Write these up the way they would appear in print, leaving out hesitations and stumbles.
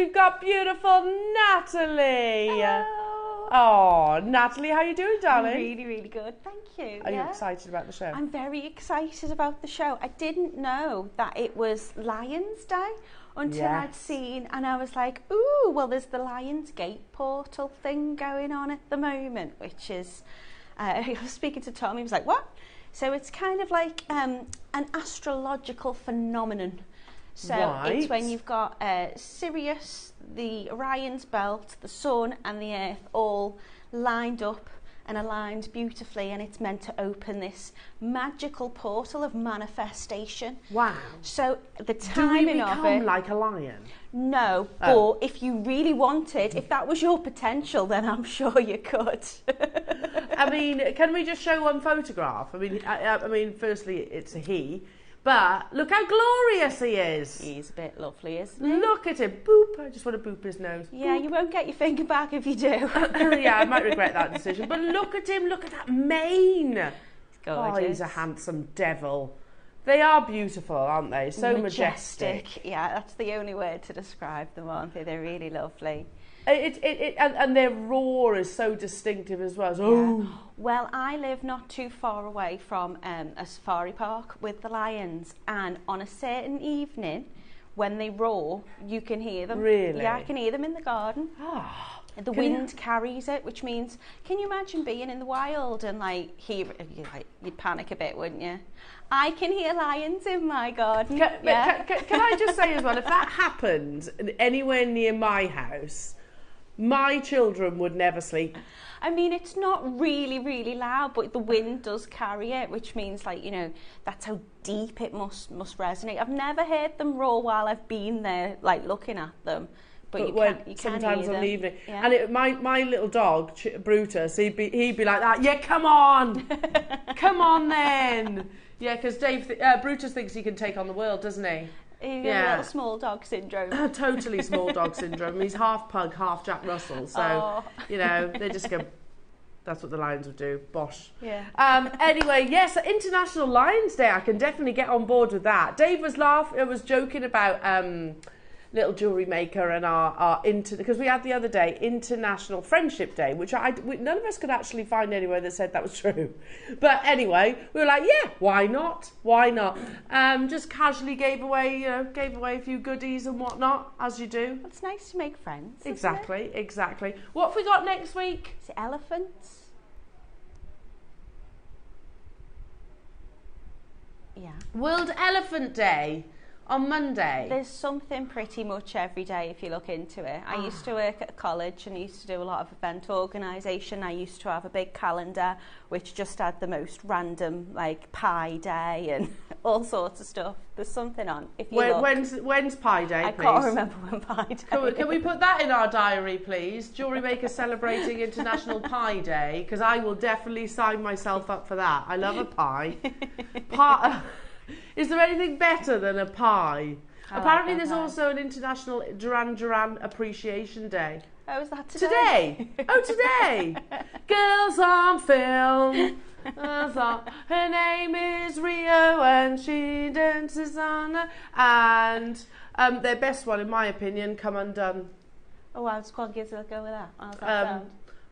we've got beautiful Natalie. Hello. Oh, Natalie, how are you doing, darling? I'm really, really good, thank you. Are you excited about the show? I'm very excited about the show. I didn't know that it was Lions Day until I'd seen, and I was like, ooh, well, there's the Lions Gate portal thing going on at the moment, which is, I was speaking to Tom, he was like, what? So it's kind of like an astrological phenomenon. So it's when you've got Sirius, the Orion's belt, the sun and the earth all lined up and aligned beautifully, and it's meant to open this magical portal of manifestation. Wow. So the timing of it... Do we become like a lion? No, but if you really wanted, if that was your potential, then I'm sure you could. I mean, can we just show one photograph? I mean, firstly, it's a he. But look how glorious he is. He's a bit lovely, isn't he? Look at him. Boop. I just want to boop his nose. Yeah, boop. You won't get your finger back if you do. Yeah, I might regret that decision. But look at him. Look at that mane. It's gorgeous. Oh, he's a handsome devil. They are beautiful, aren't they? So majestic. Yeah, that's the only word to describe them, aren't they? They're really lovely. And their roar is so distinctive as well. Yeah. Well, I live not too far away from a safari park with the lions, and on a certain evening, when they roar, you can hear them. Really? Yeah, I can hear them in the garden. Oh, the wind carries it, which means, can you imagine being in the wild and you'd panic a bit, wouldn't you? I can hear lions in my garden. Can I just say as well, if that happened anywhere near my house, my children would never sleep. I mean, it's not really, really loud, but the wind does carry it, which means, that's how deep it must resonate. I've never heard them roar while I've been there, looking at them. But you sometimes can on the evening. Yeah. And my little dog, Brutus, he'd be like that. Yeah, come on. Come on then. Yeah, because Brutus thinks he can take on the world, doesn't he? He's got a little small dog syndrome. Totally small dog syndrome. He's half pug, half Jack Russell. So, they just go, that's what the lions would do. Bosh. Yeah. Anyway, yes, International Lions Day. I can definitely get on board with that. Dave was joking about little jewellery maker and because we had the other day International Friendship Day, which none of us could actually find anywhere that said that was true. But anyway, we were like, yeah, why not? Just casually gave away a few goodies and whatnot, as you do. It's nice to make friends. Exactly. What have we got next week? Is it elephants? Yeah. World Elephant Day. On Monday. There's something pretty much every day if you look into it. I used to work at a college and used to do a lot of event organisation. I used to have a big calendar which just had the most random, Pie Day and all sorts of stuff. There's something on. If you look. When's Pie Day, please? I can't remember when Pie Day Can we put that in our diary, please? JewelleryMaker celebrating International Pie Day, because I will definitely sign myself up for that. I love a pie. Is there anything better than a pie? Apparently there's also an International Duran Appreciation Day. Oh, is that today? Today! Girls on film. Her name is Rio and she dances on and their best one, in my opinion, Come Undone. Oh, I was quite good to go with that. How's that sound?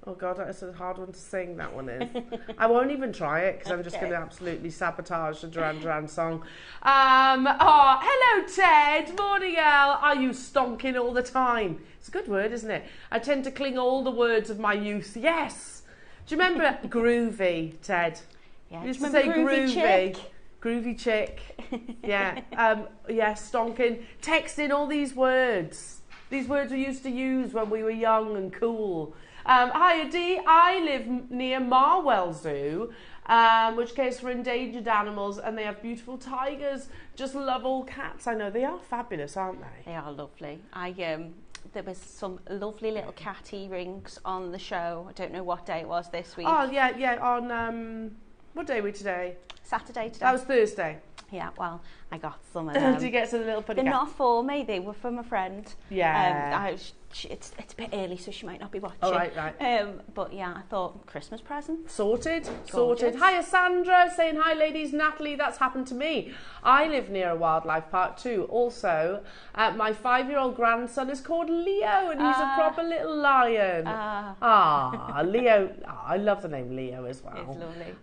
Oh God, that's a hard one to sing, that one is. I won't even try it because I'm just going to absolutely sabotage the Duran song. Hello Ted, morning Al. Are you stonking all the time? It's a good word, isn't it? I tend to cling all the words of my youth. Yes. Do you remember groovy, Ted? Yeah. You used to say groovy. Chick? Groovy chick. Yeah. Stonking. Texting, all these words. These words we used to use when we were young and cool. Hi Dee, I live near Marwell Zoo, which cares for endangered animals, and they have beautiful tigers. Just love all cats. I know, they are fabulous, aren't they? They are lovely. There was some lovely little cat earrings on the show. I don't know what day it was this week. Oh yeah, on what day are we today? Saturday today. That was Thursday. Yeah, well, I got some of them. Did you get some little putty They're cat? not for me, they were from a friend. Yeah. it's a bit early, so she might not be watching. Oh, right. But yeah, I thought Christmas present. Sorted. Gorgeous. Hiya, Sandra, saying hi, ladies. Natalie, that's happened to me. I live near a wildlife park too. Also, my 5-year-old grandson is called Leo, and he's a proper little lion. Leo. I love the name Leo as well. It's lovely.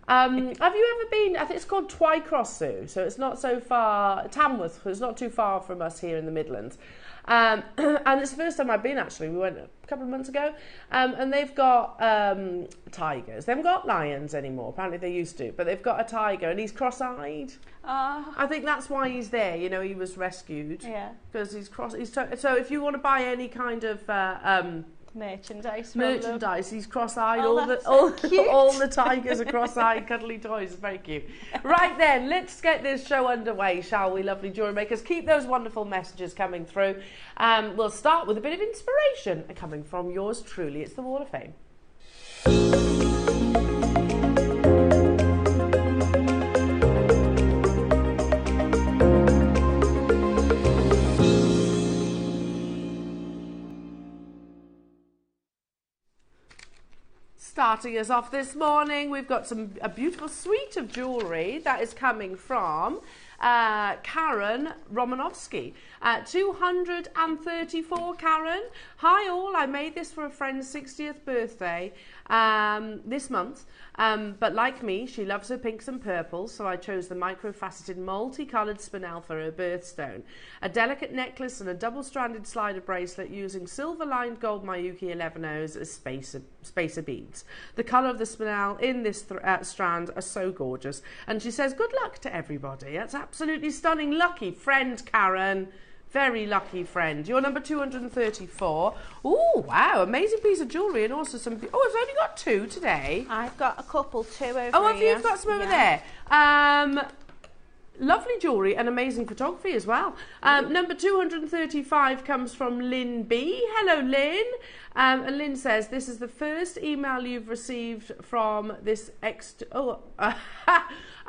Have you ever been? I think it's called Twycross Zoo, so it's not so far. Tamworth, so it's not too far from us here in the Midlands. And it's the first time I've been, actually. We went a couple of months ago. And they've got tigers. They haven't got lions anymore. Apparently they used to. But they've got a tiger, and he's cross-eyed. I think that's why he's there. You know, he was rescued. Yeah. Because he's so if you want to buy any kind of... merchandise, he's cross-eyed. All the tigers are cross-eyed, cuddly toys. It's very cute. Right then, let's get this show underway, shall we, lovely jewellery makers? Keep those wonderful messages coming through. We'll start with a bit of inspiration coming from yours truly. It's the Wall of Fame. Starting us off this morning, we've got a beautiful suite of jewellery that is coming from Karen Romanovsky. 234, Karen. Hi all, I made this for a friend's 60th birthday this month. But like me, she loves her pinks and purples, so I chose the microfaceted multicoloured spinel for her birthstone. A delicate necklace and a double-stranded slider bracelet using silver-lined gold Miyuki 11Os as spacer beads. The colour of the spinel in this strand are so gorgeous. And she says, good luck to everybody. That's absolutely stunning. Lucky friend, Karen. Very lucky friend. You're number 234. Oh, wow. Amazing piece of jewellery, and also some... Oh, I've only got 2 today. I've got a couple too over here. Oh, have you? You've got some over there. Lovely jewellery and amazing photography as well. Number 235 comes from Lynn B. Hello, Lynn. And Lynn says, this is the first email you've received from this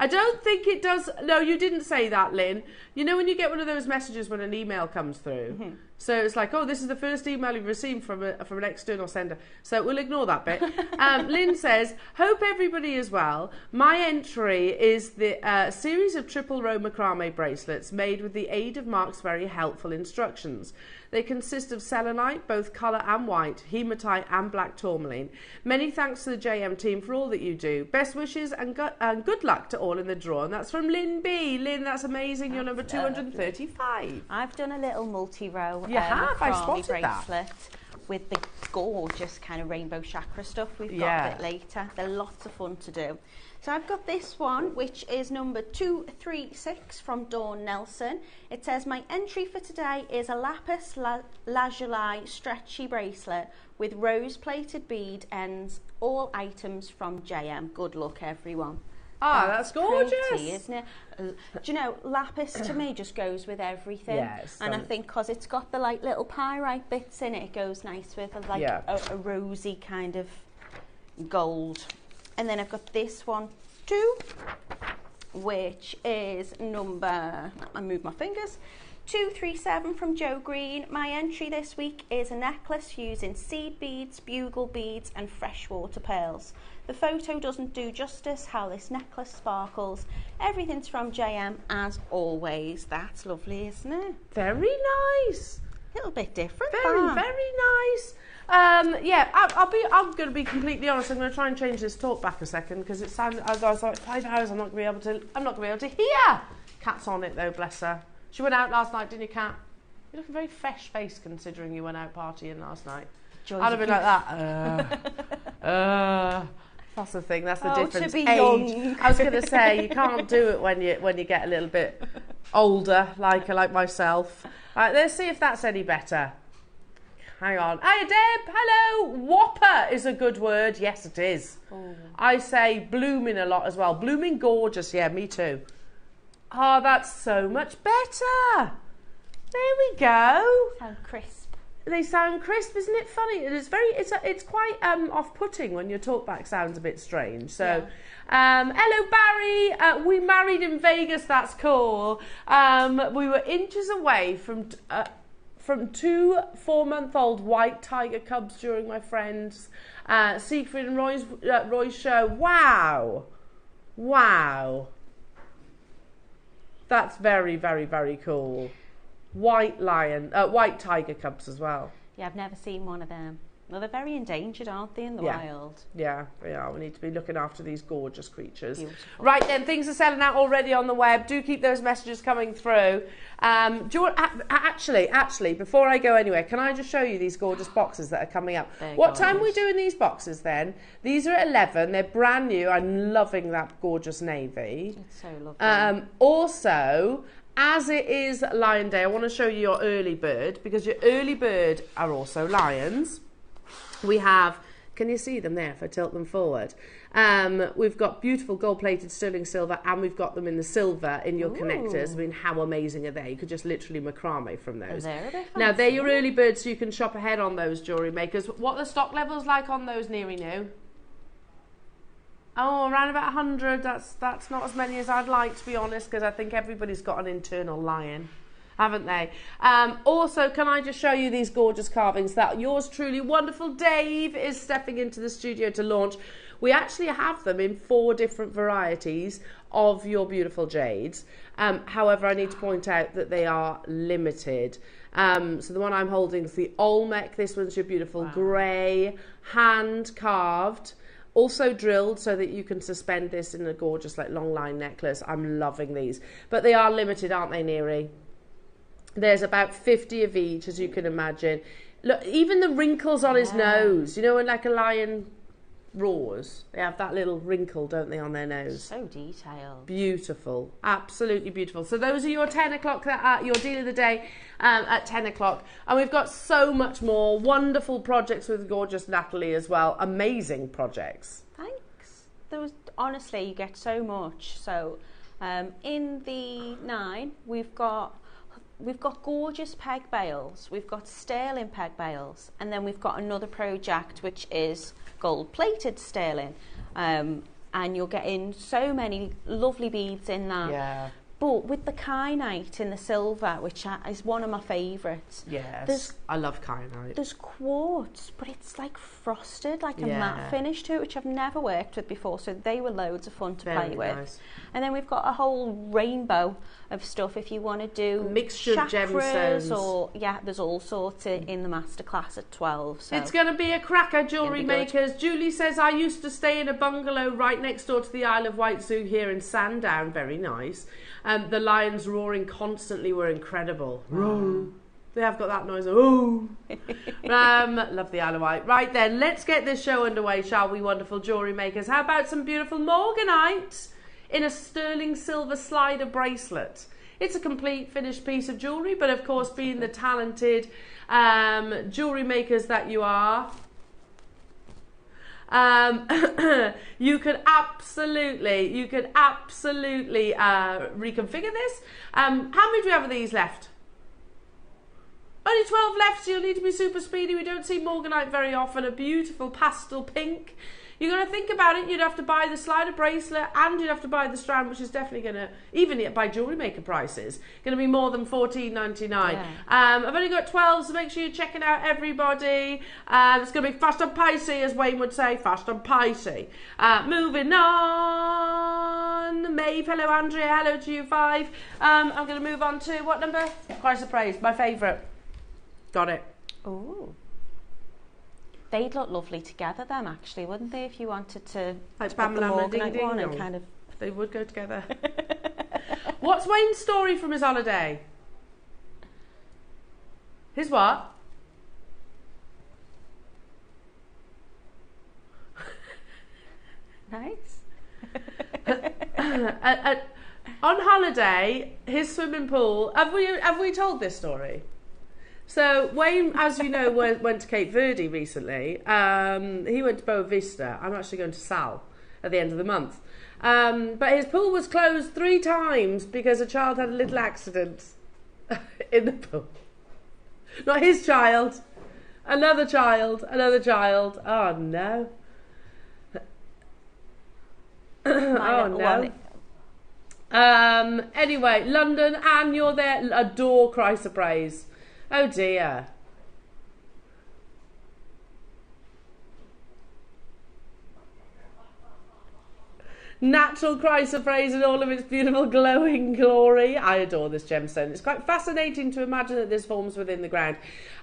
I don't think it does. No, you didn't say that, Lynn. You know when you get one of those messages when an email comes through? Mm-hmm. So it's like, oh, this is the first email you've received from an external sender. So we'll ignore that bit. Lynn says, hope everybody is well. My entry is the series of triple row macrame bracelets made with the aid of Mark's very helpful instructions. They consist of selenite, both colour and white, hematite and black tourmaline. Many thanks to the JM team for all that you do. Best wishes and good luck to all in the draw. And that's from Lynn B. Lynn, that's amazing. You're number 235. I've done a little multi-row I spotted bracelet that. With the gorgeous kind of rainbow chakra stuff we've got a bit later. They're lots of fun to do. So I've got this one, which is number 236 from Dawn Nelson. It says, my entry for today is a lapis lazuli stretchy bracelet with rose-plated bead ends, all items from JM. Good luck, everyone. Ah, that's gorgeous. Pretty, isn't it? Do you know, lapis to me just goes with everything. Yes. And I think because it's got the like little pyrite bits in it, it goes nice with a rosy kind of gold. And then I've got this one too, which is number, I move my fingers, 237 from Joe Green. My entry this week is a necklace using seed beads, bugle beads and freshwater pearls. The photo doesn't do justice how this necklace sparkles. Everything's from JM as always. That's lovely, isn't it? Very nice. A little bit different. Very nice. I'm going to be completely honest. I'm going to try and change this talk back a second because it sounded as I was like 5 hours. I'm not going to be able to hear. Cat's on it though, bless her. She went out last night, didn't you, Cat? You're looking very fresh-faced considering you went out partying last night. I'd have been like that. That's the thing. That's the difference. To be age. young. I was going to say you can't do it when you get a little bit older, like myself. Right, let's see if that's any better. Hang on. Hiya, Deb. Hello. Whopper is a good word. Yes, it is. Oh. I say blooming a lot as well. Blooming gorgeous. Yeah, me too. Oh, that's so much better. There we go. Sound crisp. They sound crisp, isn't it funny? It's quite off-putting when your talkback sounds a bit strange. So, hello Barry. We married in Vegas. That's cool. We were inches away from from 2 4-month-old white tiger cubs during my friend's Siegfried and Roy's show. Wow. Wow. That's very, very, very cool. White tiger cubs as well. Yeah, I've never seen one of them. Well, they're very endangered, aren't they, in the wild? Yeah, we are. We need to be looking after these gorgeous creatures. Beautiful. Right then, things are selling out already on the web. Do keep those messages coming through. Do you want, actually, before I go anywhere, can I just show you these gorgeous boxes that are coming up? What time are we doing these boxes then? These are at 11. They're brand new. I'm loving that gorgeous navy. It's so lovely. Also, as it is Lion Day, I want to show you your early bird, because your early bird are also lions. We have, can you see them there if I tilt them forward? We've got beautiful gold-plated sterling silver, and we've got them in the silver in your connectors. I mean, how amazing are they? You could just literally macrame from those. They're a bit fancy. Now, they're your early birds, so you can shop ahead on those, jewellery makers. What are the stock levels like on those, nearly new? Oh, around about 100. That's not as many as I'd like, to be honest, because I think everybody's got an internal lion, haven't they? Also, can I just show you these gorgeous carvings that yours truly wonderful Dave is stepping into the studio to launch. We actually have them in 4 different varieties of your beautiful jades. However, I need to point out that they are limited. So the one I'm holding is the Olmec. This one's your beautiful grey, hand carved. Also drilled so that you can suspend this in a gorgeous like long line necklace. I'm loving these. But they are limited, aren't they, Neri? There's about 50 of each, as you can imagine. Look, even the wrinkles on his nose, you know, when like a lion roars, they have that little wrinkle, don't they, on their nose? So detailed. Beautiful. Absolutely beautiful. So those are your 10 o'clock, your deal of the day at 10 o'clock. And we've got so much more wonderful projects with gorgeous Natalie as well. Amazing projects. Thanks. There was, honestly, you get so much. So in the 9, we've got gorgeous peg bales, we've got sterling peg bales, and then we've got another project which is gold-plated sterling, and you're getting so many lovely beads in that. Yeah. But with the kyanite in the silver, which is one of my favourites. Yes, I love kyanite. There's quartz, but it's like frosted, like a matte finish to it, which I've never worked with before, so they were loads of fun to play with. Nice. And then we've got a whole rainbow of stuff if you want to do a mixture of gemstones, or there's all sorts in the Masterclass at 12. So it's going to be a cracker, jewellery makers. Julie says, I used to stay in a bungalow right next door to the Isle of Wight Zoo here in Sandown. Very nice. The lions roaring constantly were incredible. Roar. They have got that noise. Oh. Love the Isle of Wight. Right then, let's get this show underway, shall we, wonderful jewellery makers? How about some beautiful Morganite in a sterling silver slider bracelet? It's a complete finished piece of jewellery, but of course, being the talented jewellery makers that you are, you could absolutely reconfigure this. How many do we have of these left? Only 12 left, so you'll need to be super speedy. We don't see Morganite very often. A beautiful pastel pink. You're going to think about it. You'd have to buy the slider bracelet and you'd have to buy the strand, which is definitely going to, even by jewellery maker prices, going to be more than $14.99. Yeah. I've only got 12, so make sure you're checking out, everybody. It's going to be fast and pacey, as Wayne would say, fast and pacey. Moving on. Maeve, hello Andrea, hello to you 5. I'm going to move on to what number? Chrysoprase, my favourite. Got it. Oh. They'd look lovely together, them, actually, wouldn't they? If you wanted to like put the Morganite one and kind of... They would go together. What's Wayne's story from his holiday? His what? Nice. On holiday, his swimming pool... Have we told this story? So Wayne, as you know, went to Cape Verde recently. He went to Boa Vista. I'm actually going to Sal at the end of the month. But his pool was closed 3 times because a child had a little accident in the pool. Not his child. Another child. Oh, no. Oh, no. Anyway, London, Anne, you're there. Adore Chrysoprase. Oh dear. Natural chrysoprase in all of its beautiful glowing glory. I adore this gemstone. It's quite fascinating to imagine that this forms within the ground.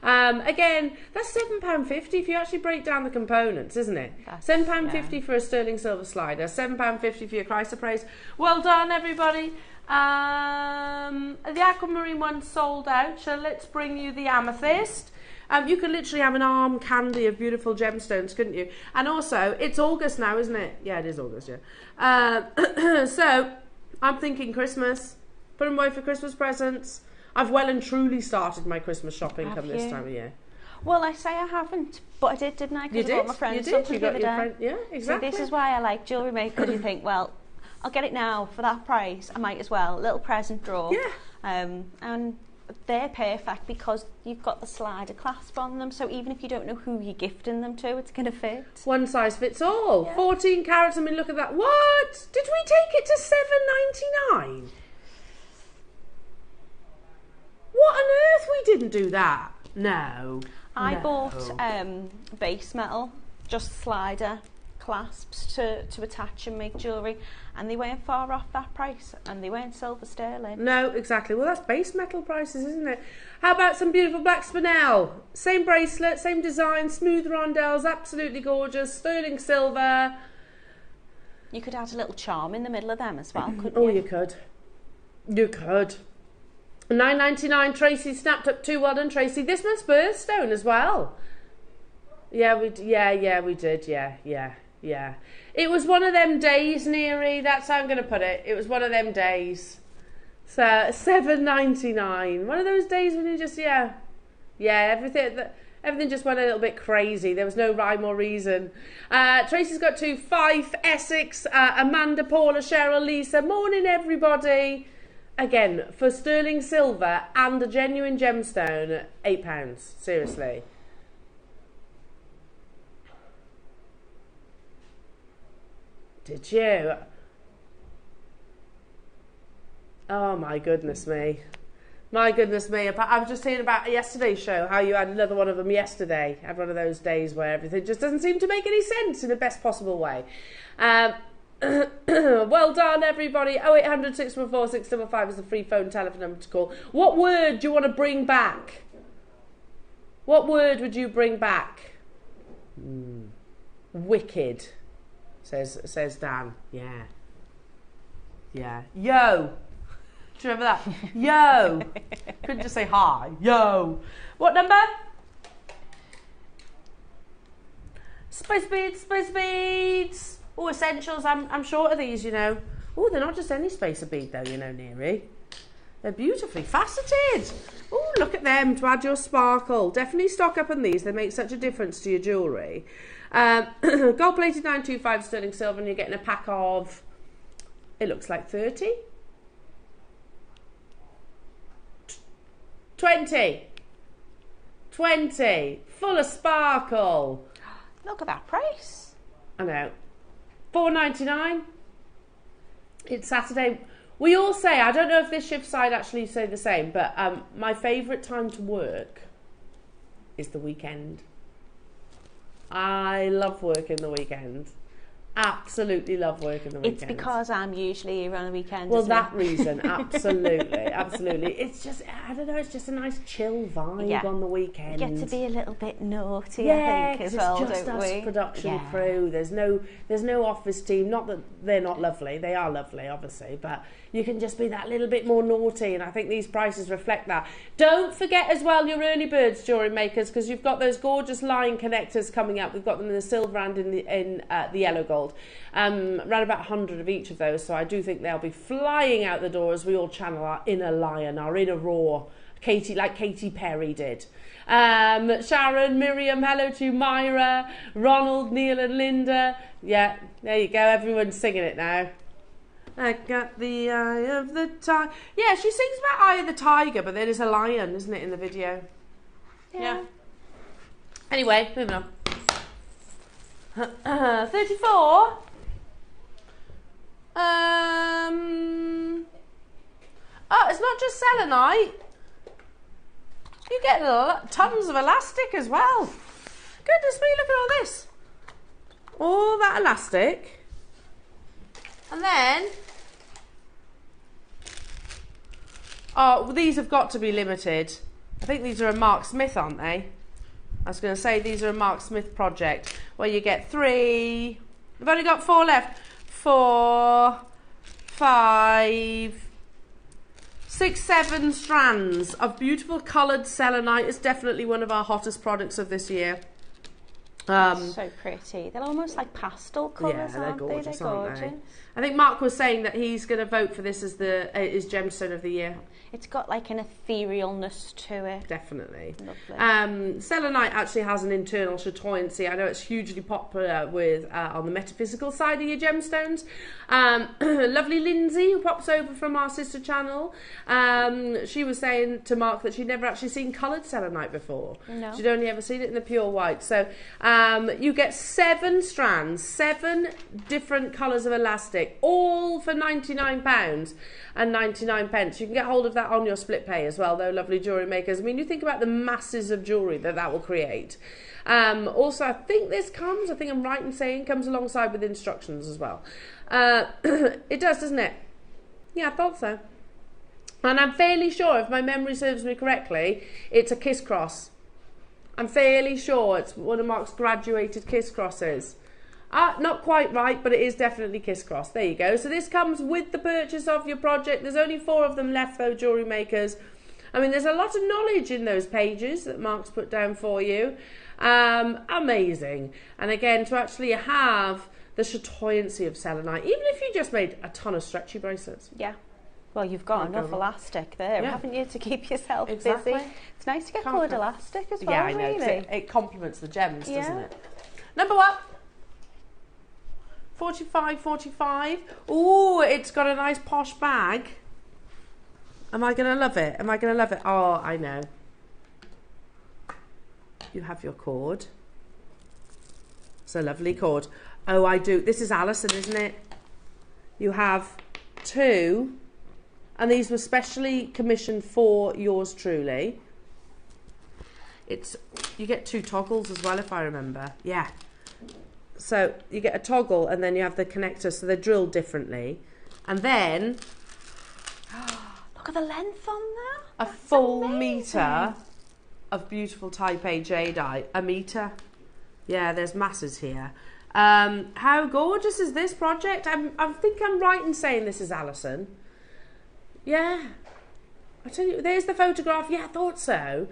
Again, that's £7.50 if you actually break down the components, isn't it? £7.50 for a sterling silver slider, £7.50 for your chrysoprase. Well done, everybody. The aquamarine one sold out, so let's bring you the amethyst. You could literally have an arm candy of beautiful gemstones, couldn't you? And also, it's August now, isn't it? Yeah, it is August, yeah. So, I'm thinking Christmas. Put them away for Christmas presents. I've well and truly started my Christmas shopping come this time of year. Well, I say I haven't, but I didn't I? Because I got my friends. You did. You got your friend. Yeah, exactly. So this is why I like JewelleryMaker, because you think, well, I'll get it now for that price. I might as well. A little present draw. Yeah. And they're perfect because you've got the slider clasp on them, so even if you don't know who you're gifting them to, it's going to fit. One size fits all. Yeah. 14 carats. I mean, look at that. What? Did we take it to £7.99? What on earth? We didn't do that. No. I bought base metal, just slider clasps to attach and make jewellery, and they weren't far off that price, and they weren't silver sterling. No, exactly. Well, that's base metal prices, isn't it? How about some beautiful black spinel? Same bracelet, same design, smooth rondelles, absolutely gorgeous, sterling silver. You could add a little charm in the middle of them as well, couldn't you? Oh, you could. You could. £9.99. Tracy snapped up 2. Well done, Tracy. This one's birthstone as well. Yeah, we did. Yeah. It was one of them days, Neary. That's how I'm going to put it. It was one of them days. So £7.99. One of those days when you just everything just went a little bit crazy. There was no rhyme or reason. Tracy's got 2. Fife, Essex, Amanda, Paula, Cheryl, Lisa. Morning, everybody. Again, for sterling silver and a genuine gemstone, £8. Seriously. Did you? Oh my goodness me. My goodness me. I was just hearing about yesterday's show, how you had another one of them yesterday. Had one of those days where everything just doesn't seem to make any sense in the best possible way. Well done, everybody. 0800 614 655 is the free phone telephone number to call. What word do you want to bring back? What word would you bring back? Wicked, says Dan. Yeah. Yo. Do you remember that? Yo. Couldn't just say hi. Yo. What number? Space beads. Oh, essentials. I'm short of these, you know. Oh, they're not just any spacer bead, though, you know, Neary. They're beautifully faceted. Oh, look at them to add your sparkle. Definitely stock up on these. They make such a difference to your jewellery. Gold-plated 925 sterling silver, and you're getting a pack of, it looks like 30. 20. Full of sparkle. Look at that price. I know. £4.99. It's Saturday. We all say, I don't know if this shift side actually say the same, but my favourite time to work is the weekend. I love working the weekend. Absolutely love working the weekend. It's because I'm usually here on the weekend. Well, that reason, absolutely. It's just, I don't know, it's just a nice chill vibe on the weekend. We get to be a little bit naughty, I think, as well, it's just us production crew. There's no office team. Not that they're not lovely. They are lovely, obviously, but you can just be that little bit more naughty, and I think these prices reflect that. Don't forget as well your early birds, jewellery makers, because you've got those gorgeous line connectors coming up. We've got them in the silver and in the yellow gold. Around about 100 of each of those, so I do think they'll be flying out the door as we all channel our inner lion, our inner roar, like Katy Perry did. Sharon, Miriam, hello to Myra, Ronald, Neil and Linda. Yeah, there you go, everyone's singing it now. I got the eye of the tiger. Yeah, she sings about eye of the tiger, but there is a lion, isn't it, in the video? Yeah. Anyway, moving on. 34. Oh, it's not just selenite. You get tons of elastic as well. Goodness me, look at all this. All that elastic. And then, oh, these have got to be limited. I think these are a Mark Smith, aren't they? I was going to say these are a Mark Smith project where you get 3. We've only got 4 left. 4, 5, 6, 7 strands of beautiful coloured selenite. It's definitely one of our hottest products of this year. So pretty. They're almost like pastel colours, yeah, they're aren't gorgeous, they? They're aren't gorgeous. they? I think Mark was saying that he's going to vote for this as his gemstone of the year. It's got like an etherealness to it. Definitely. Lovely. Selenite actually has an internal chatoyancy. I know it's hugely popular with on the metaphysical side of your gemstones. Lovely Lindsay, who pops over from our sister channel, she was saying to Mark that she'd never actually seen coloured selenite before. No. She'd only ever seen it in the pure white. So you get 7 strands, 7 different colours of elastic, all for £99 and 99 pence. You can get hold of that on your split pay as well, though, lovely jewellery makers. I mean, you think about the masses of jewellery that will create. Also, I think this comes, I think I'm right in saying, comes alongside with instructions as well. It does, doesn't it? Yeah, I thought so. And I'm fairly sure, if my memory serves me correctly, it's a kiss cross. I'm fairly sure it's one of Mark's graduated kiss crosses. Not quite right, but it is definitely kiss cross. There you go. So this comes with the purchase of your project. There's only 4 of them left, though, jewellery makers. I mean, there's a lot of knowledge in those pages that Mark's put down for you. Amazing. And again, to actually have the chatoyancy of selenite, even if you just made a ton of stretchy bracelets. Yeah. Well, you've got enough elastic there, haven't you, to keep yourself busy? It's nice to get coloured elastic as well, yeah, I know, really. it complements the gems, doesn't it? Number 1. 45, 45. Ooh, it's got a nice posh bag. Am I going to love it? Am I going to love it? Oh, I know. You have your cord. It's a lovely cord. Oh, I do. This is Alison, isn't it? You have 2. And these were specially commissioned for yours truly. You get 2 toggles as well, if I remember. Yeah. So you get a toggle and then you have the connector, so they're drilled differently. And then look at the length on that. A full metre of beautiful Type A jadeite. A metre. Yeah, there's masses here. How gorgeous is this project? I think I'm right in saying this is Alison. Yeah. I tell you, there's the photograph. Yeah, I thought so.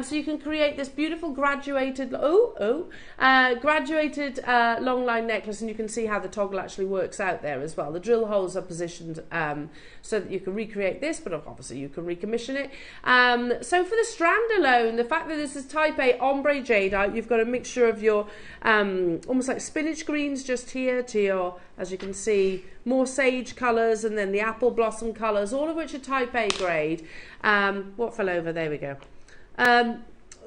So you can create this beautiful graduated, graduated long line necklace, and you can see how the toggle actually works out there as well. The drill holes are positioned so that you can recreate this, but obviously you can recommission it. So for the strand alone, the fact that this is Type A ombre jadeite, you've got a mixture of your almost like spinach greens just here to your, as you can see, more sage colours, and then the apple blossom colours, all of which are Type A grade. What fell over? There we go.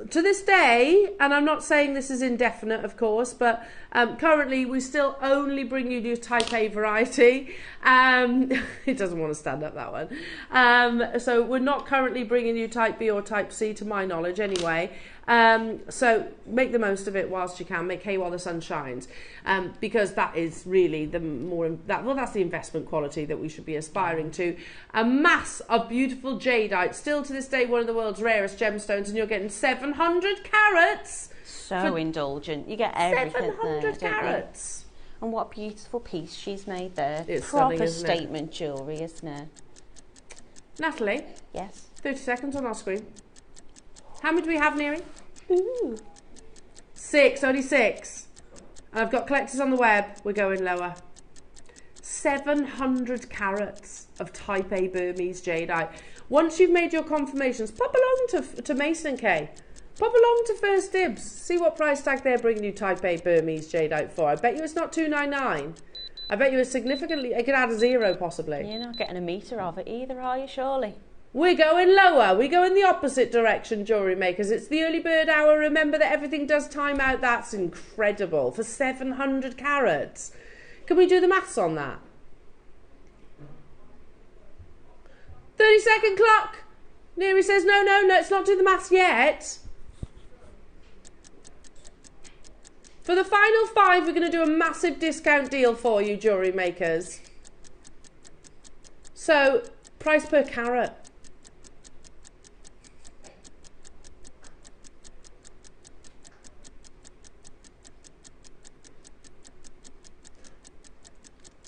To this day, and I'm not saying this is indefinite, of course, but currently we still only bring you Type A variety. It doesn't want to stand up, that one. So we're not currently bringing you Type B or Type C, to my knowledge anyway. So make the most of it whilst you can. Make hay while the sun shines, because that is really that's the investment quality that we should be aspiring to. A mass of beautiful jadeite, still to this day one of the world's rarest gemstones, and you're getting 700 carats. So indulgent. You get everything 700 carats. And what a beautiful piece she's made there. It's proper stunning, isn't it? statement jewellery, isn't it? Natalie. Yes. 30 seconds on our screen. How many do we have, Neary? Ooh. 6, only 6. And I've got collectors on the web. We're going lower. 700 carats of Type A Burmese jadeite. Once you've made your confirmations, pop along to Mason & K. Pop along to First Dibs. See what price tag they're bringing you Type A Burmese jadeite for. I bet you it's not $299. I bet you it's significantly. It could add a 0 possibly. You're not getting a metre of it either, are you? Surely. We're going lower. We go in the opposite direction, jewellery makers. It's the early bird hour. Remember that everything does time out. That's incredible. For 700 carats. Can we do the maths on that? 30-second clock. Neri says, no, let's not do the maths yet. For the final 5, we're going to do a massive discount deal for you, jewellery makers. So, price per carat.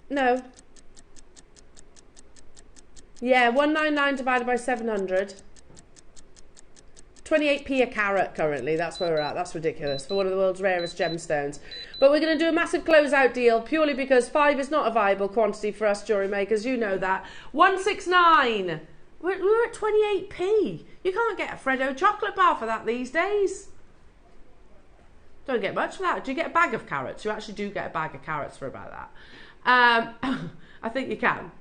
No. Yeah, 199 divided by 700. 28p a carat currently, that's where we're at. That's ridiculous for one of the world's rarest gemstones. But we're going to do a massive closeout deal purely because 5 is not a viable quantity for us jewellery makers. You know that. 169. We're at 28p. You can't get a Freddo chocolate bar for that these days. Don't get much for that. Do you get a bag of carrots? You actually do get a bag of carrots for about that. I think you can.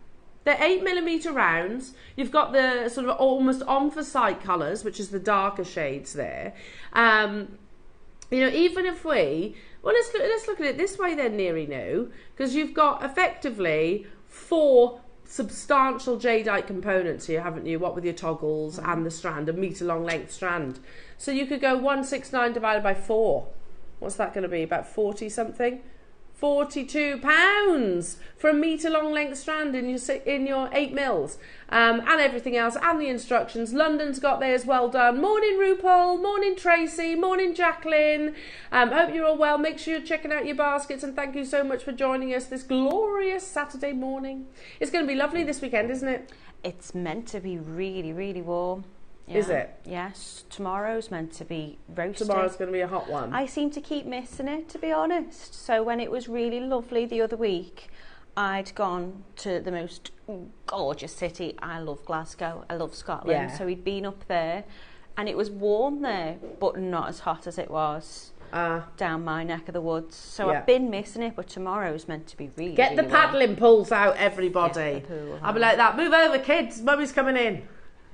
They're 8mm rounds. You've got the sort of almost anthracite colours, which is the darker shades there. You know, even if we... Well, let's look at it this way then, Neri, no. Because you've got effectively 4 substantial jadeite components here, haven't you? What with your toggles and the strand, a metre-long length strand. So you could go 169 divided by 4. What's that going to be? About 40-something? £42 for a metre long length strand in your 8 mils, and everything else, and the instructions. London's got theirs, well done. Morning RuPaul, morning Tracy, morning Jacqueline. Hope you're all well. Make sure you're checking out your baskets, and thank you so much for joining us this glorious Saturday morning. It's going to be lovely this weekend, isn't it? It's meant to be really, really warm. Yeah. Is it? Yes. Tomorrow's meant to be roasting. Tomorrow's going to be a hot one. I seem to keep missing it, to be honest. So when it was really lovely the other week, I'd gone to the most gorgeous city. I love Glasgow. I love Scotland. Yeah. So we'd been up there, and it was warm there, but not as hot as it was down my neck of the woods. So yeah. I've been missing it, but tomorrow's meant to be really, Get the really warm. paddling pools out, everybody. Get the pool I'll be like that. Move over, kids. Mummy's coming in.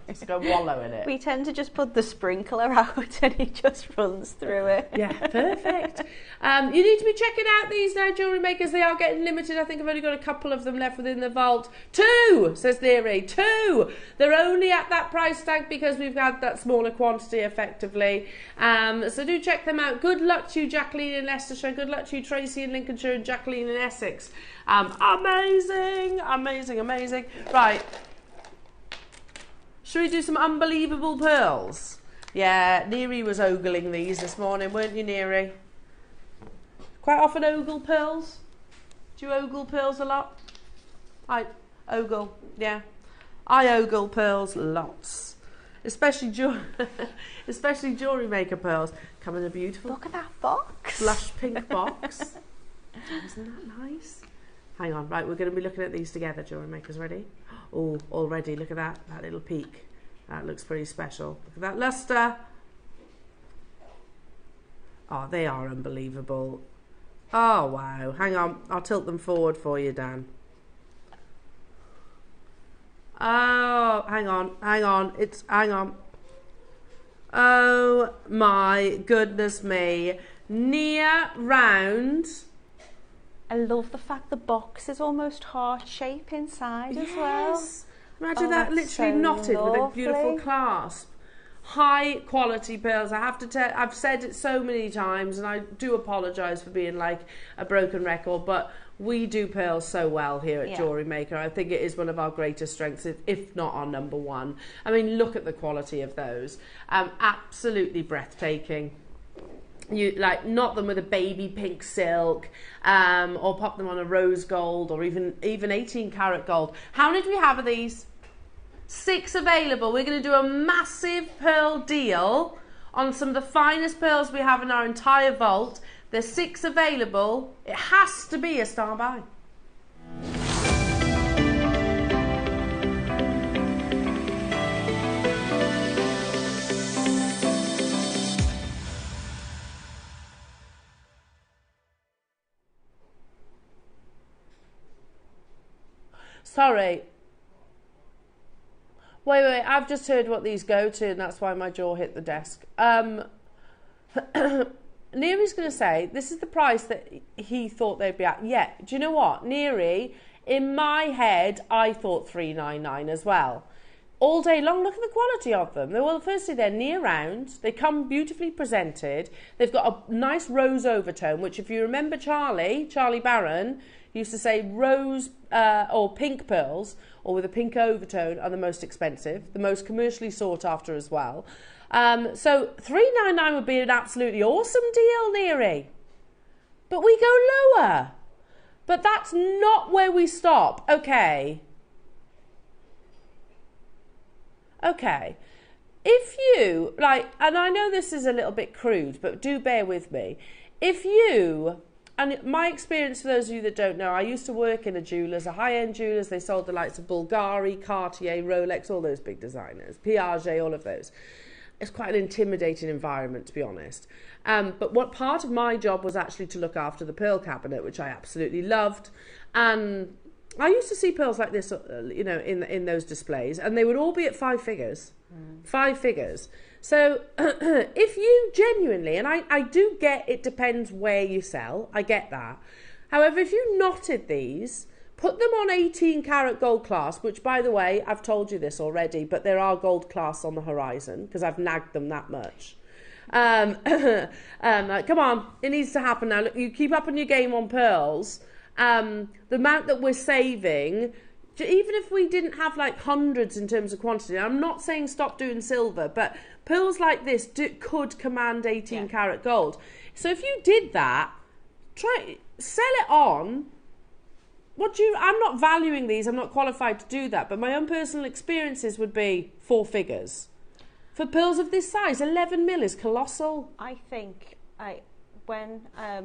Just go wallow in it. We tend to just put the sprinkler out and he just runs through it. Yeah, perfect. You need to be checking out these now, jewellery makers. They are getting limited. I think I've only got a couple of them left within the vault. 2, says Neri. 2. They're only at that price tag because we've had that smaller quantity effectively. So do check them out. Good luck to you, Jacqueline in Leicestershire. Good luck to you, Tracy in Lincolnshire, and Jacqueline in Essex. Amazing, amazing, amazing. Right. Should we do some unbelievable pearls? Yeah, Neri was ogling these this morning, weren't you, Neri? Quite often ogle pearls? Do you ogle pearls a lot? I ogle, yeah. I ogle pearls lots. Especially jewellery maker pearls. Come in a beautiful... Look at that box. Blush pink box. Isn't that nice? Hang on, right, we're going to be looking at these together, jewellery makers. Ready? Oh, already, look at that little peak. That looks pretty special. Look at that lustre. Oh, they are unbelievable. Oh, wow. Hang on, I'll tilt them forward for you, Dan. Oh, hang on. Hang on. Oh, my goodness me. Near round... I love the fact the box is almost heart shape inside as well. Imagine that literally knotted with a beautiful clasp. High quality pearls. I have to tell, I've said it so many times, and I do apologise for being like a broken record, but we do pearls so well here at JewelleryMaker. I think it is one of our greatest strengths, if not our number one. I mean, look at the quality of those. Absolutely breathtaking. You like knot them with a baby pink silk, or pop them on a rose gold, or even 18 karat gold. How many do we have of these? 6 available. We're going to do a massive pearl deal on some of the finest pearls we have in our entire vault. There's 6 available. It has to be a star buy. Sorry. Wait, I've just heard what these go to, and that's why my jaw hit the desk. Neri's going to say, this is the price that he thought they'd be at. Yeah, do you know what? Neri, in my head, I thought $399 as well. all day long. Look at the quality of them. Well, firstly, they're near round. They come beautifully presented. They've got a nice rose overtone, which if you remember Charlie Barron used to say rose or pink pearls or with a pink overtone are the most expensive, the most commercially sought after as well. So $399 would be an absolutely awesome deal, Neary. But we go lower. But that's not where we stop. Okay. If you, like, and I know this is a little bit crude, but do bear with me. If you, and my experience for those of you that don't know, I used to work in a high-end jewellers. They sold the likes of Bulgari, Cartier, Rolex, all those big designers, Piaget, all of those. It's quite an intimidating environment, to be honest. But what part of my job was actually to look after the pearl cabinet, which I absolutely loved. And I used to see pearls like this, you know, in those displays, and they would all be at 5 figures. 5 figures. So if you genuinely, and I do get it depends where you sell, I get that. However, if you knotted these, put them on 18 karat gold clasp, which, by the way, I've told you this already, but there are gold clasps on the horizon because I've nagged them that much. Like, come on, it needs to happen now. Look, you keep up on your game on pearls. The amount that we're saving, even if we didn't have like hundreds in terms of quantity, I'm not saying stop doing silver, but pearls like this could command 18 karat gold. So if you did that, sell it on. I'm not valuing these, I'm not qualified to do that, but my own personal experiences would be 4 figures. For pearls of this size, 11 mil is colossal. I think when I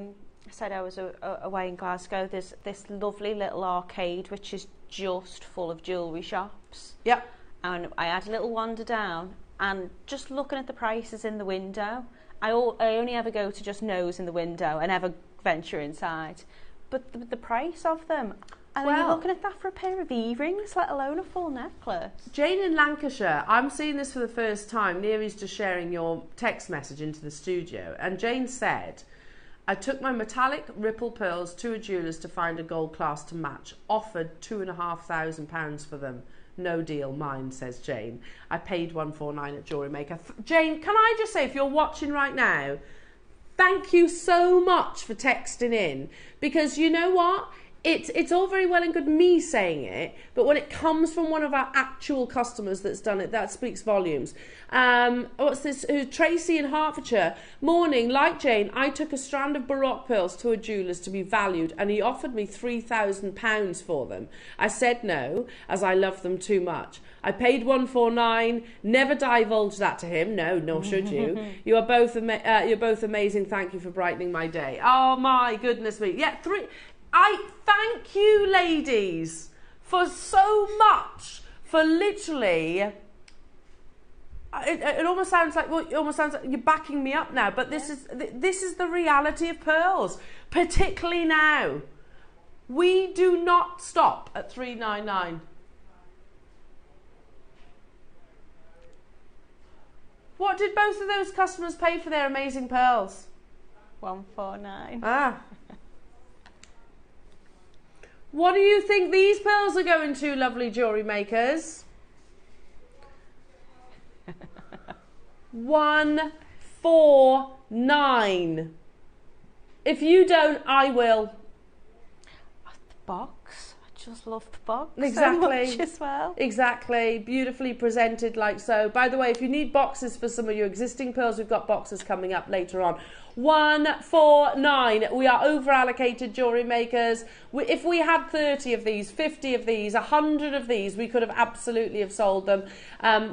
said I was away in Glasgow, there's this lovely little arcade which is just full of jewellery shops. Yep. And I had a little wander down and just looking at the prices in the window, I only ever go to just nose in the window and never venture inside. But the price of them, and then you're looking at that for a pair of earrings, let alone a full necklace. Jane in Lancashire, I'm seeing this for the first time. Neary's just sharing your text message into the studio. And Jane said, I took my metallic ripple pearls to a jeweller's to find a gold clasp to match. Offered £2,500 for them. No deal, mine, says Jane. I paid $149 at JewelleryMaker. Jane, can I just say, if you're watching right now, thank you so much for texting in, because you know what? It's all very well and good me saying it, but when it comes from one of our actual customers that's done it, that speaks volumes. What's this? Tracy in Hertfordshire. Morning, like Jane, I took a strand of Baroque pearls to a jeweller's to be valued, and he offered me £3,000 for them. I said no, as I love them too much. I paid $149. Never divulge that to him. No, nor should you. You're both amazing. Thank you for brightening my day. Oh my goodness me. Yeah, I thank you, ladies, for so much, for literally. It almost sounds like you're backing me up now, but this is the reality of pearls, particularly now. We do not stop at $399. What did both of those customers pay for their amazing pearls? $149. Ah. What do you think these pearls are going to, lovely jewellery makers? $149. If you don't, I will. The box. I just love the box exactly. so much as well. Exactly. Beautifully presented like so. By the way, if you need boxes for some of your existing pearls, we've got boxes coming up later on. 149. We are over allocated, jewellery makers. If we had 30 of these, 50 of these, 100 of these, we could have absolutely have sold them.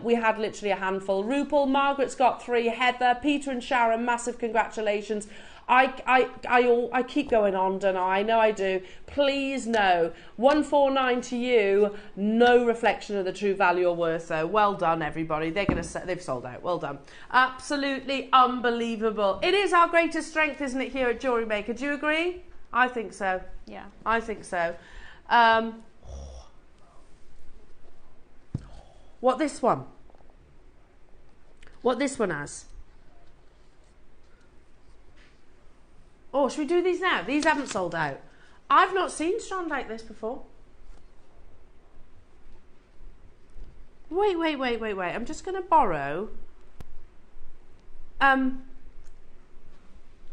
We had literally a handful. Rupal, Margaret's got 3. Heather, Peter and Sharon, massive congratulations. I keep going on, don't I? I know I do. Please no. 149 to you. No reflection of the true value or worth, though. Well done, everybody. They've sold out. Well done. Absolutely unbelievable. It is our greatest strength, isn't it, here at JewelleryMaker? Do you agree? I think so. Yeah. I think so. What this one? What this one has? Oh, should we do these now? These haven't sold out. I've not seen strand like this before. Wait. I'm just going to borrow. Have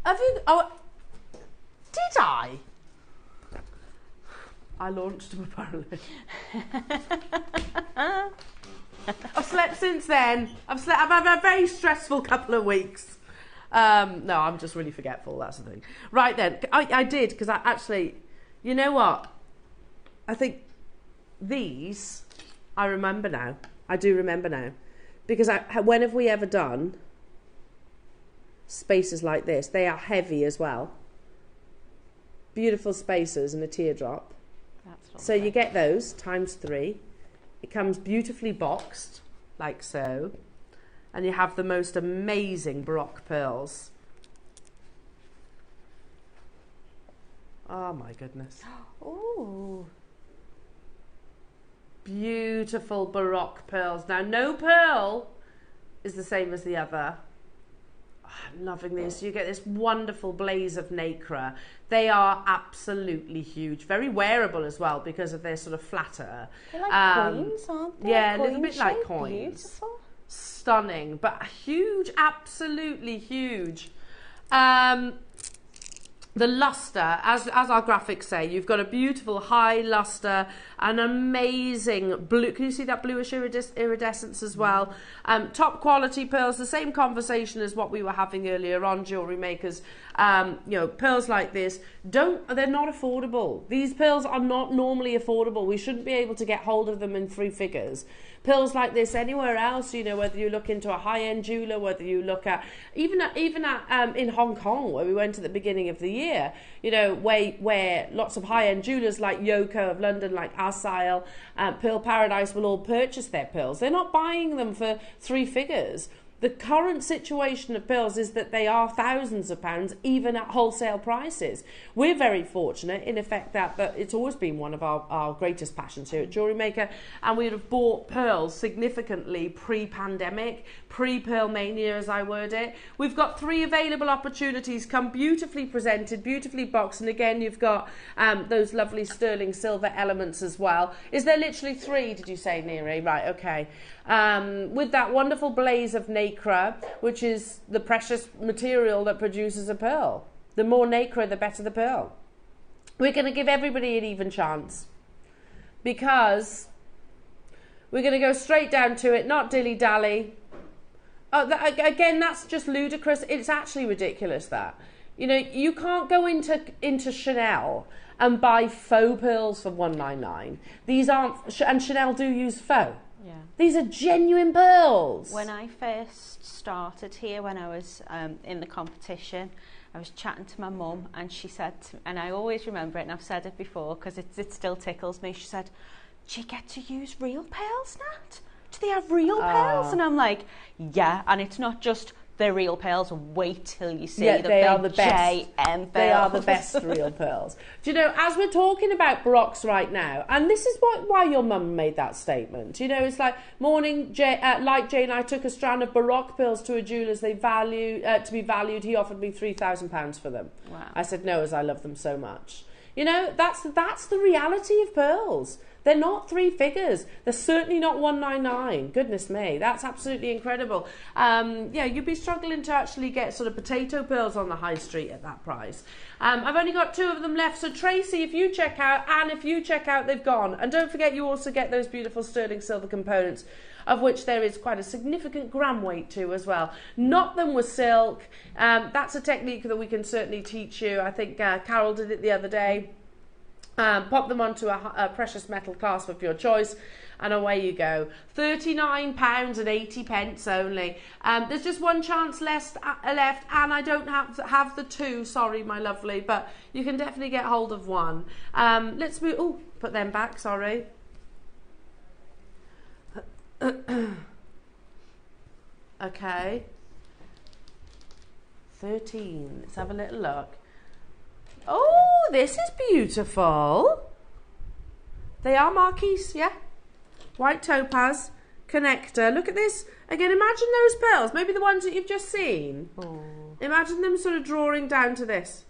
you... Oh, did I? I launched them apparently. I've slept since then. I've had a very stressful couple of weeks. No, I'm just really forgetful, that's the thing. Right then, I did, because I actually, you know what? I think these, I remember now. I do remember now. Because when have we ever done spaces like this? They are heavy as well. Beautiful spacers and a teardrop. So you get those times 3. It comes beautifully boxed, like so. And you have the most amazing Baroque pearls. Oh my goodness. Ooh. Beautiful Baroque pearls. Now, no pearl is the same as the other. Oh, I'm loving these. You get this wonderful blaze of nacre. They are absolutely huge. Very wearable as well because of their sort of flatter. They're like coins, aren't they? Yeah, a little bit like coins. Beautiful. Stunning, but huge, absolutely huge. The luster, as our graphics say, you've got a beautiful high luster, an amazing blue. Can you see that bluish iridescence as well? Top quality pearls, the same conversation as what we were having earlier on Jewellery Makers. You know, pearls like this, they're not affordable. These pearls are not normally affordable. We shouldn't be able to get hold of them in 3 figures. Pearls like this anywhere else, you know, whether you look into a high-end jeweler, whether you look at even in Hong Kong, where we went at the beginning of the year, you know, where lots of high-end jewelers like Yoko of London, like Arcile, Pearl Paradise will all purchase their pearls. They're not buying them for 3 figures. The current situation of pearls is that they are thousands of pounds, even at wholesale prices. We're very fortunate, in effect, that it's always been one of our greatest passions here at Jewellery Maker, and we would have bought pearls significantly pre-pandemic, pre-pearl mania, as I word it. We've got 3 available opportunities, come beautifully presented, beautifully boxed, and again, you've got those lovely sterling silver elements as well. Is there literally 3, did you say, Neri? Right, okay. With that wonderful blaze of nacre, which is the precious material that produces a pearl. The more nacre, the better the pearl. We're going to give everybody an even chance, because we're going to go straight down to it, not dilly-dally. Again, that's just ludicrous. It's actually ridiculous, that. You know, you can't go into Chanel and buy faux pearls for $199. These aren't, and Chanel do use faux. Yeah. These are genuine pearls. When I first started here, when I was in the competition, I was chatting to my mum, and she said, and I always remember it, and I've said it before because it still tickles me. She said, "Do you get to use real pearls, Nat? Do they have real pearls?" And I'm like, yeah, and it's not just the real pearls. Wait till you see the they big are the best. JM pearls. They are the best real pearls. Do you know, as we're talking about Baroques right now, and this is why your mum made that statement, you know, it's like, morning, like Jane, I took a strand of Baroque pearls to a jeweller's to be valued. He offered me £3,000 for them. Wow. I said no, as I love them so much. You know, that's the reality of pearls. They're not 3 figures. They're certainly not $199. Goodness me, that's absolutely incredible. Yeah, you'd be struggling to actually get sort of potato pearls on the high street at that price. I've only got 2 of them left. So Tracy, if you check out, and if you check out, they've gone. And don't forget, you also get those beautiful sterling silver components, of which there is quite a significant gram weight to as well. Knot them with silk. That's a technique that we can certainly teach you. I think Carol did it the other day. Pop them onto a precious metal clasp of your choice, and away you go. £39.80 only. There's just 1 chance left, and I don't have the 2. Sorry, my lovely, but you can definitely get hold of 1. Let's move. Oh, put them back. Sorry. Okay. 13. Let's have a little look. Oh, this is beautiful. They are Marquise, yeah. White topaz connector. Look at this. Again, imagine those pearls. Maybe the ones that you've just seen. Oh. Imagine them sort of drawing down to this.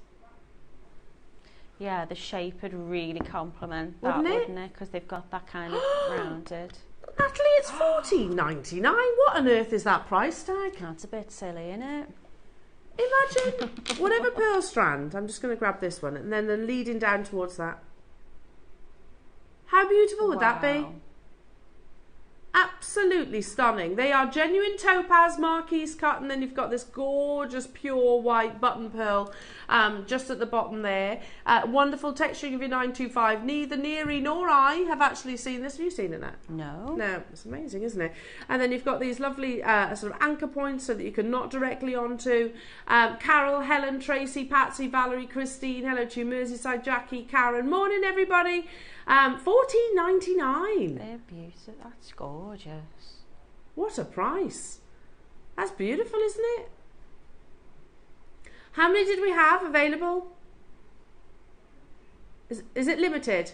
Yeah, the shape would really complement that, wouldn't it? Because they've got that kind of rounded. Natalie, it's $14.99. What on earth is that price tag? That's a bit silly, isn't it? Imagine whatever pearl strand. I'm just going to grab this one, and then leading down towards that. How beautiful would that be? Absolutely stunning. They are genuine topaz marquise cut, and then you've got this gorgeous pure white button pearl just at the bottom there. Wonderful texturing of your 925. Neither Neary nor I have actually seen this. Have you seen it, Nat? No. No, it's amazing, isn't it? And then you've got these lovely sort of anchor points so that you can knot directly onto. Carol, Helen, Tracy, Patsy, Valerie, Christine, hello to you, Merseyside, Jackie, Karen. Morning, everybody. $14.99. They're beautiful. That's gorgeous. What a price. That's beautiful, isn't it? How many did we have available? Is it limited?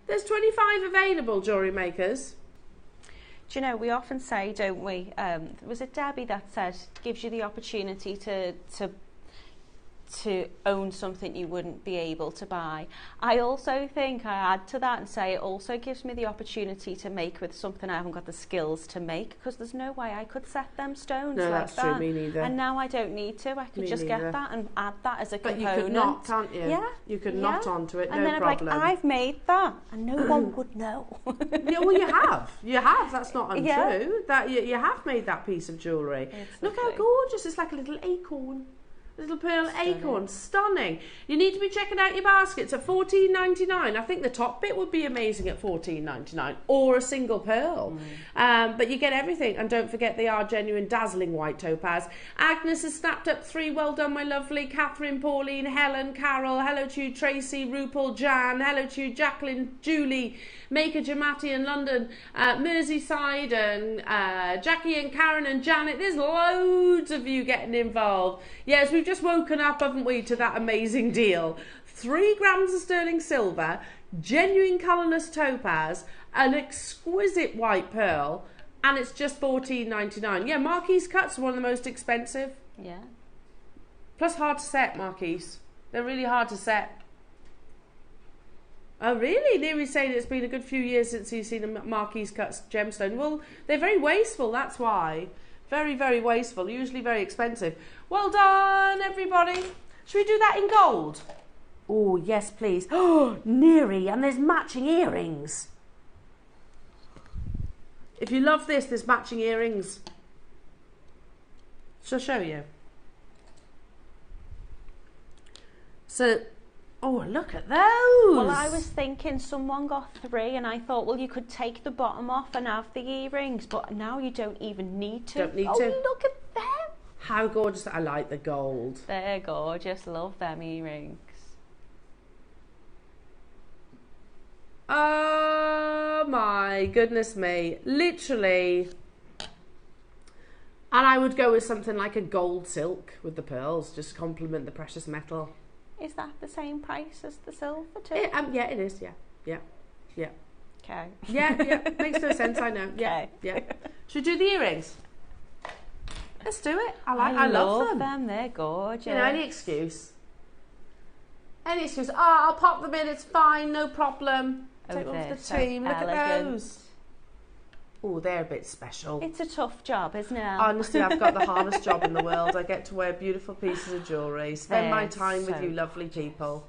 There's 25 available, jewellery makers. Do you know, we often say, don't we, was it Debbie that said, gives you the opportunity to own something you wouldn't be able to buy. I also think I add to that and say it also gives me the opportunity to make with something I haven't got the skills to make, because there's no way I could set them stones no, like that's that. True, me neither. And now I don't need to. I could just get that and add that as a component. But you could knot, can't you? Yeah. You could knot onto it, and no then problem. I'm like, I've made that, and no one would know. Yeah, well, you have. You have. That's not untrue. Yeah. That you have made that piece of jewellery. Look how gorgeous. It's like a little acorn. Little pearl acorn, stunning. You need to be checking out your baskets at $14.99. I think the top bit would be amazing at $14.99, or a single pearl. But you get everything, and don't forget they are genuine dazzling white topaz. Agnes has snapped up 3. Well done, my lovely. Catherine, Pauline, Helen, Carol. Hello to you, Tracy, Rupal, Jan. Hello to you, Jacqueline, Julie, Maker, Jamati in London, Merseyside, and Jackie and Karen and Janet. There's loads of you getting involved. Yes, we've just woken up, haven't we, to that amazing deal. 3 grams of sterling silver, genuine colourless topaz, an exquisite white pearl, and it's just $14.99. Yeah, marquise cuts are one of the most expensive. Yeah. Plus hard to set, marquise. They're really hard to set. Oh, really? Neary's saying it's been a good few years since he's seen a marquise cut gemstone. Well, they're very wasteful, that's why. Very, very wasteful, usually very expensive. Well done, everybody. Should we do that in gold? Oh, yes, please. Oh, Neary, and there's matching earrings. If you love this, there's matching earrings. Shall I show you? So, oh, look at those. Well, I was thinking someone got 3, and I thought, well, you could take the bottom off and have the earrings, but now you don't even need to. Don't need to. Oh, look at them. How gorgeous. I like the gold. They're gorgeous. Love them earrings. Oh, my goodness me. Literally. And I would go with something like a gold silk with the pearls, just complement the precious metal. Is that the same price as the silver too? Yeah, it is. Yeah. Okay. Yeah. Makes no sense. I know. Yeah. Should we do the earrings? Let's do it. I love them. They're gorgeous. You know, any excuse. Any excuse. Oh, I'll pop them in. It's fine. No problem. Take off the team. Look at those. Oh, they're a bit special. It's a tough job, isn't it? Honestly, I've got the hardest job in the world. I get to wear beautiful pieces of jewellery, spend my time with you lovely people.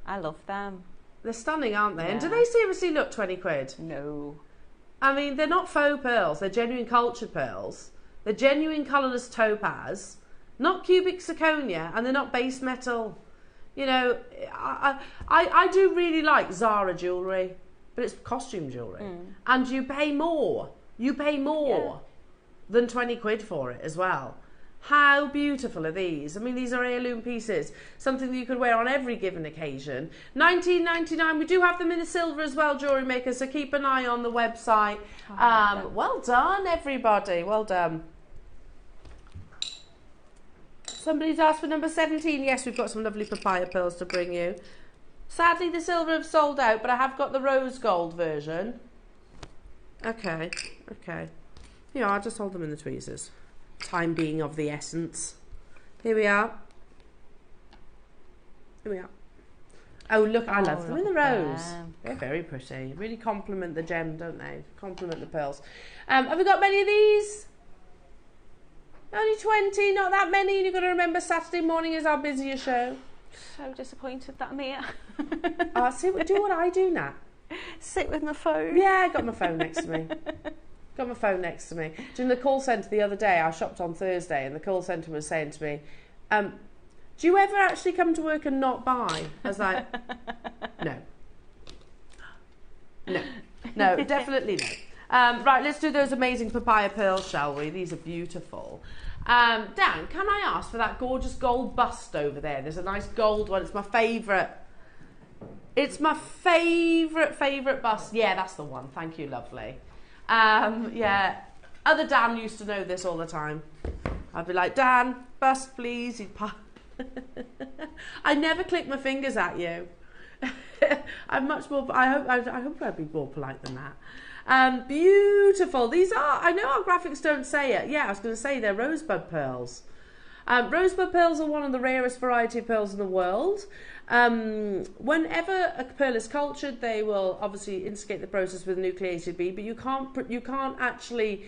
I love them. They're stunning, aren't they? Yeah. And do they seriously look 20 quid? No. I mean, they're not faux pearls. They're genuine cultured pearls. They're genuine colourless topaz, not cubic zirconia, and they're not base metal. You know, I do really like Zara jewellery. But it's costume jewellery. And you pay more. You pay more than 20 quid for it as well. How beautiful are these? I mean, these are heirloom pieces. Something that you could wear on every given occasion. $19.99. We do have them in the silver as well, Jewellery Maker, so keep an eye on the website. Well done, everybody. Well done. Somebody's asked for number 17. Yes, we've got some lovely papaya pearls to bring you. Sadly, the silver have sold out, but I have got the rose gold version. Okay. Yeah, I'll just hold them in the tweezers. Time being of the essence. Here we are. Oh, look, I love them in the rose. Them. They're very pretty. Really complement the gem, don't they? Complement the pearls. Have we got many of these? Only 20, not that many. You've got to remember Saturday morning is our busiest show. So disappointed that I'm here. See, do what I do now. Sit with my phone. Yeah, I got my phone next to me. Got my phone next to me. During the call centre the other day, I shopped on Thursday, and the call centre was saying to me, do you ever actually come to work and not buy? I was like, no. No, definitely no. Right, let's do those amazing papaya pearls, shall we? These are beautiful. Dan, can I ask for that gorgeous gold bust over there? There's a nice gold one. It's my favourite. It's my favourite bust. Yeah, that's the one. Thank you, lovely. Yeah, other Dan used to know this all the time. I'd be like, Dan, bust, please. He'd I never click my fingers at you. I'm much more. I hope I'd be more polite than that. Beautiful. These are. I know our graphics don't say it. Yeah, I was going to say they're rosebud pearls. Rosebud pearls are one of the rarest variety of pearls in the world. Whenever a pearl is cultured, they will obviously instigate the process with a nucleated bead, but you can't actually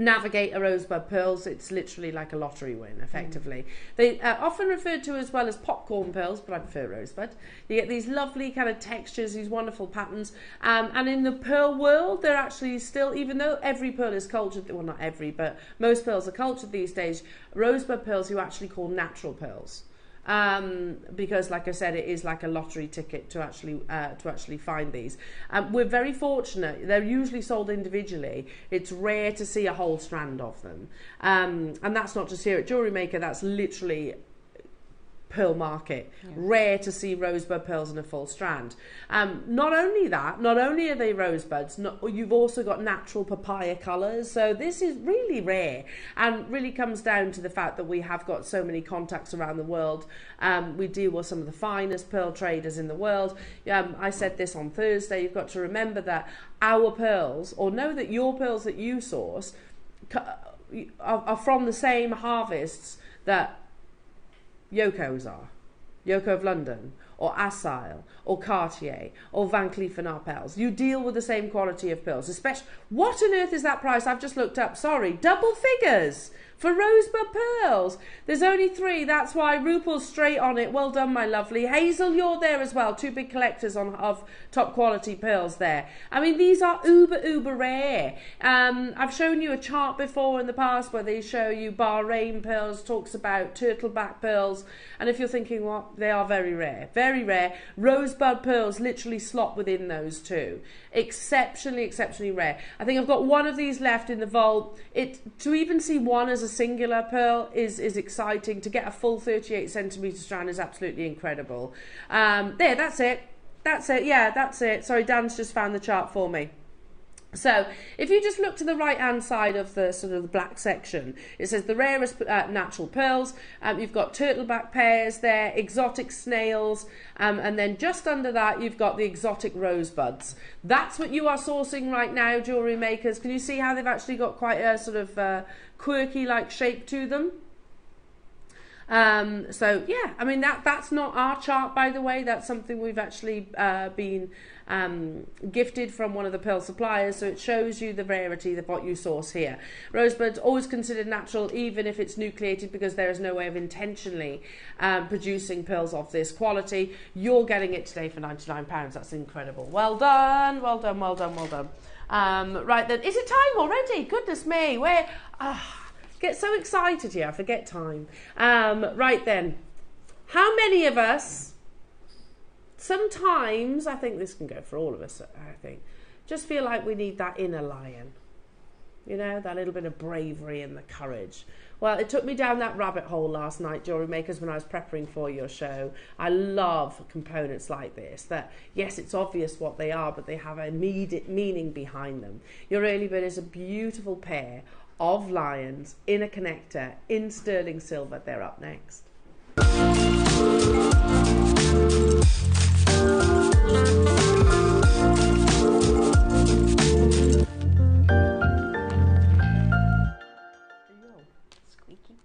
navigate a rosebud pearls. It's literally like a lottery win, effectively. They are often referred to as well as popcorn pearls, but I prefer rosebud. You get these lovely kind of textures, these wonderful patterns, and in the pearl world, they're actually still, even though every pearl is cultured, well, not every, but most pearls are cultured these days, rosebud pearls you actually call natural pearls. Because, like I said, it is like a lottery ticket to actually find these. We're very fortunate. They're usually sold individually. It's rare to see a whole strand of them. And that's not just here at JewelleryMaker. That's literally pearl market. Yeah. Rare to see rosebud pearls in a full strand. Not only that, not only are they rosebuds, you've also got natural papaya colours. So this is really rare, and really comes down to the fact that we have got so many contacts around the world. We deal with some of the finest pearl traders in the world. I said this on Thursday. You've got to remember that our pearls, or know that your pearls that you source are from the same harvests that Yoko's are. Yoko of London, or Asyl, or Cartier, or Van Cleef & Arpels. You deal with the same quality of pearls. Especially, what on earth is that price? I've just looked up. Sorry, double figures for rosebud pearls. There's only 3. That's why Rupal's straight on it. Well done, my lovely. Hazel, you're there as well. 2 big collectors of top quality pearls there. I mean, these are uber rare. I've shown you a chart before in the past where they show you Bahrain pearls, talks about turtleback pearls. And if you're thinking, well, they are very rare. Very rare. Rosebud pearls literally slot within those 2. Exceptionally rare. I think I've got one of these left in the vault. To even see one as a singular pearl is exciting. To get a full 38 centimetre strand is absolutely incredible. There, that's it. Yeah, that's it. Sorry, Dan's just found the chart for me. So if you just look to the right hand side of the sort of the black section, it says the rarest natural pearls. You've got turtleback pears there, exotic snails, and then just under that you've got the exotic rosebuds. That's what you are sourcing right now, jewellery makers. Can you see how they've actually got quite a sort of quirky like shape to them? So yeah, I mean that's not our chart, by the way. That's something we've actually been gifted from one of the pearl suppliers, so it shows you the rarity of what you source here. Rosebud's always considered natural, even if it's nucleated, because there is no way of intentionally producing pearls of this quality. You're getting it today for £99. That's incredible. Well done, well done, well done, well done. Right then, is it time already? Goodness me, where? Get so excited here, I forget time. Right then, how many of us, sometimes, I think this can go for all of us, I think, just feel like we need that inner lion. You know, that little bit of bravery and the courage. Well, it took me down that rabbit hole last night, Jewellery Makers, when I was preparing for your show. I love components like this, that, yes, it's obvious what they are, but they have an immediate meaning behind them. Your early bird is a beautiful pair of lions in a connector in sterling silver. They're up next. Squeaky.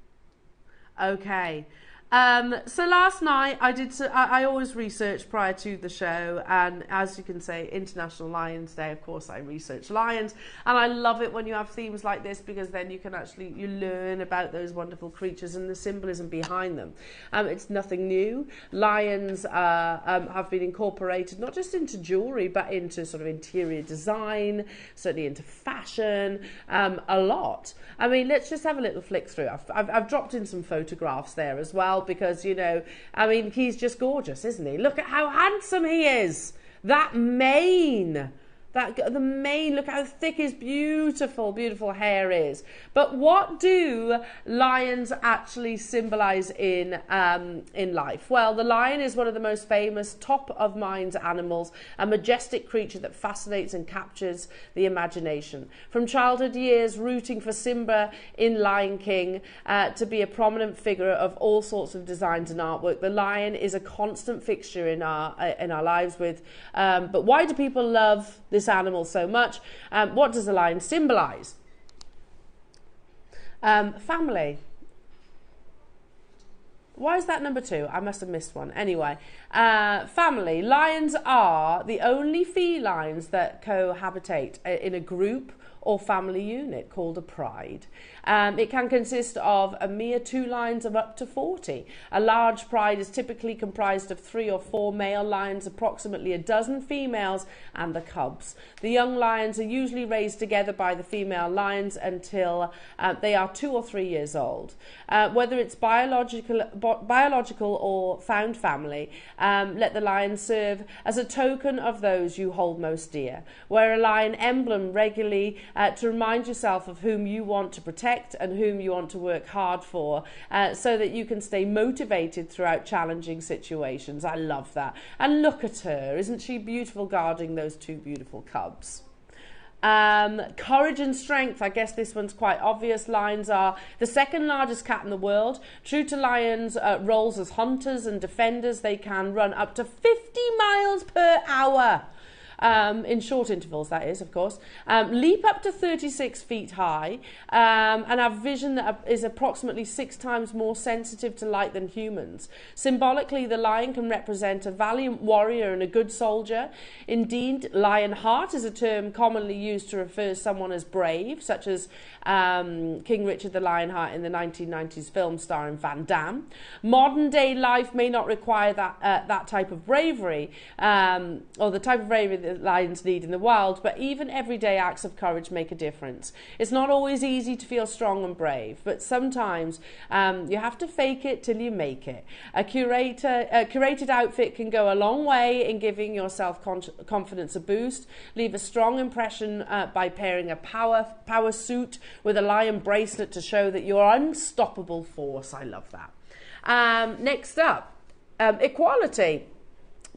Okay. So last night I always research prior to the show, and as you can say, International Lions Day, of course I research lions, and I love it when you have themes like this, because then you can you learn about those wonderful creatures and the symbolism behind them. It's nothing new. Lions have been incorporated not just into jewellery, but into sort of interior design, certainly into fashion, a lot. I mean, let's just have a little flick through. I've dropped in some photographs there as well, because, you know, I mean, he's just gorgeous, isn't he? Look at how handsome he is. That mane. The mane, look how thick his beautiful hair is. But what do lions actually symbolize in life? Well, the lion is one of the most famous, top of mind animals, a majestic creature that fascinates and captures the imagination. From childhood years, rooting for Simba in Lion King to be a prominent figure of all sorts of designs and artwork, the lion is a constant fixture in our lives. But why do people love this animal so much? What does the lion symbolize? Family. Why is that number 2? I must have missed one. Anyway, family. Lions are the only felines that cohabitate in a group or family unit called a pride. It can consist of a mere 2 lions of up to 40. A large pride is typically comprised of 3 or 4 male lions, approximately a dozen females, and the cubs. The young lions are usually raised together by the female lions until they are 2 or 3 years old. Whether it's biological or found family, let the lion serve as a token of those you hold most dear. Wear a lion emblem regularly to remind yourself of whom you want to protect and whom you want to work hard for, so that you can stay motivated throughout challenging situations. I love that. And look at her. Isn't she beautiful, guarding those 2 beautiful cubs? Courage and strength. I guess this one's quite obvious. Lions are the 2nd largest cat in the world. True to lions' roles as hunters and defenders, they can run up to 50 miles per hour. In short intervals, that is, of course. Leap up to 36 feet high, and have vision that is approximately 6 times more sensitive to light than humans. Symbolically, the lion can represent a valiant warrior and a good soldier. Indeed, lion heart is a term commonly used to refer to someone as brave, such as King Richard the Lionheart in the 1990s film starring Van Damme. Modern day life may not require that type of bravery, or the type of bravery that lions need in the wild, but even everyday acts of courage make a difference. It's not always easy to feel strong and brave, but sometimes you have to fake it till you make it. A curated outfit can go a long way in giving your self-confidence a boost. Leave a strong impression by pairing a power suit with a lion bracelet to show that you're unstoppable force. I love that. Next up, equality.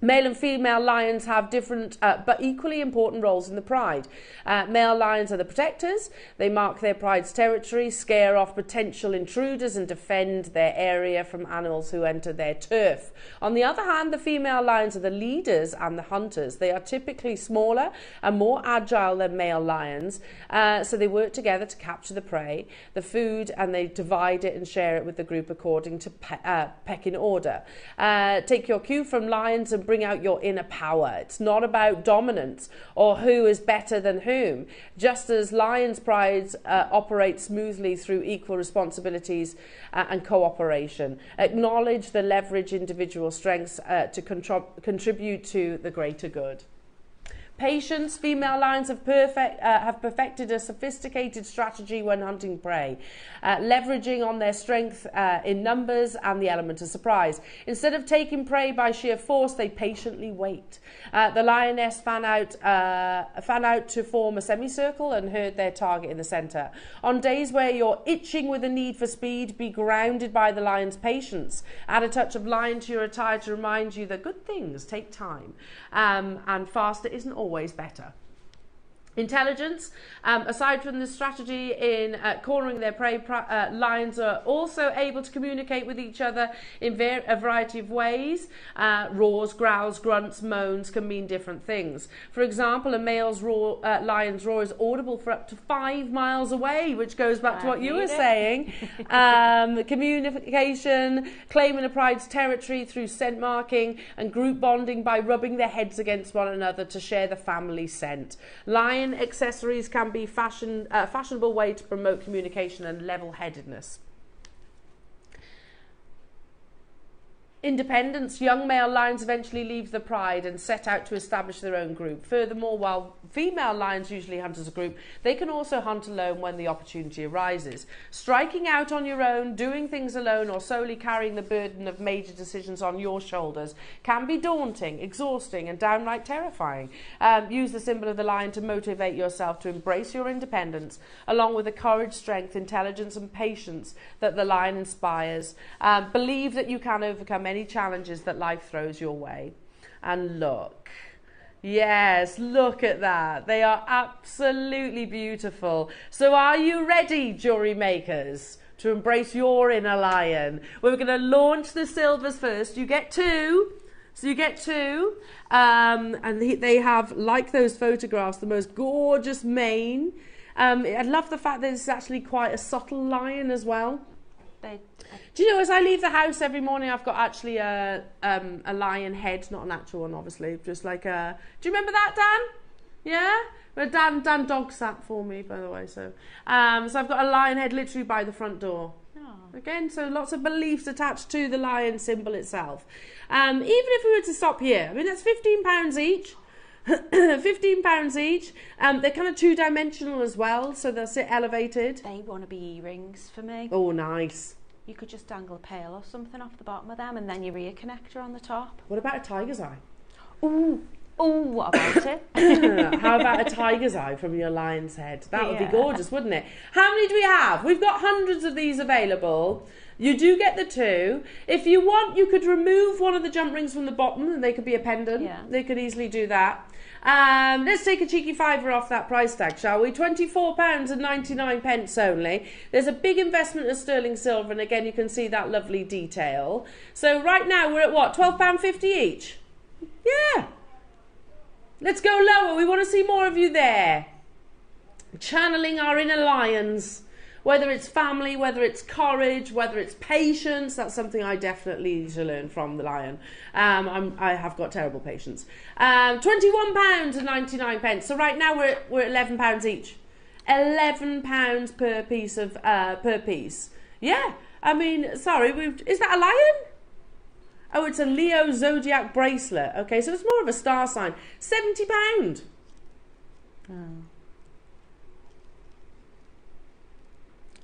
Male and female lions have different but equally important roles in the pride. Male lions are the protectors. They mark their pride's territory, scare off potential intruders and defend their area from animals who enter their turf. On the other hand, the female lions are the leaders and the hunters. They are typically smaller and more agile than male lions, so they work together to capture the prey, the food, and they divide it and share it with the group according to pecking order. Take your cue from lions and bring out your inner power. It's not about dominance or who is better than whom. Just as lions' prides operate smoothly through equal responsibilities and cooperation, acknowledge the leverage individual strengths to contribute to the greater good. Patience. Female lions have perfected a sophisticated strategy when hunting prey, leveraging on their strength in numbers and the element of surprise. Instead of taking prey by sheer force, they patiently wait. The lioness fan out to form a semicircle and herd their target in the centre. On days where you're itching with a need for speed, be grounded by the lion's patience. Add a touch of lion to your attire to remind you that good things take time, and faster isn't always better. Intelligence. Aside from the strategy in cornering their prey, lions are also able to communicate with each other in a variety of ways. Roars, growls, grunts, moans can mean different things. For example, a male's lion's roar is audible for up to 5 miles away, which goes back to what you were saying. Communication, claiming a pride's territory through scent marking, and group bonding by rubbing their heads against one another to share the family scent. Lion accessories can be a fashionable way to promote communication and level-headedness. Independence. Young male lions eventually leave the pride and set out to establish their own group. Furthermore, while female lions usually hunt as a group, they can also hunt alone when the opportunity arises. Striking out on your own, doing things alone, or solely carrying the burden of major decisions on your shoulders can be daunting, exhausting, and downright terrifying. Use the symbol of the lion to motivate yourself to embrace your independence, along with the courage, strength, intelligence, and patience that the lion inspires. Believe that you can overcome any challenges that life throws your way. And look, yes, look at that. They are absolutely beautiful. So are you ready, jewellery makers, to embrace your inner lion? We're going to launch the silvers first. You get 2. So you get 2. And they have, like those photographs, the most gorgeous mane. I love the fact that it's actually quite a subtle lion as well. Do you know, as I leave the house every morning, I've got actually a lion head, not an actual one, obviously, just like a... Do you remember that, Dan? Yeah? Well, Dan dog sat for me, by the way, so I've got a lion head literally by the front door. Oh. Again, so lots of beliefs attached to the lion symbol itself. Even if we were to stop here, I mean, that's £15 each. £15 each. They're kind of 2-dimensional as well, so they'll sit elevated. They want to be earrings for me. Oh, nice. You could just dangle a pearl or something off the bottom of them, and then your ear connector on the top. What about a tiger's eye? Ooh, what about it? How about a tiger's eye from your lion's head? That would be gorgeous, wouldn't it? How many do we have? We've got hundreds of these available. You do get the 2. If you want, you could remove one of the jump rings from the bottom, and they could be a pendant. Yeah. They could easily do that. Let's take a cheeky £5 off that price tag, shall we? £24.99 only. There's a big investment of sterling silver, and again, you can see that lovely detail. So right now, we're at what, £12.50 each? Yeah. Let's go lower. We want to see more of you there. Channeling our inner lions. Whether it's family, whether it's courage, whether it's patience, that's something I definitely need to learn from the lion. I have got terrible patience. £21.99. So right now we're at £11 each. £11 per piece of per piece. Yeah, I mean, sorry, is that a lion? Oh, it's a Leo zodiac bracelet. Okay, so it's more of a star sign. £70. Oh.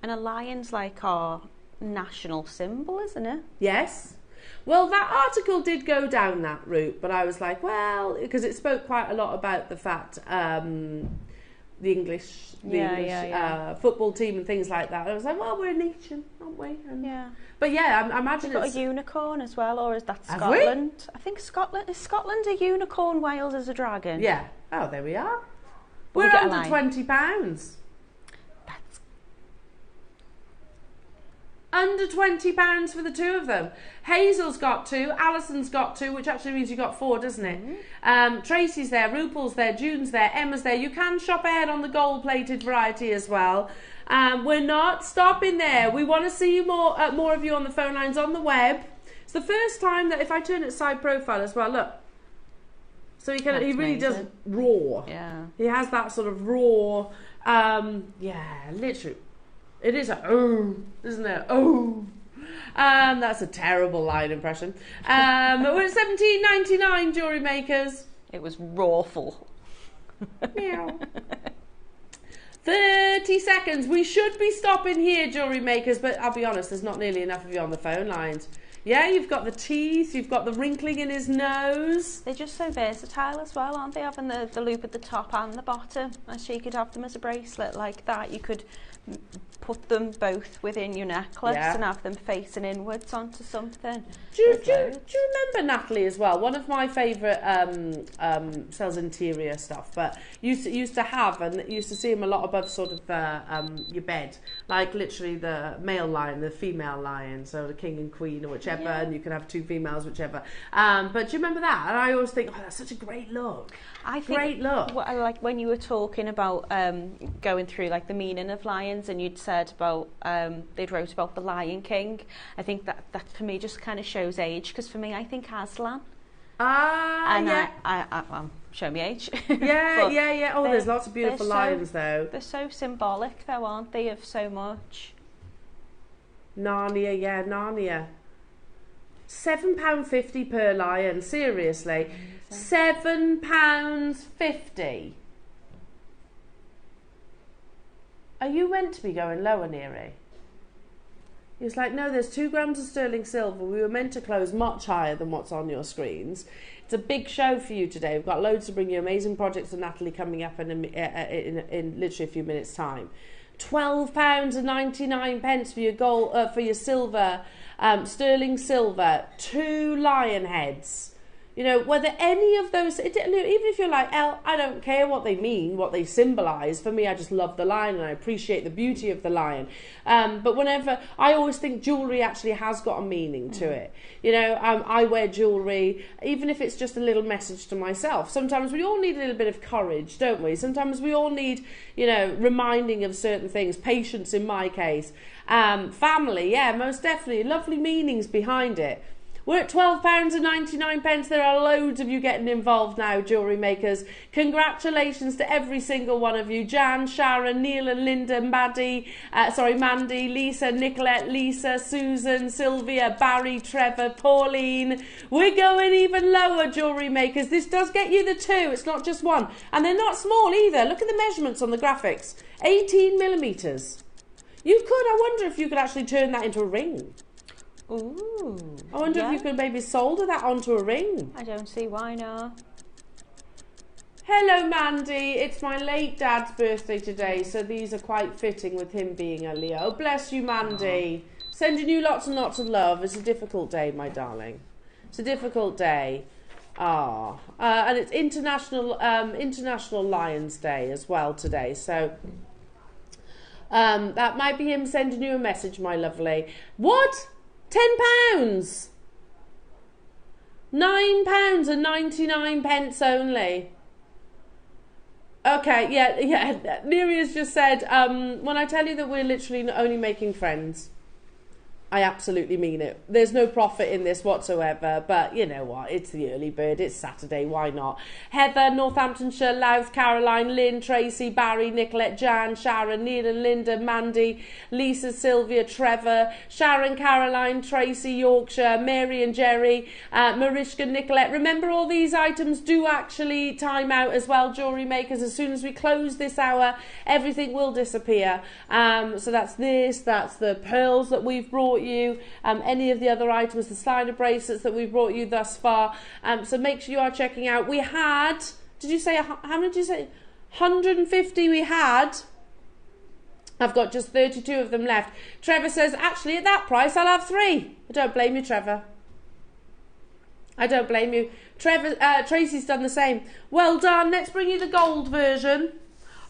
And a lion's like our national symbol, isn't it? Yes. Well, that article did go down that route, but I was like, well, because it spoke quite a lot about the fact the English football team and things like that. I was like, well, we're a nation, aren't we? And but yeah, I imagine it's got a unicorn as well, or is that Scotland? I think Scotland. Is Scotland a unicorn? Wales is a dragon. Yeah. Oh, there we are. We're under £20. Under £20 for the 2 of them. Hazel's got 2, Alison's got 2, which actually means you got 4, doesn't it? Tracy's there, Rupal's there, June's there, Emma's there. You can shop ahead on the gold-plated variety as well. We're not stopping there. We want to see more of you on the phone lines on the web. It's the first time that if I turn it side profile as well, look. So he really does roar. Yeah. He has that sort of roar. Yeah, literally. It is a oh, isn't it? Oh. That's a terrible lion impression. We're at £17.99, jewellery makers. It was rawful. Meow. 30 seconds. We should be stopping here, jewellery makers, but I'll be honest, there's not nearly enough of you on the phone lines. Yeah, you've got the teeth, you've got the wrinkling in his nose. They're just so versatile as well, aren't they? Having the loop at the top and the bottom. And she could have them as a bracelet like that. You could put them both within your necklace Yeah. and have them facing inwards onto something. Do you remember, Natalie, as well? One of my favourite sells interior stuff, but used to have, and used to see them a lot above sort of your bed, like literally the male lion, the female lion, so the king and queen or whichever, and you can have two females, whichever. But do you remember that? And I always think, oh, that's such a great look. I think Great look. What I like when you were talking about going through like the meaning of lions, and you'd said about they'd wrote about the Lion King. I think that for me just kind of shows age, because for me I think Aslan. And yeah. well, show me age. Yeah, yeah. Oh, there's lots of beautiful lions though. They're so symbolic though, aren't they, of so much. Narnia, yeah, Narnia. £7.50 per lion, seriously. £7.50. Are you meant to be going lower, Neary? He was like, no, there's 2 grams of sterling silver. We were meant to close much higher than what's on your screens. It's a big show for you today. We've got loads to bring you. Amazing projects with Natalie coming up in literally a few minutes' time. £12.99 for your gold, for your silver, sterling silver, 2 lion heads. You know, whether any of those, even if you're like, I don't care what they mean, what they symbolise. For me, I just love the lion and I appreciate the beauty of the lion. But whenever, I always think jewellery actually has got a meaning to it. You know, I wear jewellery, even if it's just a little message to myself. Sometimes we all need a little bit of courage, don't we? Sometimes we all need, you know, reminding of certain things, patience in my case. Family, yeah, most definitely. Lovely meanings behind it. We're at £12.99. There are loads of you getting involved now, jewellery makers. Congratulations to every single one of you. Jan, Sharon, Neil and Linda, Mandy, Lisa, Nicolette, Lisa, Susan, Sylvia, Barry, Trevor, Pauline. We're going even lower, jewellery makers. This does get you the 2. It's not just 1. And they're not small either. Look at the measurements on the graphics. 18 millimetres. You could, I wonder if you could actually turn that into a ring. Ooh. I wonder if you could maybe solder that onto a ring. I don't see why not. Hello, Mandy. It's my late dad's birthday today, so these are quite fitting with him being a Leo. Bless you, Mandy. Sending you lots and lots of love. It's a difficult day, my darling. It's a difficult day. And it's International Lions Day as well today, so that might be him sending you a message, my lovely. What? £10? £9.99 only. Okay, yeah. Neria's just said, when I tell you that we're literally only making friends, I absolutely mean it. There's no profit in this whatsoever, but you know what? It's the early bird. It's Saturday. Why not? Heather, Northamptonshire, Louth, Caroline, Lynn, Tracy, Barry, Nicolette, Jan, Sharon, Neil and Linda, Mandy, Lisa, Sylvia, Trevor, Sharon, Caroline, Tracy, Yorkshire, Mary and Jerry, Mariska, Nicolette. Remember, all these items do actually time out as well, jewellery makers. As soon as we close this hour, everything will disappear. So that's this. That's the pearls that we've brought you, any of the other items, the slider bracelets that we've brought you thus far. So make sure you are checking out. We had, did you say, how many did you say? 150 we had. I've got just 32 of them left. Trevor says, actually at that price I'll have 3. I don't blame you, Trevor. I don't blame you. Trevor, Tracy's done the same. Well done. Let's bring you the gold version.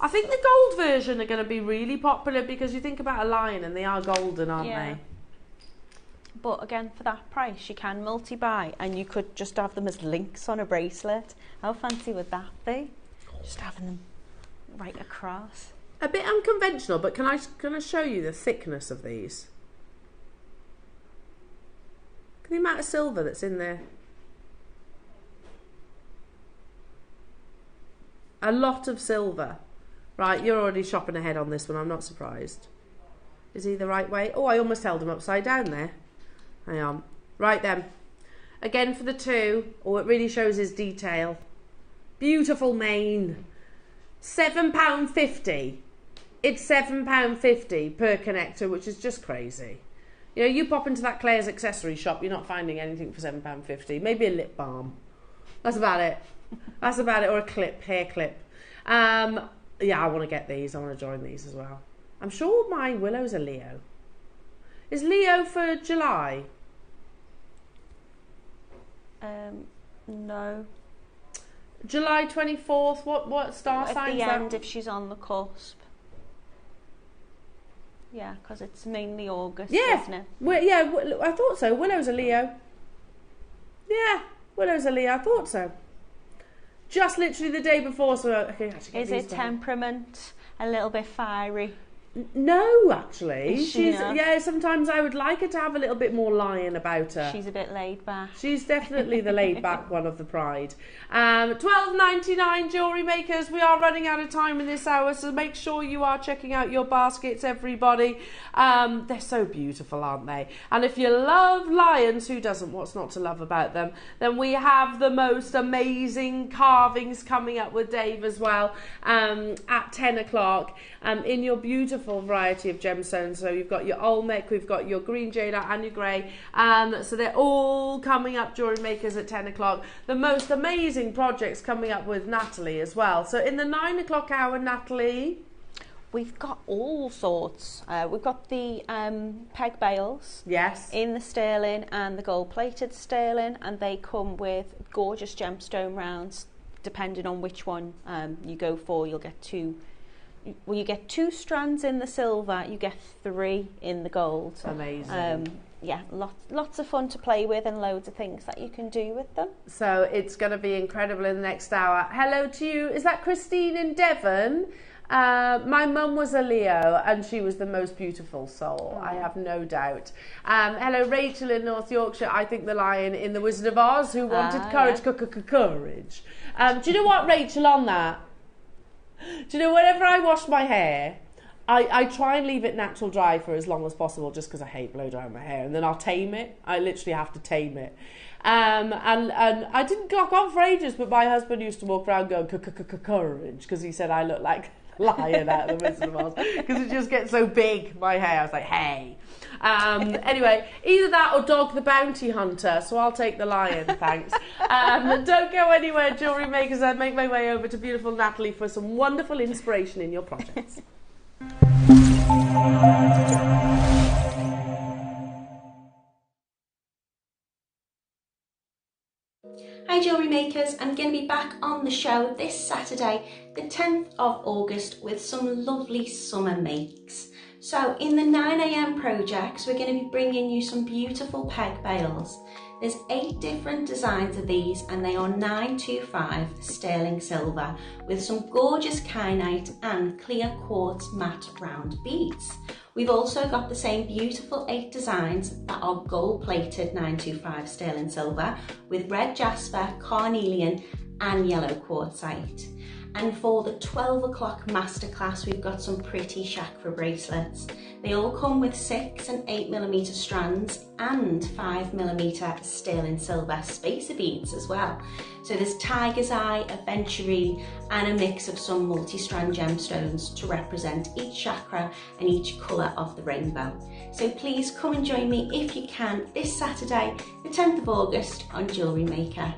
I think the gold version are going to be really popular because you think about a lion and they are golden, aren't they? But again, for that price, you can multi-buy and you could just have them as links on a bracelet. How fancy would that be? Just having them right across. A bit unconventional, but can I show you the thickness of these? Look at the amount of silver that's in there. A lot of silver. Right, you're already shopping ahead on this one. I'm not surprised. Is he the right way? Oh, I almost held him upside down there. Hang on. Right then. Again for the 2. Oh, it really shows his detail. Beautiful mane. £7.50. It's £7.50 per connector, which is just crazy. You know, you pop into that Claire's accessory shop, you're not finding anything for £7.50. Maybe a lip balm. That's about it. That's about it. Or a clip, hair clip. Yeah, I want to get these. I want to join these as well. I'm sure my Willow's a Leo. Is Leo for July? No. July 24th, what star sign is that? At the end, if she's on the cusp. Yeah, because it's mainly August, isn't it? Yeah, I thought so. Willow's a Leo. Yeah, Willow's a Leo, I thought so. Just literally the day before, so okay, actually is it temperament? A little bit fiery? No, actually. She's yeah, sometimes I would like her to have a little bit more lion about her. She's a bit laid back. She's definitely the laid back one of the pride. $12.99 jewellery makers. We are running out of time in this hour, so make sure you are checking out your baskets, everybody. They're so beautiful, aren't they? And if you love lions, who doesn't? What's not to love about them? Then we have the most amazing carvings coming up with Dave as well at 10 o'clock in your beautiful variety of gemstones. So you've got your Olmec, we've got your green jade and your grey, so they're all coming up, jewellery makers, at 10 o'clock. The most amazing projects coming up with Natalie as well. So in the 9 o'clock hour, Natalie, we've got all sorts. We've got the peg bales, yes, in the sterling and the gold plated sterling, and they come with gorgeous gemstone rounds. Depending on which one you go for, you'll get two. Well, you get 2 strands in the silver, you get 3 in the gold. Amazing. Yeah, lots of fun to play with and loads of things that you can do with them. So it's going to be incredible in the next hour. Hello to you. Is that Christine in Devon? My mum was a Leo and she was the most beautiful soul, I have no doubt. Hello Rachel in North Yorkshire. I think the lion in The Wizard of Oz who wanted courage, courage. Do you know what, Rachel, on that? Do you know, whenever I wash my hair, I try and leave it natural dry for as long as possible, just because I hate blow drying my hair, and then I'll tame it. I literally have to tame it. And I didn't clock on for ages, but my husband used to walk around going courage, because he said I look like lion out of The Wizard of Oz, because it just gets so big, my hair. I was like, hey. Anyway, either that or Dog the Bounty Hunter, so I'll take the lion, thanks. Don't go anywhere, jewellery makers. I make my way over to beautiful Natalie for some wonderful inspiration in your projects. Hi jewellery makers, I'm going to be back on the show this Saturday, the 10th of August, with some lovely summer makes. So in the 9 AM projects, we're going to be bringing you some beautiful peg bales. There's 8 different designs of these, and they are 925 sterling silver with some gorgeous kyanite and clear quartz matte round beads. We've also got the same beautiful 8 designs that are gold plated 925 sterling silver with red jasper, carnelian and yellow quartzite. And for the 12 o'clock masterclass, we've got some pretty Chakra bracelets. They all come with 6 and 8mm strands and 5mm sterling silver spacer beads as well. So there's tiger's eye, aventurine and a mix of some multi-strand gemstones to represent each chakra and each colour of the rainbow. So please come and join me if you can this Saturday, the 10th of August on Jewellery Maker.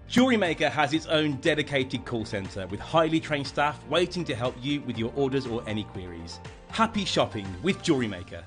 JewelleryMaker has its own dedicated call centre with highly trained staff waiting to help you with your orders or any queries. Happy shopping with JewelleryMaker.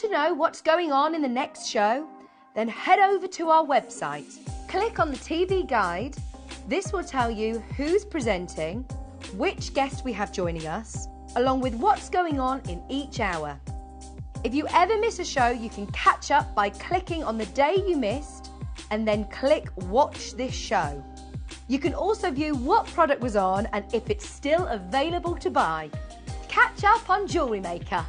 to know what's going on in the next show? Then head over to our website. Click on the TV guide. This will tell you who's presenting, which guest we have joining us, along with what's going on in each hour. If you ever miss a show, you can catch up by clicking on the day you missed and then click Watch This Show. You can also view what product was on and if it's still available to buy. Catch up on Jewellery Maker.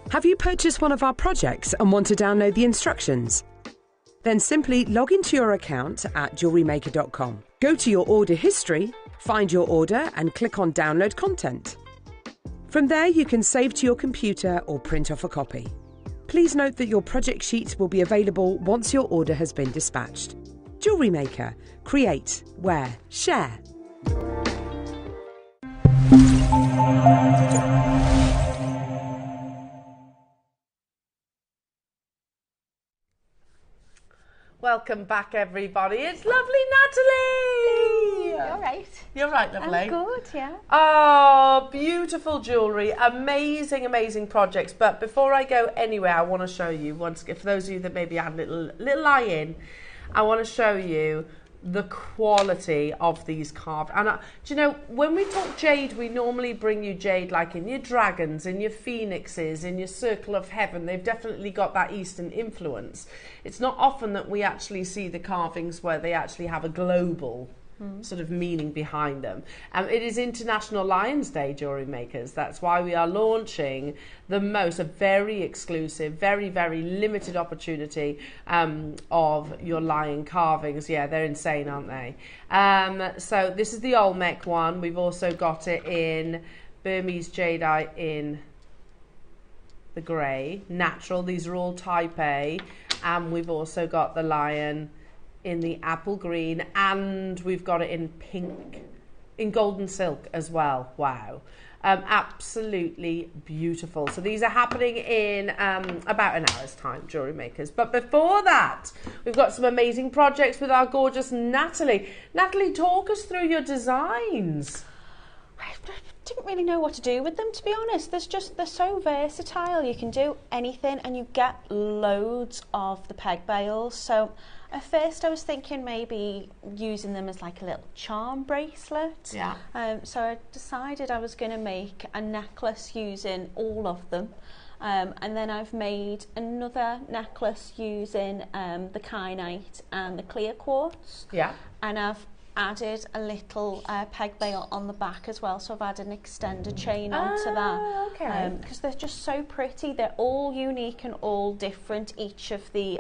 Have you purchased one of our projects and want to download the instructions? Then simply log into your account at JewelleryMaker.com. Go to your order history, find your order and click on Download Content. From there you can save to your computer or print off a copy. Please note that your project sheet will be available once your order has been dispatched. Jewellery Maker. Create, wear, share. Welcome back, everybody. It's lovely Natalie. You're right. You're right, lovely. I'm good, yeah. Oh, beautiful jewellery. Amazing, amazing projects. But before I go anywhere, I want to show you, once, for those of you that maybe had a little eye in, I want to show you the quality of these carved. And do you know, when we talk jade, we normally bring you jade like in your dragons, in your phoenixes, in your circle of heaven. They've definitely got that Eastern influence. It's not often that we actually see the carvings where they actually have a global sort of meaning behind them. It is International Lions Day, jewellery makers. That's why we are launching a very exclusive, very, very limited opportunity of your lion carvings. Yeah, they're insane, aren't they? So this is the Olmec one. We've also got it in Burmese jadeite in the grey, natural. These are all type A. And we've also got the lion in the apple green, and we've got it in pink, in golden silk as well. Wow. Absolutely beautiful. So these are happening in about an hour's time, jewellery makers. But before that, we've got some amazing projects with our gorgeous Natalie. Natalie, talk us through your designs. I didn't really know what to do with them, to be honest. They're so versatile. You can do anything and you get loads of the peg bales. So at first I was thinking maybe using them as like a little charm bracelet. Yeah. So I decided I was going to make a necklace using all of them. And then I've made another necklace using the kyanite and the clear quartz. Yeah. And I've added a little peg bale on the back as well, so I've added an extended chain onto that. Okay. Because they're just so pretty. They're all unique and all different, each of the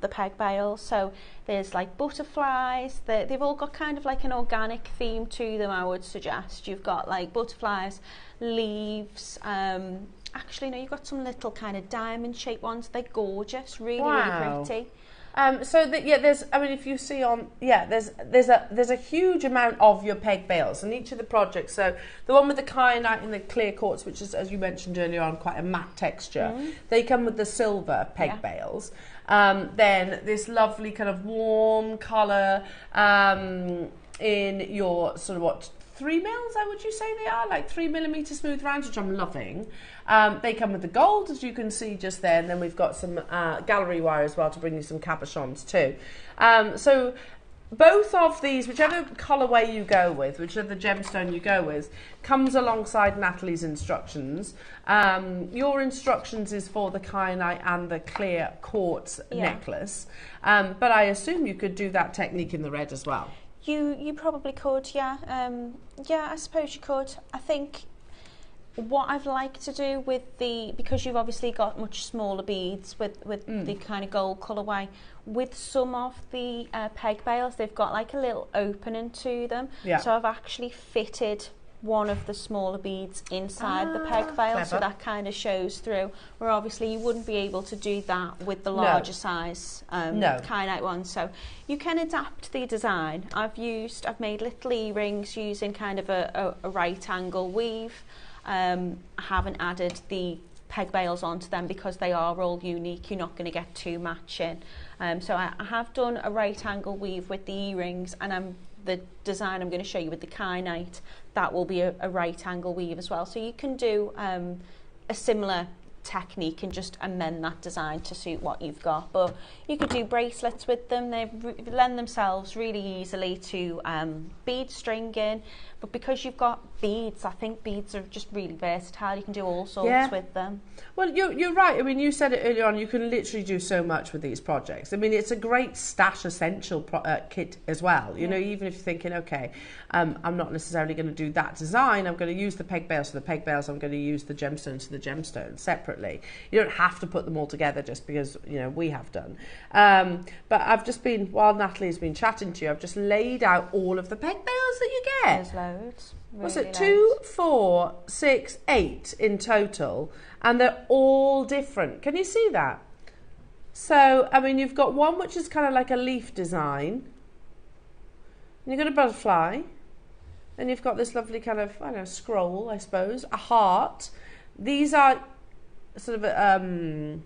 peg bales. So there's like butterflies. They've all got kind of like an organic theme to them, I would suggest. You've got like butterflies, leaves. Actually, no, you've got some little kind of diamond shaped ones. They're gorgeous, really, really pretty. So that, yeah, there's, I mean, if you see on, yeah, there's a huge amount of your peg bales in each of the projects. So the one with the kyanite and the clear quartz, which is, as you mentioned earlier on, quite a matte texture, they come with the silver peg bales. Then this lovely kind of warm colour in your sort of what, 3 mils, would you say they are? Like 3mm smooth rounds, which I'm loving. They come with the gold, as you can see just there, and then we've got some gallery wire as well to bring you some cabochons too. So both of these, whichever colourway you go with, whichever gemstone you go with, comes alongside Natalie's instructions. Your instructions is for the kyanite and the clear quartz necklace, but I assume you could do that technique in the red as well. You probably could, yeah. Yeah, I suppose you could. I think what I've liked to do with because you've obviously got much smaller beads with the kind of gold colourway, with some of the peg bales, they've got like a little opening to them. Yeah. So I've actually fitted one of the smaller beads inside the peg bale, clever. So that kind of shows through, where obviously you wouldn't be able to do that with the larger size kyanite one. So you can adapt the design. I've made little earrings using kind of a right angle weave. I haven't added the peg bales onto them because they are all unique. You're not going to get too matching. So I have done a right angle weave with the earrings, and the design I'm going to show you with the kyanite, that will be a right angle weave as well. So you can do a similar technique and just amend that design to suit what you've got. But you could do bracelets with them. They lend themselves really easily to bead stringing. But because you've got beads, I think beads are just really versatile. You can do all sorts with them. Well, you're right. I mean, you said it earlier on, you can literally do so much with these projects. I mean, it's a great stash essential kit as well. You know, even if you're thinking, okay, I'm not necessarily going to do that design, I'm going to use the peg bales for the peg bales, I'm going to use the gemstones for the gemstones separately. You don't have to put them all together just because, you know, we have done. But I've just been, while Natalie's been chatting to you, I've just laid out all of the peg bales that you get. There's loads. Really was it 2, 4, 6, 8 in total, and they're all different. Can you see that? So, I mean, you've got one which is kind of like a leaf design, and you've got a butterfly, and you've got this lovely kind of, I don't know, scroll, I suppose, a heart. These are sort of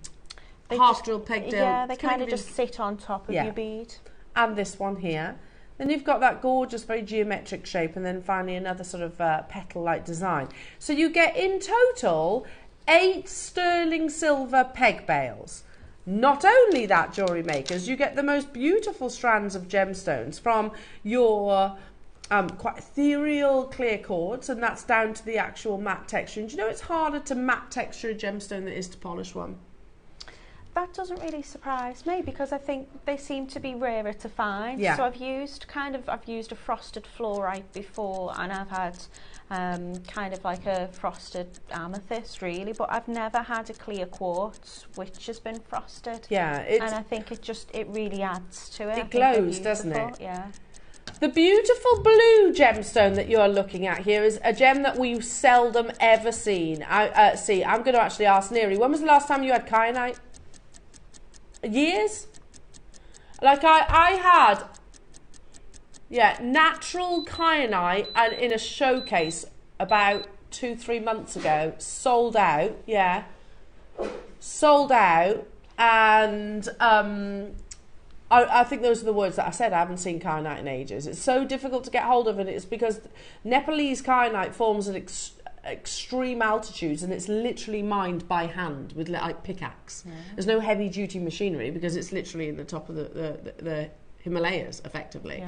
half drill peg drill. Yeah, they kind of just sit on top of your bead. And this one here. Then you've got that gorgeous, very geometric shape, and then finally another sort of petal-like design. So you get in total 8 sterling silver peg bales. Not only that, jewellery makers, you get the most beautiful strands of gemstones from your quite ethereal clear quartz, and that's down to the actual matte texture. And do you know it's harder to matte texture a gemstone than it is to polish one? That doesn't really surprise me because I think they seem to be rarer to find. Yeah. So I've used a frosted fluorite before, and I've had kind of like a frosted amethyst really, but I've never had a clear quartz which has been frosted. Yeah, and I think it really adds to it. It glows, doesn't it? Yeah. The beautiful blue gemstone that you're looking at here is a gem that we've seldom ever seen. I'm going to actually ask Neri, when was the last time you had kyanite? Years? Like I had natural kyanite and in a showcase about 2-3 months ago, sold out, and I think those are the words that I said. I haven't seen kyanite in ages. It's so difficult to get hold of, and it's because Nepalese kyanite forms at extreme altitudes, and it's literally mined by hand with like pickaxe. Yeah. There's no heavy duty machinery because it's literally in the top of the Himalayas effectively.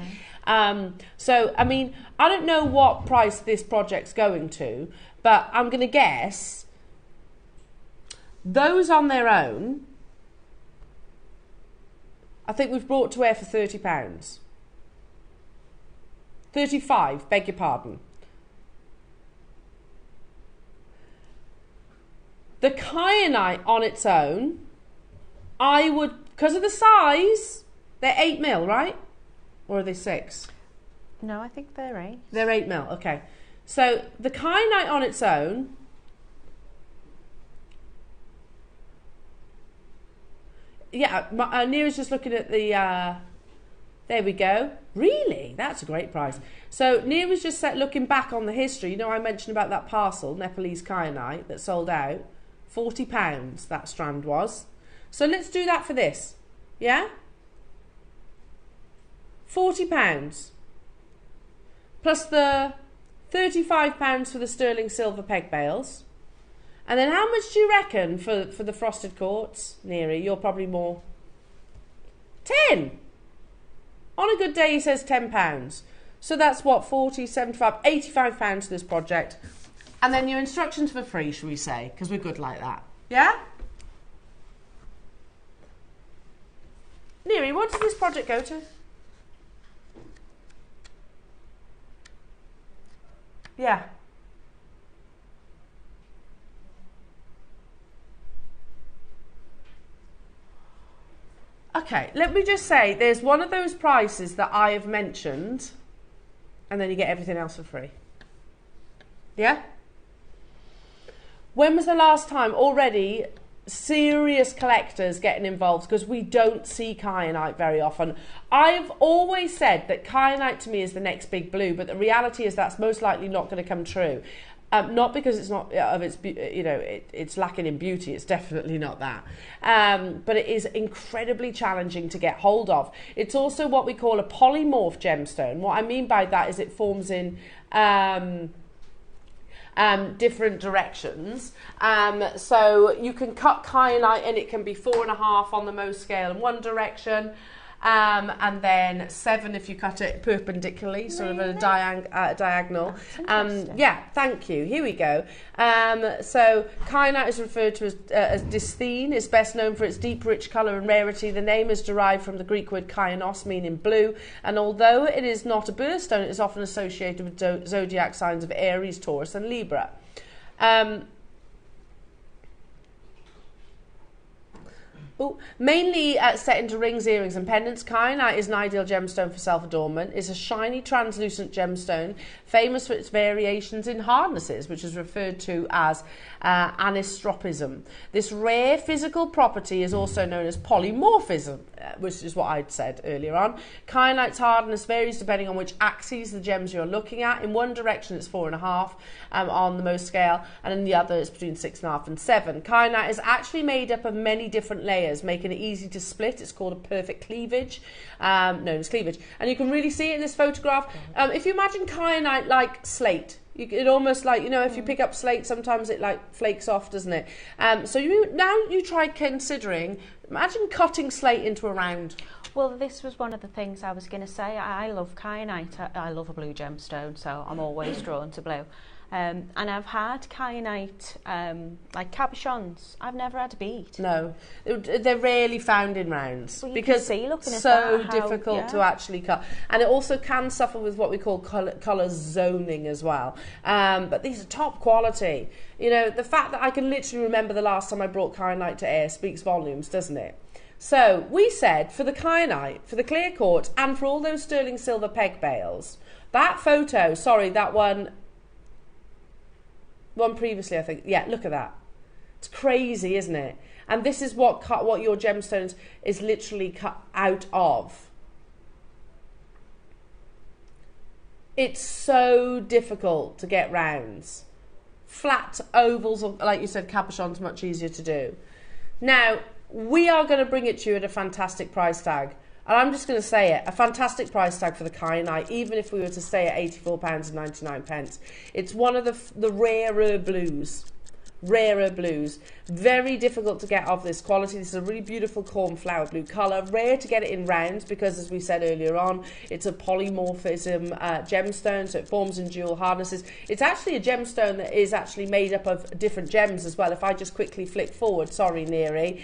Yeah. So I mean, I don't know what price this project's going to, but I'm going to guess those on their own, I think we've brought to air for £30. 35, beg your pardon. The kyanite on its own, I would, because of the size, they're 8mm, right? Or are they 6? No, I think they're 8. They're 8mm, okay. So the kyanite on its own, Nira's just looking at the, there we go. Really? That's a great price. So Nira was just looking back on the history. You know, I mentioned about that parcel, Nepalese kyanite, that sold out. £40 that strand was. So let's do that for this. Yeah? £40. Plus the £35 for the sterling silver peg bales. And then how much do you reckon for the frosted quartz, Neri? You're probably more. 10. On a good day, he says £10. So that's what, 40, 75, £85 for this project. And then your instructions for free, shall we say, because we're good like that. Yeah? Neri, what does this project go to? Yeah. Okay, let me just say, there's one of those prices that I have mentioned, and then you get everything else for free. Yeah? When was the last time already serious collectors getting involved? Because we don't see kyanite very often. I've always said that kyanite to me is the next big blue, but the reality is that's most likely not going to come true. Not because it's not of its, you know, it's lacking in beauty. It's definitely not that. But it is incredibly challenging to get hold of. It's also what we call a polymorph gemstone. What I mean by that is it forms in different directions. So you can cut kyanite and it can be 4.5 on the Mohs scale in one direction. And then 7 if you cut it perpendicularly, sort of a diagonal. Yeah, thank you. Here we go. So kyanite is referred to as dysthene. It's best known for its deep, rich colour and rarity. The name is derived from the Greek word kainos, meaning blue. And although it is not a birthstone, it is often associated with zodiac signs of Aries, Taurus, and Libra. Mainly set into rings, earrings and pendants, kyanite is an ideal gemstone for self-adornment. It's a shiny, translucent gemstone, famous for its variations in hardnesses, which is referred to as anisotropism. This rare physical property is also known as polymorphism, which is what I'd said earlier on. Kyanite's hardness varies depending on which axes the gems you're looking at. In one direction it's 4.5 on the Mohs scale, and in the other it's between 6.5 and 7. Kyanite is actually made up of many different layers, making it easy to split. It's called a perfect cleavage, known as cleavage. And you can really see it in this photograph. If you imagine kyanite like slate, it almost like, you know, if you pick up slate, sometimes it like flakes off, doesn't it? So you try considering, imagine cutting slate into a round. Well, this was one of the things I was going to say. I love kyanite. I love a blue gemstone, so I'm always drawn to blue. And I've had kyanite, like cabochons. I've never had a bead. No, they're rarely found in rounds, well, because looking it's so difficult to actually cut. And it also can suffer with what we call colour zoning as well. But these are top quality. You know, the fact that I can literally remember the last time I brought kyanite to air speaks volumes, doesn't it? So we said for the kyanite, for the clear quartz, and for all those sterling silver peg bales, that photo, sorry, that one previously, I think. Yeah, look at that. It's crazy, isn't it? And this is what your gemstones is literally cut out of. It's so difficult to get rounds. Flat ovals, or like you said, cabochons, much easier to do. Now, we are going to bring it to you at a fantastic price tag. And I'm just going to say it, a fantastic price tag for the kyanite, even if we were to stay at £84.99. It's one of the rarer blues. Very difficult to get of this quality. This is a really beautiful cornflower blue colour, rare to get it in rounds because, as we said earlier on, it's a polymorphism gemstone, so it forms in dual hardnesses. It's actually a gemstone that is actually made up of different gems as well. If I just quickly flick forward, sorry Neri,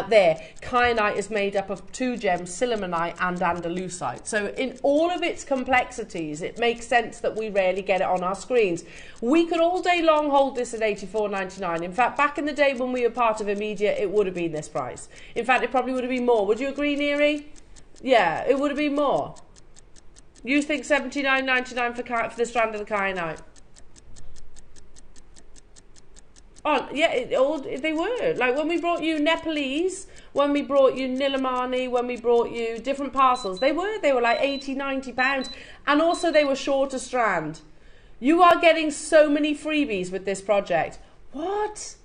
there, kyanite is made up of 2 gems, silimonite and andalusite. So in all of its complexities, it makes sense that we rarely get it on our screens. We could all day long hold this at £84.99. In fact, back in the day when we were part of Immediate, it would have been this price. In fact, it probably would have been more. Would you agree, Neri? Yeah, it would have been more. You think $79.99 for the strand of the kyanite? Oh, yeah, they were. Like when we brought you Nepalese, when we brought you Nilamani, when we brought you different parcels, they were like £80, £90. And also they were shorter strand. You are getting so many freebies with this project. What?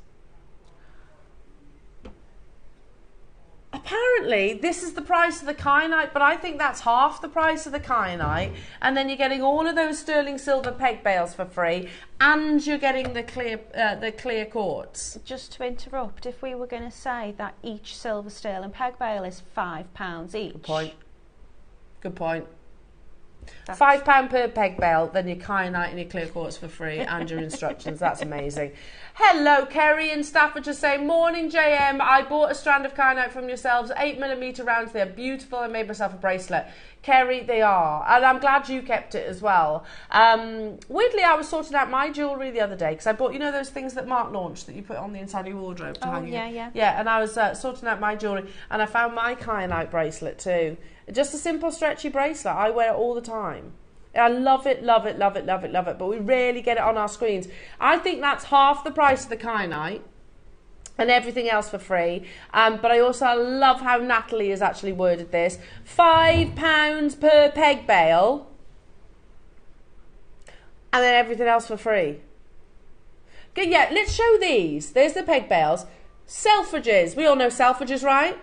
Apparently, this is the price of the kyanite, but I think that's half the price of the kyanite. And then you're getting all of those sterling silver peg bales for free, and you're getting the clear quartz. Just to interrupt, if we were going to say that each silver sterling peg bale is £5 each. Good point. good point. £5 per peg bail, then your kyanite and your clear quartz for free, and your instructions. That's amazing. Hello, Kerry in Staffordshire saying, morning JM, I bought a strand of kyanite from yourselves, 8mm rounds, they're beautiful, I made myself a bracelet. Kerry, they are, and I'm glad you kept it as well. Weirdly, I was sorting out my jewellery the other day, because I bought, you know those things that Mark launched that you put on the inside of your wardrobe to hang yeah. Yeah, and I was sorting out my jewellery, and I found my kyanite bracelet too. Just a simple stretchy bracelet. I wear it all the time. I love it, love it, love it, love it, love it. But we rarely get it on our screens. I think that's half the price of the kyanite and everything else for free. But I also love how Natalie has actually worded this. £5 per peg bail and then everything else for free. Okay, yeah, let's show these. There's the peg bails. Selfridges. We all know Selfridges, right?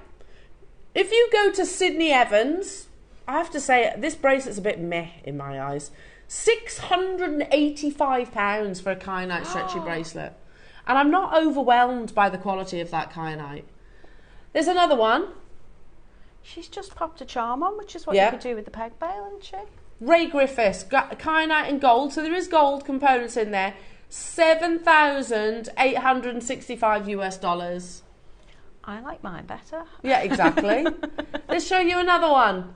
If you go to Sydney Evans, I have to say, this bracelet's a bit meh in my eyes. £685 for a kyanite stretchy bracelet. And I'm not overwhelmed by the quality of that kyanite. There's another one. She's just popped a charm on, which is what you could do with the peg bail, isn't she? Ray Griffiths, kyanite and gold. So there is gold components in there. $7,865 US. I like mine better. Yeah, exactly. Let's show you another one.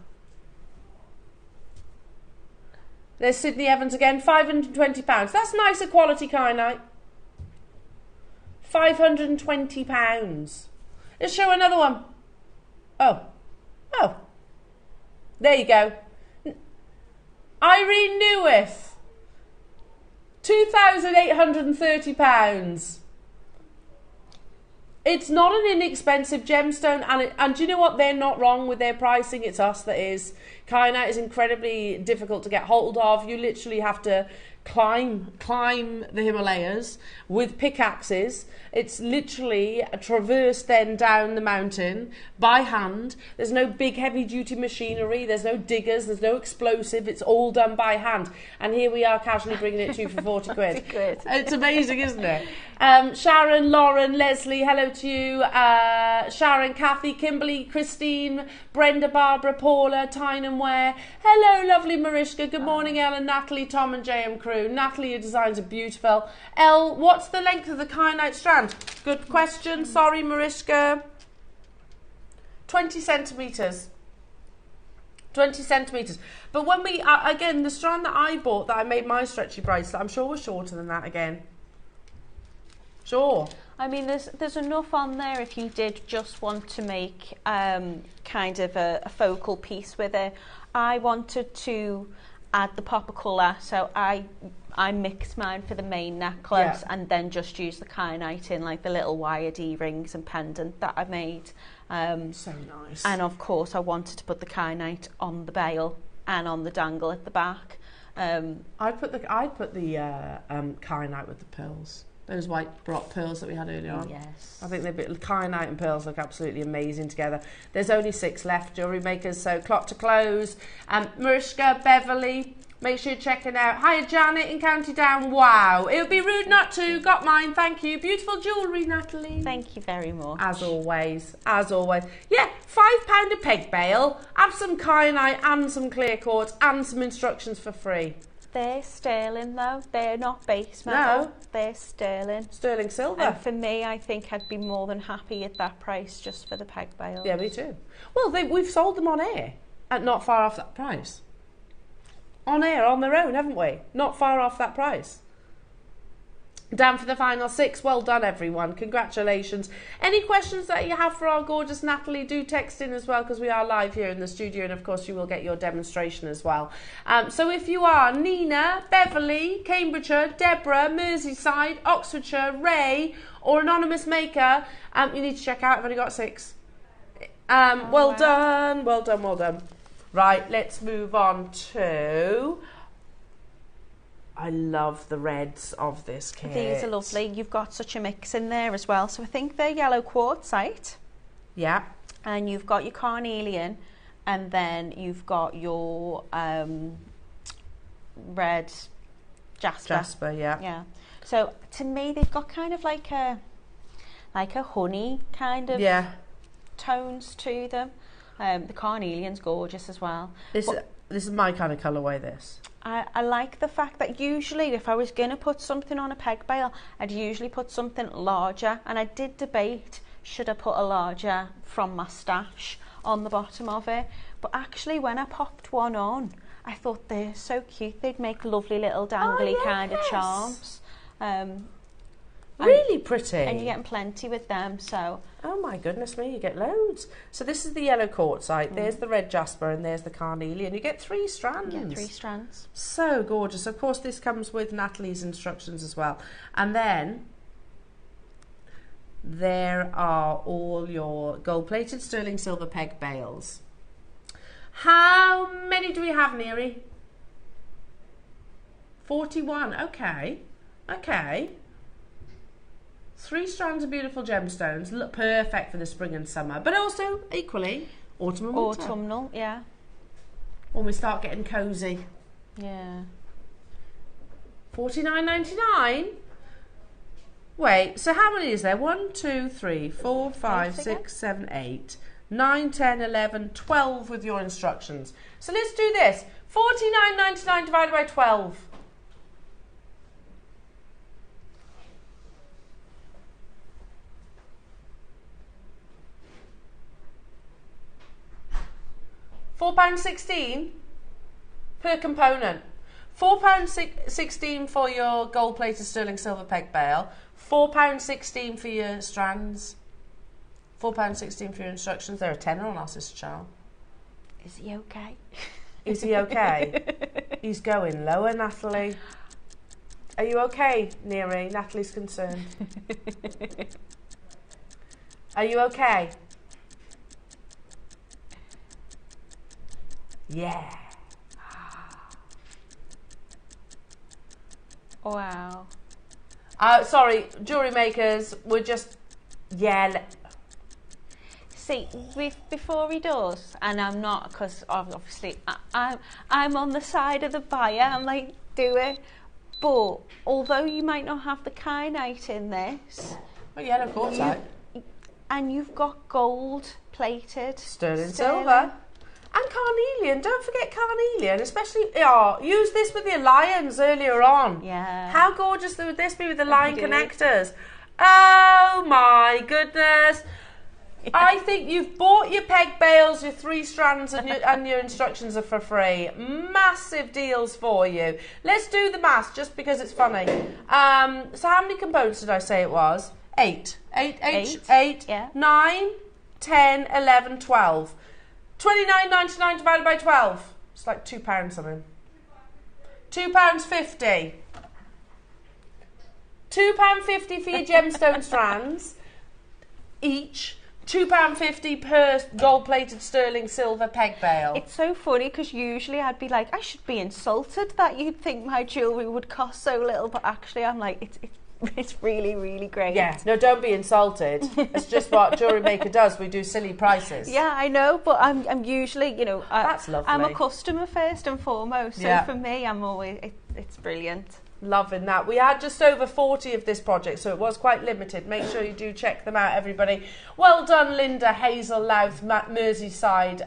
There's Sydney Evans again, £520. That's nicer quality kyanite. £520. Let's show another one. Oh. There you go. Irene Newith, £2,830. It's not an inexpensive gemstone, and do you know what? They're not wrong with their pricing. It's us that is. Kyanite is incredibly difficult to get hold of. You literally have to climb the Himalayas with pickaxes. It's literally a traverse then down the mountain by hand. There's no big heavy duty machinery. There's no diggers. There's no explosive. It's all done by hand. And here we are casually bringing it to you for 40 quid. It's amazing, isn't it? Sharon, Lauren, Leslie, hello to you. Sharon, Kathy, Kimberly, Christine, Brenda, Barbara, Paula, Tynan Ware. Hello, lovely Mariska. Good morning, Ellen, Natalie, Tom and JM crew. Natalie, your designs are beautiful. Elle, what's the length of the kyanite strand? Good question. Sorry, Mariska. 20 centimetres. 20 centimetres. But when we, again, the strand that I bought that I made my stretchy bracelet, I'm sure was shorter than that again. Sure. I mean, there's enough on there if you did just want to make kind of a focal piece with it. I wanted to add the pop of colour, so I mixed mine for the main necklace and then just used the kyanite in like the little wired earrings and pendant that I made. So nice. And of course I wanted to put the kyanite on the bail and on the dangle at the back. I'd put the kyanite with the pearls. Those white Baroque pearls that we had earlier on. Yes. I think kyanite and pearls look absolutely amazing together. There's only 6 left, jewellery makers, so clock to close. Mariska, Beverly, make sure you're checking out. Hiya, Janet in County Down. Wow. It would be rude not to. Got mine, thank you. Beautiful jewellery, Natalie. Thank you very much. As always. As always. Yeah, £5 a peg bail. Have some kyanite and some clear quartz and some instructions for free. They're sterling though, they're not base metal, No. they're sterling. Sterling silver. And for me, I think I'd be more than happy at that price just for the peg bail. Yeah, me too. Well, we've sold them on air at not far off that price. On air, on their own, haven't we? Not far off that price. Down for the final 6. Well done, everyone. Congratulations. Any questions that you have for our gorgeous Natalie, do text in as well, because we are live here in the studio, and of course you will get your demonstration as well. So if you are Nina, Beverly, Cambridgeshire, Deborah, Merseyside, Oxfordshire, Ray, or Anonymous Maker, you need to check out. I've only got 6. Well done, well done, well done. Right, let's move on to... I love the reds of this kit. These are lovely. You've got such a mix in there as well. So I think they're yellow quartzite. Yeah. And you've got your carnelian, and then you've got your red jasper. Jasper, yeah. Yeah. So to me, they've got kind of like a honey kind of tones to them. The carnelian's gorgeous as well. This is my kind of colourway, this. I like the fact that usually if I was going to put something on a peg bail, I'd usually put something larger, and I did debate, should I put a larger from my stash on the bottom of it? But actually when I popped one on, I thought they're so cute. They'd make lovely little dangly kind of charms. Really pretty. And you're getting plenty with them, so... Oh my goodness me, you get loads. So this is the yellow quartzite, there's the red jasper, and there's the carnelian. You get 3 strands. You get 3 strands. So gorgeous. Of course, this comes with Natalie's instructions as well. And then there are all your gold-plated sterling silver peg bails. How many do we have, Neri? 41. Okay. Okay. 3 strands of beautiful gemstones, look perfect for the spring and summer, but also equally autumn and winter. Autumnal, yeah. When we start getting cosy. Yeah. $49.99. Wait, so how many is there? 1, 2, 3, 4, 5, 6, 7, 8, 9, 10, 11, 12 with your instructions. So let's do this. $49.99 divided by 12. £4.16 per component. £4.16 for your gold-plated sterling silver peg bail. £4.16 for your strands. £4.16 for your instructions. They're a tenner on our sister channel. Is he okay? Is he okay? He's going lower, Natalie. Are you okay, Neri? Natalie's concerned. Are you okay? Yeah. Wow. Sorry, jewellery makers, we're just, yeah. See, before he does, and I'm not, because obviously I'm on the side of the buyer, I'm like, do it. But although you might not have the kyanite in this, well, yeah, of course, and you've got gold plated sterling silver. And carnelian, don't forget carnelian, especially, use this with your lions earlier on. Yeah. How gorgeous would this be with the lion connectors? Oh my goodness. Yeah. I think you've bought your peg bails, your 3 strands, and your instructions are for free. Massive deals for you. Let's do the maths just because it's funny. So how many components did I say it was? 8. 8, yeah. 9, 10, 11, 12. $29.99 divided by 12. It's like £2 something. £2.50. £2.50 for your gemstone strands each. £2.50 per gold-plated sterling silver peg bail. It's so funny because usually I'd be like, I should be insulted that you'd think my jewellery would cost so little, but actually I'm like, it's really, really great. Yeah, no, don't be insulted. It's just what JewelleryMaker does. We do silly prices. Yeah, I know, but I'm usually, you know, that's lovely. I'm a customer first and foremost. So for me, I'm always, it's brilliant. Loving that. We had just over 40 of this project, so it was quite limited. Make sure you do check them out, everybody. Well done, Linda, Hazel, Louth, Merseyside,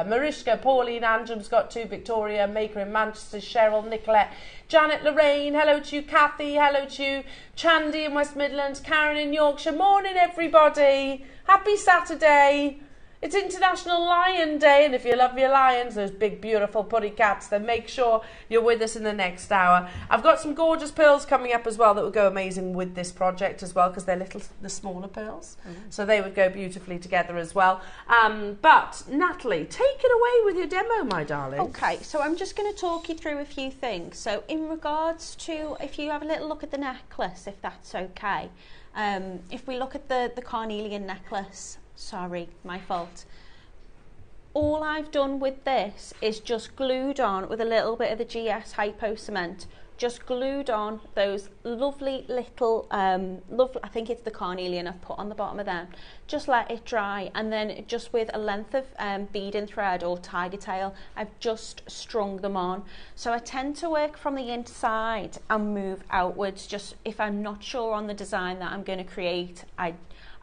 Mariska, Pauline, Andrum's got 2, Victoria, Maker in Manchester, Cheryl, Nicolette, Janet, Lorraine, hello to you, Kathy, hello to you, Chandy in West Midlands, Karen in Yorkshire. Morning, everybody. Happy Saturday. It's International Lion Day, and if you love your lions, those big, beautiful putty cats, then make sure you're with us in the next hour. I've got some gorgeous pearls coming up as well that will go amazing with this project as well, because they're the smaller pearls, so they would go beautifully together as well. But, Natalie, take it away with your demo, my darling. Okay, so I'm just going to talk you through a few things. So, in regards to, if you have a little look at the necklace, if that's okay, if we look at the carnelian necklace, sorry, my fault. All I've done with this is just glued on with a little bit of the GS Hypo Cement, just glued on those lovely little, I think it's the carnelian I've put on the bottom of them. Just let it dry, and then just with a length of beading thread or tiger tail, I've just strung them on. So I tend to work from the inside and move outwards, just if I'm not sure on the design that I'm going to create,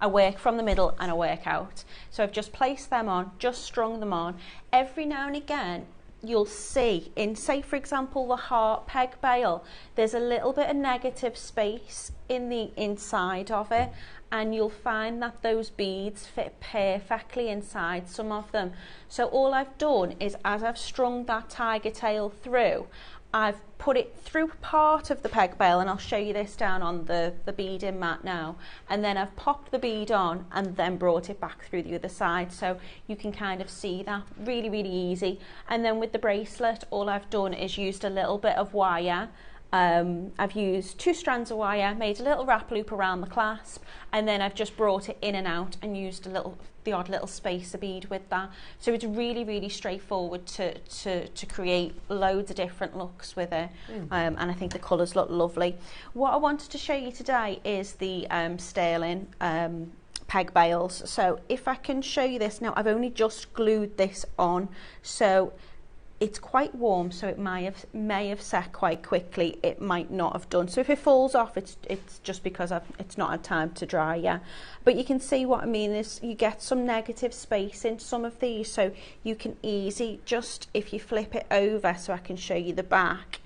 I work from the middle and I work out. So I've just placed them on, just strung them on. Every now and again, you'll see in, say for example, the heart peg bail, there's a little bit of negative space in the inside of it, and you'll find that those beads fit perfectly inside some of them. So all I've done is, as I've strung that tiger tail through, I've put it through part of the peg bail, and I'll show you this down on the beading mat now, and then I've popped the bead on and then brought it back through the other side, so you can kind of see that really, really easy. And then with the bracelet, all I've done is used a little bit of wire. I've used 2 strands of wire, made a little wrap loop around the clasp, and then I've just brought it in and out and used the odd little spacer bead with that. So it's really, really straightforward to create loads of different looks with it, and I think the colours look lovely. What I wanted to show you today is the sterling peg bails. So if I can show you this now, I've only just glued this on, so it's quite warm, so it may have set quite quickly. It might not have done. So if it falls off, it's just because it's not had time to dry yet. But you can see what I mean is you get some negative space in some of these, so you can easily just, if you flip it over so I can show you the back,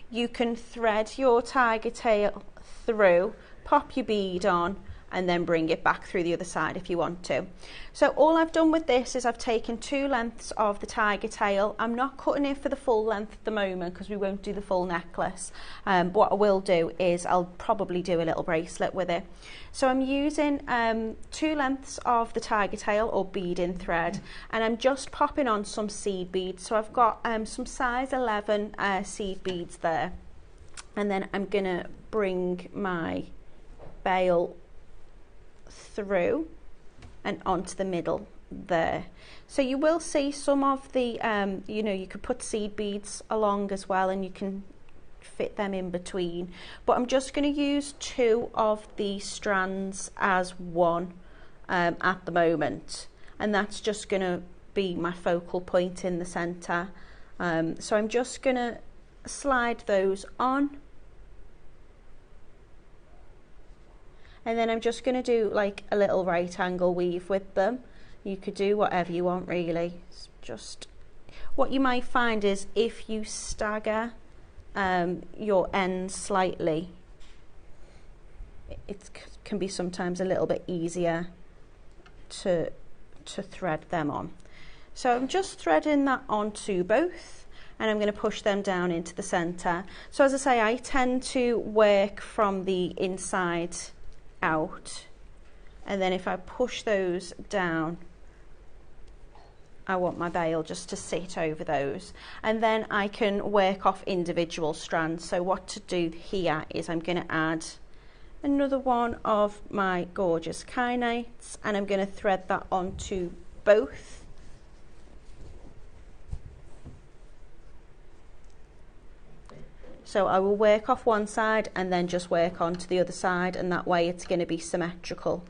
you can thread your tiger tail through, pop your bead on, and then bring it back through the other side if you want to. So all I've done with this is I've taken 2 lengths of the tiger tail. I'm not cutting it for the full length at the moment because we won't do the full necklace. What I will do is I'll probably do a little bracelet with it. So I'm using 2 lengths of the tiger tail or beading thread, and I'm just popping on some seed beads. So I've got some size 11 seed beads there, and then I'm gonna bring my bail through and onto the middle there. So you will see some of the you know, you could put seed beads along as well, and you can fit them in between, but I'm just going to use 2 of the strands as one at the moment, and that's just going to be my focal point in the center. So I'm just going to slide those on, and then I'm just going to do like a little right angle weave with them. You could do whatever you want really. It's just what you might find is if you stagger your ends slightly, it can be sometimes a little bit easier to thread them on. So I'm just threading that onto both, and I'm going to push them down into the center. So as I say, I tend to work from the inside out, and then if I push those down, I want my bail just to sit over those, and then I can work off individual strands. So what to do here is I'm going to add another one of my gorgeous kyanites, and I'm going to thread that onto both. So I will work off one side and then just work onto the other side, and that way it's going to be symmetrical.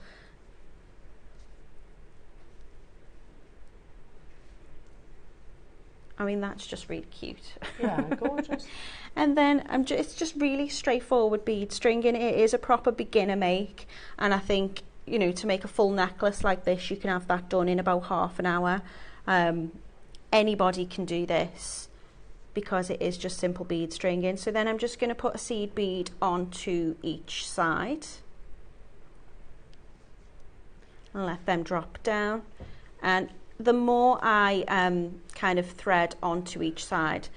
I mean, that's just really cute. Yeah, gorgeous. And then it's just really straightforward bead stringing. It is a proper beginner make, and I think, you know, to make a full necklace like this, you can have that done in about half an hour. Anybody can do this, because it is just simple bead stringing. So then I'm just going to put a seed bead onto each side and let them drop down, and the more I kind of thread onto each side,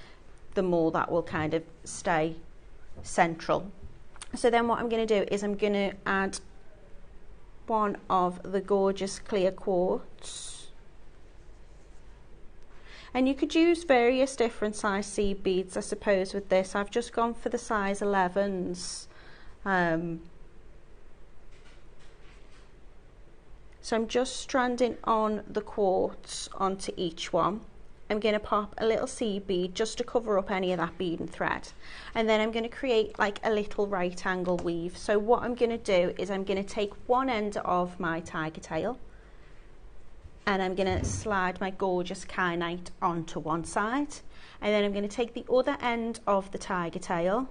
the more that will kind of stay central. So then what I'm going to do is I'm going to add one of the gorgeous clear quartz, and you could use various different size seed beads, I suppose, with this. I've just gone for the size 11s. So I'm just stranding on the quartz onto each one. I'm going to pop a little seed bead just to cover up any of that bead and thread, and then I'm going to create like a little right angle weave. So what I'm going to do is I'm going to take one end of my tiger tail, and I'm going to slide my gorgeous kyanite onto one side, and then I'm going to take the other end of the tiger tail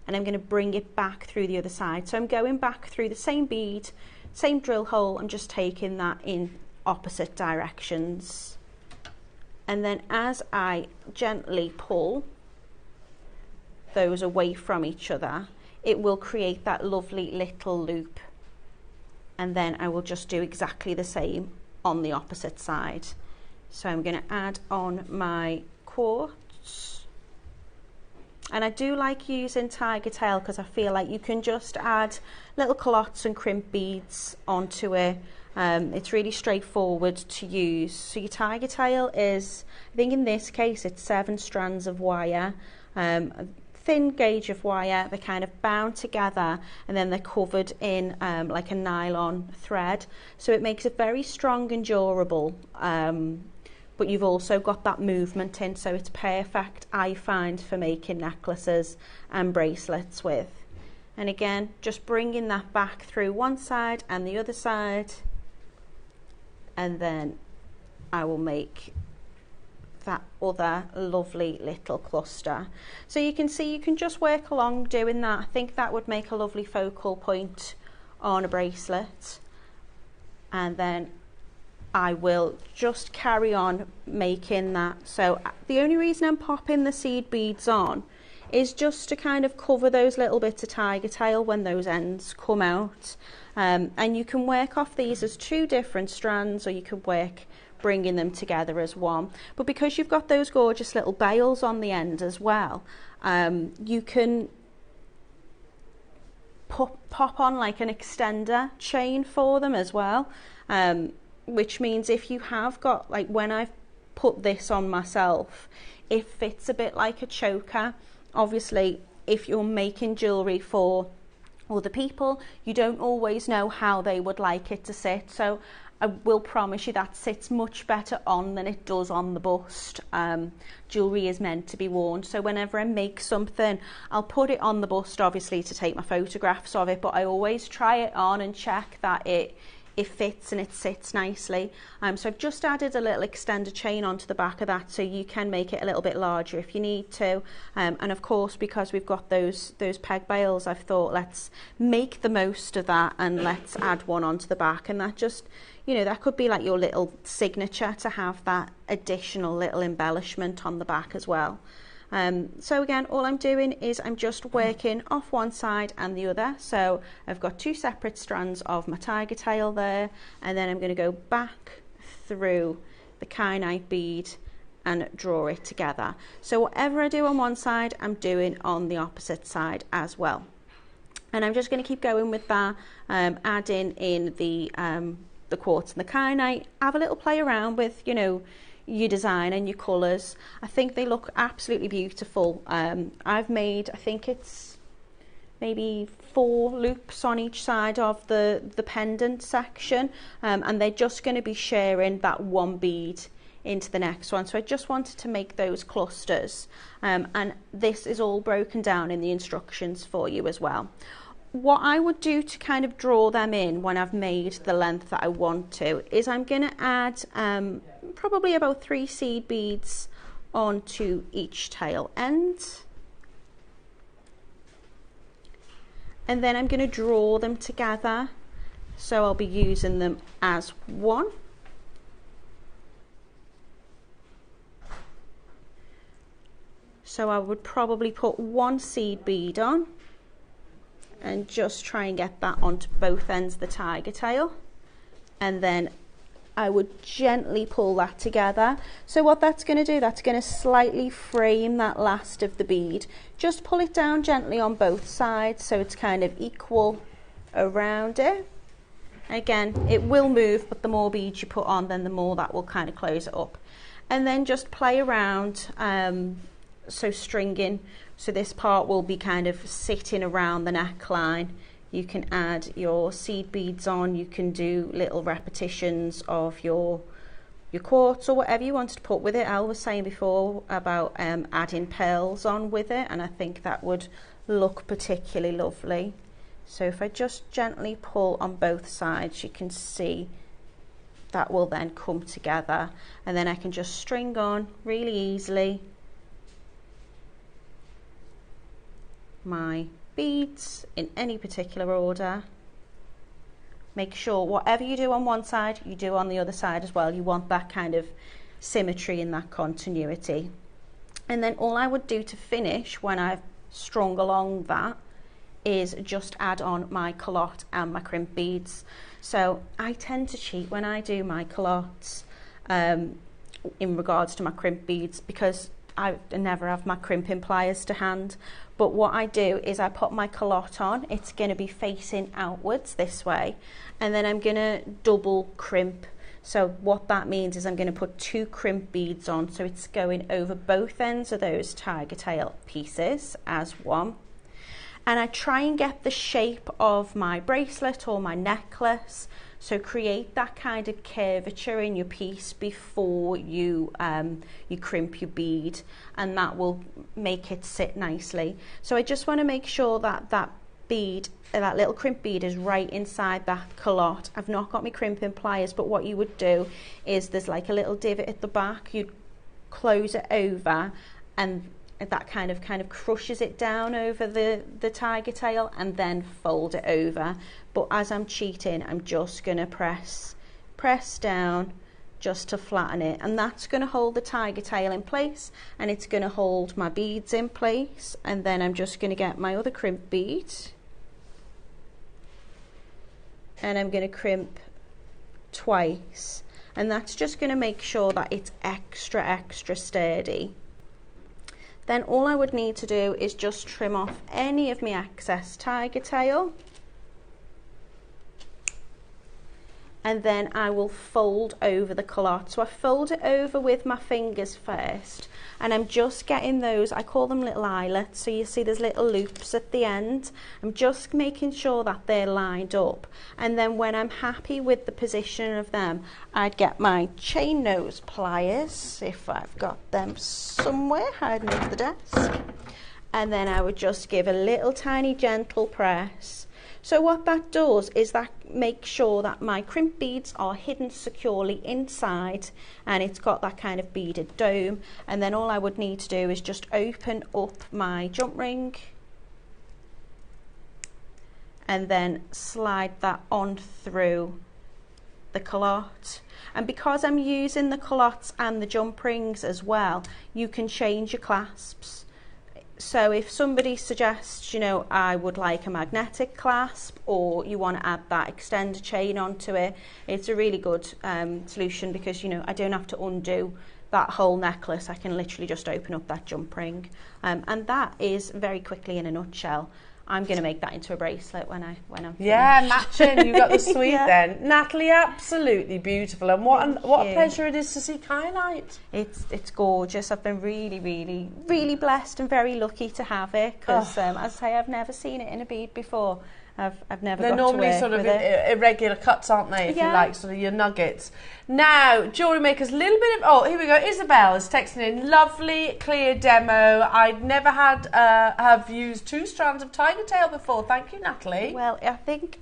and I'm going to bring it back through the other side. So I'm going back through the same bead same drill hole, I'm just taking that in opposite directions. And then as I gently pull those away from each other, it will create that lovely little loop. And then I will just do exactly the same on the opposite side. So I'm going to add on my quartz. And I do like using tiger tail because I feel like you can just add little culottes and crimp beads onto it. It's really straightforward to use. So your tiger tail is, I think in this case, it's 7 strands of wire, a thin gauge of wire. They're kind of bound together and then they're covered in like a nylon thread. So it makes it very strong and durable. But you've also got that movement in, so it's perfect, I find, for making necklaces and bracelets with. And again, just bringing that back through one side and the other side, and then I will make that other lovely little cluster. So you can see you can just work along doing that. I think that would make a lovely focal point on a bracelet. And then I will just carry on making that. So the only reason I'm popping the seed beads on is just to kind of cover those little bits of tiger tail when those ends come out. And you can work off these as 2 different strands, or you can work bringing them together as one. But because you've got those gorgeous little bails on the end as well, you can pop on like an extender chain for them as well. Which means if you have got, like when I've put this on myself, it fits a bit like a choker. Obviously, if you're making jewellery for other people, you don't always know how they would like it to sit. So I will promise you that sits much better on than it does on the bust. Jewellery is meant to be worn. So whenever I make something, I'll put it on the bust, obviously, to take my photographs of it, but I always try it on and check that it fits and it sits nicely. So I've just added a little extender chain onto the back of that, so you can make it a little bit larger if you need to. And of course, because we've got those peg bails, I've thought let's make the most of that and let's add one onto the back. And that just, you know, that could be like your little signature to have that additional little embellishment on the back as well. So again, all I'm doing is I'm just working off one side and the other. So I've got 2 separate strands of my tiger tail there, and then I'm going to go back through the kyanite bead and draw it together. So whatever I do on one side, I'm doing on the opposite side as well. And I'm just going to keep going with that, adding in the quartz and the kyanite. Have a little play around with, you know, your design and your colours. I think they look absolutely beautiful. I've made, I think it's maybe 4 loops on each side of the pendant section, and they're just going to be sharing that one bead into the next one. So I just wanted to make those clusters, and this is all broken down in the instructions for you as well. What I would do to kind of draw them in when I've made the length that I want to is I'm going to add probably about 3 seed beads onto each tail end. And then I'm going to draw them together. So I'll be using them as one. So I would probably put 1 seed bead on and just try and get that onto both ends of the tiger tail, and then I would gently pull that together. So what that's going to do, that's going to slightly frame that last of the bead. Just pull it down gently on both sides so it's kind of equal around it. Again, it will move, but the more beads you put on, then the more that will kind of close it up. And then just play around, so stringing. So this part will be kind of sitting around the neckline. You can add your seed beads on, you can do little repetitions of your quartz or whatever you wanted to put with it. Al was saying before about adding pearls on with it, and I think that would look particularly lovely. So if I just gently pull on both sides, you can see that will then come together, and then I can just string on really easily my beads in any particular order. make sure whatever you do on one side, you do on the other side as well. You want that kind of symmetry and that continuity. And then all I would do to finish when I've strung along that is just add on my culotte and my crimp beads. So I tend to cheat when I do my culottes in regards to my crimp beads, because I never have my crimping pliers to hand. But what I do is I put my culotte on, it's going to be facing outwards this way, and then I'm going to double crimp. So what that means is I'm going to put 2 crimp beads on, so it's going over both ends of those tiger tail pieces as one. And I try and get the shape of my bracelet or my necklace, so create that kind of curvature in your piece before you you crimp your bead, and that will make it sit nicely. So I just want to make sure that that bead, that little crimp bead, is right inside that culotte. I've not got my crimping pliers, but what you would do is there's like a little divot at the back, you'd close it over, and that kind of crushes it down over the tiger tail, and then fold it over. But as I'm cheating, I'm just going to press down just to flatten it, and that's going to hold the tiger tail in place, and it's going to hold my beads in place. And then I'm just going to get my other crimp bead, and I'm going to crimp twice, and that's just going to make sure that it's extra sturdy. Then all I would need to do is just trim off any of my excess tiger tail, and then I will fold over the culotte. So I fold it over with my fingers first, and I'm just getting those, I call them little eyelets, so you see there's little loops at the end. I'm just making sure that they're lined up, and then when I'm happy with the position of them, I'd get my chain nose pliers, if I've got them somewhere hiding under the desk, and then I would just give a little tiny gentle press. So what that does is that makes sure that my crimp beads are hidden securely inside, and it's got that kind of beaded dome. And then all I would need to do is just open up my jump ring and then slide that on through the culotte. And because I'm using the culottes and the jump rings as well, you can change your clasps. So if somebody suggests, you know, I would like a magnetic clasp, or you want to add that extender chain onto it, it's a really good solution, because, you know, I don't have to undo that whole necklace. I can literally just open up that jump ring. And that is very quickly, in a nutshell. I'm going to make that into a bracelet when I'm finished. Matching. You've got the suite Yeah. then. Natalie, absolutely beautiful. And what a pleasure it is to see kyanite. It's gorgeous. I've been really blessed and very lucky to have it, because as I say, I've never seen it in a bead before. I've never They're got normally to work sort of with it. irregular cuts, aren't they, if you Yeah. like, sort of your nuggets. Now, Jewellery Maker's little bit of... Oh, here we go. Isabel is texting in. Lovely, clear demo. I'd never have used 2 strands of tiger tail before. Thank you, Natalie. Well, I think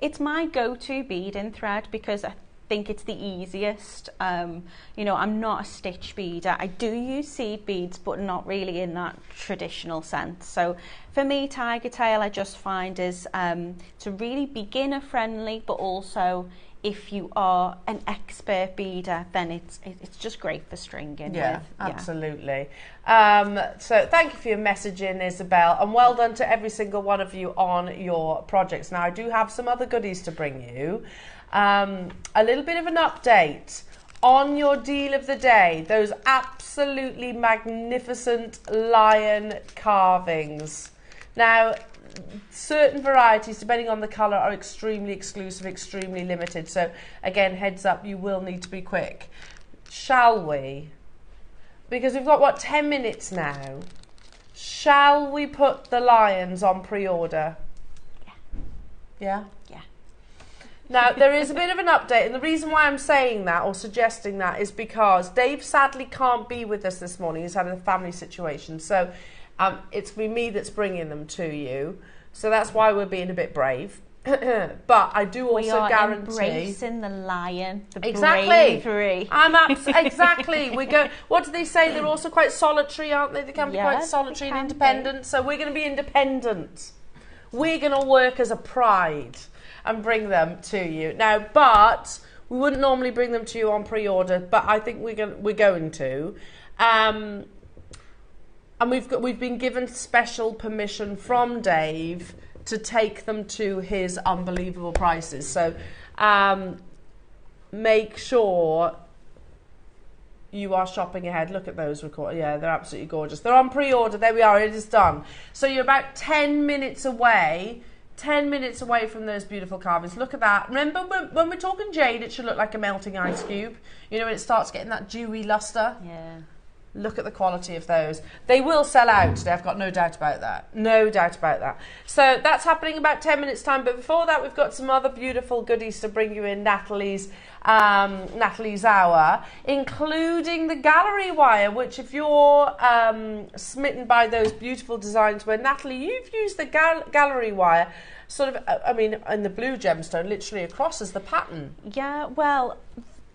it's my go-to beading thread, because I think it's the easiest. You know, I'm not a stitch beader. I do use seed beads, but not really in that traditional sense. So for me, tiger tail I just find is it's a really beginner friendly, but also if you are an expert beader, then it's just great for stringing. Yeah, with. absolutely. So thank you for your messaging, Isabel, and well done to every single one of you on your projects. Now, I do have some other goodies to bring you. A little bit of an update on your deal of the day, those absolutely magnificent lion carvings. Now, certain varieties, depending on the colour, are extremely exclusive, extremely limited. So again, heads up, you will need to be quick. Shall we? Because we've got, what, 10 minutes now. Shall we put the lions on pre-order? Yeah? Yeah. Now, there is a bit of an update, and the reason why I'm saying that or suggesting that is because Dave sadly can't be with us this morning. He's had a family situation, so it's going to be me that's bringing them to you. So that's why we're being a bit brave. But I do also guarantee... embracing the lion, the exactly. bravery. Exactly. We go. What do they say? They're also quite solitary, aren't they? They can be quite solitary and independent. So we're going to be independent. We're going to work as a pride. and bring them to you. Now, but we wouldn't normally bring them to you on pre-order, but I think we're going to. And we've been given special permission from Dave to take them to his unbelievable prices. So make sure you are shopping ahead. Look at those yeah, they're absolutely gorgeous. They're on pre-order. There we are. It is done. So you're about 10 minutes away. 10 minutes away from those beautiful carvings. Look at that. Remember, when we're talking jade, it should look like a melting ice cube. You know, when it starts getting that dewy luster. Yeah. Look at the quality of those. They will sell out today. I've got no doubt about that. No doubt about that. So that's happening about 10 minutes time. But before that, we've got some other beautiful goodies to bring you in Natalie's hour, including the gallery wire, which if you're smitten by those beautiful designs where, Natalie, you've used the gallery wire sort of, I mean, in the blue gemstone, literally across as the pattern. Yeah, well,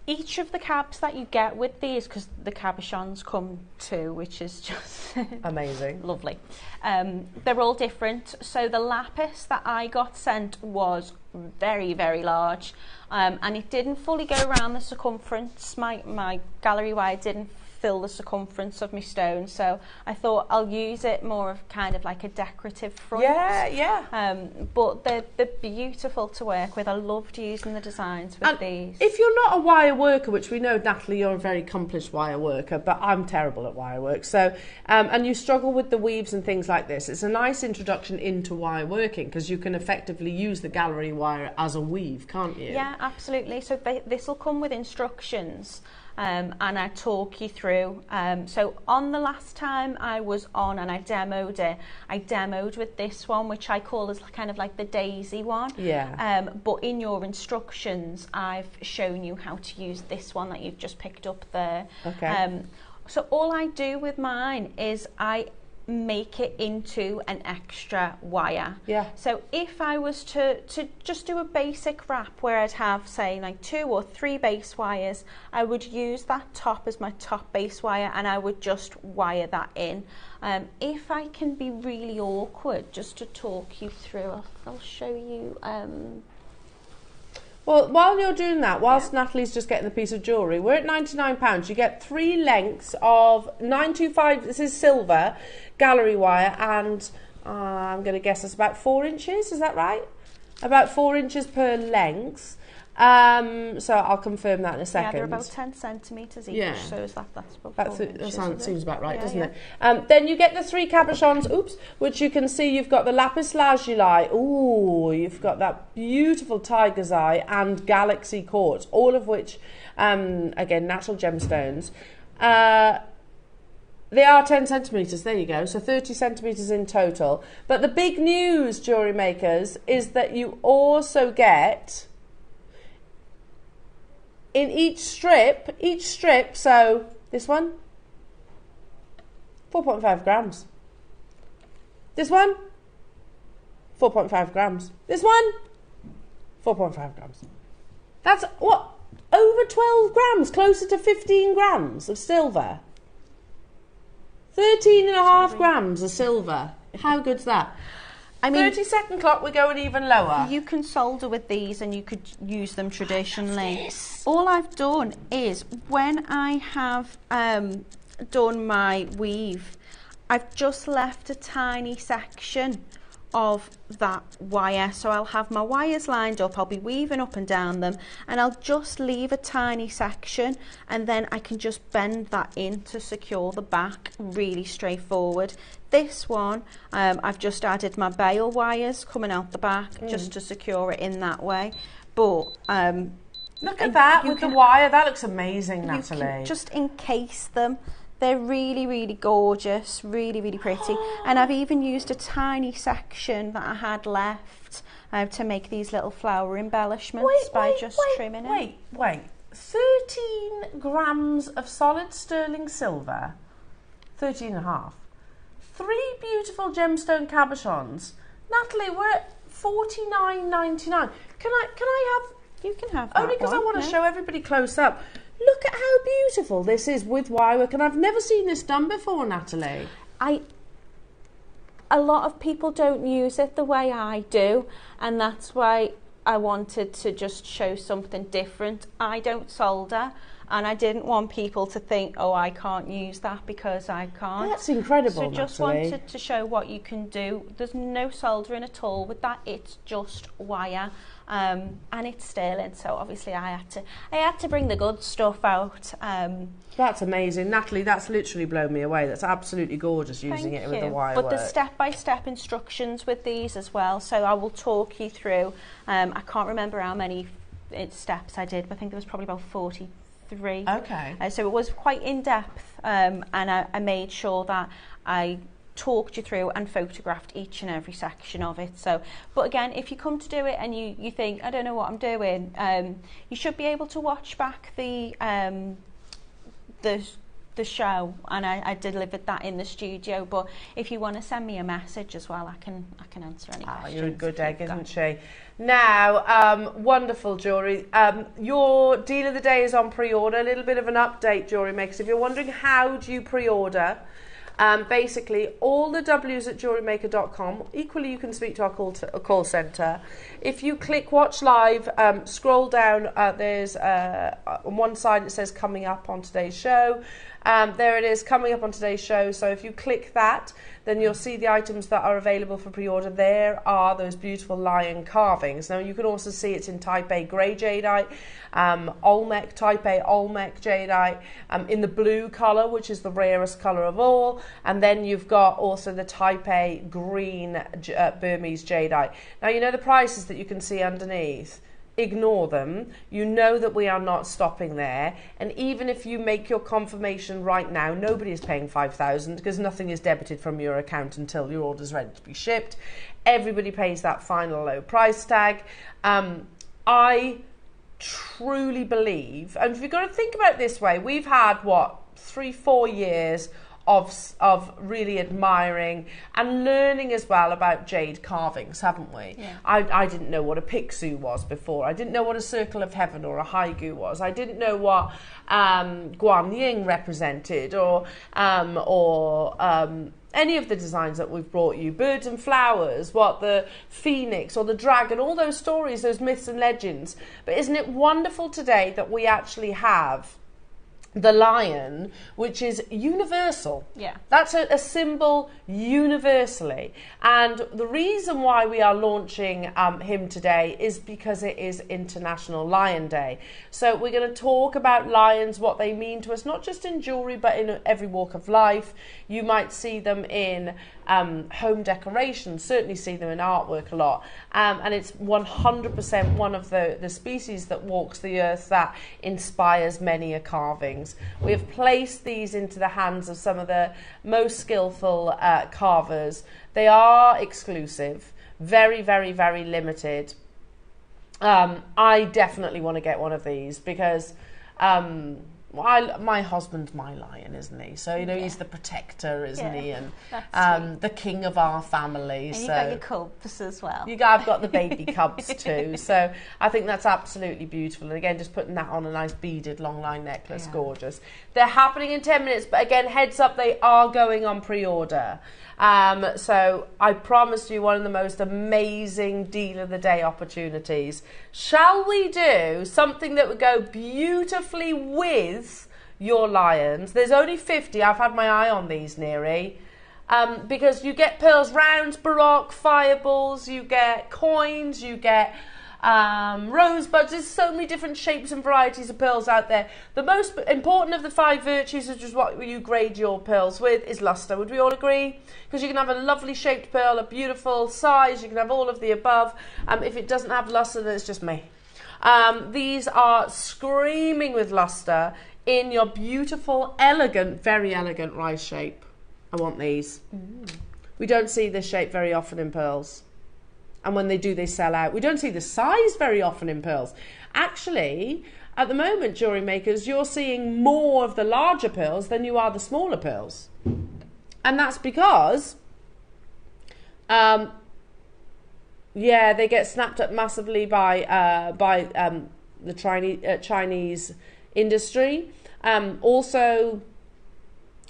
each of the cabs that you get with these, because the cabochons come too, which is just amazing, lovely. They're all different. So the lapis that I got sent was very, very large, and it didn't fully go around the circumference. My gallery wire didn't fill the circumference of my stone, so I thought I'll use it more of kind of like a decorative front. But they're beautiful to work with. I loved using the designs with these. If you're not a wire worker, which we know, Natalie, you're a very accomplished wire worker, but I'm terrible at wire work, so and you struggle with the weaves and things like this, it's a nice introduction into wire working, because you can effectively use the gallery wire as a weave, can't you? Yeah, absolutely. So this will come with instructions. And I talk you through. So on the last time I was on and I demoed it, I demoed with this one, which I call as kind of like the daisy one. Yeah. But in your instructions, I've shown you how to use this one that you've just picked up there. Okay. So all I do with mine is I make it into an extra wire. Yeah. So if I was to just do a basic wrap where I'd have, say, like 2 or 3 base wires, I would use that top as my top base wire and I would just wire that in. If I can be really awkward, just to talk you through, I'll show you. Well, while you're doing that, whilst Natalie's just getting the piece of jewellery, we're at £99. You get 3 lengths of 925, this is silver, gallery wire, and I'm going to guess it's about 4 inches, is that right? About 4 inches per length. So I'll confirm that in a second. Yeah, they're about 10 centimetres each, yeah. so that's about 4 inches. That seems about right, doesn't it? Then you get the 3 cabochons, which you can see you've got the lapis lazuli, you've got that beautiful tiger's eye and galaxy quartz, all of which, again, natural gemstones. They are 10 centimetres, there you go, so 30 centimetres in total. But the big news, jewellery makers, is that you also get, in each strip, so this one, 4.5 grams. This one, 4.5 grams. This one, 4.5 grams. That's what, over 12 grams, closer to 15 grams of silver. 13.5 grams of silver. How good's that? I mean, 30-second clock, we're going even lower. You can solder with these and you could use them traditionally. All I've done is, when I have done my weave, I've just left a tiny section of that wire. So I'll have my wires lined up, I'll be weaving up and down them, and I'll just leave a tiny section, and then I can just bend that in to secure the back. Really straightforward. This one, I've just added my bail wires coming out the back just to secure it in that way. But look at that with the wire, that looks amazing, Natalie. You can just encase them. They're really, really gorgeous, really, really pretty. And I've even used a tiny section that I had left to make these little flower embellishments by just trimming it. Wait. 13 grams of solid sterling silver, 13.5. 3 beautiful gemstone cabochons. Natalie, we're at $49.99. Can I have? You can have that. Only because I want to show everybody close up. Look at how beautiful this is with wire work, and I've never seen this done before, Natalie. A lot of people don't use it the way I do, and that's why I wanted to just show something different. I don't solder, and I didn't want people to think, oh, I can't use that because I can't. That's incredible, So just Natalie. wanted to show what you can do. There's no soldering at all with that. It's just wire, and it's sterling. So obviously I had to bring the good stuff out. That's amazing, Natalie. That's literally blown me away. That's absolutely gorgeous using it with the wire But work. there's step-by-step instructions with these as well. So I will talk you through. I can't remember how many steps I did, but I think there was probably about 43. Okay. So it was quite in-depth, and I made sure that I talked you through and photographed each and every section of it. So, but again, if you come to do it and you think, I don't know what I'm doing, you should be able to watch back the show, and I delivered that in the studio. But if you want to send me a message as well, I can answer any questions. You're a good egg, isn't she? Now, wonderful jewellery. Your deal of the day is on pre-order. A little bit of an update, Jewellery Makers. If you're wondering how do you pre-order, basically all the W's at JewelleryMaker.com. Equally, you can speak to our call centre. If you click Watch Live, scroll down. There's on one side it says coming up on today's show. There it is, coming up on today's show. So if you click that, then you'll see the items that are available for pre-order. There are those beautiful lion carvings. Now you can also see it's in Type A grey jadeite, Olmec, Type A Olmec jadeite, in the blue colour, which is the rarest colour of all. And then you've got also the Type A green Burmese jadeite. Now you know the prices that you can see underneath. Ignore them. You know that we are not stopping there, and even if you make your confirmation right now, nobody is paying 5,000 because nothing is debited from your account until your order is ready to be shipped. Everybody pays that final low price tag. I truly believe, and if you've got to think about it this way, we've had 3-4 years of really admiring and learning as well about jade carvings, haven't we? Yeah. I didn't know what a pixu was before. I didn't know what a circle of heaven or a haigu was. I didn't know what Guan Yin represented or any of the designs that we've brought you, birds and flowers, what the phoenix or the dragon, all those stories, those myths and legends. But isn't it wonderful today that we actually have the lion, which is universal? Yeah. That's a symbol universally. And the reason why we are launching him today is because it is International Lion Day. So we're going to talk about lions, what they mean to us, not just in jewellery, but in every walk of life. You might see them in home decoration, certainly see them in artwork a lot. And it's 100% one of the species that walks the earth that inspires many a carvings. We have placed these into the hands of some of the most skillful carvers. They are exclusive, very, very, very limited. I definitely want to get one of these because my husband's my lion, isn't he? So, you know, he's the protector, isn't he? And the king of our family. And so you've got your cubs as well. I've got the baby cubs too. So I think that's absolutely beautiful. And again, just putting that on a nice beaded long line necklace, gorgeous. They're happening in 10 minutes, but again, heads up, they are going on pre-order. So I promised you one of the most amazing deal of the day opportunities. Shall we do something that would go beautifully with your lions? There's only 50. I've had my eye on these, Neri. Because you get pearls, rounds, Baroque, fireballs, you get coins, you get rosebuds. There's so many different shapes and varieties of pearls out there. The most important of the 5 virtues, which is what you grade your pearls with, is luster. Would we all agree? Because you can have a lovely shaped pearl, a beautiful size, you can have all of the above. If it doesn't have luster, then it's just me. These are screaming with luster in your beautiful, elegant, very elegant rice shape. I want these. We don't see this shape very often in pearls. And when they do, they sell out. We don't see the size very often in pearls. Actually, at the moment, jewellery makers, you're seeing more of the larger pearls than you are the smaller pearls. And that's because, they get snapped up massively by the Chinese industry. Also,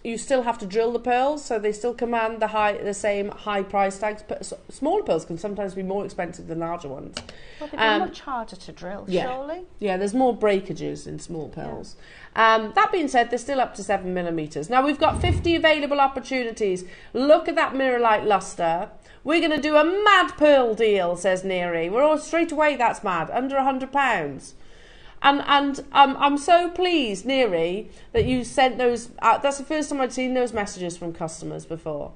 you still have to drill the pearls, so they still command the same high price tags. Smaller pearls can sometimes be more expensive than larger ones. Well, they'd be much harder to drill, surely. Yeah, there's more breakages in small pearls. That being said, they're still up to 7mm. Now, we've got 50 available opportunities. Look at that mirror light luster. We're going to do a mad pearl deal, says Neri. We're all straight away, that's mad, under £100. And I'm so pleased, Neri, that you sent those out. That's the first time I'd seen those messages from customers before.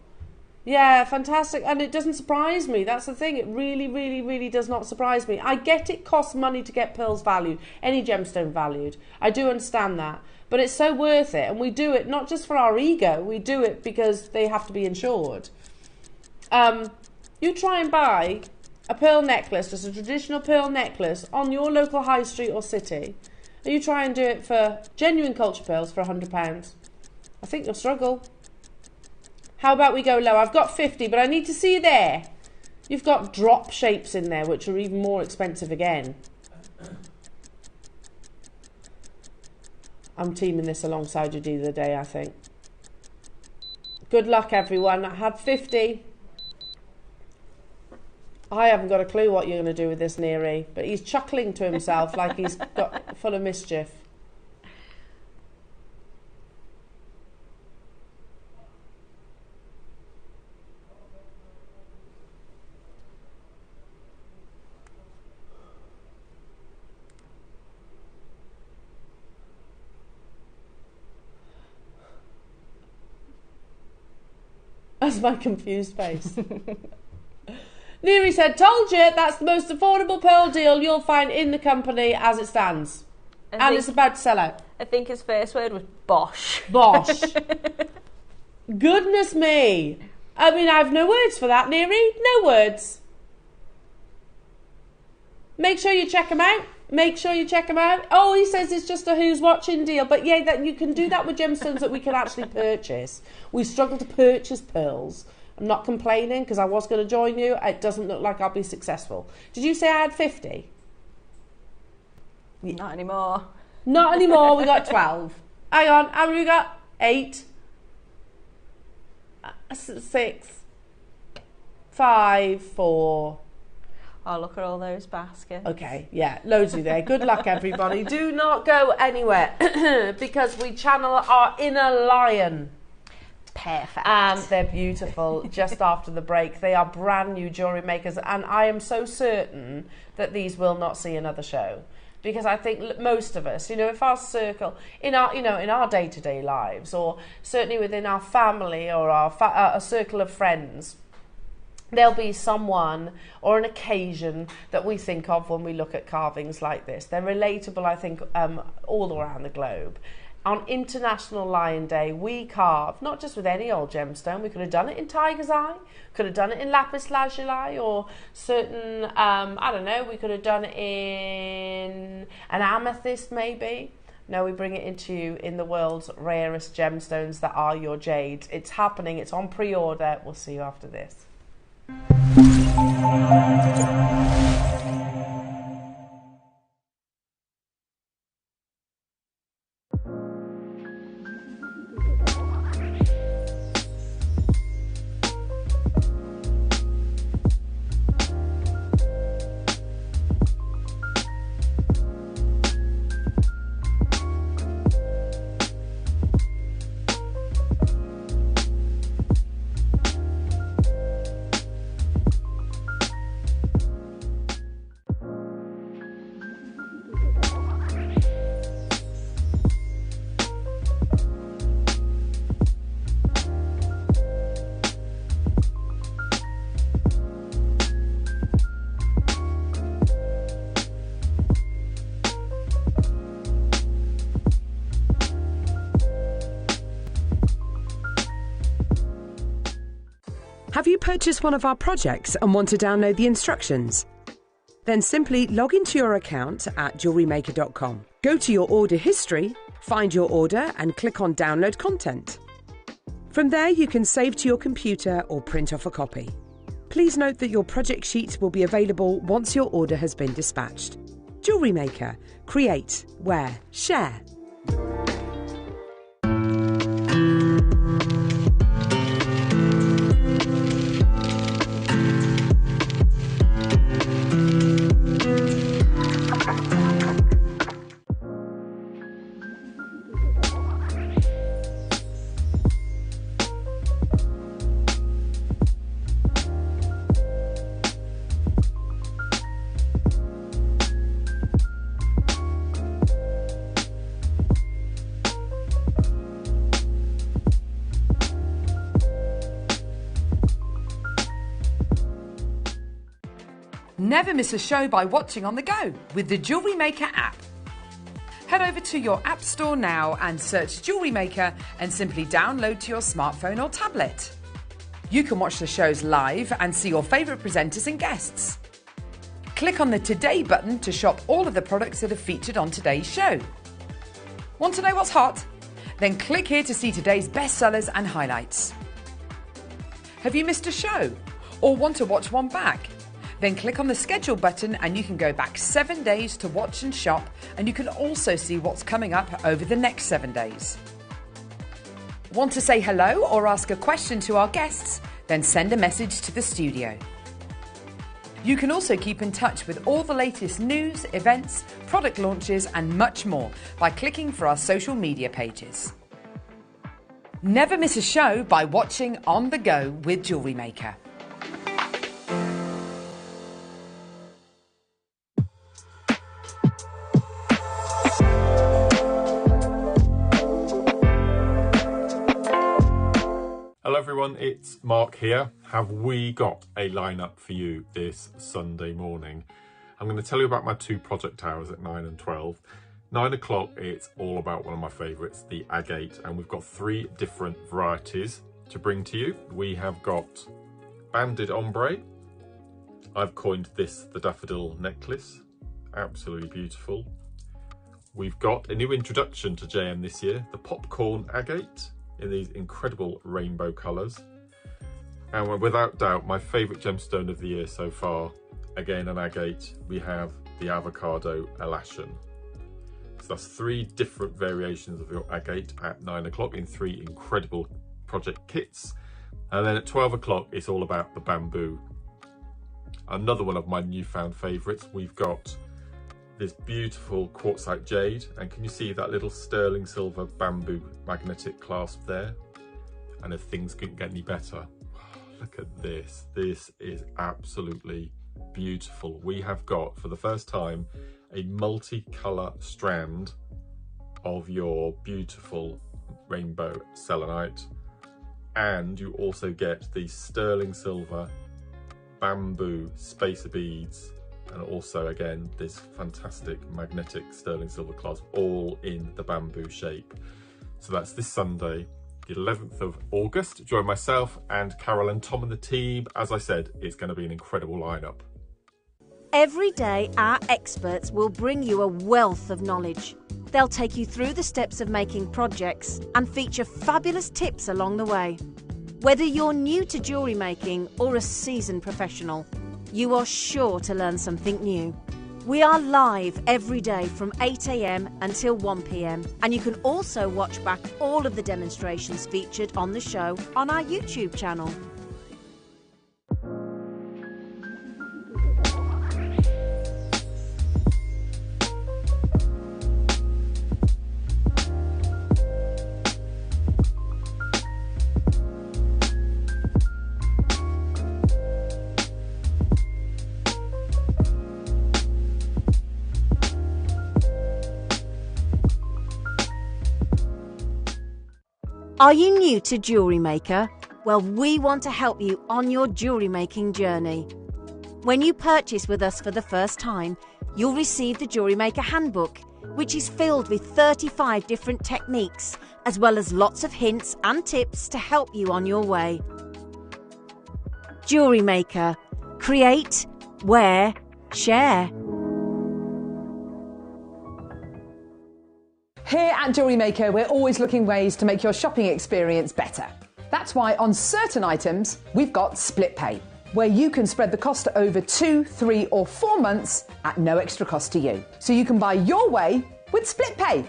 Yeah, fantastic. And it doesn't surprise me. That's the thing. It really, really, really does not surprise me. I get it costs money to get pearls valued, any gemstone valued. I do understand that. But it's so worth it. And we do it not just for our ego. We do it because they have to be insured. You try and buy a pearl necklace, just a traditional pearl necklace, on your local high street or city, and you try and do it for genuine culture pearls for £100. I think you'll struggle. How about we go low? I've got 50, but I need to see you there. You've got drop shapes in there, which are even more expensive again. I'm teaming this alongside you the other day, I think. Good luck, everyone. I had 50. I haven't got a clue what you're going to do with this, Neri, but he's chuckling to himself like he's got full of mischief. That's my confused face. Neri said, told you, that's the most affordable pearl deal you'll find in the company as it stands. And it's about to sell out. I think his first word was bosh. Bosh. Goodness me. I mean, I have no words for that, Neri. No words. Make sure you check him out. Make sure you check him out. Oh, he says it's just a who's watching deal. But yeah, that you can do that with gemstones that we can actually purchase. We struggle to purchase pearls. I'm not complaining because I was going to join you. It doesn't look like I'll be successful. Did you say I had 50? Not anymore. Not anymore. We got 12. Hang on. How many we got? 8. 6. 5. 4. Oh, look at all those baskets. Okay, yeah, loads of you there. Good luck, everybody. Do not go anywhere because we channel our inner lion. Perfect. And they're beautiful. Just after the break, they are brand new jewellery makers, and I am so certain that these will not see another show, because I think most of us, if our circle in our in our day-to-day lives, or certainly within our family or a circle of friends, there'll be someone or an occasion that we think of when we look at carvings like this. They're relatable, I think, all around the globe. On International Lion Day, we carve, not just with any old gemstone. We could have done it in tiger's eye, could have done it in lapis lazuli, or certain, I don't know, we could have done it in an amethyst maybe. No, we bring it into you in the world's rarest gemstones that are your jades. It's happening, it's on pre-order. We'll see you after this. Have you purchased one of our projects and want to download the instructions? Then simply log into your account at JewelleryMaker.com. Go to your order history, find your order and click on Download Content. From there you can save to your computer or print off a copy. Please note that your project sheet will be available once your order has been dispatched. Jewellery Maker. Create, wear, share. Never miss a show by watching on the go with the Jewellery Maker app. Head over to your app store now and search Jewellery Maker and simply download to your smartphone or tablet. You can watch the shows live and see your favourite presenters and guests. Click on the Today button to shop all of the products that are featured on today's show. Want to know what's hot? Then click here to see today's bestsellers and highlights. Have you missed a show or want to watch one back? Then click on the schedule button and you can go back 7 days to watch and shop, and you can also see what's coming up over the next 7 days. Want to say hello or ask a question to our guests? Then send a message to the studio. You can also keep in touch with all the latest news, events, product launches and much more by clicking for our social media pages. Never miss a show by watching on the go with Jewellery Maker. Hello everyone, it's Mark here. Have we got a lineup for you this Sunday morning? I'm going to tell you about my 2 project hours at 9 and 12. 9 o'clock, it's all about one of my favourites, the agate, and we've got 3 different varieties to bring to you. We have got banded ombre. I've coined this the daffodil necklace, absolutely beautiful. We've got a new introduction to JM this year, the popcorn agate, in these incredible rainbow colours. And without doubt, my favourite gemstone of the year so far, again an agate, we have the avocado elashan. So that's 3 different variations of your agate at 9 o'clock in 3 incredible project kits. And then at 12 o'clock, it's all about the bamboo. Another one of my newfound favourites, we've got this beautiful quartzite jade, and can you see that little sterling silver bamboo magnetic clasp there? And if things couldn't get any better, look at this. This is absolutely beautiful. We have got, for the first time, a multicolour strand of your beautiful rainbow selenite, and you also get the sterling silver bamboo spacer beads, and also again this fantastic magnetic sterling silver clasp, all in the bamboo shape. So that's this Sunday, the 11th of August. Join myself and Carol and Tom and the team. As I said, it's going to be an incredible lineup. Every day, our experts will bring you a wealth of knowledge. They'll take you through the steps of making projects and feature fabulous tips along the way. Whether you're new to jewellery making or a seasoned professional, you are sure to learn something new. We are live every day from 8 AM until 1 PM, and you can also watch back all of the demonstrations featured on the show on our YouTube channel. Are you new to Jewellery Maker? Well, we want to help you on your jewellery making journey. When you purchase with us for the first time, you'll receive the Jewellery Maker Handbook, which is filled with 35 different techniques, as well as lots of hints and tips to help you on your way. Jewellery Maker. Create, wear, share. Here at Jewellery Maker, we're always looking ways to make your shopping experience better. That's why on certain items, we've got split pay, where you can spread the cost over 2, 3 or 4 months at no extra cost to you. So you can buy your way with split pay.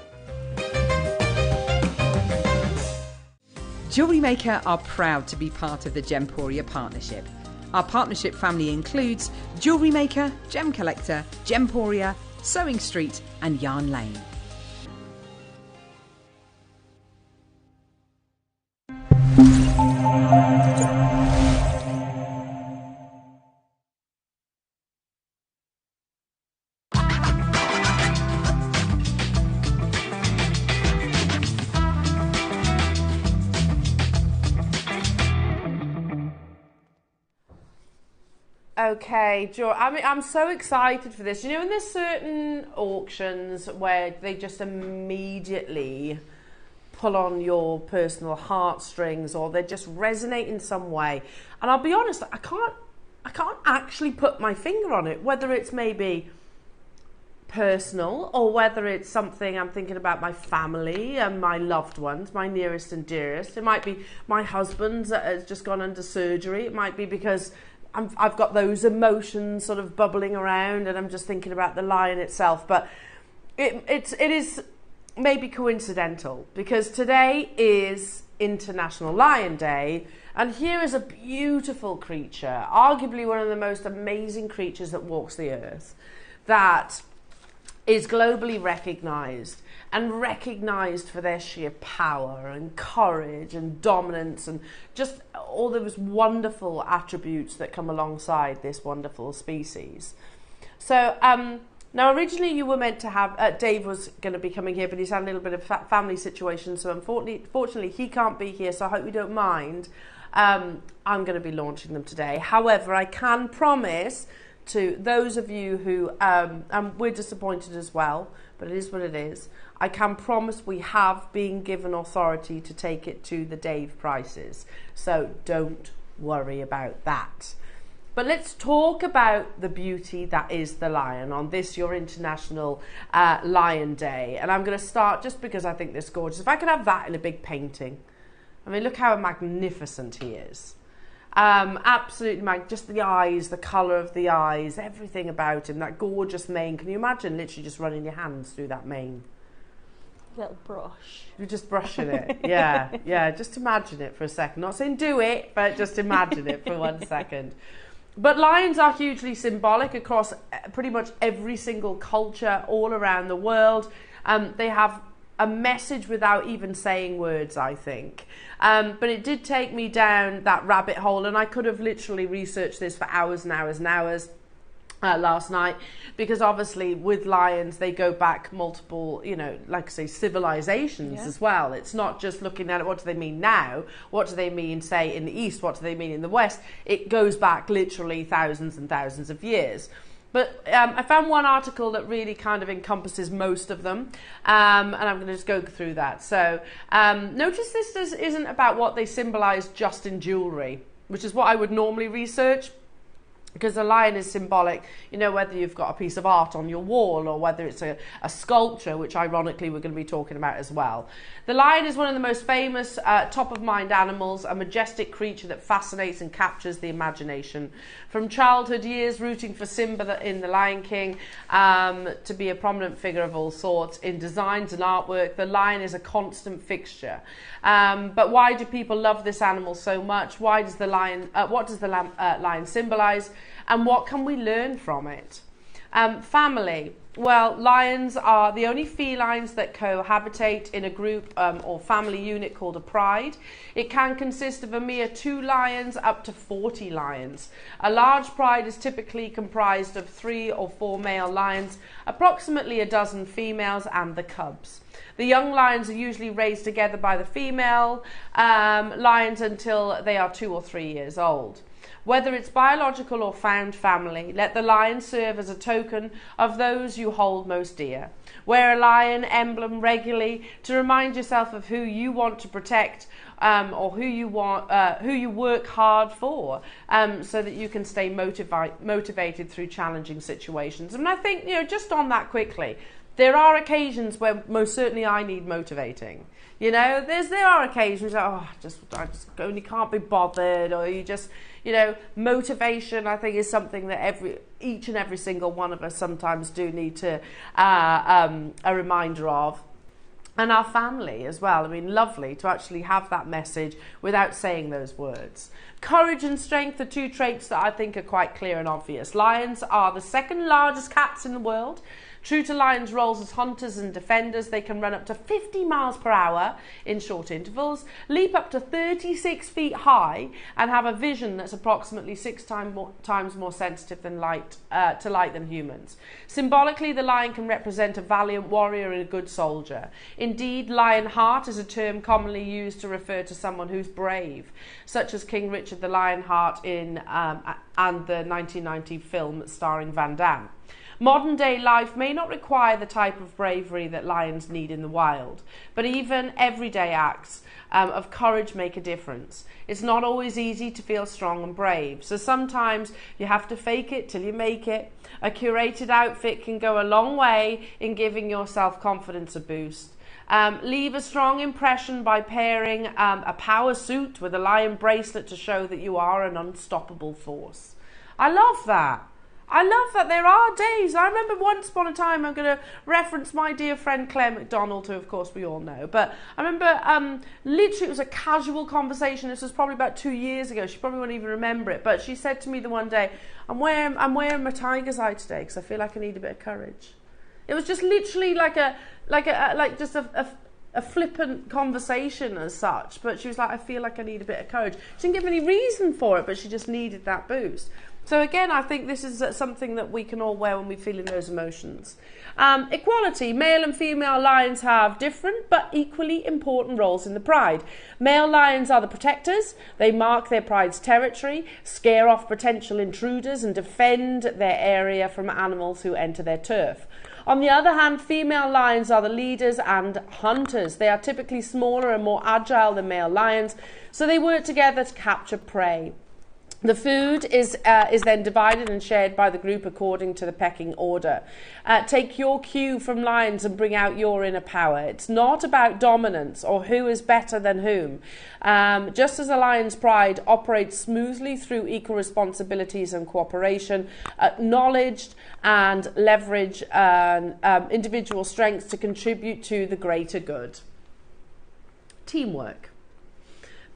Jewellery Maker are proud to be part of the Gemporia partnership. Our partnership family includes Jewellery Maker, Gem Collector, Gemporia, Sewing Street and Yarn Lane. Okay, I mean, I'm so excited for this. You know, and there's certain auctions where they just immediately pull on your personal heartstrings, or they just resonate in some way. And I'll be honest, I can't actually put my finger on it, whether it's maybe personal or whether it's something I'm thinking about my family and my loved ones, my nearest and dearest. It might be my husband's that has just gone under surgery. It might be because I've got those emotions sort of bubbling around and I'm just thinking about the lion itself. But it is maybe coincidental because today is International Lion Day, and here is a beautiful creature, arguably one of the most amazing creatures that walks the earth, that is globally recognised and recognised for their sheer power and courage and dominance and just all those wonderful attributes that come alongside this wonderful species. So now originally you were meant to have, Dave was going to be coming here, but he's had a little bit of family situation, so unfortunately he can't be here, so I hope you don't mind. I'm going to be launching them today. However, I can promise to those of you who, and we're disappointed as well, but it is what it is, I can promise we have been given authority to take it to the Dave prices. So don't worry about that. But let's talk about the beauty that is the lion on this, your International Lion Day. And I'm going to start just because I think this is gorgeous. If I could have that in a big painting. I mean, look how magnificent he is. Absolutely, just the eyes, the colour of the eyes, everything about him, that gorgeous mane. Can you imagine literally just running your hands through that mane? Little brush. You're just brushing it. Yeah, just imagine it for a second. Not saying do it, but just imagine it for 1 second. But lions are hugely symbolic across pretty much every single culture all around the world. They have a message without even saying words, I think. But it did take me down that rabbit hole, and I could have literally researched this for hours and hours and hours last night, because obviously with lions they go back multiple, you know, like I say, civilizations as well. It's not just looking at it, what do they mean now, what do they mean say in the East, what do they mean in the West. It goes back literally thousands and thousands of years. But I found one article that really kind of encompasses most of them, and I'm going to just go through that. So notice this isn't about what they symbolize just in jewellery, which is what I would normally research, because a lion is symbolic, you know, whether you've got a piece of art on your wall or whether it's a sculpture, which ironically we're going to be talking about as well. The lion is one of the most famous top-of-mind animals, a majestic creature that fascinates and captures the imagination. From childhood years, rooting for Simba in The Lion King, to be a prominent figure of all sorts in designs and artwork, the lion is a constant fixture. But why do people love this animal so much? Why does the lion? What does the lion symbolise? And what can we learn from it? Family. Well, lions are the only felines that cohabitate in a group or family unit called a pride. It can consist of a mere 2 lions up to 40 lions. A large pride is typically comprised of 3 or 4 male lions, approximately a dozen females, and the cubs. The young lions are usually raised together by the female lions until they are 2 or 3 years old. Whether it's biological or found family, let the lion serve as a token of those you hold most dear. Wear a lion emblem regularly to remind yourself of who you want to protect, or who you work hard for, so that you can stay motivated through challenging situations. And I think, you know, just on that quickly, there are occasions where most certainly I need motivating. You know, there are occasions that, I just only can't be bothered, or you just, you know, motivation I think is something that each and every single one of us sometimes do need to a reminder of. And our family as well. I mean, lovely to actually have that message without saying those words. Courage and strength are 2 traits that I think are quite clear and obvious. Lions are the 2nd largest cats in the world. True to lions' roles as hunters and defenders, they can run up to 50 miles per hour in short intervals, leap up to 36 feet high, and have a vision that's approximately 6 times more sensitive than light than humans. Symbolically, the lion can represent a valiant warrior and a good soldier. Indeed, lion heart is a term commonly used to refer to someone who's brave, such as King Richard the Lionheart in and the 1990 film starring Van Damme. Modern day life may not require the type of bravery that lions need in the wild, but even everyday acts of courage make a difference. It's not always easy to feel strong and brave, so sometimes you have to fake it till you make it. A curated outfit can go a long way in giving your self-confidence a boost. Leave a strong impression by pairing a power suit with a lion bracelet to show that you are an unstoppable force. I love that. I love that there are days. I remember once upon a time, I'm going to reference my dear friend Claire McDonald, who of course we all know, but I remember literally it was a casual conversation. This was probably about 2 years ago. She probably won't even remember it, but she said to me the one day, I'm wearing my tiger's eye today because I feel like I need a bit of courage. It was just literally like a flippant conversation as such, but she was like, I feel like I need a bit of courage. She didn't give any reason for it, but she just needed that boost. So again, I think this is something that we can all wear when we're feeling those emotions. Equality. Male and female lions have different but equally important roles in the pride. Male lions are the protectors. They mark their pride's territory, scare off potential intruders, and defend their area from animals who enter their turf. On the other hand, female lions are the leaders and hunters. They are typically smaller and more agile than male lions, so they work together to capture prey. The food is then divided and shared by the group according to the pecking order. Take your cue from lions and bring out your inner power. It's not about dominance or who is better than whom. Just as a lion's pride operates smoothly through equal responsibilities and cooperation, acknowledged and leverage individual strengths to contribute to the greater good. Teamwork.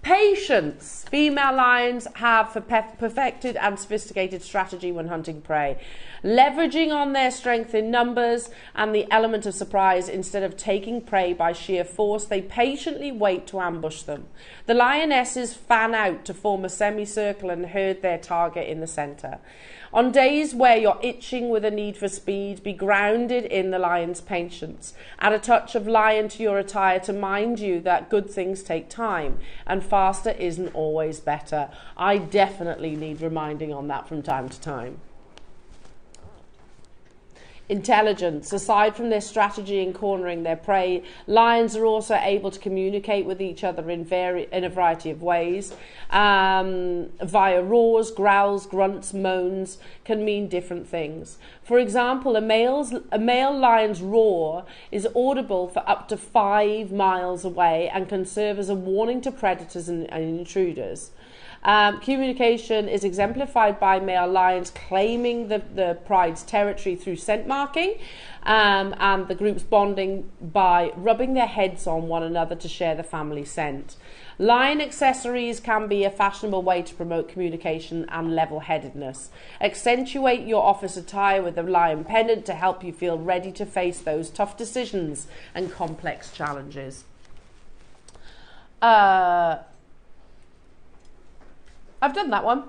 Patience. Female lions have perfected and sophisticated strategy when hunting prey, leveraging on their strength in numbers and the element of surprise. Instead of taking prey by sheer force, they patiently wait to ambush them. The lionesses fan out to form a semicircle and herd their target in the centre. On days where you're itching with a need for speed, be grounded in the lion's patience. Add a touch of lion to your attire to mind you that good things take time and faster isn't always better. I definitely need reminding on that from time to time. Intelligence. Aside from their strategy in cornering their prey, lions are also able to communicate with each other in a variety of ways. Via roars, growls, grunts, moans can mean different things. For example, a male lion's roar is audible for up to 5 miles away and can serve as a warning to predators and intruders. Communication is exemplified by male lions claiming the pride's territory through scent marking, and the group's bonding by rubbing their heads on one another to share the family scent. Lion accessories can be a fashionable way to promote communication and level-headedness. Accentuate your office attire with a lion pendant to help you feel ready to face those tough decisions and complex challenges. I've done that one.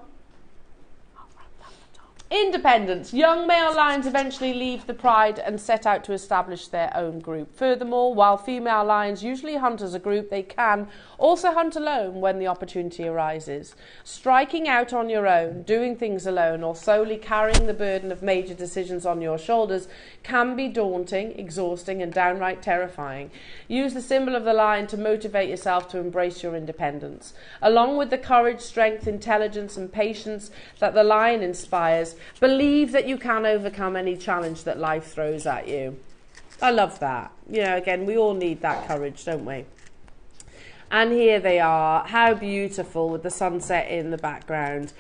Independence. Young male lions eventually leave the pride and set out to establish their own group. Furthermore, while female lions usually hunt as a group, they can also hunt alone when the opportunity arises. Striking out on your own, doing things alone, or solely carrying the burden of major decisions on your shoulders can be daunting, exhausting, and downright terrifying. Use the symbol of the lion to motivate yourself to embrace your independence. Along with the courage, strength, intelligence, and patience that the lion inspires, believe that you can overcome any challenge that life throws at you. I love that. You know, again, we all need that courage, don't we? And here they are. How beautiful with the sunset in the background.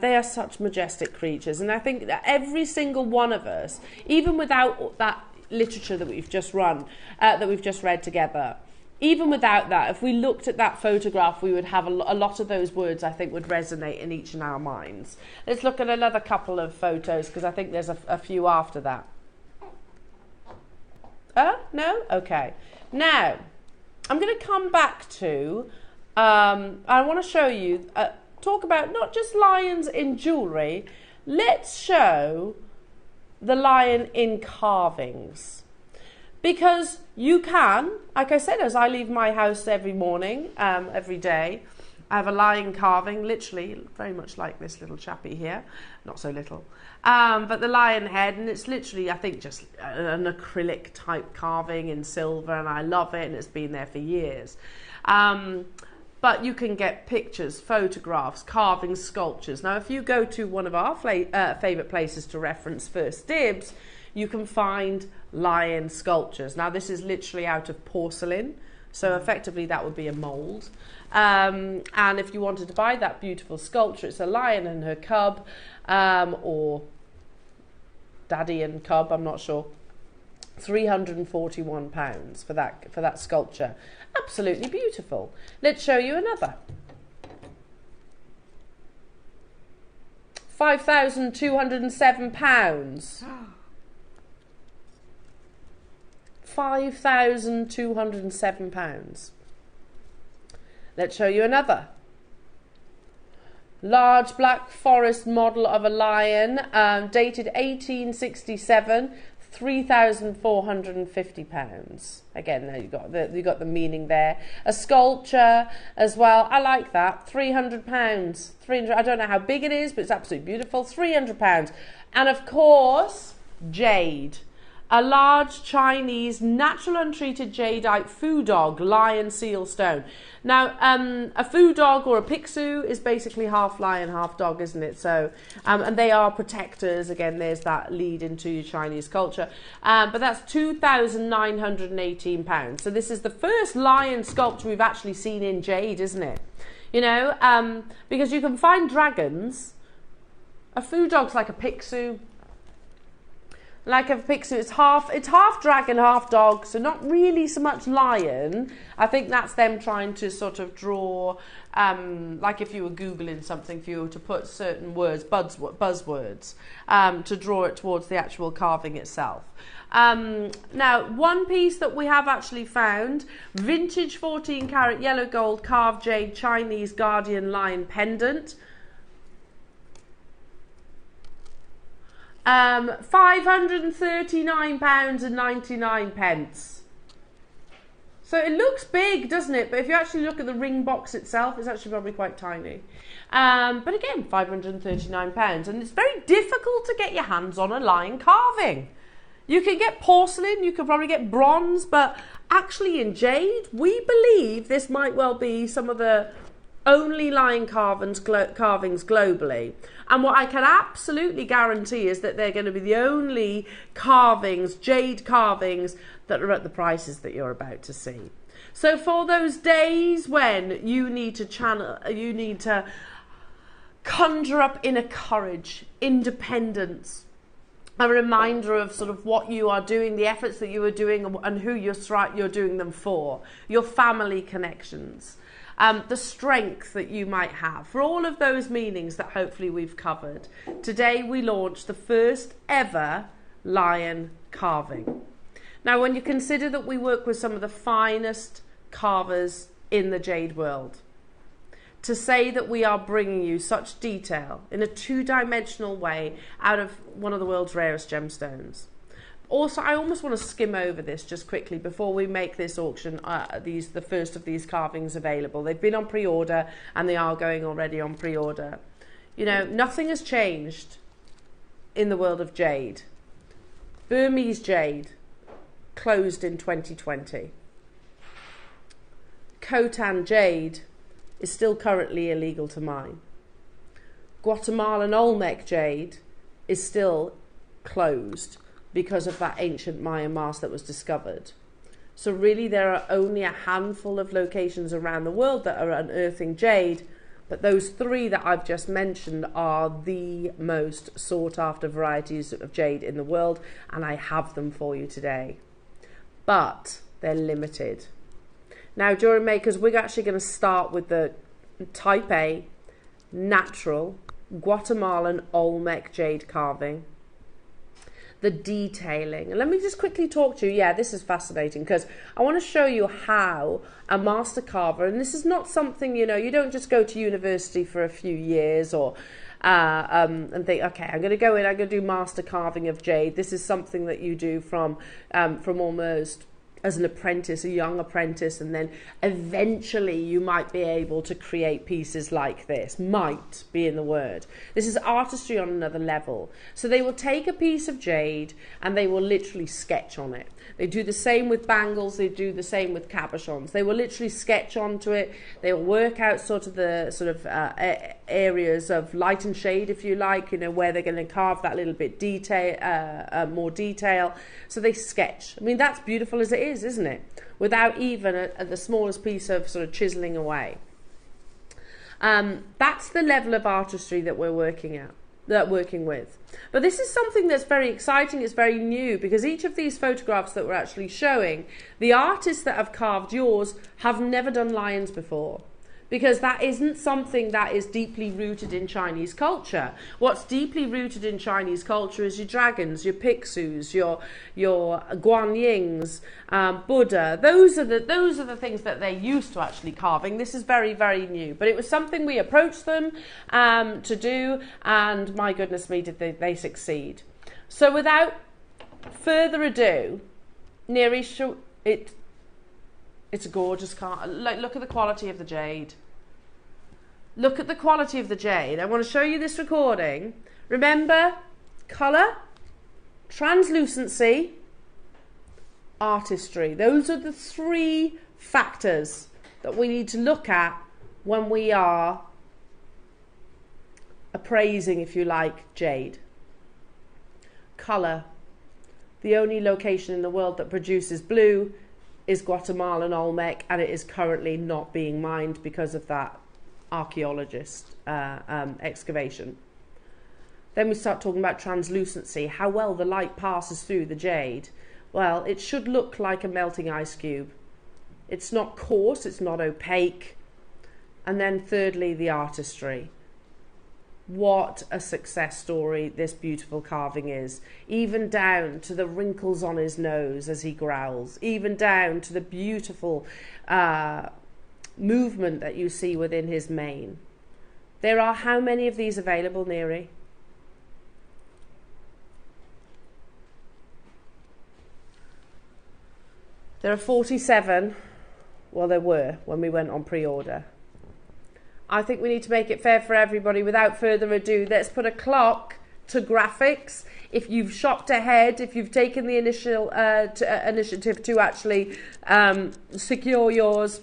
They are such majestic creatures. And I think that every single one of us, even without that literature that we've just read together, even without that, if we looked at that photograph, we would have a lot of those words, I think, would resonate in each of our minds. Let's look at another couple of photos, because I think there's a few after that. No? Okay. Now, I'm going to come back to, I want to show you, talk about not just lions in jewellery, let's show the lion in carvings. Because you can, like I said, as I leave my house every morning, every day, I have a lion carving, literally, very much like this little chappy here, not so little, but the lion head, and it's literally, I think, just an acrylic type carving in silver, and I love it, and it's been there for years. But you can get pictures, photographs, carvings, sculptures. Now, if you go to one of our favourite places to reference, First Dibs, you can find lion sculptures. Now, this is literally out of porcelain, so effectively that would be a mould. And if you wanted to buy that beautiful sculpture, it's a lion and her cub, or daddy and cub, I'm not sure. £341 for that sculpture. Absolutely beautiful. Let's show you another. £5,207. £5,207. Let's show you another. Large black forest model of a lion, dated 1867, £3,450. Again, there you got the meaning there. A sculpture as well. I like that. £300. I don't know how big it is, but it's absolutely beautiful. £300. And of course, jade. A large Chinese natural untreated jadeite foo dog lion seal stone. Now, a foo dog or a pixu is basically half lion, half dog, isn't it? So, and they are protectors. Again, there's that lead into Chinese culture. But that's £2,918. So this is the first lion sculpture we've actually seen in jade, isn't it? You know, because you can find dragons. A foo dog's like a pixu. Like a pixu, it's half dragon, half dog, so not really so much lion. I think that's them trying to sort of draw, like if you were Googling something, if you were to put certain words, buzzwords, to draw it towards the actual carving itself. Now, one piece that we have actually found, vintage 14 karat yellow gold carved jade Chinese guardian lion pendant. £539.99. So it looks big, doesn't it? But if you actually look at the ring box itself, it's actually probably quite tiny. But again, £539. And it's very difficult to get your hands on a lion carving. You can get porcelain, you could probably get bronze, but actually in jade, we believe this might well be some of the only lion carvings globally. And what I can absolutely guarantee is that they're going to be the only carvings, jade carvings, that are at the prices that you're about to see. So for those days when you need to conjure up inner courage, independence, a reminder of sort of what you are doing, the efforts that you are doing, and who you're doing them for, your family connections, the strength that you might have. For all of those meanings that hopefully we've covered, today we launched the first ever lion carving. Now, when you consider that we work with some of the finest carvers in the jade world, to say that we are bringing you such detail in a two-dimensional way out of one of the world's rarest gemstones. Also, I almost want to skim over this just quickly before we make this auction, the first of these carvings available. They've been on pre-order and they are going already on pre-order. You know, nothing has changed in the world of jade. Burmese jade closed in 2020. Khotan jade is still currently illegal to mine. Guatemalan Olmec jade is still closed because of that ancient Mayan mask that was discovered. So really there are only a handful of locations around the world that are unearthing jade, but those three that I've just mentioned are the most sought after varieties of jade in the world, and I have them for you today. But they're limited. Now, jewelry makers, we're actually going to start with the Type A natural Guatemalan Olmec jade carving. the detailing. And let me just quickly talk to you. Yeah, this is fascinating because I want to show you how a master carver, and this is not something, you know, you don't just go to university for a few years or and think, okay, I'm going to go in, I'm going to do master carving of jade. This is something that you do from almost as an apprentice, a young apprentice, and then eventually you might be able to create pieces like this. Might be in the word. This is artistry on another level. So they will take a piece of jade and they will literally sketch on it. They do the same with bangles, they do the same with cabochons. They will literally sketch onto it. They will work out sort of the areas of light and shade, if you like, you know, where they're going to carve that little bit more detail. So they sketch. I mean, that's beautiful as it is, isn't it? Without even the smallest piece of sort of chiseling away. That's the level of artistry that we're working with. But this is something that's very exciting, it's very new, because each of these photographs that we're actually showing, the artists that have carved yours have never done lions before. Because that isn't something that is deeply rooted in Chinese culture. What's deeply rooted in Chinese culture is your dragons, your Pixius, your Guanyings, Buddha. Those are the things that they're used to actually carving. This is very, very new. But it was something we approached them to do, and my goodness me, did they succeed. So without further ado, Neri, it's a gorgeous card. Like, look at the quality of the jade. Look at the quality of the jade. I want to show you this recording. Remember, colour, translucency, artistry. Those are the three factors that we need to look at when we are appraising, if you like, jade. Colour. The only location in the world that produces blue is Guatemala and Olmec, and it is currently not being mined because of that archaeologist excavation. Then we start talking about translucency, how well the light passes through the jade. Well, it should look like a melting ice cube. It's not coarse, it's not opaque. And then thirdly, the artistry. What a success story this beautiful carving is, even down to the wrinkles on his nose as he growls, even down to the beautiful movement that you see within his mane. There are how many of these available, Neri? There are 47. Well, there were when we went on pre-order. I think we need to make it fair for everybody. Without further ado, let's put a clock to graphics. If you've shopped ahead, if you've taken the initial initiative to actually secure yours,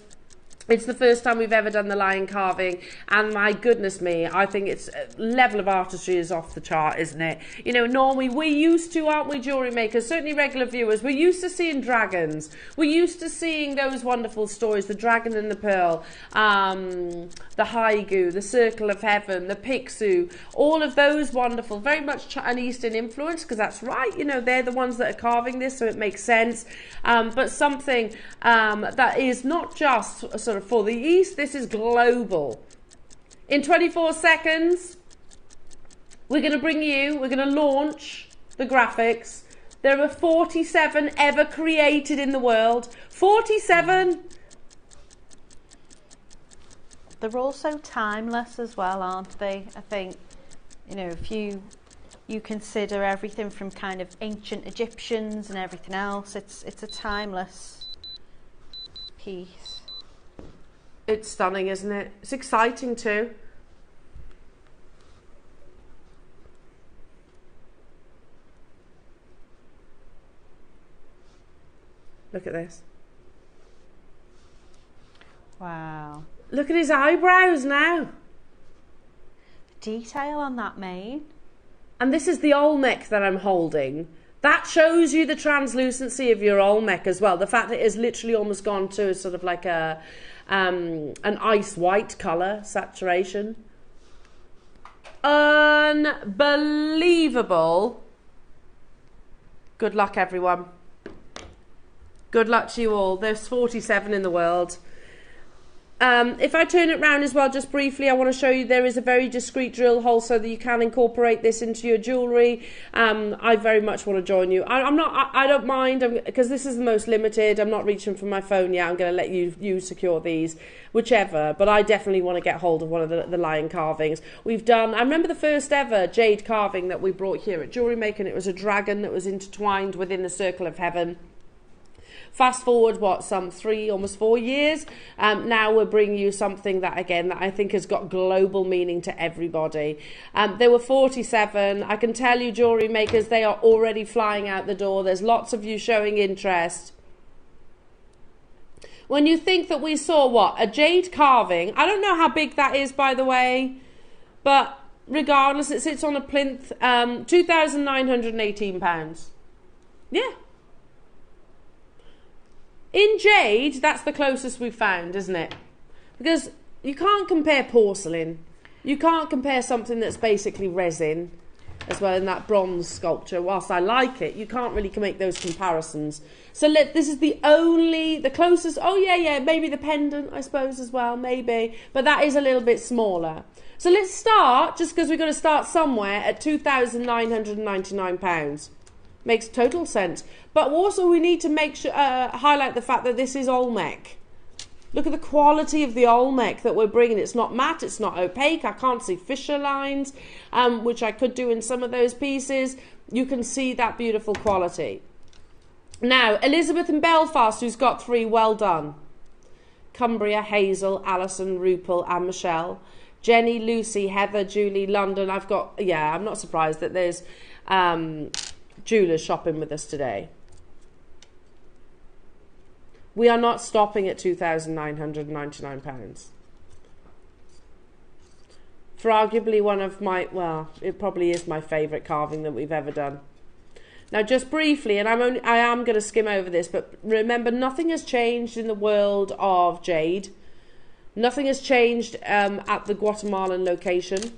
it's the first time we've ever done the lion carving, and my goodness me, I think its level of artistry is off the chart, isn't it? You know, normally we're used to, aren't we, jewellery makers, certainly regular viewers, we're used to seeing dragons, we're used to seeing those wonderful stories, the dragon and the pearl, the haigu, the circle of heaven, the Pixiu, all of those wonderful, very much an Eastern influence, because that's right, you know, they're the ones that are carving this, so it makes sense, but something that is not just sort of for the East, this is global. In 24 seconds, we're going to launch the graphics. There are 47 ever created in the world. 47! They're also timeless as well, aren't they? I think, you know, if you consider everything from kind of ancient Egyptians and everything else, it's a timeless piece. It's stunning, isn't it? It's exciting too. Look at this. Wow. Look at his eyebrows now. Detail on that mane. And this is the Olmec that I'm holding. That shows you the translucency of your Olmec as well. The fact that it has literally almost gone to sort of like an ice white colour saturation. Unbelievable. Good luck, everyone. Good luck to you all. There's 47 in the world. If I turn it round as well, just briefly, I want to show you there is a very discreet drill hole so that you can incorporate this into your jewellery. I very much want to join you. I don't mind, because this is the most limited. I'm not reaching for my phone yet. I'm going to let you secure these, whichever. But I definitely want to get hold of one of the lion carvings. We've done, I remember the first ever jade carving that we brought here at JewelleryMaker, and it was a dragon that was intertwined within the circle of heaven. Fast forward, some 3, almost 4 years, now we're bringing you something that, again, that I think has got global meaning to everybody. There were 47. I can tell you, jewellery makers, they are already flying out the door. There's lots of you showing interest. When you think that we saw, a jade carving, I don't know how big that is, by the way, but regardless, it sits on a plinth, £2,918. Yeah. In jade, that's the closest we've found, isn't it? Because you can't compare porcelain. You can't compare something that's basically resin as well in that bronze sculpture. Whilst I like it, you can't really make those comparisons. So this is the closest, maybe the pendant, I suppose, as well, maybe. But that is a little bit smaller. So let's start, just because we've got to start somewhere, at £2,999. Makes total sense. But also we need to make sure, highlight the fact that this is Olmec. Look at the quality of the Olmec that we're bringing. It's not matte, it's not opaque. I can't see fissure lines, which I could do in some of those pieces. You can see that beautiful quality. Now, Elizabeth in Belfast, who's got 3, well done. Cumbria, Hazel, Alison, Rupel and Michelle. Jenny, Lucy, Heather, Julie, London. I'm not surprised that there's jewellers shopping with us today. We are not stopping at £2,999. For arguably one of my, it probably is my favourite carving that we've ever done. Now, just briefly, and I am going to skim over this, but remember, nothing has changed in the world of jade. Nothing has changed at the Guatemalan location.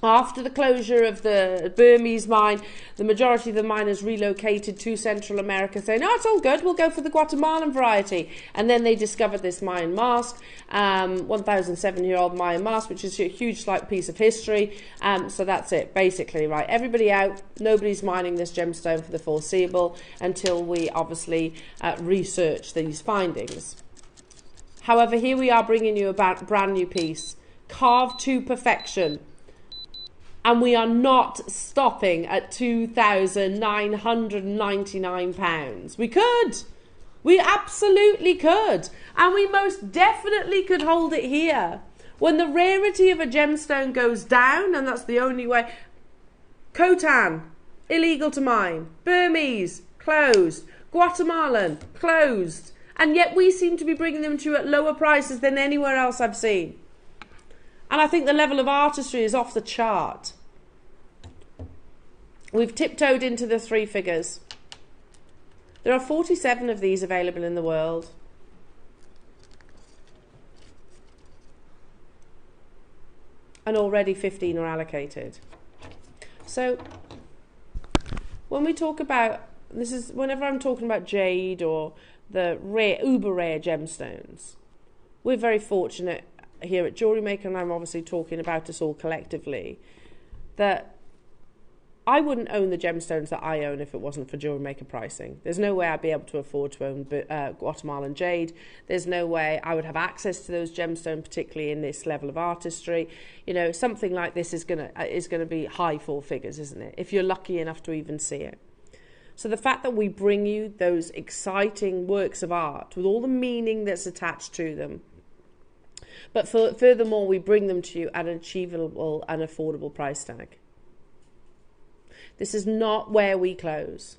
After the closure of the Burmese mine, the majority of the miners relocated to Central America, saying, "Oh, it's all good, we'll go for the Guatemalan variety." And then they discovered this Mayan mask, 1,007-year-old Mayan mask, which is a huge piece of history. So that's it, basically, right? Everybody out, nobody's mining this gemstone for the foreseeable until we obviously research these findings. However, here we are bringing you a brand new piece, carved to perfection. And we are not stopping at £2,999. We could. We absolutely could. And we most definitely could hold it here. When the rarity of a gemstone goes down, and that's the only way. Khotan, illegal to mine. Burmese, closed. Guatemalan, closed. And yet we seem to be bringing them to you at lower prices than anywhere else I've seen. And I think the level of artistry is off the chart. We've tiptoed into the 3 figures. There are 47 of these available in the world. And already 15 are allocated. So, when we talk about, whenever I'm talking about jade or the rare, uber rare gemstones, we're very fortunate here at JewelleryMaker, and I'm obviously talking about us all collectively, that I wouldn't own the gemstones that I own if it wasn't for JewelleryMaker pricing. There's no way I'd be able to afford to own Guatemalan jade. There's no way I would have access to those gemstones, particularly in this level of artistry. You know, something like this is gonna be high 4 figures, isn't it? If you're lucky enough to even see it. So the fact that we bring you those exciting works of art with all the meaning that's attached to them, but furthermore, we bring them to you at an achievable and affordable price tag. This is not where we close.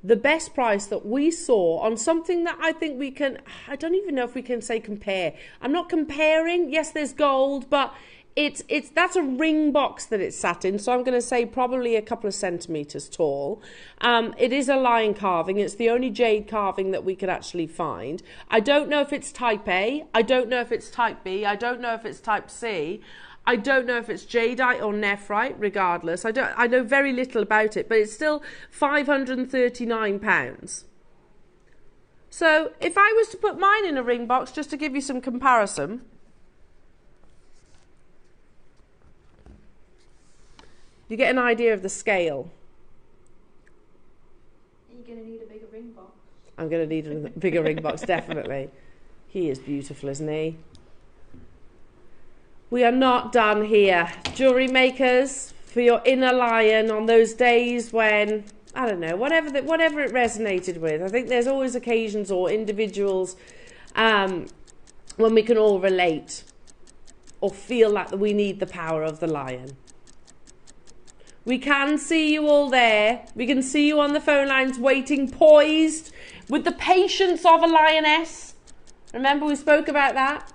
The best price that we saw on something that I think we can, I don't even know if we can say compare. I'm not comparing. Yes, there's gold, but that's a ring box that it's sat in. So I'm going to say probably a couple of centimeters tall. It is a lion carving. It's the only jade carving that we could actually find. I don't know if it's type A. I don't know if it's type B. I don't know if it's type C. I don't know if it's jadeite or nephrite. Regardless, I know very little about it, but it's still £539. So if I was to put mine in a ring box, just to give you some comparison, you get an idea of the scale. You're going to need a bigger ring box. I'm going to need a bigger ring box, definitely. He is beautiful, isn't he? We are not done here. Jewellery makers, for your inner lion on those days when, I don't know, whatever it resonated with. I think there's always occasions or individuals when we can all relate or feel like we need the power of the lion. We can see you all there. We can see you on the phone lines waiting, poised, with the patience of a lioness. Remember we spoke about that?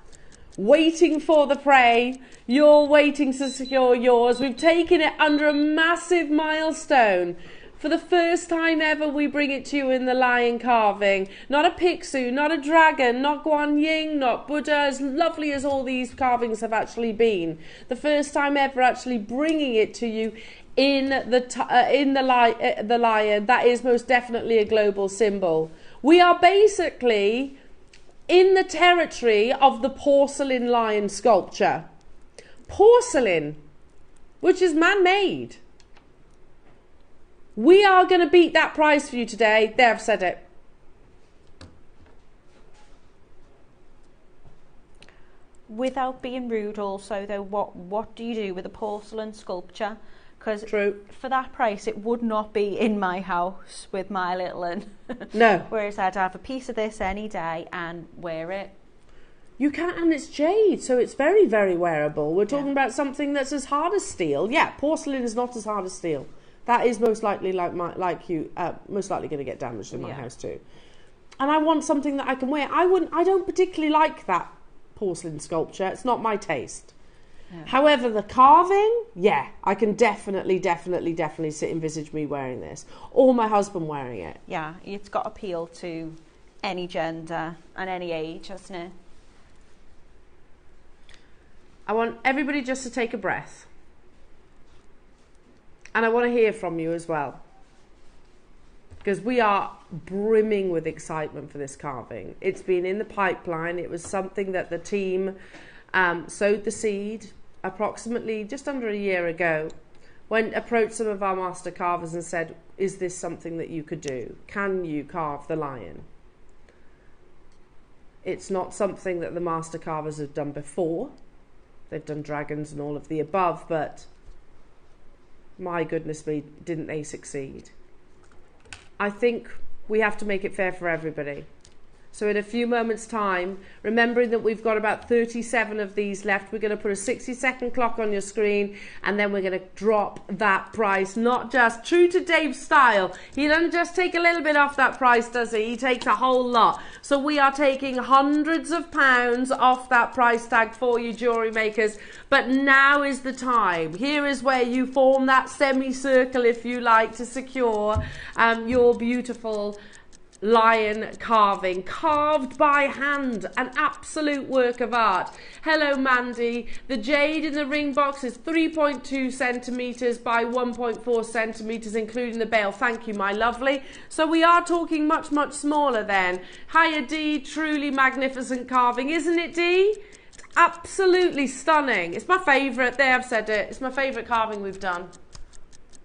Waiting for the prey. You're waiting to secure yours. We've taken it under a massive milestone. For the first time ever, we bring it to you in the lion carving. Not a Pixiu, not a dragon, not Guan Yin, not Buddha, as lovely as all these carvings have actually been. The first time ever actually bringing it to you in the lion. That is most definitely a global symbol. We are basically in the territory of the porcelain lion sculpture. Porcelain, which is man-made. We are going to beat that price for you today. There, I've said it. Without being rude also, though, what do you do with a porcelain sculpture? Because for that price, it would not be in my house with my little one. No. Whereas I'd have a piece of this any day and wear it. You can, and it's jade, so it's very, very wearable. We're talking about something that's as hard as steel. Yeah, porcelain is not as hard as steel. That is most likely most likely going to get damaged in my house too. And I want something that I can wear. I don't particularly like that porcelain sculpture. It's not my taste. Yeah. However, the carving, I can definitely envisage me wearing this, or my husband wearing it. Yeah, it's got appeal to any gender and any age, hasn't it? I want everybody just to take a breath. And I want to hear from you as well. Because we are brimming with excitement for this carving. It's been in the pipeline. It was something that the team sowed the seed approximately just under a year ago, when approached some of our master carvers and said, is this something that you could do? Can you carve the lion? It's not something that the master carvers have done before. They've done dragons and all of the above, but my goodness me, didn't they succeed? I think we have to make it fair for everybody. So in a few moments' time, remembering that we've got about 37 of these left, we're going to put a 60-second clock on your screen, and then we're going to drop that price. Not just true to Dave's style. He doesn't just take a little bit off that price, does he? He takes a whole lot. So we are taking hundreds of pounds off that price tag for you, jewellery makers. But now is the time. Here is where you form that semicircle, if you like, to secure your beautiful lion carving, carved by hand, an absolute work of art. Hello Mandy. The jade in the ring box is 3.2 centimetres by 1.4 centimetres including the bail. Thank you, my lovely. So we are talking much smaller then. Hiya Dee, truly magnificent carving, isn't it Dee? It's absolutely stunning. It's my favourite. There, I've said it. It's my favourite carving we've done.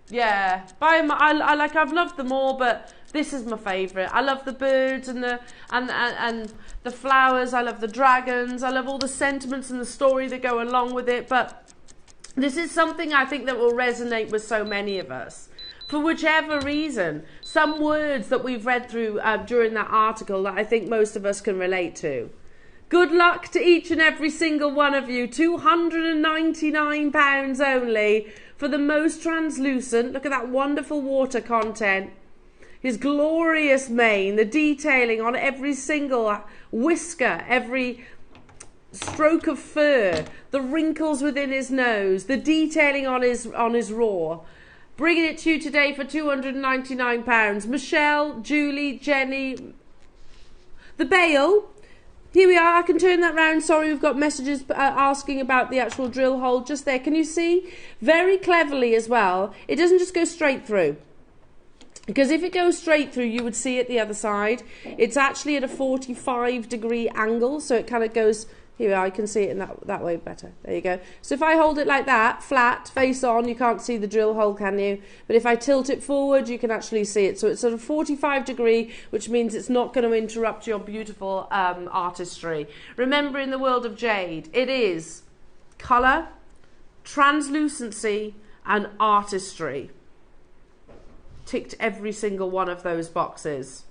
Yeah, I've loved them all, but this is my favourite. I love the birds and the flowers. I love the dragons. I love all the sentiments and the story that go along with it. But this is something I think that will resonate with so many of us. For whichever reason, some words that we've read through during that article that I think most of us can relate to. Good luck to each and every single one of you. £299 only for the most translucent. Look at that wonderful water content. His glorious mane, the detailing on every single whisker, every stroke of fur, the wrinkles within his nose, the detailing on his roar. Bringing it to you today for £299. Michelle, Julie, Jenny, the bail. Here we are. I can turn that round. Sorry, we've got messages asking about the actual drill hole just there. Can you see? Very cleverly as well. It doesn't just go straight through. Because if it goes straight through, you would see it the other side. It's actually at a 45-degree angle, so it kind of goes... Here, I can see it in that way better. There you go. So if I hold it like that, flat, face on, you can't see the drill hole, can you? But if I tilt it forward, you can actually see it. So it's sort of 45 degree, which means it's not going to interrupt your beautiful artistry. Remember, in the world of jade, it is colour, translucency, and artistry. Ticked every single one of those boxes.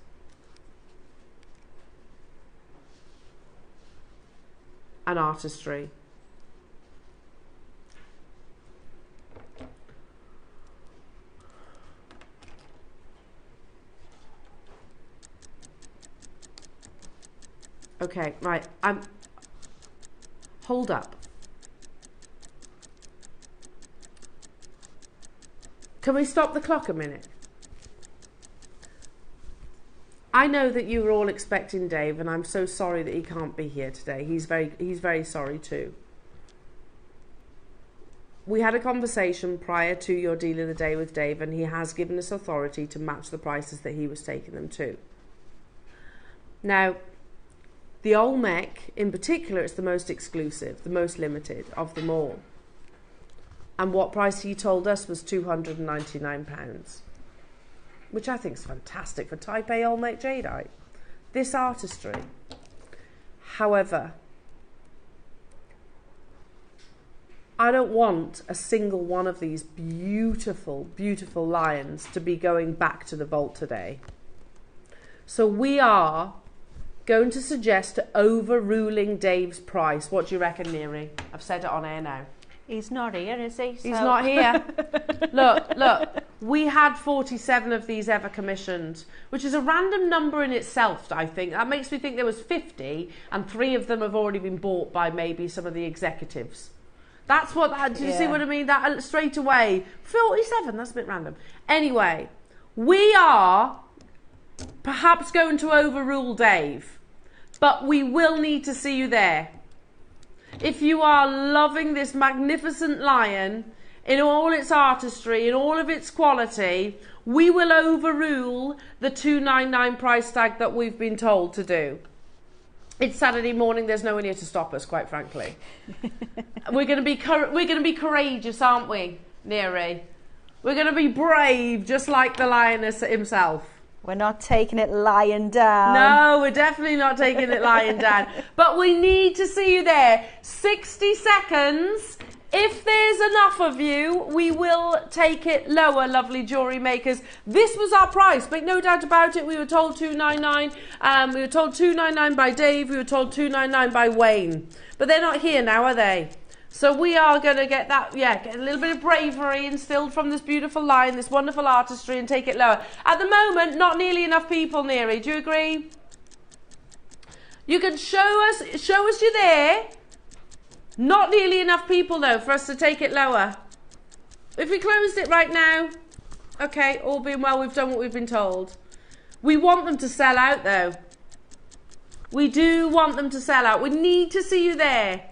And artistry. Okay, right. Hold up. Can we stop the clock a minute? I know that you were all expecting Dave, and I'm so sorry that he can't be here today. He's very sorry too. We had a conversation prior to your deal of the day with Dave, and he has given us authority to match the prices that he was taking them to. Now, the Olmec in particular is the most exclusive, the most limited of them all. And what price he told us was £299. Which I think is fantastic for Type A Olmec jadeite. This artistry. However, I don't want a single one of these beautiful, beautiful lions to be going back to the vault today. So we are going to suggest overruling Dave's price. What do you reckon, Neri? I've said it on air now. He's not here, is he? He's not here. Look. We had 47 of these ever commissioned, which is a random number in itself, I think. That makes me think there was 50, and 3 of them have already been bought by maybe some of the executives. That's what... Do you see what I mean? That straight away. 47, that's a bit random. Anyway, we are perhaps going to overrule Dave, but we will need to see you there. If you are loving this magnificent lion in all its artistry, in all of its quality, we will overrule the $299 price tag that we've been told to do. It's Saturday morning. There's no one here to stop us, quite frankly. We're going to be courageous, aren't we, Neri? We're going to be brave, just like the lioness himself. We're not taking it lying down. No, we're definitely not taking it lying down. But we need to see you there. 60 seconds. If there's enough of you, we will take it lower, lovely jewellery makers. This was our price, make no doubt about it. We were told $299. We were told $299 by Dave. We were told $299 by Wayne. But they're not here now, are they? So we are going to get that, get a little bit of bravery instilled from this beautiful line, this wonderful artistry, and take it lower. At the moment, not nearly enough people, Neri. Do you agree? You can show us you're there. Not nearly enough people, though, for us to take it lower. If we closed it right now, okay, all being well, we've done what we've been told. We want them to sell out, though. We do want them to sell out. We need to see you there.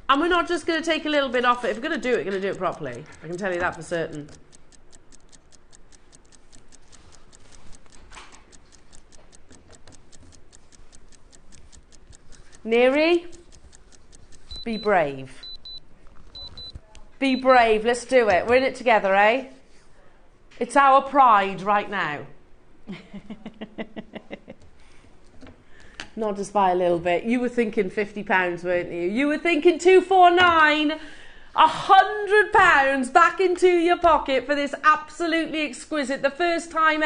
And we're not just going to take a little bit off it. If we're going to do it, we're going to do it properly. I can tell you that for certain. Neri, be brave. Be brave. Let's do it. We're in it together, eh? It's our pride right now. Not just by a little bit. You were thinking £50, weren't you? You were thinking $249, £100 back into your pocket for this absolutely exquisite, the first time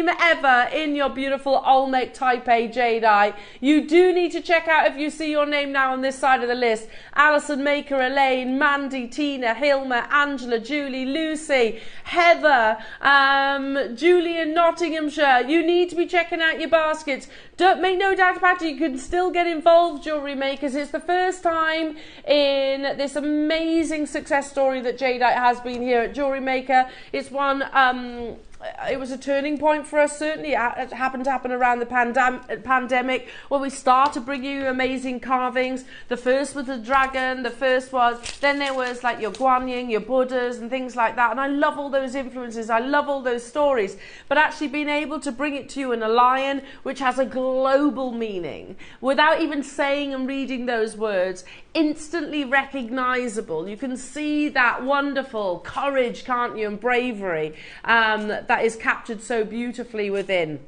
ever in your beautiful Olmec Type A jadeite. You do need to check out, if you see your name now on this side of the list, Alison, Maker, Elaine, Mandy, Tina, Hilma, Angela, Julie, Lucy, Heather, Julie in Nottinghamshire. You need to be checking out your baskets. Don't make no doubt about it, you can still get involved, jewellery makers. It's the first time in this amazing success story that jadeite has been here at Jewellery Maker. It's one it was a turning point for us, certainly. It happened to happen around the pandemic, when we started bringing you amazing carvings. The first was the dragon, then there was like your Guanyin, your Buddhas and things like that. And I love all those influences. I love all those stories. But actually being able to bring it to you in a lion, which has a global meaning, without even saying and reading those words, instantly recognizable. You can see that wonderful courage, can't you, and bravery that is captured so beautifully within.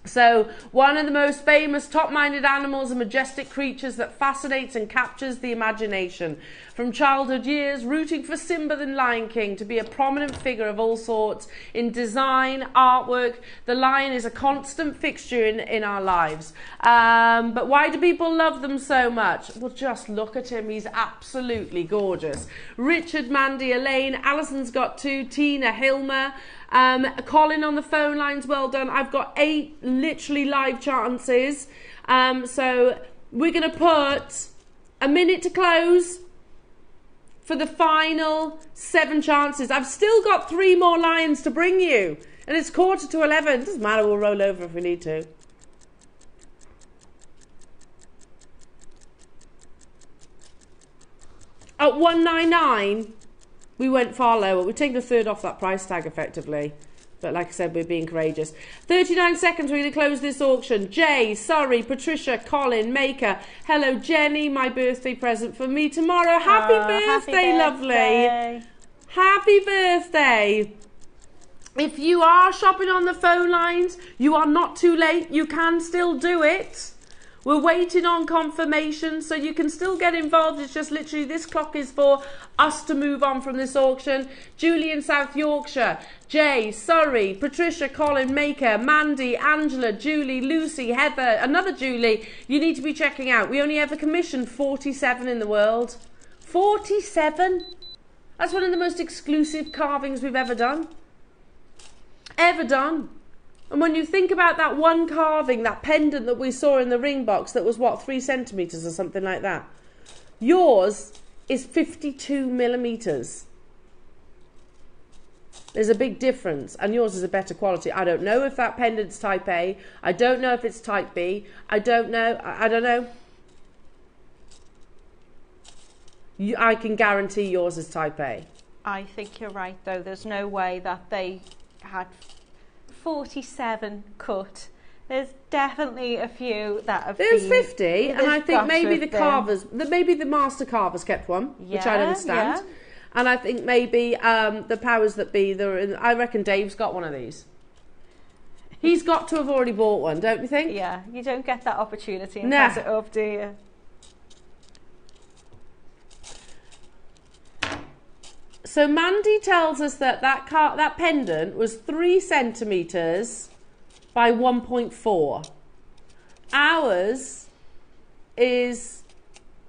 So, one of the most famous top-minded animals and majestic creatures that fascinates and captures the imagination. From childhood years, rooting for Simba the Lion King to be a prominent figure of all sorts in design, artwork, the lion is a constant fixture in our lives. But why do people love them so much? Well, just look at him. He's absolutely gorgeous. Richard, Mandy, Elaine, Alison's got 2, Tina, Hilma, Colin on the phone lines, well done. I've got 8 literally live chances. So we're going to put a minute to close for the final 7 chances. I've still got 3 more lions to bring you. And it's 11:15. Doesn't matter, we'll roll over if we need to. At 199, we went far lower. We're taking a third off that price tag effectively. But like I said, we're being courageous. 39 seconds, we're going to close this auction. Jay, sorry, Patricia, Colin, Maker. Hello, Jenny, my birthday present for me tomorrow. Happy birthday, lovely. Happy birthday. If you are shopping on the phone lines, you are not too late. You can still do it. We're waiting on confirmation, so you can still get involved. It's just literally this clock is for us to move on from this auction. Julie in South Yorkshire, Jay, sorry, Patricia, Colin, Maker, Mandy, Angela, Julie, Lucy, Heather, another Julie, you need to be checking out. We only ever commissioned 47 in the world. 47? That's one of the most exclusive carvings we've ever done. Ever done. And when you think about that one carving, that pendant that we saw in the ring box that was, what, 3 centimetres or something like that? Yours is 52 millimetres. There's a big difference, and yours is a better quality. I don't know if that pendant's type A. I don't know if it's type B. I don't know. I don't know. I can guarantee yours is type A. I think you're right, though. There's no way that they had 47 cut. There's definitely a few that have There's been, 50, and I think maybe the carvers, maybe the master carvers kept one, which I understand. Yeah. And I think maybe the powers that be, I reckon Dave's got one of these. He's got to have already bought one, don't you think? Yeah, you don't get that opportunity and pass it up, do you? So Mandy tells us that that pendant was 3 centimetres by 1.4. Ours is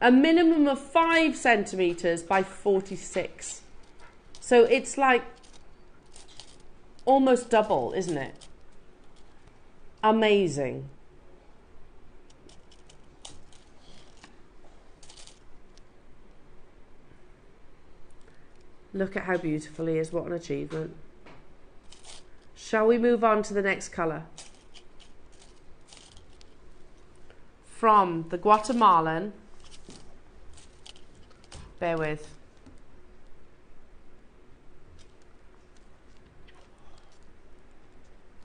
a minimum of 5 centimetres by 46. So it's like almost double, isn't it? Amazing. Look at how beautiful he is. What an achievement. Shall we move on to the next colour? From the Guatemalan. Bear with.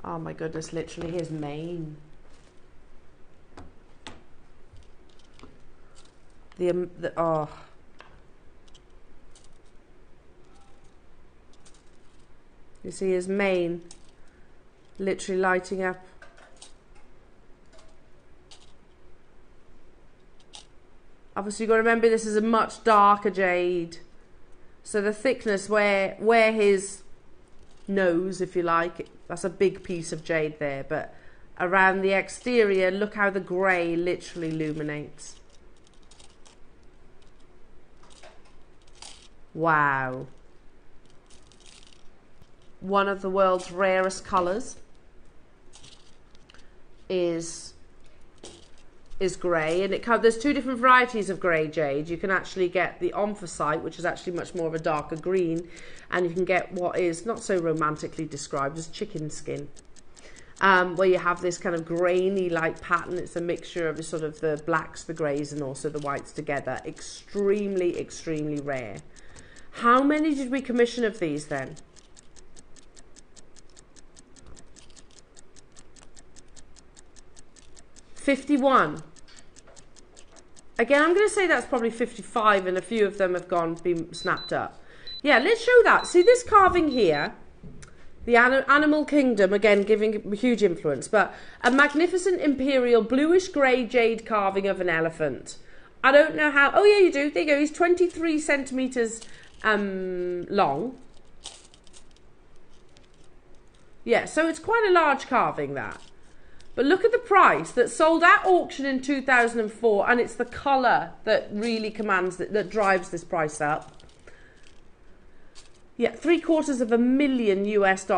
Oh my goodness, literally his mane. Oh. You see his mane literally lighting up. Obviously you've got to remember this is a much darker jade. So the thickness where his nose, if you like, that's a big piece of jade there. But around the exterior, look how the grey literally illuminates. Wow. One of the world's rarest colours is is grey, and there's two different varieties of grey jade. You can actually get the anthracite, which is actually much more of a darker green, and you can get what is not so romantically described as chicken skin, where you have this kind of grainy like pattern. It's a mixture of sort of the blacks, the greys, and also the whites together. Extremely, extremely rare. How many did we commission of these then? 51. Again, I'm going to say that's probably 55, and a few of them have been snapped up. Yeah, let's show that. See this carving here, the animal kingdom, again giving huge influence, but a magnificent imperial bluish grey jade carving of an elephant. I don't know how. Oh yeah, you do. There you go. He's 23 centimeters long. Yeah, so it's quite a large carving, that. But look at the price. That sold at auction in 2004, and it's the colour that really commands that drives this price up. Yeah, $750,000 US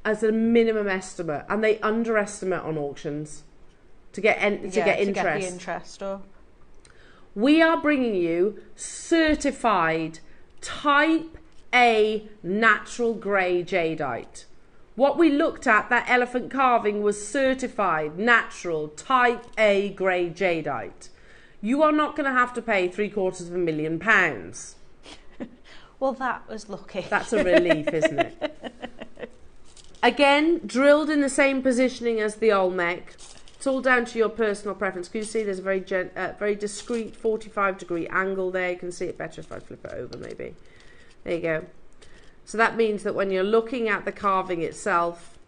as a minimum estimate, and they underestimate on auctions to get interest. To get the interest up. We are bringing you certified Type A natural grey jadeite. What we looked at, that elephant carving, was certified natural Type A grey jadeite. You are not going to have to pay £750,000. Well, that was lucky. That's a relief, isn't it? Again, drilled in the same positioning as the Olmec. It's all down to your personal preference. Can you see there's a very discreet 45-degree angle there? You can see it better if I flip it over, maybe. There you go. So that means that when you're looking at the carving itself,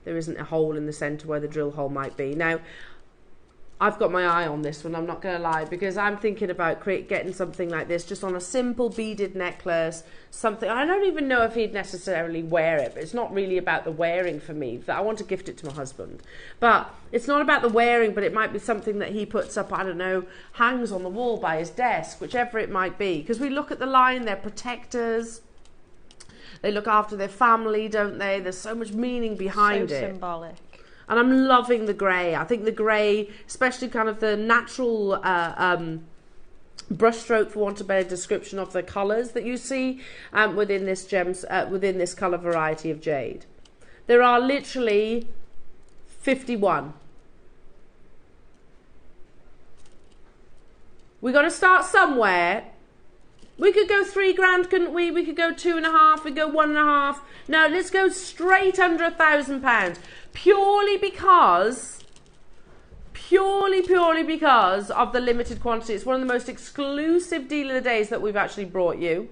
there isn't a hole in the centre where the drill hole might be. Now, I've got my eye on this one, I'm not going to lie, because I'm thinking about getting something like this just on a simple beaded necklace, something. I don't even know if he'd necessarily wear it, but it's not really about the wearing for me. I want to gift it to my husband. But it's not about the wearing, but it might be something that he puts up, I don't know, hangs on the wall by his desk, whichever it might be. Because we look at the line, they're protectors. They look after their family, don't they? There's so much meaning behind it. So symbolic. And I'm loving the grey. I think the grey, especially kind of the natural brushstroke, for want of a better description, of the colours that you see within this within this colour variety of jade. There are literally 51. We've got to start somewhere. We could go £3,000, couldn't we? We could go 2.5. We could go 1.5. No, let's go straight under £1,000. Purely because of the limited quantity. It's one of the most exclusive deal of the days that we've actually brought you.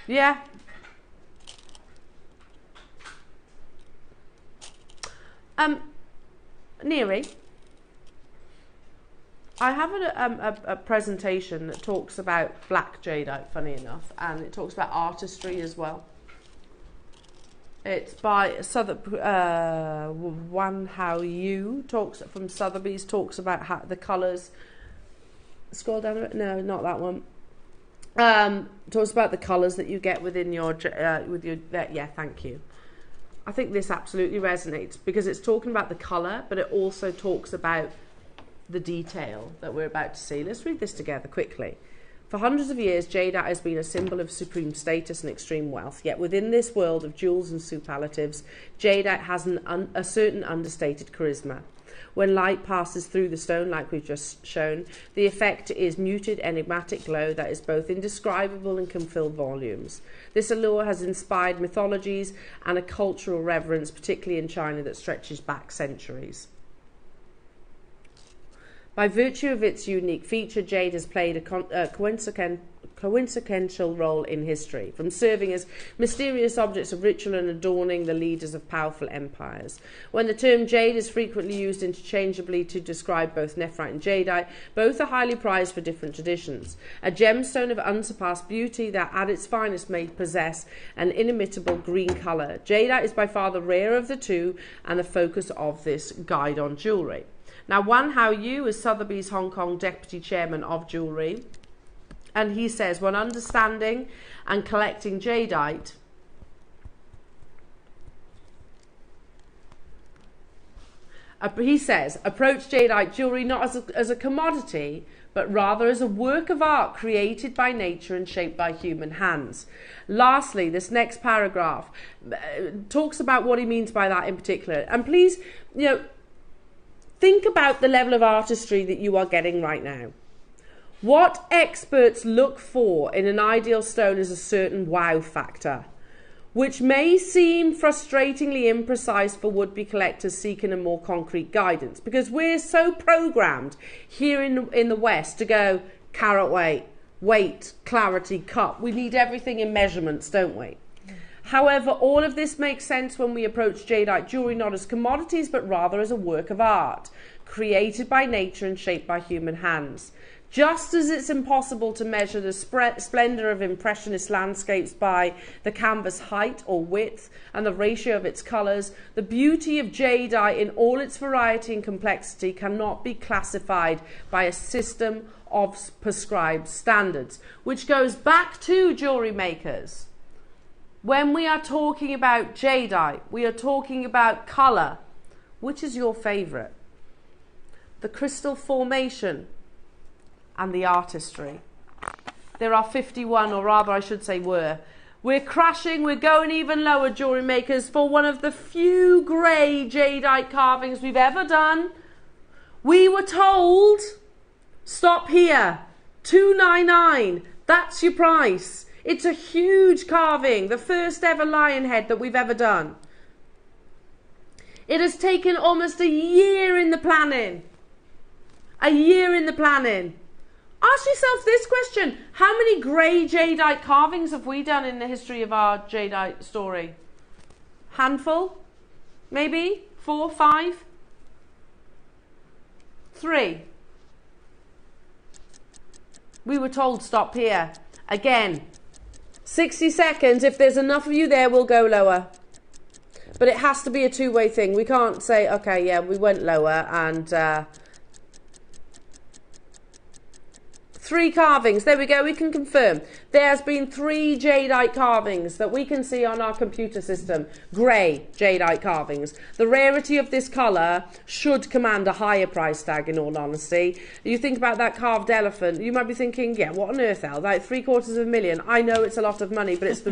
Yeah. Neri, I have a presentation that talks about black jadeite, funny enough, and it talks about artistry as well. It's by Wan Hao Yu, from Sotheby's, talks about how the colours. Scroll down a bit. No, not that one. Talks about the colours that you get within your yeah, thank you. I think this absolutely resonates because it's talking about the colour, but it also talks about the detail that we're about to see. Let's read this together quickly. For hundreds of years, jadeite has been a symbol of supreme status and extreme wealth. Yet within this world of jewels and superlatives, jadeite has a certain understated charisma. When light passes through the stone, like we've just shown, the effect is muted, enigmatic glow that is both indescribable and can fill volumes. This allure has inspired mythologies and a cultural reverence, particularly in China, that stretches back centuries. By virtue of its unique feature, jade has played a consequential role in history, from serving as mysterious objects of ritual and adorning the leaders of powerful empires. When the term jade is frequently used interchangeably to describe both nephrite and jadeite, both are highly prized for different traditions. A gemstone of unsurpassed beauty that at its finest may possess an inimitable green colour. Jadeite is by far the rarer of the two and the focus of this guide on jewellery. Now, Wan Hao Yu is Sotheby's Hong Kong Deputy Chairman of Jewellery, and he says, when understanding and collecting jadeite, He says, approach jadeite jewellery not as a commodity, but rather as a work of art created by nature and shaped by human hands. Lastly, this next paragraph talks about what he means by that in particular. And please, think about the level of artistry that you are getting right now. What experts look for in an ideal stone is a certain wow factor, which may seem frustratingly imprecise for would-be collectors seeking a more concrete guidance, because we're so programmed here in the West to go carat weight, clarity, cut. We need everything in measurements, don't we? However, all of this makes sense when we approach jadeite jewellery not as commodities, but rather as a work of art, created by nature and shaped by human hands. Just as it's impossible to measure the splendour of impressionist landscapes by the canvas height or width and the ratio of its colours, the beauty of jadeite in all its variety and complexity cannot be classified by a system of prescribed standards. Which goes back to jewellery makers. When we are talking about jadeite, we are talking about colour. Which is your favourite? The crystal formation and the artistry. There are 51, or rather I should say were. We're crashing, we're going even lower, jewellery makers, for one of the few grey jadeite carvings we've ever done. We were told, stop here, $299, that's your price. It's a huge carving, the first ever lion head that we've ever done. It has taken almost a year in the planning. A year in the planning. Ask yourself this question. How many grey jadeite carvings have we done in the history of our jadeite story? Handful? Maybe? 4, 5? 3. We were told stop here. Again, 60 seconds. If there's enough of you there, we'll go lower. But it has to be a two-way thing. We can't say, okay, yeah, we went lower and... 3 carvings. There we go. We can confirm. There has been 3 jadeite carvings that we can see on our computer system. Grey jadeite carvings. The rarity of this colour should command a higher price tag, in all honesty. You think about that carved elephant, you might be thinking, yeah, what on earth, Al? Like $750,000. I know it's a lot of money, but it's the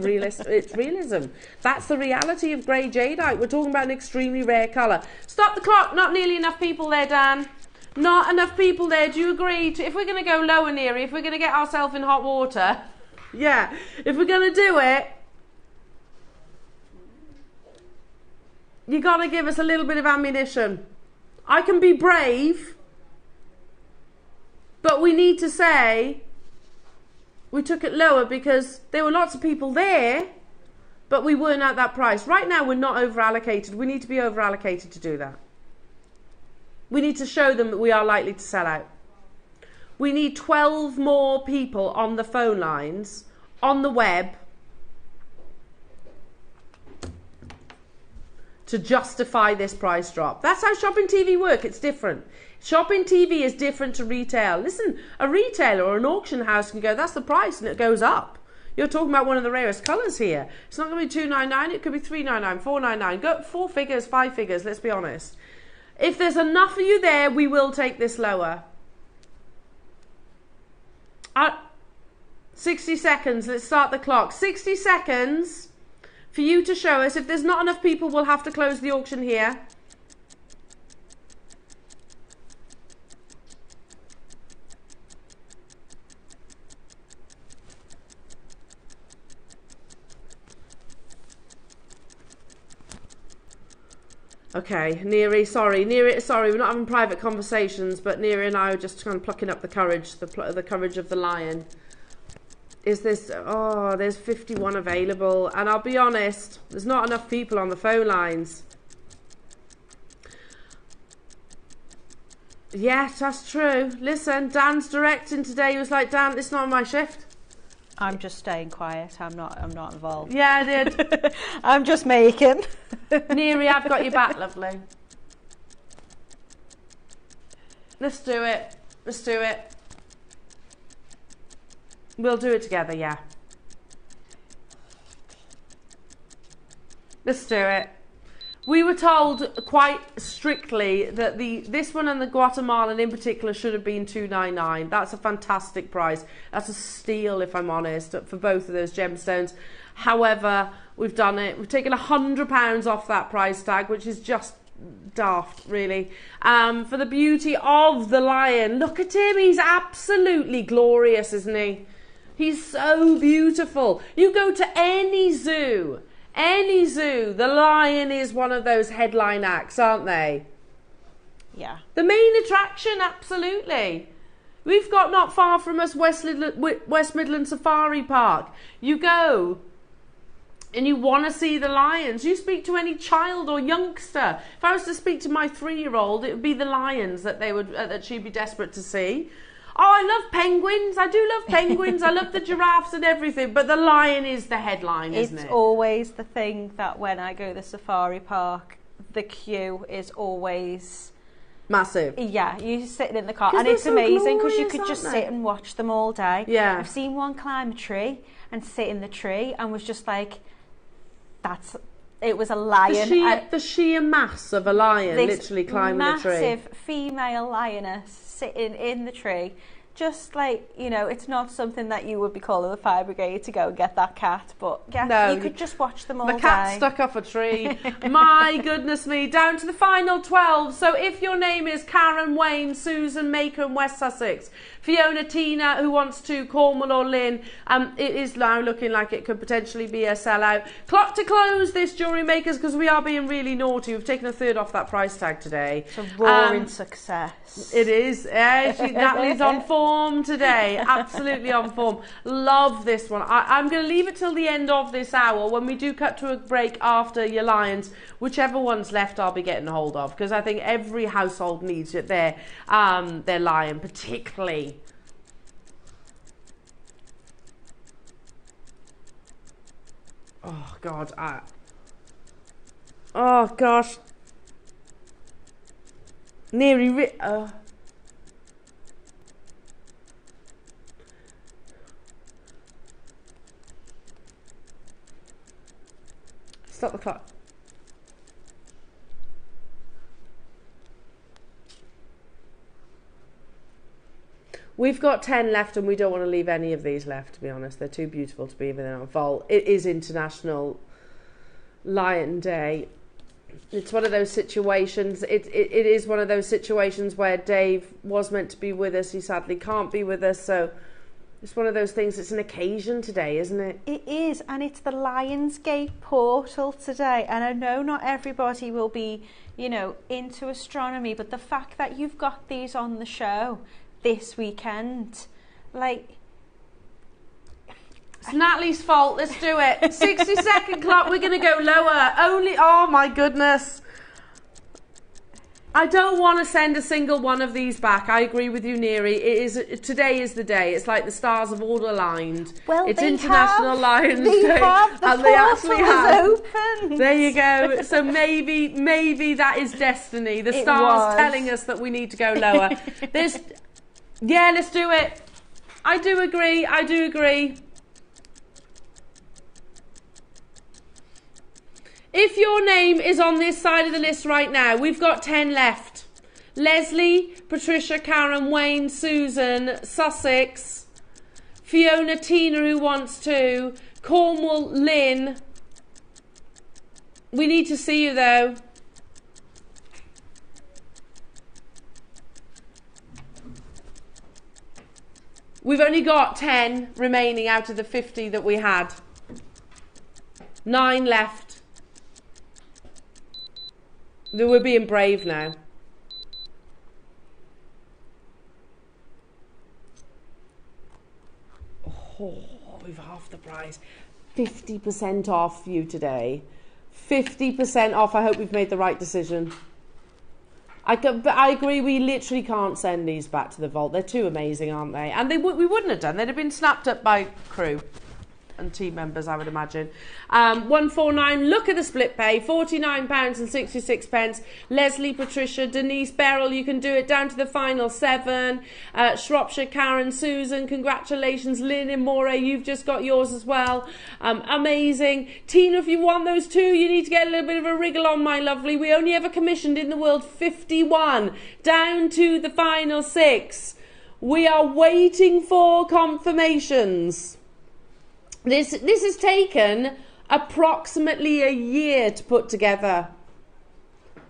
it's realism. That's the reality of grey jadeite. We're talking about an extremely rare colour. Stop the clock. Not nearly enough people there, Dan. Not enough people there. Do you agree? If we're going to go lower, Neary, if we're going to get ourselves in hot water, yeah, if we're going to do it, you got to give us a little bit of ammunition. I can be brave, but we need to say we took it lower because there were lots of people there, but we weren't at that price. Right now, we're not over allocated. We need to be over allocated to do that. We need to show them that we are likely to sell out. We need 12 more people on the phone lines, on the web, to justify this price drop. That's how shopping TV works. It's different. Shopping TV is different to retail. Listen, a retailer or an auction house can go, that's the price, and it goes up. You're talking about one of the rarest colours here. It's not going to be $299, it could be $399, $499. Go 4 figures, 5 figures, let's be honest. If there's enough of you there, we will take this lower. 60 seconds, let's start the clock. 60 seconds for you to show us. If there's not enough people, we'll have to close the auction here. Okay, Neary, sorry, we're not having private conversations, but Neary and I are just kind of plucking up the courage, the courage of the lion. Is this, oh, there's 51 available, and I'll be honest, there's not enough people on the phone lines. Yes, that's true. Listen, Dan's directing today. He was like, Dan, it's not my shift. I'm just staying quiet. I'm not involved. Yeah, I did. I'm just making. Neary, I've got your back, lovely. Let's do it. Let's do it. We'll do it together, yeah. Let's do it. We were told quite strictly that this one and the Guatemalan in particular should have been $299. That's a fantastic price. That's a steal, if I'm honest, for both of those gemstones. However, we've done it. We've taken £100 off that price tag, which is just daft, really, for the beauty of the lion. Look at him. He's absolutely glorious, isn't he? He's so beautiful. You go to any zoo, the lion is one of those headline acts, aren't they? Yeah. The main attraction, absolutely. We've got not far from us West Midland Safari Park. You go and you want to see the lions. You speak to any child or youngster. If I was to speak to my 3-year-old, it would be the lions that they would that she'd be desperate to see. Oh, I love penguins. I do love penguins. I love the giraffes and everything. But the lion is the headline, isn't it? It's always the thing that when I go to the safari park, the queue is always massive. Yeah, you're sitting in the car and it's so amazing because you could just sit and watch them all day. Yeah. I've seen one climb a tree and sit in the tree and was just like, it was a lion. The sheer mass of a lion literally climbing a tree. Massive female lioness sitting in the tree. Just like, you know, it's not something that you would be calling the fire brigade to go and get that cat, but yeah, no, you could just watch them all day. The cat stuck off a tree. My goodness me, down to the final 12. So if your name is Karen, Wayne, Susan, Maker and West Sussex, Fiona, Tina, who wants to, Cornwall or Lynn, it is now looking like it could potentially be a sellout. Clock to close this, Jewellery Makers, because we are being really naughty. We've taken a third off that price tag today. It's a roaring success. It is. Natalie's on form today. Absolutely on form. Love this one. I'm going to leave it till the end of this hour when we do cut to a break after your lions. Whichever one's left, I'll be getting hold of, because I think every household needs it. Their lion, particularly. Oh God! Oh gosh! Nearly. Stop the clock. We've got 10 left and we don't want to leave any of these left, to be honest. They're too beautiful to be in our vault. It is International Lion Day. It's one of those situations. It is one of those situations where Dave was meant to be with us. He sadly can't be with us. So it's one of those things. It's an occasion today, isn't it? It is. And it's the Lionsgate portal today. And I know not everybody will be, you know, into astronomy. But the fact that you've got these on the show this weekend, like, it's Natalie's fault. Let's do it. 60-second clock. We're going to go lower. Oh my goodness. I don't want to send a single one of these back. I agree with you, Neri. Today is the day. It's like the stars have all aligned. Well, it's International Lions Day, and they actually have. Opened. There you go. So maybe that is destiny. The stars telling us that we need to go lower. Yeah, let's do it. I do agree. If your name is on this side of the list right now, we've got 10 left. Leslie, Patricia, Karen, Wayne, Susan, Sussex, Fiona, Tina, who wants to, Cornwall, Lynn. We need to see you though. We've only got 10 remaining out of the 50 that we had. 9 left. We're being brave now. Oh, we've half the price. 50% off you today. 50% off. I hope we've made the right decision. But I agree, we literally can't send these back to the vault. They're too amazing, aren't they? And we wouldn't have done. They'd have been snapped up by crew. and team members, I would imagine. 149, look at the split pay, £49.66. Leslie, Patricia, Denise, Beryl, you can do it down to the final 7. Shropshire, Karen, Susan, congratulations. Lynn and Moray, you've just got yours as well. Amazing. Tina, if you want those 2, you need to get a little bit of a wriggle on, my lovely. We only ever commissioned in the world 51, down to the final 6. We are waiting for confirmations. This has taken approximately a year to put together.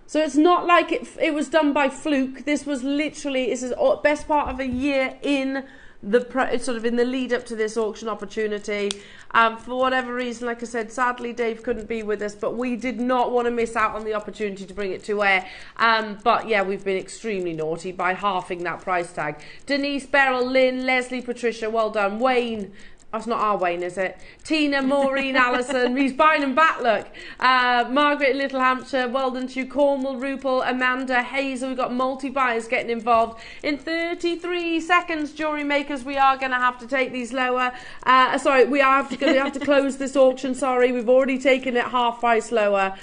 So it's not like it was done by fluke. This was literally, this is the best part of a year in the sort of in the lead up to this auction opportunity. For whatever reason, like I said, sadly Dave couldn't be with us, but we did not want to miss out on the opportunity to bring it to air. But yeah, we've been extremely naughty by halving that price tag. Denise, Beryl, Lynn, Leslie, Patricia, well done. Wayne, that's not our Wayne, is it? Tina, Maureen, Alison, he's buying them back, look. Margaret, Little Hampshire, well done to you. Cornwall, Rupel, Amanda, Hazel, we've got multi-buyers getting involved. In 33 seconds, jewellery makers, we are going to have to take these lower. Sorry, we have to close this auction, sorry. We've already taken it half price lower.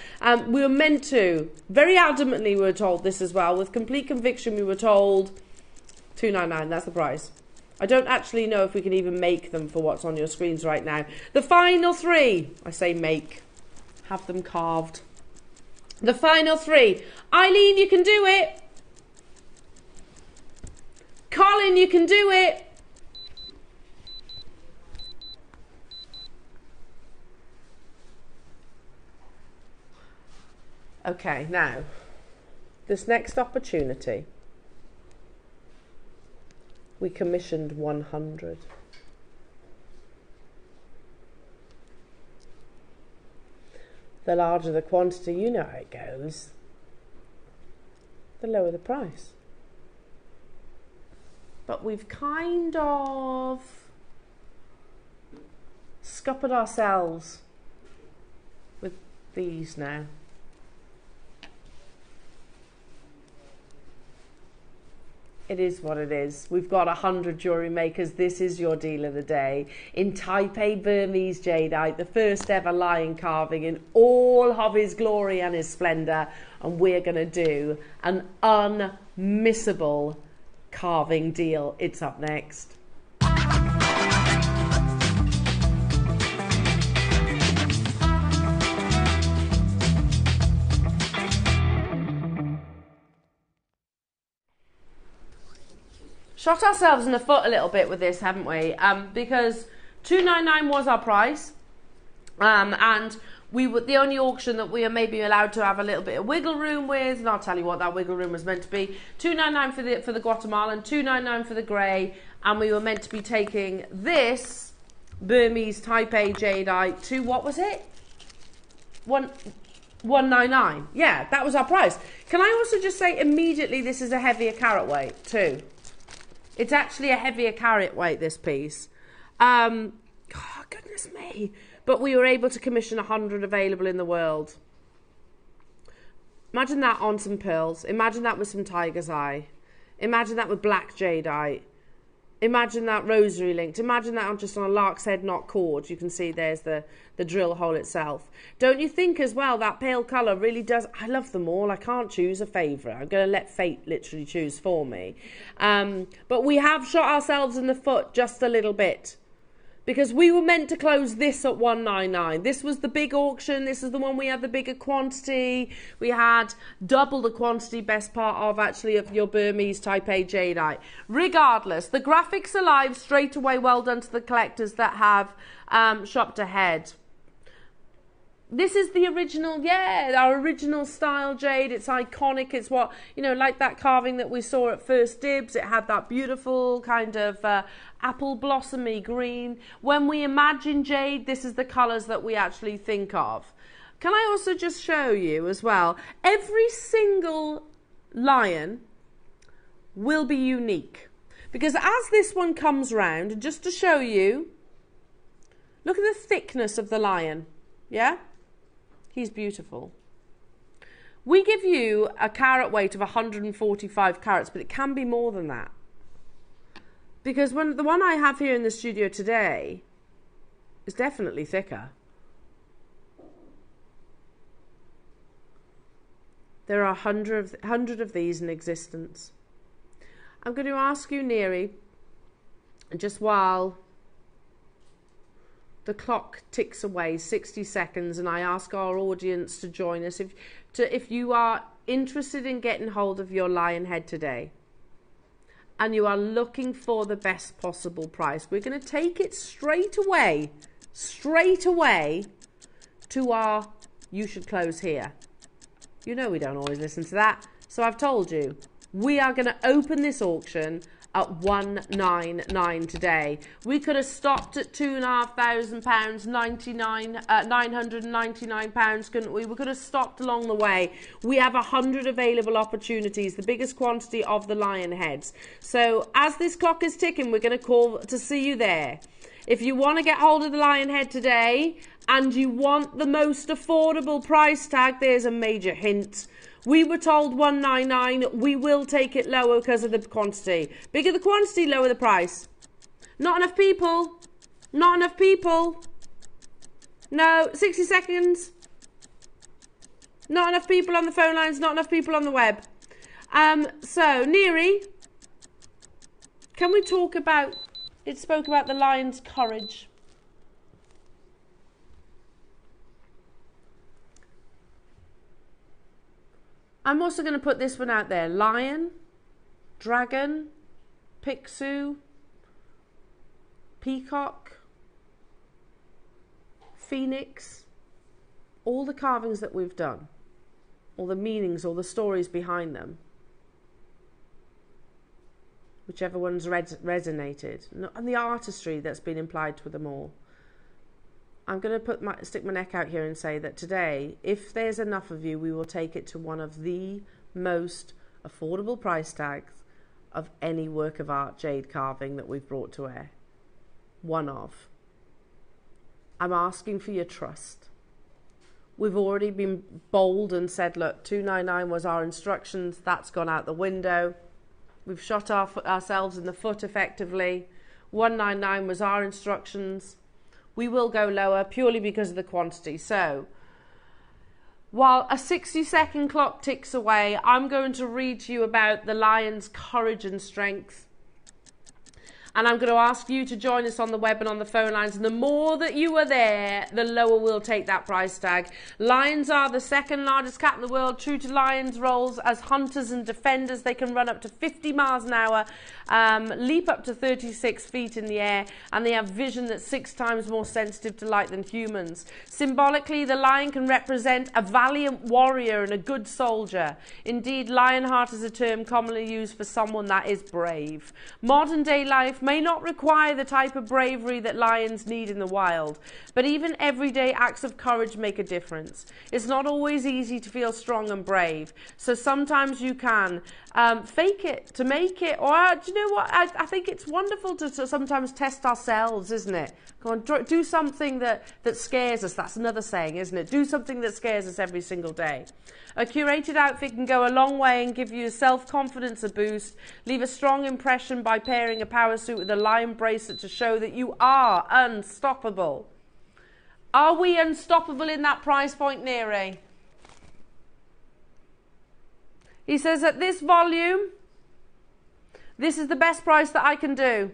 We were meant to, very adamantly we were told this as well, with complete conviction we were told £299, that's the price. I don't actually know if we can even make them for what's on your screens right now. The final 3, I say make, have them carved. The final 3. Eileen, you can do it. Colin, you can do it. Okay, now, this next opportunity, we commissioned 100. The larger the quantity, you know how it goes, the lower the price. But we've kind of scuppered ourselves with these now. It is what it is. We've got 100 jewellery makers. This is your deal of the day. In Taipei Burmese jadeite, the first ever lion carving in all of his glory and his splendour. And we're going to do an unmissable carving deal. It's up next. Shot ourselves in the foot a little bit with this, haven't we? Because $299 was our price, and we were the only auction that we are maybe allowed to have a little bit of wiggle room with, and I'll tell you what that wiggle room was meant to be. $299 for the Guatemalan, $299 for the grey, and we were meant to be taking this Burmese Taipei jadeite to, what was it? $199. Yeah, that was our price. Can I also just say immediately this is a heavier carat weight too. It's actually a heavier carat weight, this piece. Oh, goodness me. But we were able to commission 100 available in the world. Imagine that on some pearls. Imagine that with some tiger's eye. Imagine that with black jadeite. Imagine that rosary linked. Imagine that just on a lark's head knot cord. You can see there's the drill hole itself. Don't you think as well that pale colour really does... I love them all. I can't choose a favourite. I'm going to let fate literally choose for me. But we have shot ourselves in the foot just a little bit. Because we were meant to close this at $199. This was the big auction. This is the one we had the bigger quantity. We had double the quantity, best part of actually of your Burmese Taipei jadeite. Regardless, the graphics are live straight away. Well done to the collectors that have shopped ahead. This is the original, yeah, our original style jade. It's iconic. It's what, you know, like that carving that we saw at First Dibs. It had that beautiful kind of apple blossomy green. When we imagine jade, this is the colours that we actually think of. Can I also just show you as well, every single lion will be unique. Because as this one comes round, just to show you, look at the thickness of the lion, yeah? He's beautiful. We give you a carat weight of 145 carats, but it can be more than that. Because when the one I have here in the studio today It's definitely thicker. There are 100 of these in existence. I'm going to ask you, Neri, just while the clock ticks away, 60 seconds, and I ask our audience to join us. If you are interested in getting hold of your lion head today, and you are looking for the best possible price, we're going to take it straight away to our You Should Close Here. You know we don't always listen to that. So I've told you, we are going to open this auction at £199 today. We could have stopped at £2,500, £999, couldn't we? We could have stopped along the way. We have 100 available opportunities, the biggest quantity of the lion heads. So as this clock is ticking, we're going to call to see you there. If you want to get hold of the lion head today and you want the most affordable price tag, there's a major hint. We were told £199. We will take it lower because of the quantity. Bigger the quantity, lower the price. Not enough people. Not enough people. No, 60 seconds. Not enough people on the phone lines. Not enough people on the web. So, Neri, can we talk about... It spoke about the lion's courage. I'm also going to put this one out there. Lion, dragon, Pixiu, peacock, phoenix. All the carvings that we've done. All the meanings, all the stories behind them. Whichever one's resonated, and the artistry that's been implied to them all. I'm going to stick my neck out here and say that today, if there's enough of you, we will take it to one of the most affordable price tags of any work of art jade carving that we've brought to air. One of. I'm asking for your trust. We've already been bold and said, look, $299 was our instructions. That's gone out the window. We've shot ourselves in the foot effectively. $199 was our instructions. We will go lower purely because of the quantity. So, while a 60-second clock ticks away, I'm going to read to you about the lion's courage and strength. And I'm going to ask you to join us on the web and on the phone lines. And the more that you are there, the lower we'll take that price tag. Lions are the second largest cat in the world. True to lions' roles as hunters and defenders, they can run up to 50 miles an hour, leap up to 36 feet in the air, and they have vision that's 6 times more sensitive to light than humans. Symbolically, the lion can represent a valiant warrior and a good soldier. Indeed, lionheart is a term commonly used for someone that is brave. Modern day life may not require the type of bravery that lions need in the wild, but even everyday acts of courage make a difference. It's not always easy to feel strong and brave, so sometimes you can fake it to make it, or do you know what, I think it's wonderful to sometimes test ourselves, isn't it? Come on, do something that scares us. That's another saying, isn't it? Do something that scares us every single day. A curated outfit can go a long way and give you self-confidence a boost. Leave a strong impression by pairing a power suit with a lion bracelet to show that you are unstoppable. Are we unstoppable in that price point, Neri? He says at this volume, this is the best price that I can do.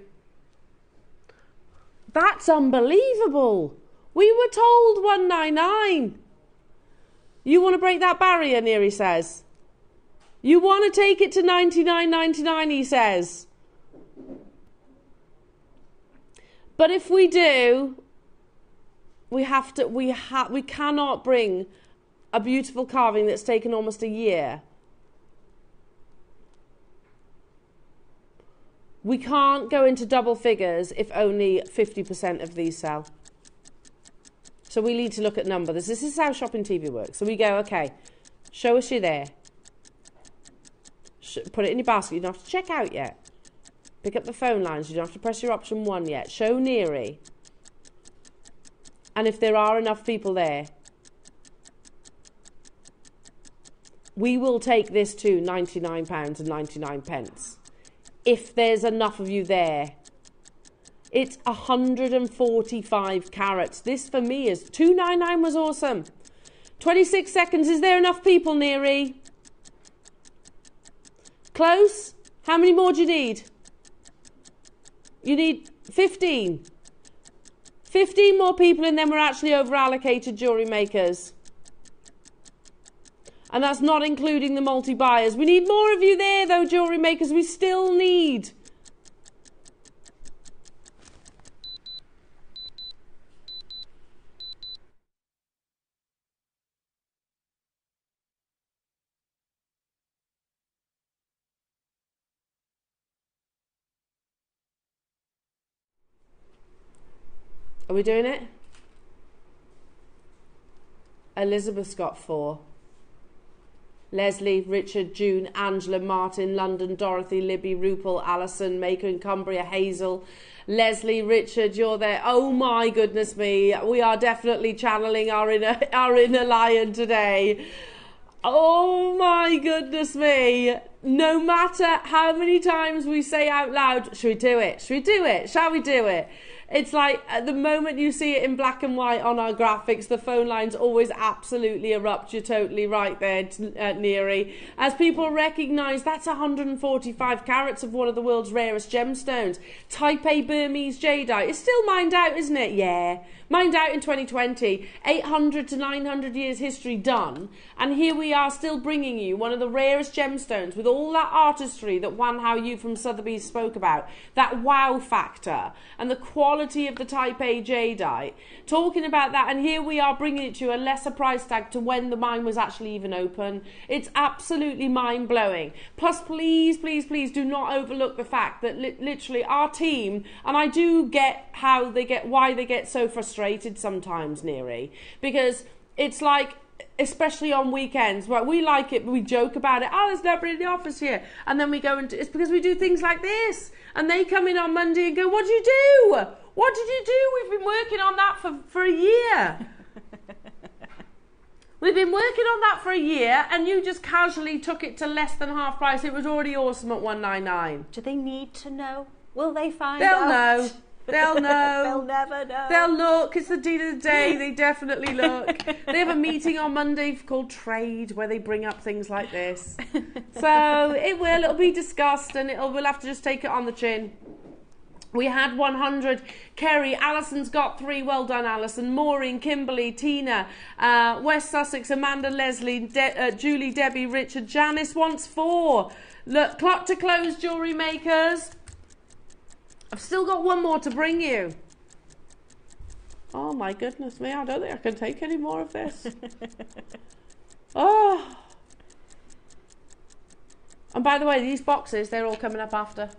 That's unbelievable. We were told $199. You want to break that barrier, Neri says. You want to take it to $99.99, he says. But if we do, we cannot bring a beautiful carving that's taken almost a year. We can't go into double figures if only 50% of these sell. So we need to look at numbers. This is how shopping TV works. So we go, okay, show us you're there. Put it in your basket. You don't have to check out yet. Pick up the phone lines. You don't have to press your option 1 yet. Show Neri. And if there are enough people there, we will take this to £99.99. If there's enough of you there. It's 145 carats. This for me is 299 was awesome. 26 seconds. Is there enough people, Neary? Close? How many more do you need? You need 15. 15 more people and then we're actually over allocated jewellery makers. And that's not including the multi-buyers. We need more of you there though, jewellery makers. We still need. Are we doing it? Elizabeth's got 4. Leslie, Richard, June, Angela, Martin, London, Dorothy, Libby, Rupel, Alison, Maker in Cumbria, Hazel. Leslie, Richard, you're there. Oh my goodness me. We are definitely channeling our inner lion today. Oh my goodness me. No matter how many times we say out loud, should we do it? Should we do it? Shall we do it? It's like at the moment you see it in black and white on our graphics, the phone lines always absolutely erupt. You're totally right there, Neary. As people recognise, that's 145 carats of one of the world's rarest gemstones. Type A Burmese jadeite. It's still mined out, isn't it? Yeah. Mined out in 2020. 800 to 900 years history done. And here we are still bringing you one of the rarest gemstones with all that artistry that Wan Hao Yu from Sotheby's spoke about. That wow factor and the quality of the Type A jadeite. Talking about that, and here we are bringing it to you a lesser price tag to when the mine was actually even open. It's absolutely mind-blowing. Plus, please, please, please do not overlook the fact that literally our team, and I do get why they get so frustrated sometimes, Neary, because it's like, especially on weekends, well, we like it, but we joke about it. Oh, there's nobody in the office here. And then we go into, it's because we do things like this. And they come in on Monday and go, what did you do? What did you do? We've been working on that for a year. We've been working on that for a year and you just casually took it to less than half price. It was already awesome at 199. Do they need to know? Will they find They'll out? Know. They'll know. They'll never know. They'll look. It's the deed of the day. They definitely look. They have a meeting on Monday called Trade where they bring up things like this. So it'll be discussed and we'll have to just take it on the chin. We had 100. Kerry, Alison's got 3. Well done, Alison. Maureen, Kimberly, Tina, West Sussex, Amanda, Leslie, Julie, Debbie, Richard. Janice wants 4. Look, clock to close, jewellery makers. I've still got 1 more to bring you. Oh my goodness me, I don't think I can take any more of this. Oh. And by the way, these boxes, they're all coming up after.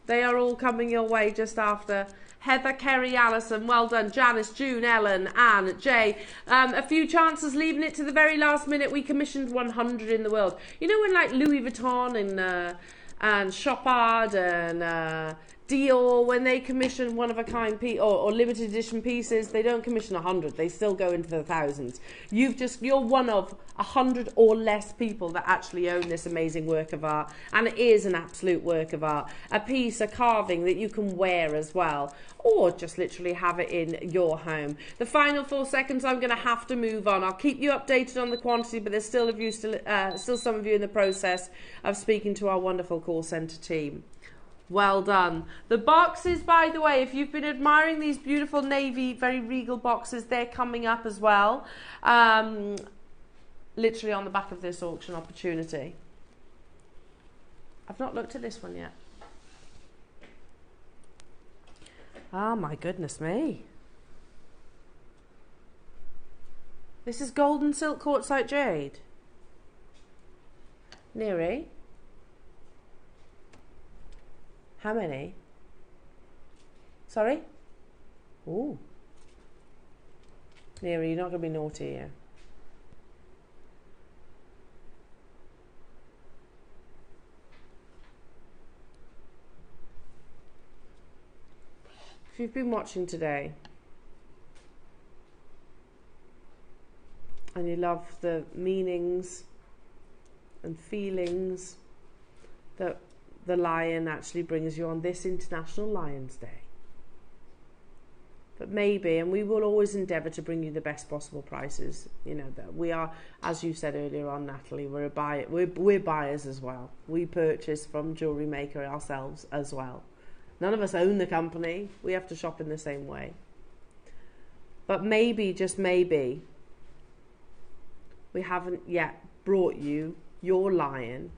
They are all coming your way just after. Heather, Kerry, Alison, well done. Janice, June, Ellen, Anne, Jay. A few chances, leaving it to the very last minute. We commissioned 100 in the world. You know when like Louis Vuitton and Chopard and Dior, when they commission one-of-a-kind or limited edition pieces, they don't commission 100. They still go into the thousands. You're one of 100 or less people that actually own this amazing work of art, and it is an absolute work of art. A piece, a carving that you can wear as well, or just literally have it in your home. The final 4 seconds, I'm going to have to move on. I'll keep you updated on the quantity, but there's still some of you in the process of speaking to our wonderful call centre team. Well done. The boxes, by the way, if you've been admiring these beautiful navy, very regal boxes, they're coming up as well. Literally on the back of this auction opportunity. I've not looked at this one yet. Oh my goodness me. This is golden silk quartzite jade. Neary. How many? Sorry? Ooh. Neary, you're not going to be naughty here. If you've been watching today and you love the meanings and feelings that the lion actually brings you on this International Lions Day, But maybe, and we will always endeavour to bring you the best possible prices. You know, that we are, as you said earlier on, Natalie, we're buyers as well. We purchase from JewelleryMaker ourselves as well. None of us own the company. We have to shop in the same way. But maybe, just maybe, we haven't yet brought you your lion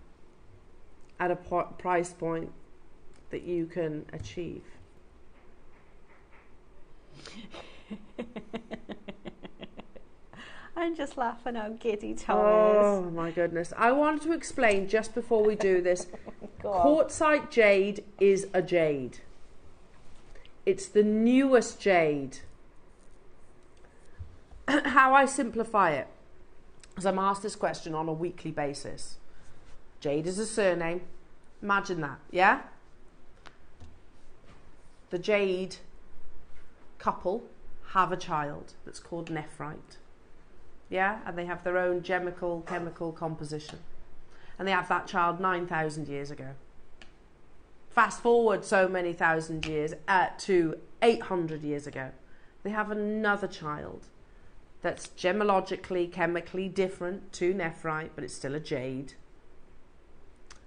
at a price point that you can achieve. I'm just laughing how giddy Tom Oh is. my goodness. I wanted to explain just before we do this. Quartzite jade is a jade. It's the newest jade. How I simplify it, as I'm asked this question on a weekly basis. Jade is a surname. Imagine that, yeah? The Jade couple have a child that's called nephrite. Yeah? And they have their own chemical composition. And they have that child 9,000 years ago. Fast forward so many thousand years to 800 years ago. They have another child that's gemologically, chemically different to nephrite, but it's still a jade.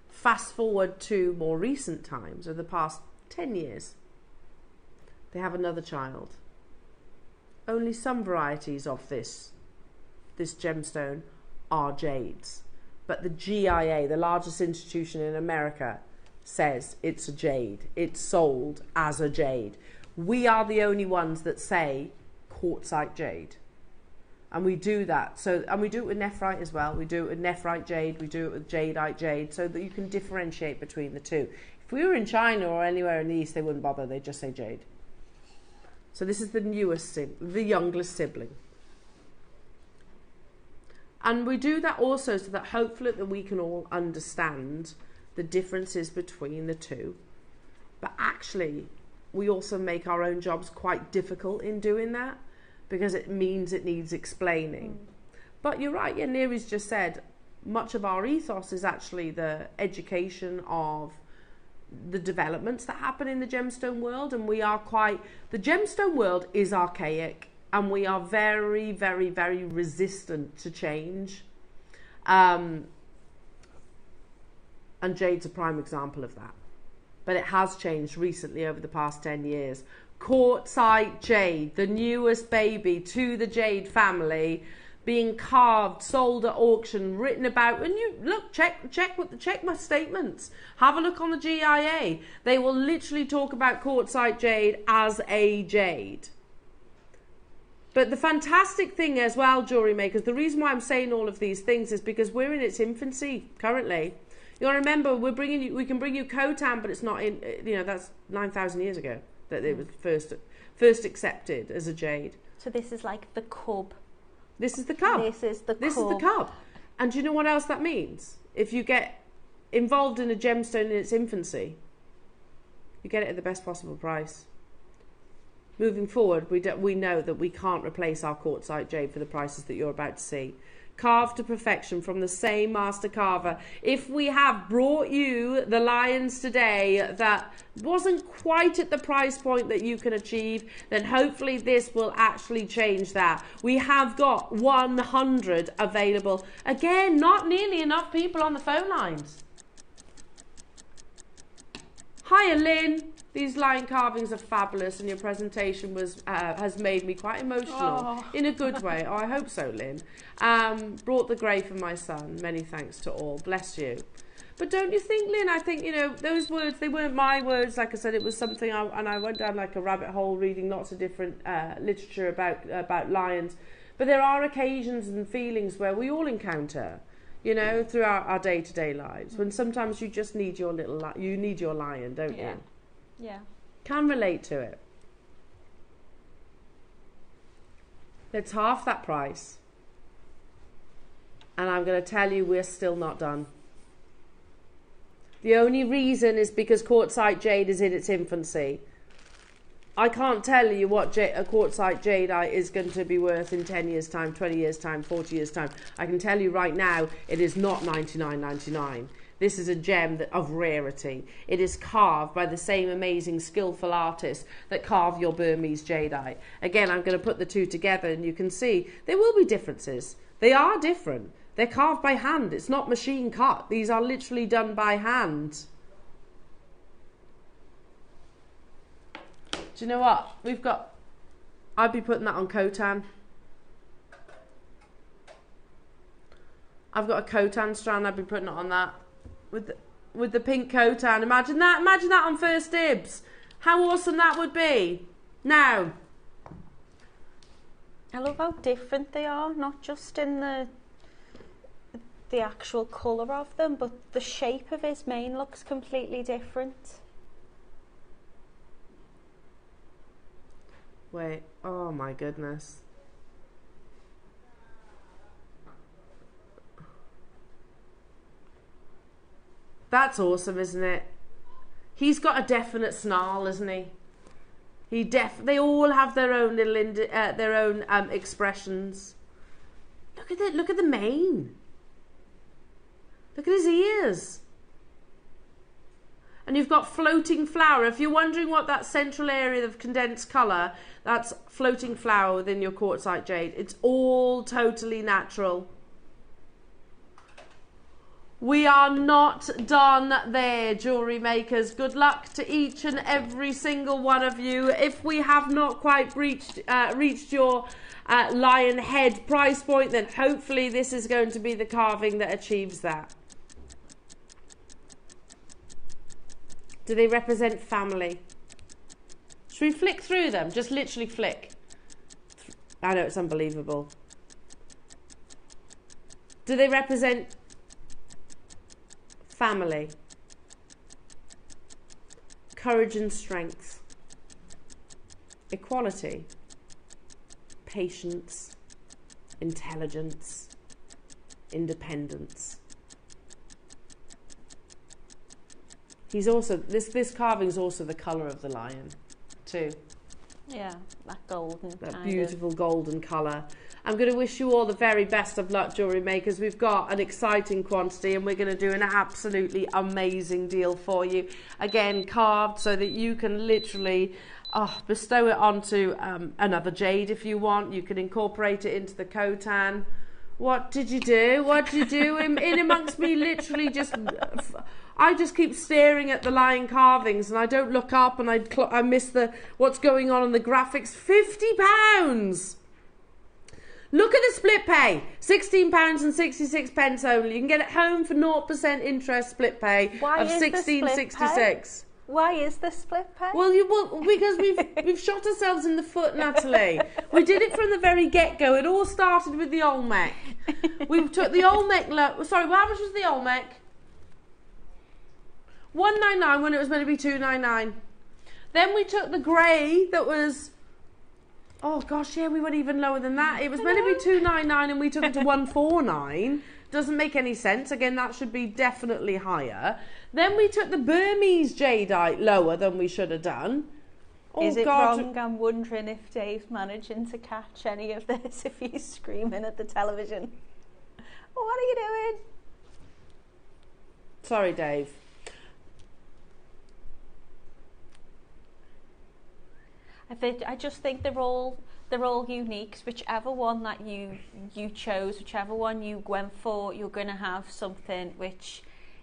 Fast forward to more recent times, or the past 10 years. They have another child. Only some varieties of this gemstone are jades. But the GIA, the largest institution in America, says it's a jade. It's sold as a jade. We are the only ones that say quartzite jade. And we do that. And we do it with nephrite as well. We do it with nephrite jade. We do it with jadeite jade, so that you can differentiate between the two. If we were in China or anywhere in the East, they wouldn't bother. They'd just say jade. So this is the newest, the youngest sibling. And we do that also so that hopefully that we can all understand the differences between the two. But actually, we also make our own jobs quite difficult in doing that, because it means it needs explaining. But you're right, yeah, Neri's just said, much of our ethos is actually the education of the developments that happen in the gemstone world, and the gemstone world is archaic, and we are very, very, very resistant to change. And jade's a prime example of that. But it has changed recently over the past 10 years. Quartzite jade, the newest baby to the jade family, being carved, sold at auction, written about. And you look, check my statements. Have a look on the GIA. They will literally talk about quartzite jade as a jade. But the fantastic thing as well, jewellery makers, the reason why I'm saying all of these things is because we're in its infancy currently. You got to remember, we can bring you Khotan, but it's not in. That's 9,000 years ago that it was first accepted as a jade. So this is like the cub. This is the cub. This is the cub. And do you know what else that means? If you get involved in a gemstone in its infancy, you get it at the best possible price. Moving forward, we know that we can't replace our quartzite jade for the prices that you're about to see. Carved to perfection from the same master carver. If we have brought you the lions today that wasn't quite at the price point that you can achieve, then hopefully this will actually change that. We have got 100 available. Again, not nearly enough people on the phone lines. Hiya, Lynn. These lion carvings are fabulous, and your presentation has made me quite emotional in a good way. Oh, I hope so, Lynn. Brought the grey for my son. Many thanks to all. Bless you. But don't you think, Lynn, I think, those words, they weren't my words. Like I said, it was something, and I went down like a rabbit hole reading lots of different literature about lions. But there are occasions and feelings where we all encounter, through our day-to-day lives, when sometimes you just need your lion, don't you? Yeah. Can relate to it. It's half that price. And I'm going to tell you, we're still not done. The only reason is because quartzite jade is in its infancy. I can't tell you what a quartzite jadeite is going to be worth in 10 years' time, 20 years' time, 40 years' time. I can tell you right now, it is not $99.99. this is a gem of rarity. It is carved by the same amazing skillful artists that carve your Burmese jadeite. Again, I'm going to put the two together and you can see there will be differences. They are different. They're carved by hand. It's not machine cut. These are literally done by hand. Do you know what? I'd be putting that on Khotan. I've got a Khotan strand. I'd be putting it on that with the pink Khotan. Imagine that. Imagine that on first dibs. How awesome that would be. Now, I love how different they are. Not just in the actual colour of them, but the shape of his mane looks completely different. Wait. Oh my goodness. That's awesome, isn't it? He's got a definite snarl, isn't he? They all have their own little expressions. Look at it. Look at the mane. Look at his ears. And you've got floating flower. If you're wondering what that central area of condensed colour, that's floating flower within your quartzite jade. It's all totally natural. We are not done there, jewellery makers. Good luck to each and every single one of you. If we have not quite reached your lion head price point, then hopefully this is going to be the carving that achieves that. Do they represent family? Should we flick through them? Just literally flick. I know, it's unbelievable. Do they represent family? Courage and strength. Equality. Patience. Intelligence. Independence. He's also, this carving is also the colour of the lion too. Yeah, that golden that beautiful golden colour. I'm going to wish you all the very best of luck, jewellery makers. We've got an exciting quantity and we're going to do an absolutely amazing deal for you. Again, carved so that you can literally bestow it onto another jade if you want. You can incorporate it into the Khotan. What did you do? What did you do? In amongst me, literally just... I just keep staring at the lion carvings and I don't look up and I miss what's going on in the graphics. £50! Look at the split pay. £16.66 only. You can get it home for 0% interest split pay of £16.66. Why is this split pay? Well, because we've shot ourselves in the foot, Natalie. We did it from the very get-go. It all started with the Olmec. We took the Olmec... Sorry, how much was the Olmec? $199 when it was meant to be $299. Then we took the grey that was... Oh gosh, yeah, we went even lower than that. It was meant to be $299 and we took it to $149. Doesn't make any sense. Again, that should be definitely higher. Then we took the Burmese jadeite lower than we should have done. Oh, is it wrong? I'm wondering if Dave's managing to catch any of this, if he's screaming at the television. What are you doing? Sorry, Dave. I just think they're all unique. Whichever one that you chose, whichever one you went for, you're going to have something which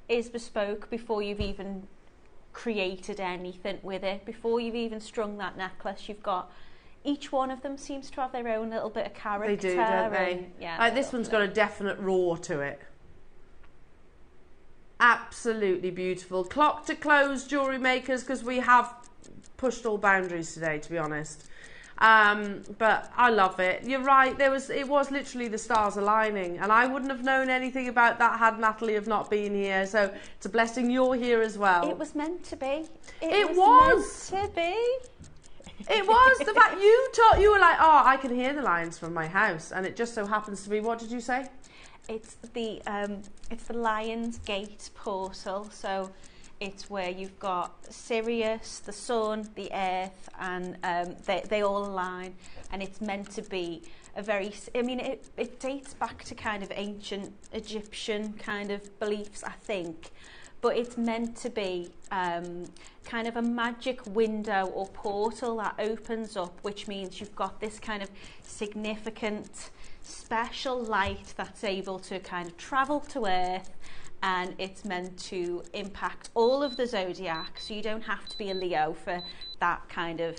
is bespoke before you've even created anything with it. Before you've even strung that necklace, you've got... Each one of them seems to have their own little bit of character. They do, don't they? And, yeah, this one's got a definite roar to it. Absolutely beautiful. Clock to close, jewellery makers, because we have pushed all boundaries today, to be honest. But I love it. You're right. It was literally the stars aligning, and I wouldn't have known anything about that had Natalie have not been here. So it's a blessing you're here as well. It was meant to be. It was meant to be. It was. The fact you were like, oh, I can hear the lions from my house, and it just so happens to be. What did you say? It's the Lion's Gate portal. So it's where you've got Sirius, the sun, the earth, and they all align, and it's meant to be I mean, it dates back to kind of ancient Egyptian kind of beliefs, I think. But it's meant to be kind of a magic window or portal that opens up, which means you've got this kind of significant, special light that's able to kind of travel to Earth, and it's meant to impact all of the zodiac, so you don't have to be a Leo for that kind of...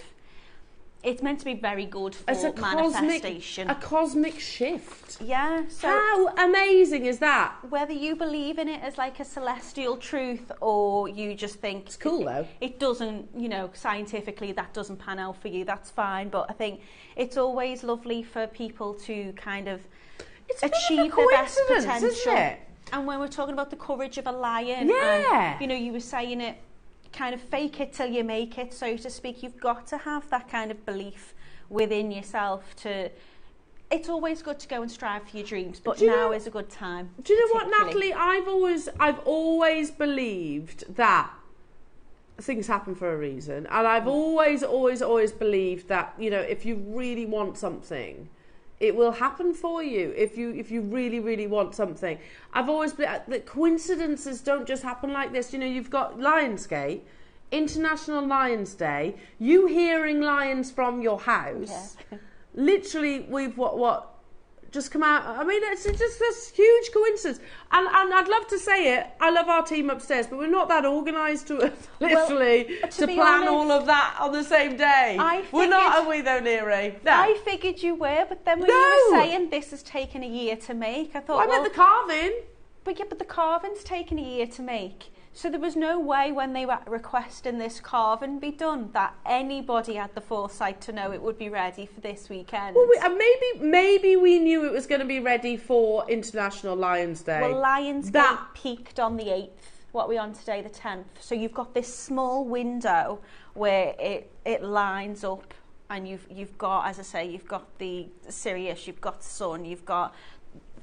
It's meant to be very good for manifestation. A cosmic shift. Yeah. So how amazing is that? Whether you believe in it as like a celestial truth or you just think... It's cool though. It doesn't, you know, scientifically that doesn't pan out for you, that's fine. But I think it's always lovely for people to kind of achieve the best potential. Isn't it? And when we're talking about the courage of a lion, yeah. and, you know, you were saying it, kind of fake it till you make it, so to speak. You've got to have that kind of belief within yourself to... It's always good to go and strive for your dreams, but now is a good time. Do you know what, Natalie? I've always believed that things happen for a reason, and I've always believed that, you know, if you really want something, it will happen for you. If you really want something, I've always believed that coincidences don't just happen like this. You know, you've got Lionsgate, International Lions Day, you hearing lions from your house. Yeah. Literally, we've what just come out. I mean, it's just this huge coincidence. And I'd love to say it. I love our team upstairs, but we're not that organised to literally to plan honest, all of that on the same day. We're not, are we though, Neri? No. I figured you were, but then when you were saying this has taken a year to make, I thought, well, I meant the carving. But yeah, but the carving's taken a year to make. So there was no way when they were requesting this carving be done that anybody had the foresight to know it would be ready for this weekend. Well, maybe we knew it was going to be ready for International Lions Day. Well, Lionsgate peaked on the 8th. What are we on today? The 10th. So you've got this small window where it lines up, and you've got, as I say, you've got the Sirius, you've got Sun, you've got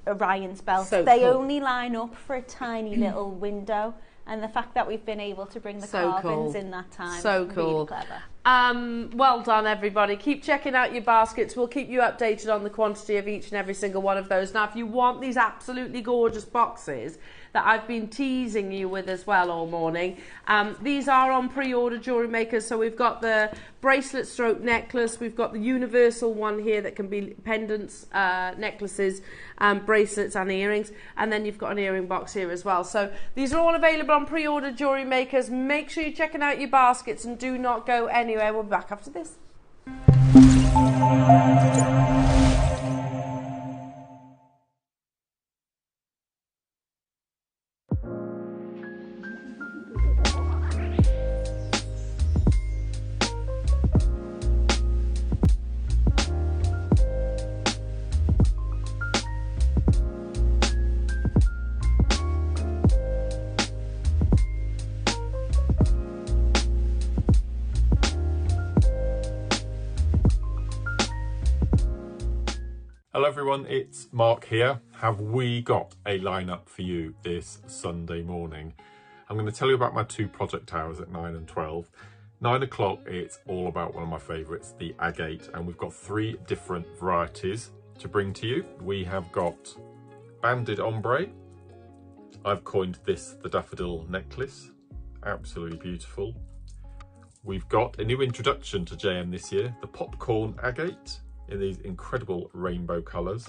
Orion's belt. So they cool. only line up for a tiny little window. And the fact that we've been able to bring the carvings in that time, so cool. Really clever. Well done, everybody. Keep checking out your baskets. We'll keep you updated on the quantity of each and every single one of those. Now, if you want these absolutely gorgeous boxes that I've been teasing you with as well all morning, these are on pre-order, Jewellery Makers. So we've got the bracelet stroke necklace. We've got the universal one here that can be pendants, necklaces, bracelets and earrings. And then you've got an earring box here as well. So these are all available on pre-order, Jewellery Makers. Make sure you're checking out your baskets and do not go anywhere. We'll be back after this. Hello everyone, it's Mark here. Have we got a lineup for you this Sunday morning? I'm going to tell you about my two project hours at 9 and 12. 9 o'clock, it's all about one of my favourites, the agate, and we've got 3 different varieties to bring to you. We have got banded ombre. I've coined this the daffodil necklace. Absolutely beautiful. We've got a new introduction to JM this year, the popcorn agate, in these incredible rainbow colours.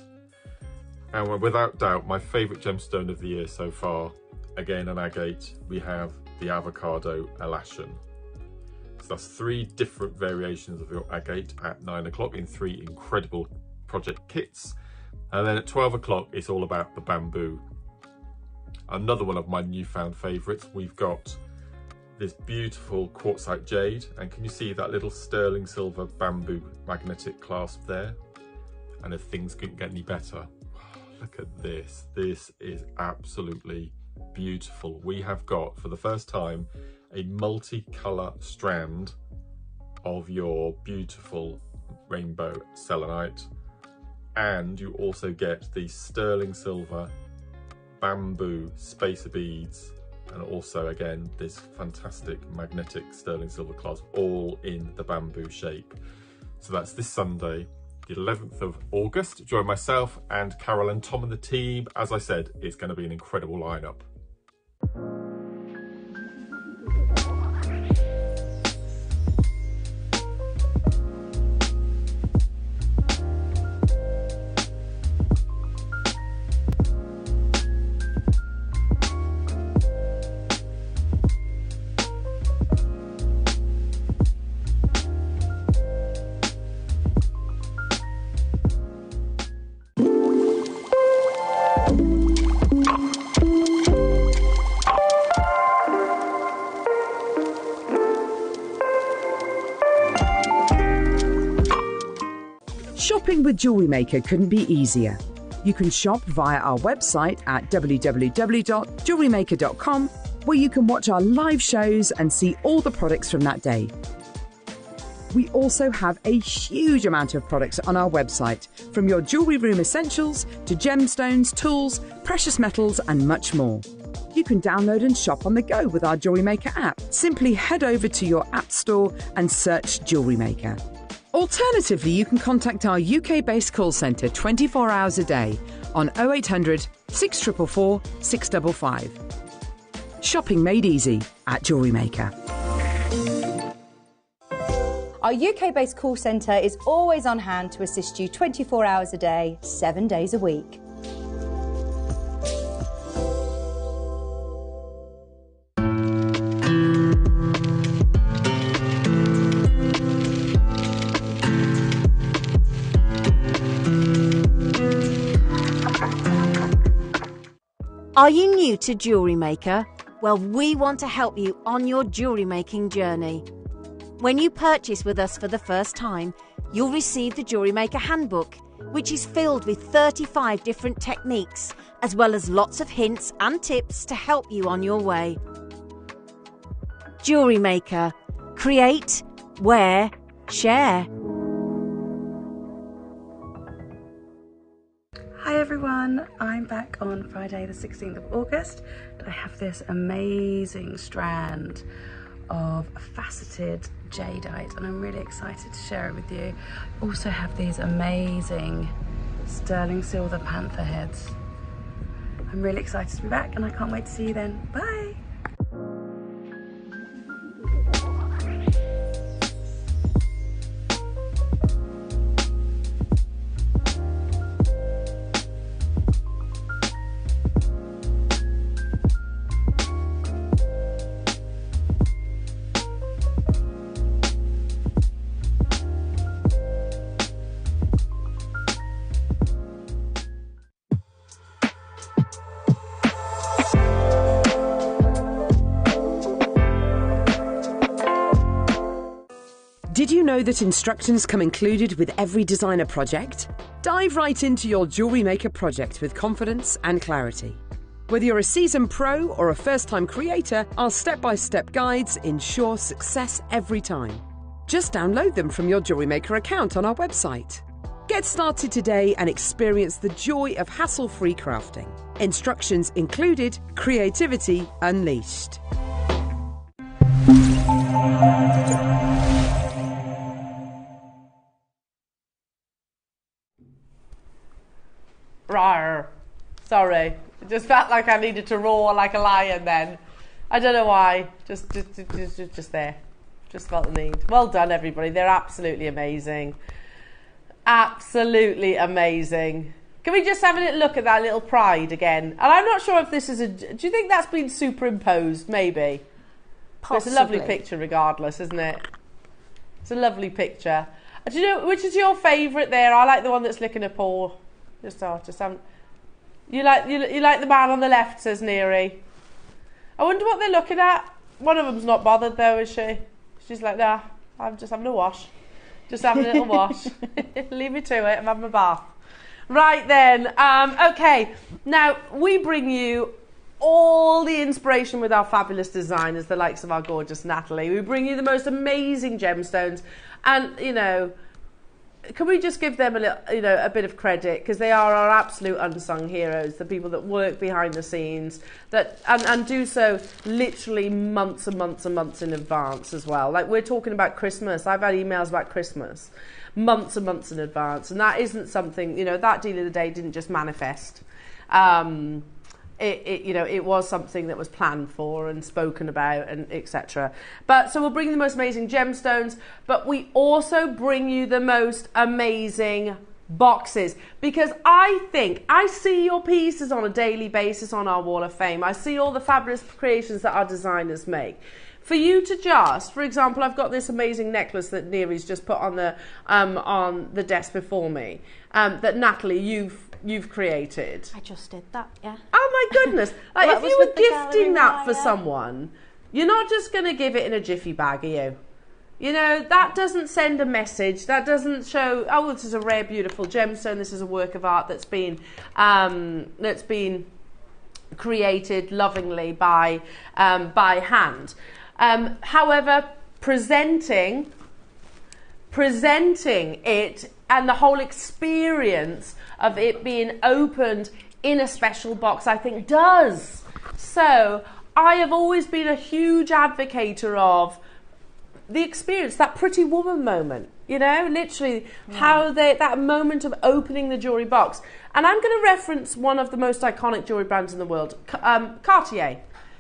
And without doubt, my favourite gemstone of the year so far, again an agate, we have the avocado elashan. So that's 3 different variations of your agate at 9 o'clock in 3 incredible project kits. And then at 12 o'clock, it's all about the bamboo. Another one of my newfound favourites, we've got this beautiful quartzite jade, and can you see that little sterling silver bamboo magnetic clasp there? And if things couldn't get any better, look at this. This is absolutely beautiful. We have got, for the first time, a multicolour strand of your beautiful rainbow selenite, and you also get the sterling silver bamboo spacer beads, and also again this fantastic magnetic sterling silver clasp, all in the bamboo shape. So that's this Sunday the 11th of August. Join myself and Carol and Tom and the team. As I said, it's going to be an incredible lineup. Shopping with Jewellery Maker couldn't be easier. You can shop via our website at www.jewellerymaker.com, where you can watch our live shows and see all the products from that day. We also have a huge amount of products on our website, from your jewellery room essentials to gemstones, tools, precious metals and much more. You can download and shop on the go with our Jewellery Maker app. Simply head over to your app store and search Jewellery Maker. Alternatively, you can contact our UK-based call centre 24 hours a day on 0800 644 655. Shopping made easy at Jewellery Maker. Our UK-based call centre is always on hand to assist you 24 hours a day, 7 days a week. Are you new to Jewellery Maker? Well, we want to help you on your jewellery making journey. When you purchase with us for the first time, you'll receive the Jewellery Maker Handbook, which is filled with 35 different techniques, as well as lots of hints and tips to help you on your way. Jewellery Maker. Create, wear, share. Hi everyone, I'm back on Friday the 16th of August. I have this amazing strand of faceted jadeite and I'm really excited to share it with you. I also have these amazing sterling silver panther heads. I'm really excited to be back and I can't wait to see you then. Bye! Did you know that instructions come included with every designer project? Dive right into your Jewellery Maker project with confidence and clarity. Whether you're a seasoned pro or a first-time creator, our step-by-step guides ensure success every time. Just download them from your Jewellery Maker account on our website. Get started today and experience the joy of hassle-free crafting. Instructions included, creativity unleashed. Rawr. Sorry. It just felt like I needed to roar like a lion then. I don't know why. Just there. Just felt the need. Well done, everybody. They're absolutely amazing. Absolutely amazing. Can we just have a little look at that little pride again? And I'm not sure if this is a... Do you think that's been superimposed? Maybe. Possibly. It's a lovely picture regardless, isn't it? It's a lovely picture. Do you know which is your favourite there? I like the one that's licking a paw. You like the man on the left, says Neary. I wonder what they're looking at. One of them's not bothered though, is she? She's like, nah, I'm just having a wash. Just having a little wash. Leave me to it, I'm having a bath. Right then, okay. Now, we bring you all the inspiration with our fabulous designers, the likes of our gorgeous Natalie. We bring you the most amazing gemstones. And, you know, can we just give them a little, you know, a bit of credit, because they are our absolute unsung heroes, the people that work behind the scenes that and do so literally months and months and months in advance as well. Like, we're talking about Christmas. I've had emails about Christmas, months and months in advance. And that isn't something, you know, that deal of the day didn't just manifest. It was something that was planned for and spoken about and etc. But so we'll bring you the most amazing gemstones, but we also bring you the most amazing boxes, because I think I see your pieces on a daily basis on our Wall of Fame. I see all the fabulous creations that our designers make. For you to just, for example, I've got this amazing necklace that Neri's just put on the desk before me, that Natalie, you've created. I just did that, yeah. Oh my goodness. Like, Well, if it you was were with the gifting gallery that for wire. someone, you're not just going to give it in a jiffy bag, are you? You know, that doesn't send a message. That doesn't show, oh, this is a rare, beautiful gemstone. This is a work of art that's been created lovingly by hand. However, presenting it and the whole experience of it being opened in a special box, I think, does. So I have always been a huge advocator of the experience, that Pretty Woman moment, you know, literally how that moment of opening the jewellery box. And I'm going to reference one of the most iconic jewellery brands in the world, Cartier.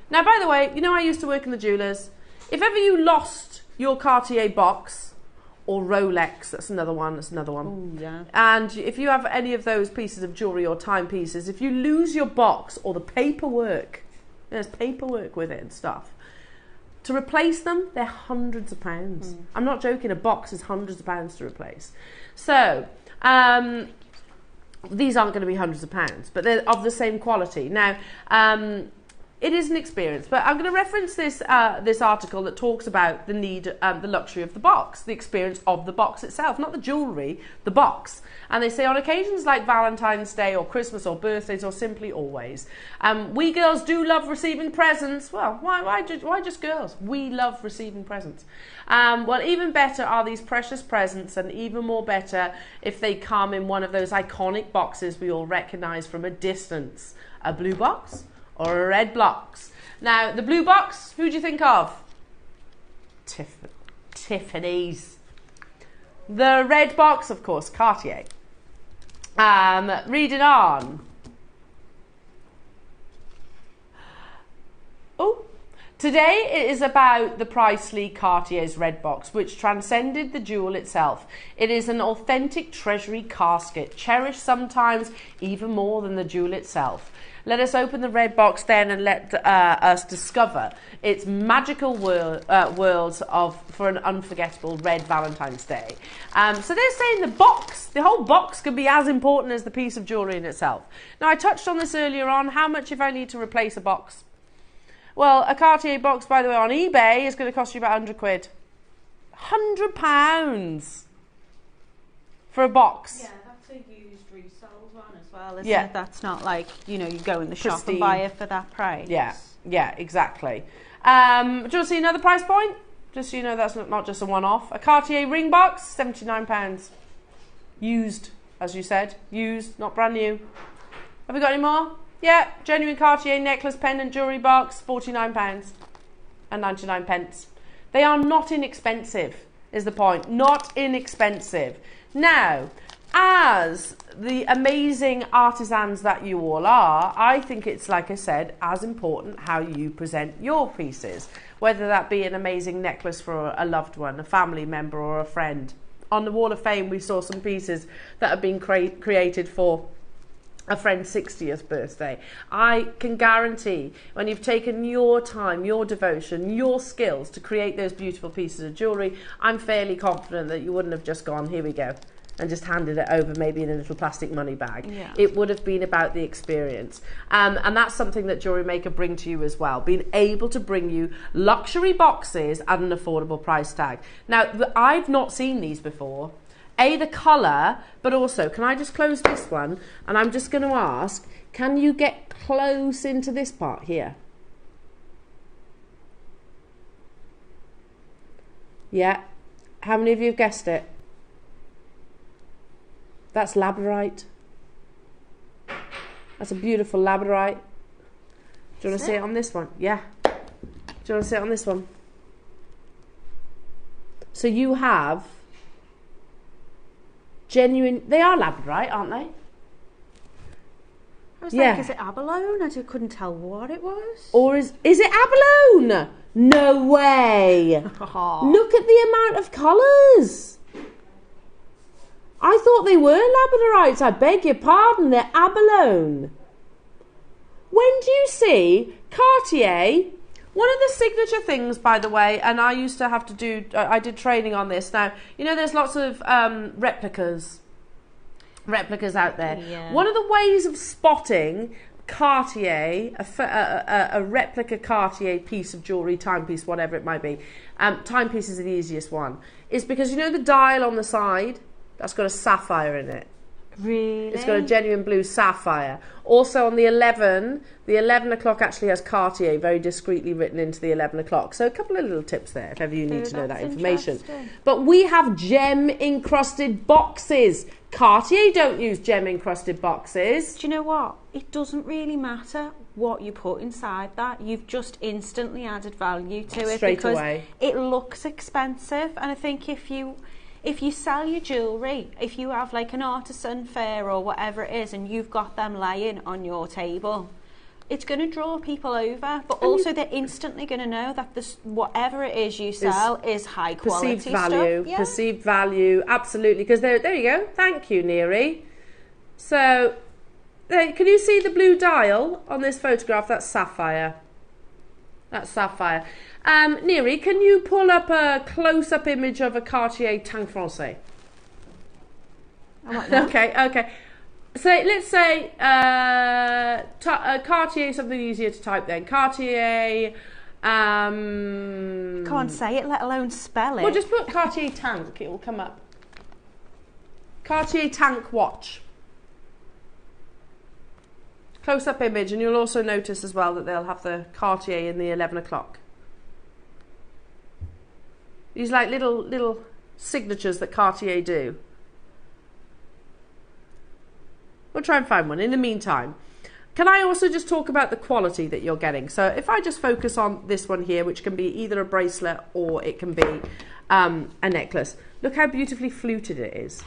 Now, by the way, you know, I used to work in the jewellers. If ever you lost your Cartier box, or Rolex, that's another one. Ooh, yeah. And if you have any of those pieces of jewellery or timepieces, if you lose your box or the paperwork, there's paperwork with it and stuff, to replace them, they're hundreds of pounds. I'm not joking, a box is hundreds of pounds to replace. So, these aren't going to be hundreds of pounds, but they're of the same quality. Now, it is an experience, but I'm going to reference this this article that talks about the need, the luxury of the box, the experience of the box itself, not the jewellery, the box. And they say on occasions like Valentine's Day or Christmas or birthdays or simply always, we girls do love receiving presents. Well, why just girls? We love receiving presents. Well, even better are these precious presents, and even more better if they come in one of those iconic boxes we all recognise from a distance. A blue box or a red box. Now, the blue box, who do you think of? Tiffany's. The red box, of course, Cartier. Reading on. Oh, today it is about the Priceley Cartier's red box, which transcended the jewel itself. It is an authentic treasury casket, cherished sometimes even more than the jewel itself. Let us open the red box then and let us discover its magical worlds for an unforgettable red Valentine's Day. So they're saying the whole box could be as important as the piece of jewellery in itself. Now, I touched on this earlier on, how much if I need to replace a box? Well, a Cartier box, by the way, on eBay is going to cost you about 100 quid. £100 for a box. Yeah, that's a used resold one as well, isn't Yeah. it? That's not like, you know, you go in the shop Pristine. and buy it for that price. Yeah, exactly. Do you want to see another price point? Just so you know, that's not just a one-off. A Cartier ring box, £79. Used, as you said. Used, not brand new. Have we got any more? Yeah, genuine Cartier necklace, pendant, jewellery box, £49 and 99 pence. They are not inexpensive, is the point. Not inexpensive. Now, as the amazing artisans that you all are, I think it's, like I said, as important how you present your pieces, whether that be an amazing necklace for a loved one, a family member or a friend. On the Wall of Fame, we saw some pieces that have been created for a friend's 60th birthday. I can guarantee when you've taken your time, your devotion, your skills to create those beautiful pieces of jewellery, I'm fairly confident that you wouldn't have just gone, here we go, and just handed it over maybe in a little plastic money bag. Yeah. It would have been about the experience. And that's something that JewelleryMaker bring to you as well, being able to bring you luxury boxes at an affordable price tag. Now, I've not seen these before. The colour, but also, can I just close this one? And I'm just going to ask, can you get close into this part here? Yeah. How many of you have guessed it? That's labradorite. That's a beautiful labradorite. Do you want to see it on this one? Yeah. Do you want to see it on this one? So you have genuine. They are labradorite, aren't they? I was like, is it abalone? I couldn't tell what it was. Or is it abalone? No way. Look at the amount of colours. I thought they were labradorites. I beg your pardon. They're abalone. When do you see Cartier? One of the signature things, by the way, and I used to have to do, I did training on this. Now, you know, there's lots of replicas out there. Yeah. One of the ways of spotting Cartier, a replica Cartier piece of jewellery, timepiece, whatever it might be, timepiece is the easiest one, is because you know the dial on the side? That's got a sapphire in it. Really? It's got a genuine blue sapphire. Also on the 11 o'clock actually has Cartier very discreetly written into the 11 o'clock. So a couple of little tips there if ever you need to know that information. But we have gem encrusted boxes. Cartier don't use gem encrusted boxes. Do you know what? It doesn't really matter what you put inside that. You've just instantly added value to it straight because away. It looks expensive, and I think if you sell your jewellery, if you have like an artisan fair or whatever it is and you've got them laying on your table, it's going to draw people over, but also they're instantly going to know that this whatever it is you sell is high quality perceived value, stuff. Yeah. Perceived value, absolutely. Because there you go. Thank you, Neri. So, can you see the blue dial on this photograph? That's sapphire. That's sapphire. Neri, can you pull up a close-up image of a Cartier Tank Francais? Okay. So let's say Cartier, something easier to type then. Cartier. Can't say it, let alone spell it. Well, just put Cartier Tank. It will come up. Cartier Tank watch. Close-up image, and you'll also notice as well that they'll have the Cartier in the 11 o'clock. These like little signatures that Cartier do. We'll try and find one. In the meantime, can I also just talk about the quality that you're getting? So if I just focus on this one here, which can be either a bracelet or it can be a necklace. Look how beautifully fluted it is.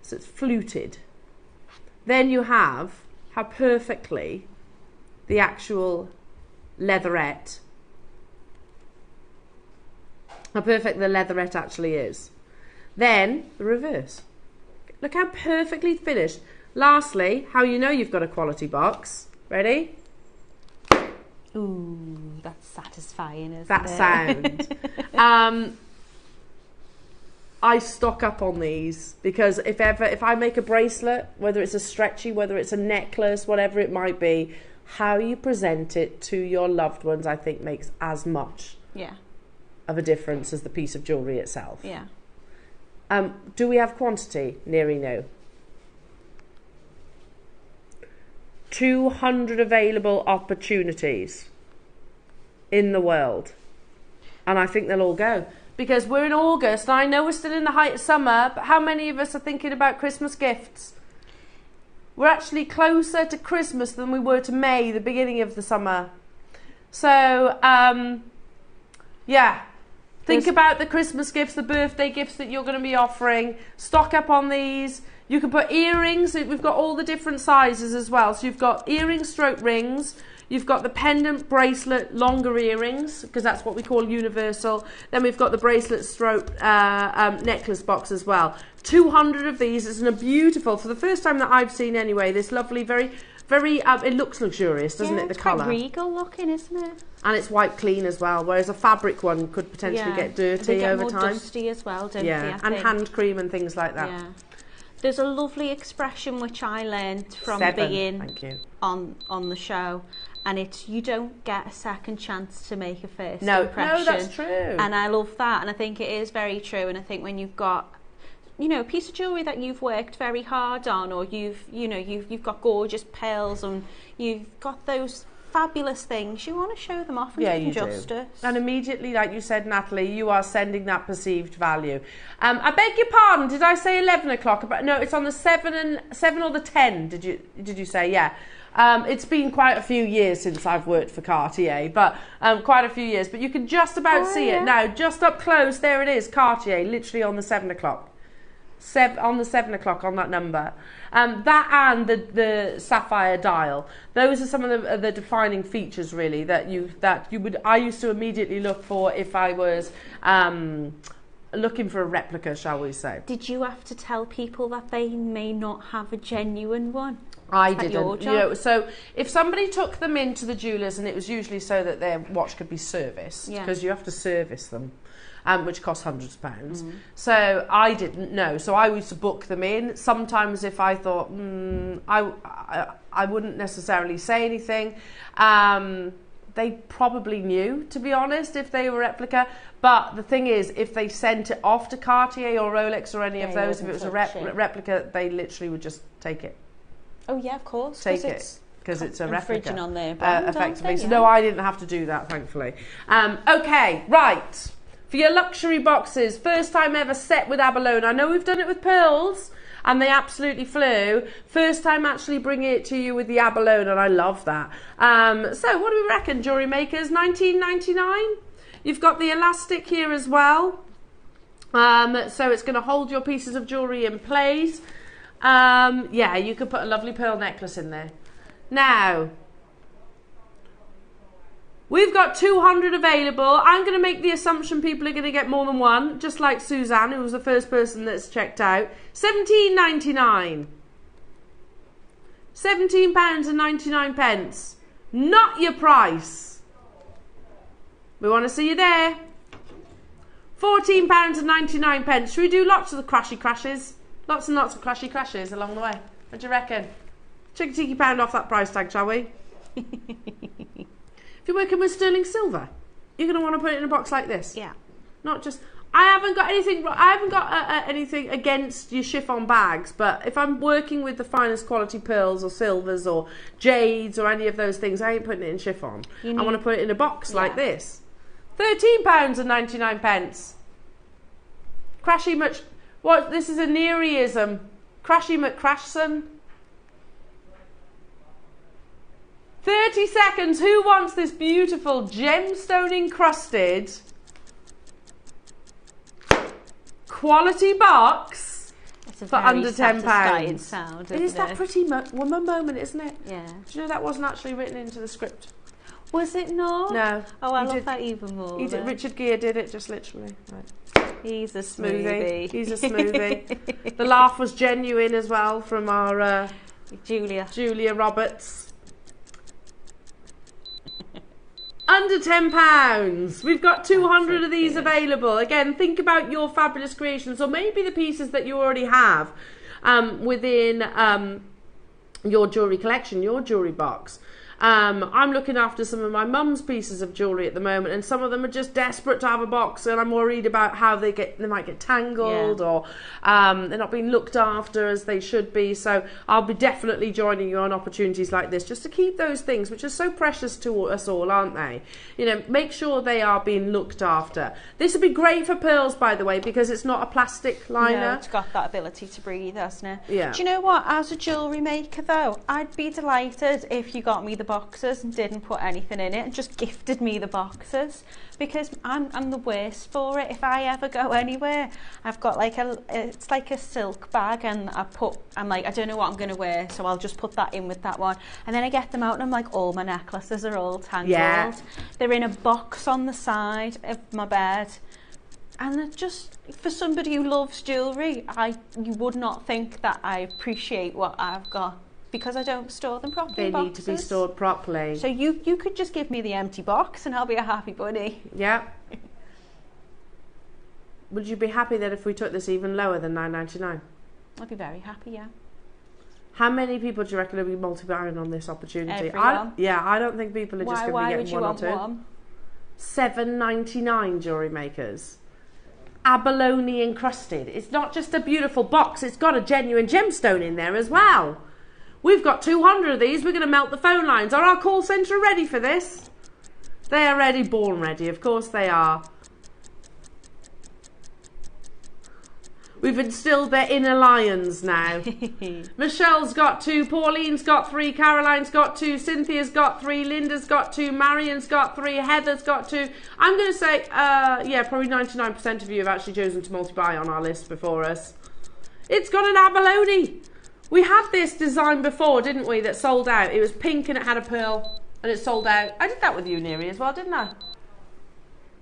So it's fluted. Then you have how perfectly the actual leatherette, how perfect the leatherette actually is. Then the reverse. Look how perfectly finished. Lastly, how you know you've got a quality box. Ready? Ooh, that's satisfying, isn't it? That sound. I stock up on these because if I make a bracelet, whether it's a stretchy, whether it's a necklace, whatever it might be, how you present it to your loved ones, I think makes as much of a difference as the piece of jewellery itself. Yeah. Do we have quantity? Neri, no. 200 available opportunities in the world. And I think they'll all go. Because we're in August, and I know we're still in the height of summer, but how many of us are thinking about Christmas gifts? We're actually closer to Christmas than we were to May, the beginning of the summer. So, yeah. Think about the Christmas gifts, the birthday gifts that you're going to be offering. Stock up on these. You can put earrings. We've got all the different sizes as well. So you've got earring stroke rings. You've got the pendant bracelet longer earrings, because that's what we call universal. Then we've got the bracelet stroke necklace box as well. 200 of these. It's a beautiful, for the first time that I've seen anyway, this lovely, very, very, it looks luxurious, doesn't it, the colour? It's quite regal looking, isn't it? And it's white clean as well, whereas a fabric one could potentially get dirty over time. They get more dusty as well, don't they? Yeah, and hand cream and things like that. Yeah. There's a lovely expression which I learned from being on the show, and it's you don't get a second chance to make a first impression. No, that's true. And I love that, and I think it is very true. And I think when you've got, you know, a piece of jewellery that you've worked very hard on, or you've got gorgeous pearls, and you've got those fabulous things, you want to show them off and do them justice. And immediately, like you said, Natalie, you are sending that perceived value. I beg your pardon, did I say 11 o'clock? No, it's on the 7 or the 10, did you say? Yeah. It's been quite a few years since I've worked for Cartier, but quite a few years. But you can just about see it now, just up close. There it is, Cartier, literally on the 7 o'clock. on the 7 o'clock on that number. That and the sapphire dial. Those are some of the defining features really that I used to immediately look for if I was looking for a replica, shall we say. Did you have to tell people that they may not have a genuine one? I didn't. You know, so if somebody took them into the jewellers, and it was usually so that their watch could be serviced, because you have to service them. Which costs hundreds of pounds. So I didn't know. So I used to book them in. Sometimes if I thought, I wouldn't necessarily say anything. They probably knew, to be honest, if they were replica. But the thing is, if they sent it off to Cartier or Rolex or any of those, if it was a replica, they literally would just take it. Oh yeah, of course. Take it. Because it's a replica. Infringing on their brand, effectively. So no, I didn't have to do that, thankfully. Okay, right. For your luxury boxes, first time ever set with abalone. I know we've done it with pearls and they absolutely flew. First time actually bringing it to you with the abalone, and I love that. So what do we reckon, Jewellery Makers? $19.99. You've got the elastic here as well. So it's going to hold your pieces of jewellery in place. Yeah, you could put a lovely pearl necklace in there. Now, we've got 200 available. I'm going to make the assumption people are going to get more than one, just like Suzanne, who was the first person that's checked out. £17.99. £17.99. Not your price. We want to see you there. £14.99. Should we do lots of the crashy crashes? Lots and lots of crashy crashes along the way. What do you reckon? Chicky pound off that price tag, shall we? If you're working with sterling silver, you're going to want to put it in a box like this. Yeah. Not just... I haven't got anything against your chiffon bags, but if I'm working with the finest quality pearls or silvers or jades or any of those things, I ain't putting it in chiffon. I want to put it in a box like this. £13.99. Crashy much... What? This is a Nearyism. Crashy McCrashson. 30 seconds. Who wants this beautiful gemstone encrusted quality box for under £10? Sound, it is that pretty woman moment, isn't it? Yeah. Do you know that wasn't actually written into the script? Was it not? No. Oh, I love that even more. Richard Gere did it, just literally. Right. He's a smoothie. He's a smoothie. The laugh was genuine as well from our Julia Roberts. Under £10. We've got 200 of these available. Again, think about your fabulous creations, or maybe the pieces that you already have within your jewellery collection, your jewellery box. I'm looking after some of my mum's pieces of jewellery at the moment, and some of them are just desperate to have a box, and I'm worried about how they might get tangled, or they're not being looked after as they should be. So I'll be definitely joining you on opportunities like this, just to keep those things which are so precious to us all, aren't they? You know, make sure they are being looked after. This would be great for pearls, by the way, because it's not a plastic liner. No, it's got that ability to breathe, hasn't it? Yeah. Do you know what? As a jewellery maker, though, I'd be delighted if you got me the boxes and didn't put anything in it and just gifted me the boxes, because I'm the worst for it. If I ever go anywhere, I've got like it's like a silk bag, and I'm like, I don't know what I'm going to wear, so I'll just put that in with that one, and then I get them out and I'm like, all my necklaces are all tangled. Yeah. They're in a box on the side of my bed. And it just, for somebody who loves jewellery, you would not think that I appreciate what I've got, because I don't store them properly. They need to be stored properly. So you could just give me the empty box and I'll be a happy bunny. Yeah. Would you be happy that if we took this even lower than $9.99? I'd be very happy, yeah. How many people do you reckon will be multi-buying on this opportunity? Everyone. I don't think people are just going to be getting one or two. Why would you want one? $7.99, Jewellery Makers. Abalone encrusted. It's not just a beautiful box, it's got a genuine gemstone in there as well. We've got 200 of these. We're going to melt the phone lines. Are our call centre ready for this? They are ready, born ready. Of course they are. We've instilled their inner lions now. Michelle's got 2, Pauline's got 3, Caroline's got 2, Cynthia's got 3, Linda's got 2, Marion's got 3, Heather's got 2. I'm going to say, yeah, probably 99% of you have actually chosen to multi-buy on our list before us. It's got an abalone. We had this design before, didn't we, that sold out. It was pink and it had a pearl and it sold out. I did that with you, Neri, as well, didn't I? Do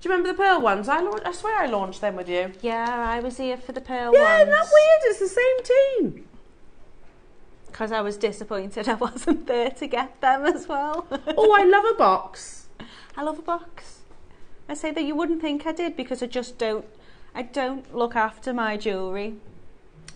you remember the pearl ones? I swear I launched them with you. Yeah, I was here for the pearl Yeah, ones. isn't that weird? It's the same team. Because I was disappointed I wasn't there to get them as well. Oh, I love a box. I love a box. I say that you wouldn't think I did because I don't look after my jewellery.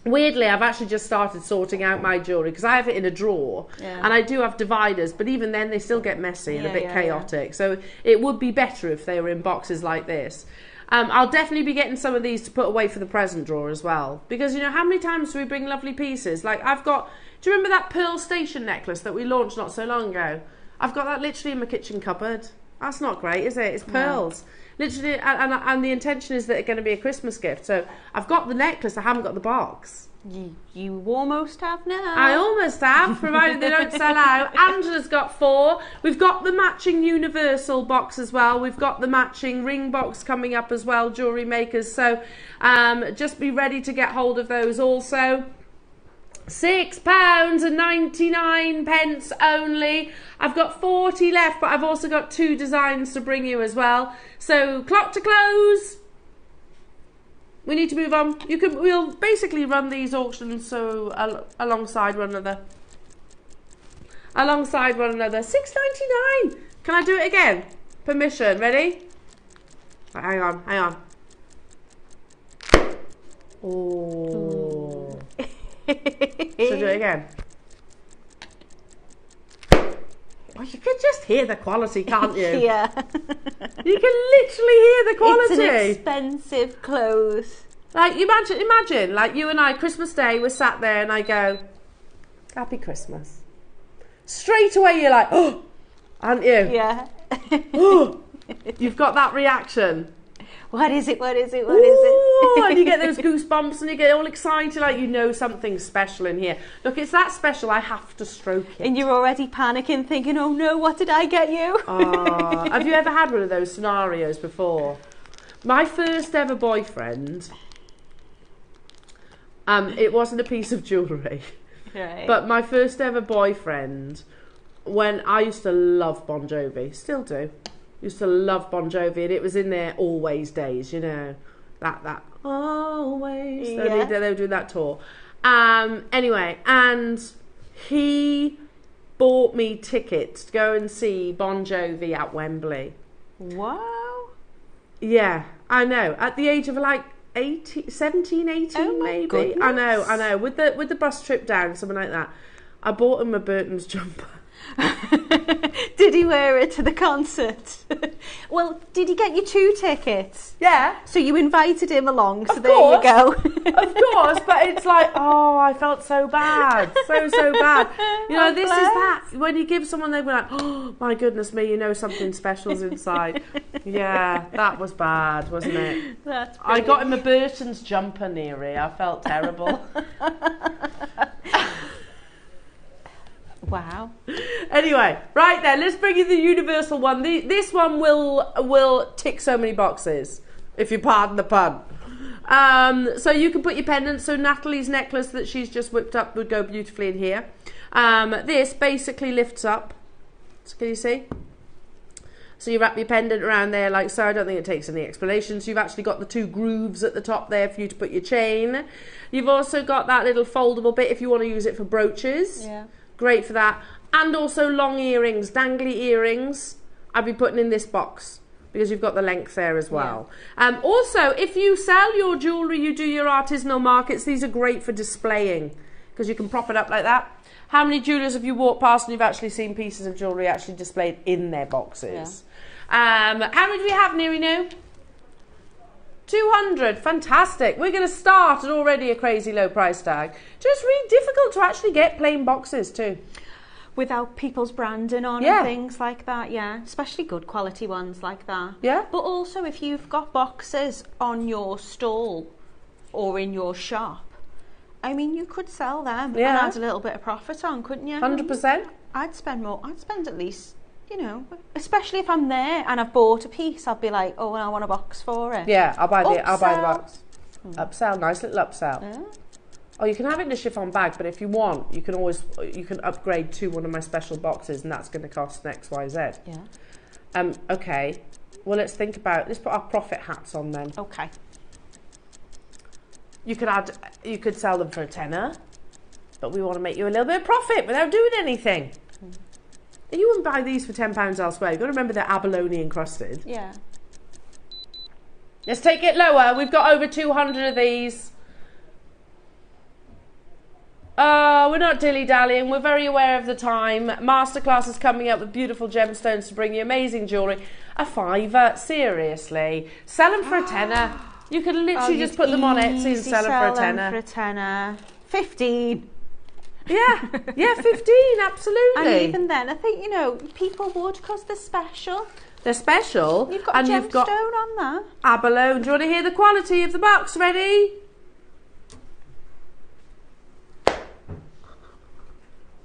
Weirdly, I've actually just started sorting out my jewellery because I have it in a drawer and I do have dividers, but even then they still get messy and a bit chaotic. So it would be better if they were in boxes like this. I'll definitely be getting some of these to put away for the present drawer as well. Because, you know, how many times do we bring lovely pieces? Like I've got, do you remember that pearl station necklace that we launched not so long ago? I've got that literally in my kitchen cupboard. That's not great, is it? It's pearls. Literally, and the intention is that it's going to be a Christmas gift. So I've got the necklace, I haven't got the box. You almost have now. I almost have, provided they don't sell out. Angela's got 4. We've got the matching universal box as well. We've got the matching ring box coming up as well, Jewellery Makers. So just be ready to get hold of those also. £6.99 only. I've got 40 left, but I've also got 2 designs to bring you as well. So clock to close. We need to move on. We'll basically run these auctions alongside one another. Alongside one another. £6.99. Can I do it again? Permission. Ready? Right, hang on. Oh. Should I do it again? Well, you can just hear the quality, can't you? Yeah. You can literally hear the quality. It's an expensive clothes. Like, imagine, like you and I, Christmas Day, we're sat there and I go, Happy Christmas. Straight away you're like, oh, aren't you? Yeah. Oh, you've got that reaction. What is it? What is it? What Ooh, is it? and you get those goosebumps and you get all excited, like you know something special in here. Look, it's that special, I have to stroke it. And you're already panicking, thinking, oh no, what did I get you? Have you ever had one of those scenarios before? My first ever boyfriend, it wasn't a piece of jewellery, Right. but my first ever boyfriend, when I used to love Bon Jovi, still do. Used to love Bon Jovi, and it was in their Always days, you know, that Always. Yeah. They were doing that tour. Anyway, and he bought me tickets to go and see Bon Jovi at Wembley. Wow. Yeah, I know. At the age of like 17, 18 Oh my maybe. goodness. I know. With the bus trip down, something like that. I bought him a Burton's jumper. Did he wear it to the concert? Well, did he get you 2 tickets? Yeah. So you invited him along, so Of there course. you go. Of course, but it's like, oh, I felt so bad. So bad. You know, this is that. When you give someone, they'll be like, oh, my goodness me, you know something special's inside. Yeah, that was bad, wasn't it? That's I got him a Burton's jumper, Neri. I felt terrible. Wow. Anyway, right then, let's bring you the universal one. This one will tick so many boxes, if you pardon the pun. So you can put your pendants. So Natalie's necklace that she's just whipped up would go beautifully in here. This basically lifts up. So can you see? So you wrap your pendant around there like so. I don't think it takes any explanation. So you've actually got the 2 grooves at the top there for you to put your chain. You've also got that little foldable bit if you want to use it for brooches. Yeah. Great for that. And also long earrings, dangly earrings, I'll be putting in this box because you've got the length there as well. Yeah. Also, if you sell your jewellery, you do your artisanal markets, these are great for displaying because you can prop it up like that. How many jewellers have you walked past and you've actually seen pieces of jewellery actually displayed in their boxes? Yeah. How many do we have, Neri? No? 200, fantastic. We're going to start at already a crazy low price tag. Just really difficult to actually get plain boxes too. Without people's branding on and things like that, yeah. Especially good quality ones like that. Yeah. But also if you've got boxes on your stall or in your shop, I mean, you could sell them and add a little bit of profit on, couldn't you? 100%. I'd spend more. I'd spend at least, you know, especially if I'm there and I've bought a piece, I'd be like, oh, I want a box for it. Yeah, I'll buy the Upsell. box. Upsell, nice little upsell. Yeah. Oh, you can have it in a chiffon bag, but if you want, you can upgrade to one of my special boxes, and that's going to cost X, Y, Z. Yeah. Okay. Well, let's put our profit hats on then. Okay. You could sell them for a tenner, but we want to make you a little bit of profit without doing anything. You wouldn't buy these for £10 elsewhere. You've got to remember they're abalone encrusted. Yeah. Let's take it lower. We've got over 200 of these. We're not dilly-dallying. We're very aware of the time. Masterclass is coming up with beautiful gemstones to bring you amazing jewellery. A £5, seriously. Sell them for a tenner. You could literally just put them on Etsy and sell them for a tenner. For a tenner. 15. Yeah, 15, absolutely. And even then, I think, you know, people would because they're special. They're special. You've got a gemstone on that. Abalone. Do you want to hear the quality of the box? Ready?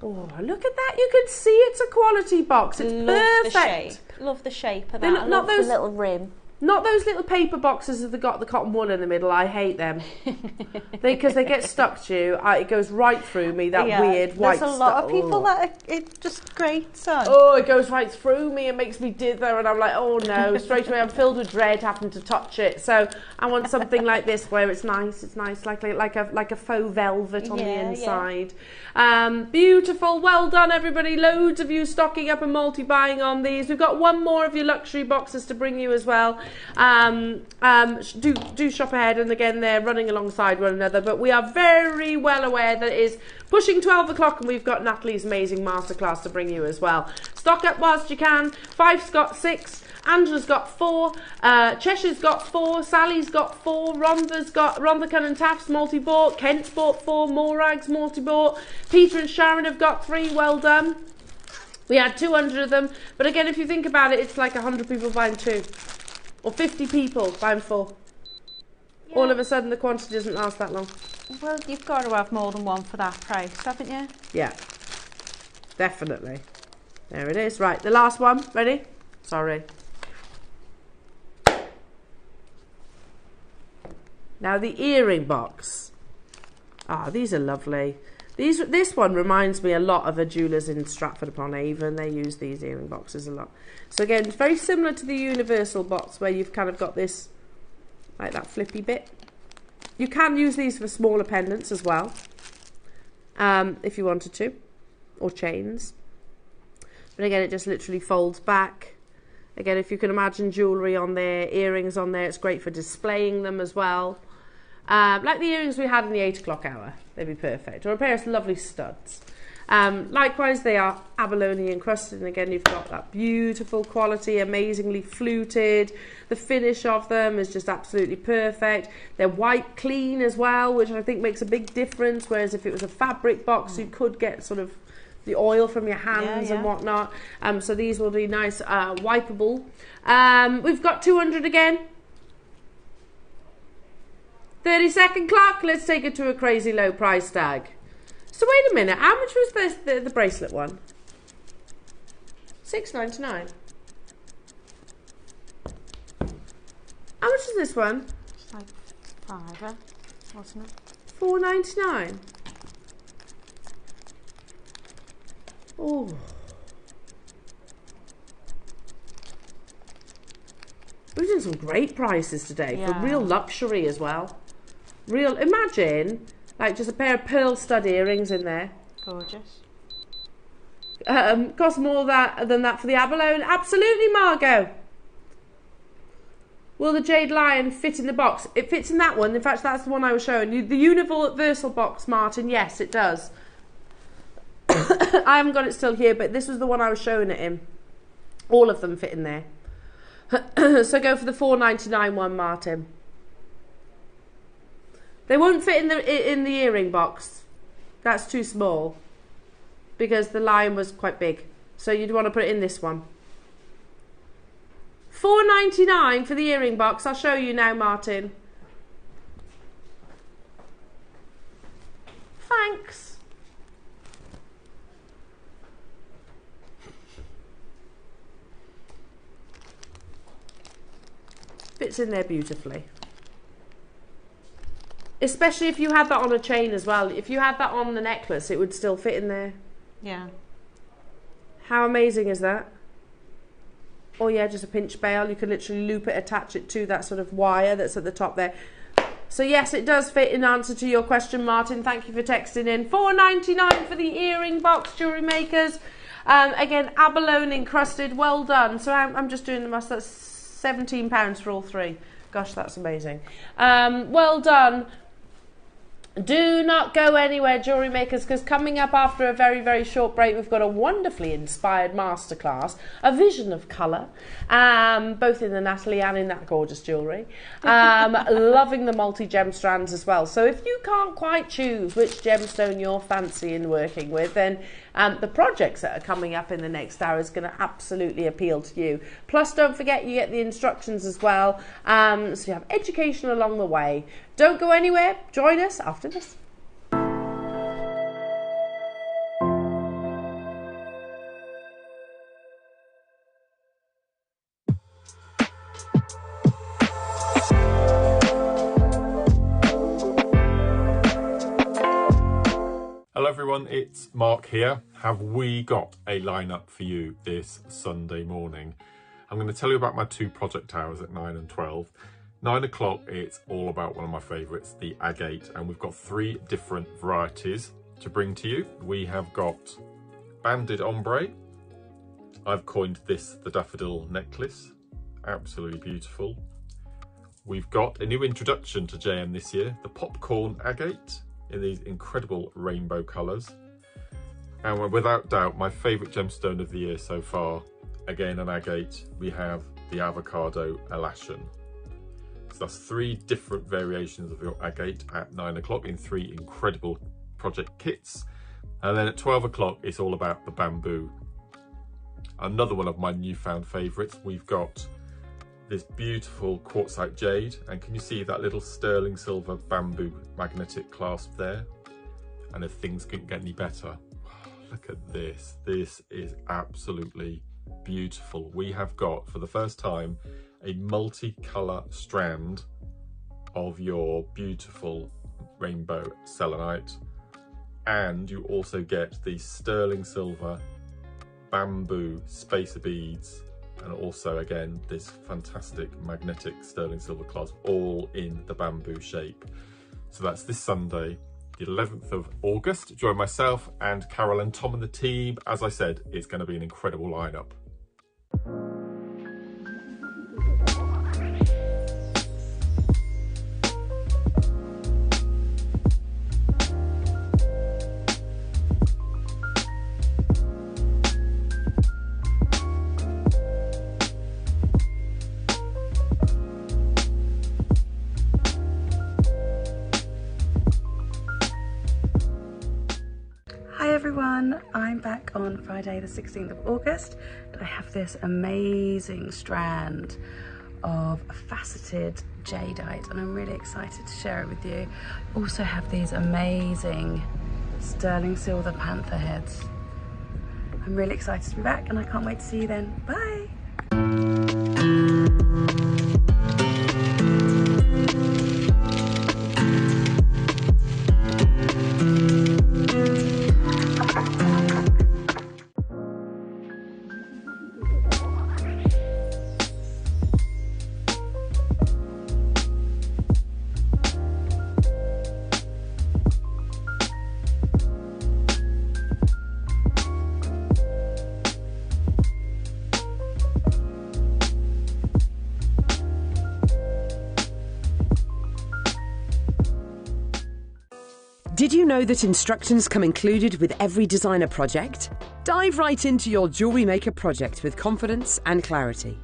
Oh, look at that. You can see it's a quality box. It's perfect. The shape. Love the shape of that. I love the little rim. Not those little paper boxes that have got the cotton wool in the middle. I hate them. Because they get stuck to you. It goes right through me, that weird white stuff. There's a lot of people that it just grates on. Oh, it goes right through me. It makes me dither. And I'm like, oh no. Straight away I'm filled with dread having to touch it. So I want something like this where it's nice. It's nice, like a faux velvet on the inside. Beautiful. Well done, everybody. Loads of you stocking up and multi-buying on these. We've got one more of your luxury boxes to bring you as well. Do shop ahead, and again they're running alongside one another, but we are very well aware that it is pushing 12 o'clock and we've got Natalie's amazing masterclass to bring you as well. Stock up whilst you can. Fife's got 6, Angela's got 4, Cheshire's got 4, Sally's got 4, Rhonda Cunn Taft's multi-bought, Kent's bought 4, Morag's multi-bought, Peter and Sharon have got 3, well done. We had 200 of them, but again, if you think about it, it's like 100 people buying 2. Or 50 people buying 4. Yeah. All of a sudden the quantity doesn't last that long. Well, you've got to have more than one for that price, haven't you? Yeah, definitely. There it is. Right, the last one. Ready? Sorry. Now the earring box. These are lovely. This one reminds me a lot of a jeweller's in Stratford-upon-Avon. They use these earring boxes a lot. So again, it's very similar to the universal box where you've kind of got this, like that flippy bit. You can use these for smaller pendants as well, if you wanted to, or chains. But again, it just literally folds back. Again, if you can imagine jewellery on there, earrings on there, it's great for displaying them as well. Like the earrings we had in the 8 o'clock hour, they'd be perfect. Or a pair of lovely studs. Likewise, they are abalone encrusted, and again, you've got that beautiful quality, amazingly fluted. The finish of them is just absolutely perfect. They're white clean as well, which I think makes a big difference. Whereas if it was a fabric box, you could get sort of the oil from your hands and whatnot. So these will be nice, wipeable. We've got 200 again. 30-second clock. Let's take it to a crazy low price tag. So wait a minute. How much was this, the bracelet one? $6.99. How much is this one? It's like $5, wasn't it? $4.99. Oh. We've done some great prices today for real luxury as well. Real, imagine like just a pair of pearl stud earrings in there. Gorgeous. Cost more than that for the abalone. Absolutely, Margot. Will the Jade Lion fit in the box? It fits in that one. In fact, that's the one I was showing you. The universal box, Martin. Yes, it does. I haven't got it still here, but this was the one I was showing it in. All of them fit in there. So go for the $4.99 one, Martin. They won't fit in the earring box. That's too small because the lion was quite big. So you'd want to put it in this one. $4.99 for the earring box. I'll show you now, Martin. Thanks. Fits in there beautifully. Especially if you had that on a chain as well. If you had that on the necklace, it would still fit in there. Yeah. How amazing is that? Oh yeah, just a pinch bail. You could literally loop it, attach it to that sort of wire that's at the top there. So yes, it does fit in answer to your question, Martin. Thank you for texting in. $4.99 for the earring box, Jewellery Makers. Again, abalone encrusted. Well done. So I'm just doing the math. That's £17 for all three. Gosh, that's amazing. Well done. Do not go anywhere, Jewellery Makers, because coming up after a very, very short break, we've got a wonderfully inspired masterclass, a vision of colour, both in the Natalie and in that gorgeous jewellery. Loving the multi-gem strands as well. So if you can't quite choose which gemstone you're fancying working with, then the projects that are coming up in the next hour is going to absolutely appeal to you. Plus, don't forget, you get the instructions as well, so you have education along the way. Don't go anywhere. Join us after this. Hello everyone, it's Mark here. Have we got a lineup for you this Sunday morning? I'm going to tell you about my two project hours at 9 and 12. 9 o'clock, it's all about one of my favourites, the agate, and we've got 3 different varieties to bring to you. We have got banded ombre. I've coined this the daffodil necklace. Absolutely beautiful. We've got a new introduction to JM this year, the popcorn agate, in these incredible rainbow colours. And without doubt, my favourite gemstone of the year so far, again an agate, we have the avocado elashan. So that's 3 different variations of your agate at 9 o'clock in 3 incredible project kits. And then at 12 o'clock, it's all about the bamboo. Another one of my newfound favourites, we've got this beautiful quartzite jade, and can you see that little sterling silver bamboo magnetic clasp there? And if things couldn't get any better, look at this. This is absolutely beautiful. We have got, for the first time, a multicolour strand of your beautiful rainbow selenite, and you also get the sterling silver bamboo spacer beads, and also again this fantastic magnetic sterling silver clasp, all in the bamboo shape. So that's this Sunday, the 11th of August. Join myself and Carol and Tom and the team. As I said, it's going to be an incredible lineup. I'm back on Friday the 16th of August. I have this amazing strand of faceted jadeite and I'm really excited to share it with you. I also have these amazing sterling silver panther heads. I'm really excited to be back and I can't wait to see you then. Bye! Did you know that instructions come included with every designer project? Dive right into your Jewellery Maker project with confidence and clarity.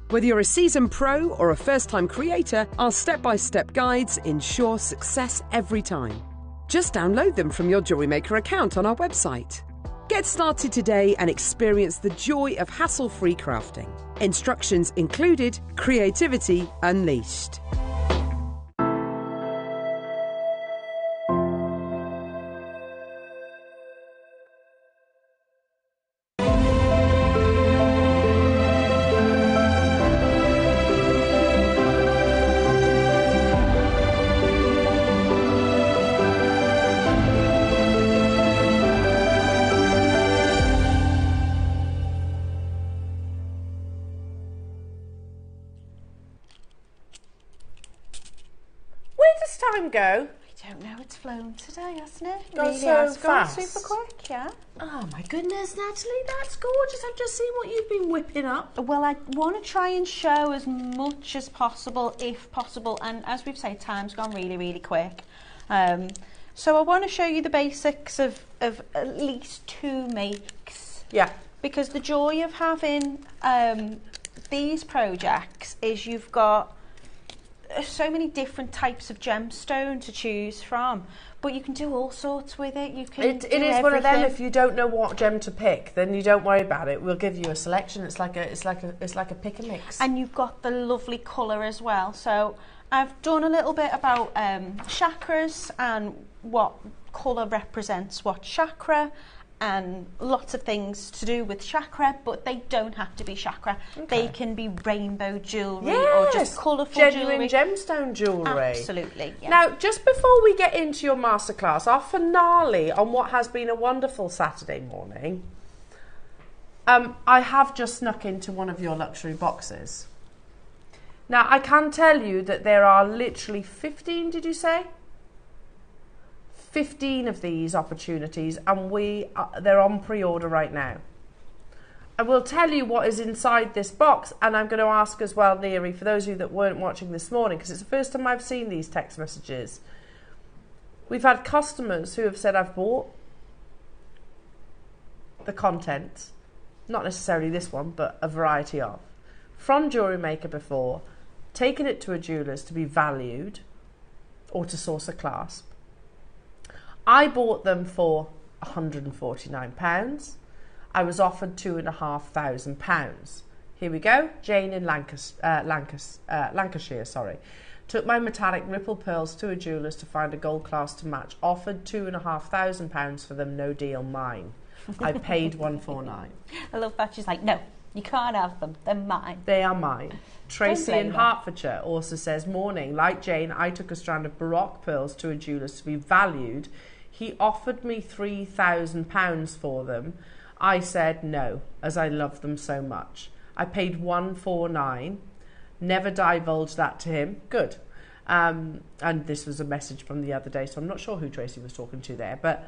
Whether you're a seasoned pro or a first-time creator, our step-by-step guides ensure success every time. Just download them from your Jewellery Maker account on our website. Get started today and experience the joy of hassle-free crafting. Instructions included, creativity unleashed. time go? I don't know, it's flown today, hasn't it? Gone Really so has gone fast. super quick, yeah. Oh my goodness, Natalie, that's gorgeous. I've just seen what you've been whipping up. Well, I want to try and show as much as possible, if possible, and as we've said, time's gone really, really quick. So I want to show you the basics of at least 2 makes. Yeah. Because the joy of having these projects is you've got so many different types of gemstone to choose from, but you can do all sorts with it. You can. It is one of them. If you don't know what gem to pick, then you don't worry about it. We'll give you a selection. It's like a pick and mix. And you've got the lovely colour as well. So I've done a little bit about chakras and what colour represents what chakra, and lots of things to do with chakra, but they don't have to be chakra. Okay. They can be rainbow jewellery, or just colourful genuine jewellery. Gemstone jewellery. Absolutely. Yeah. Now, just before we get into your masterclass, our finale on what has been a wonderful Saturday morning, I have just snuck into one of your luxury boxes. Now, I can tell you that there are literally 15, did you say? 15 of these opportunities, and they're on pre-order right now. I will tell you what is inside this box, and I'm going to ask as well, Neary, for those of you that weren't watching this morning, because it's the first time I've seen these text messages. We've had customers who have said, I've bought the content, not necessarily this one, but a variety of, from JewelleryMaker before, taken it to a jeweller's to be valued or to source a clasp. I bought them for £149. I was offered £2,500. Here we go. Jane in Lancashire, sorry. Took my metallic ripple pearls to a jeweller's to find a gold clasp to match. Offered £2,500 for them. No deal, mine. I paid £149. I love that. She's like, no, you can't have them. They're mine. They are mine. Tracy in Hertfordshire also says, morning, like Jane, I took a strand of Baroque pearls to a jeweller's to be valued. He offered me £3,000 for them. I said no, as I love them so much. I paid £149. Never divulged that to him. Good. And this was a message from the other day, so I'm not sure who Tracy was talking to there. But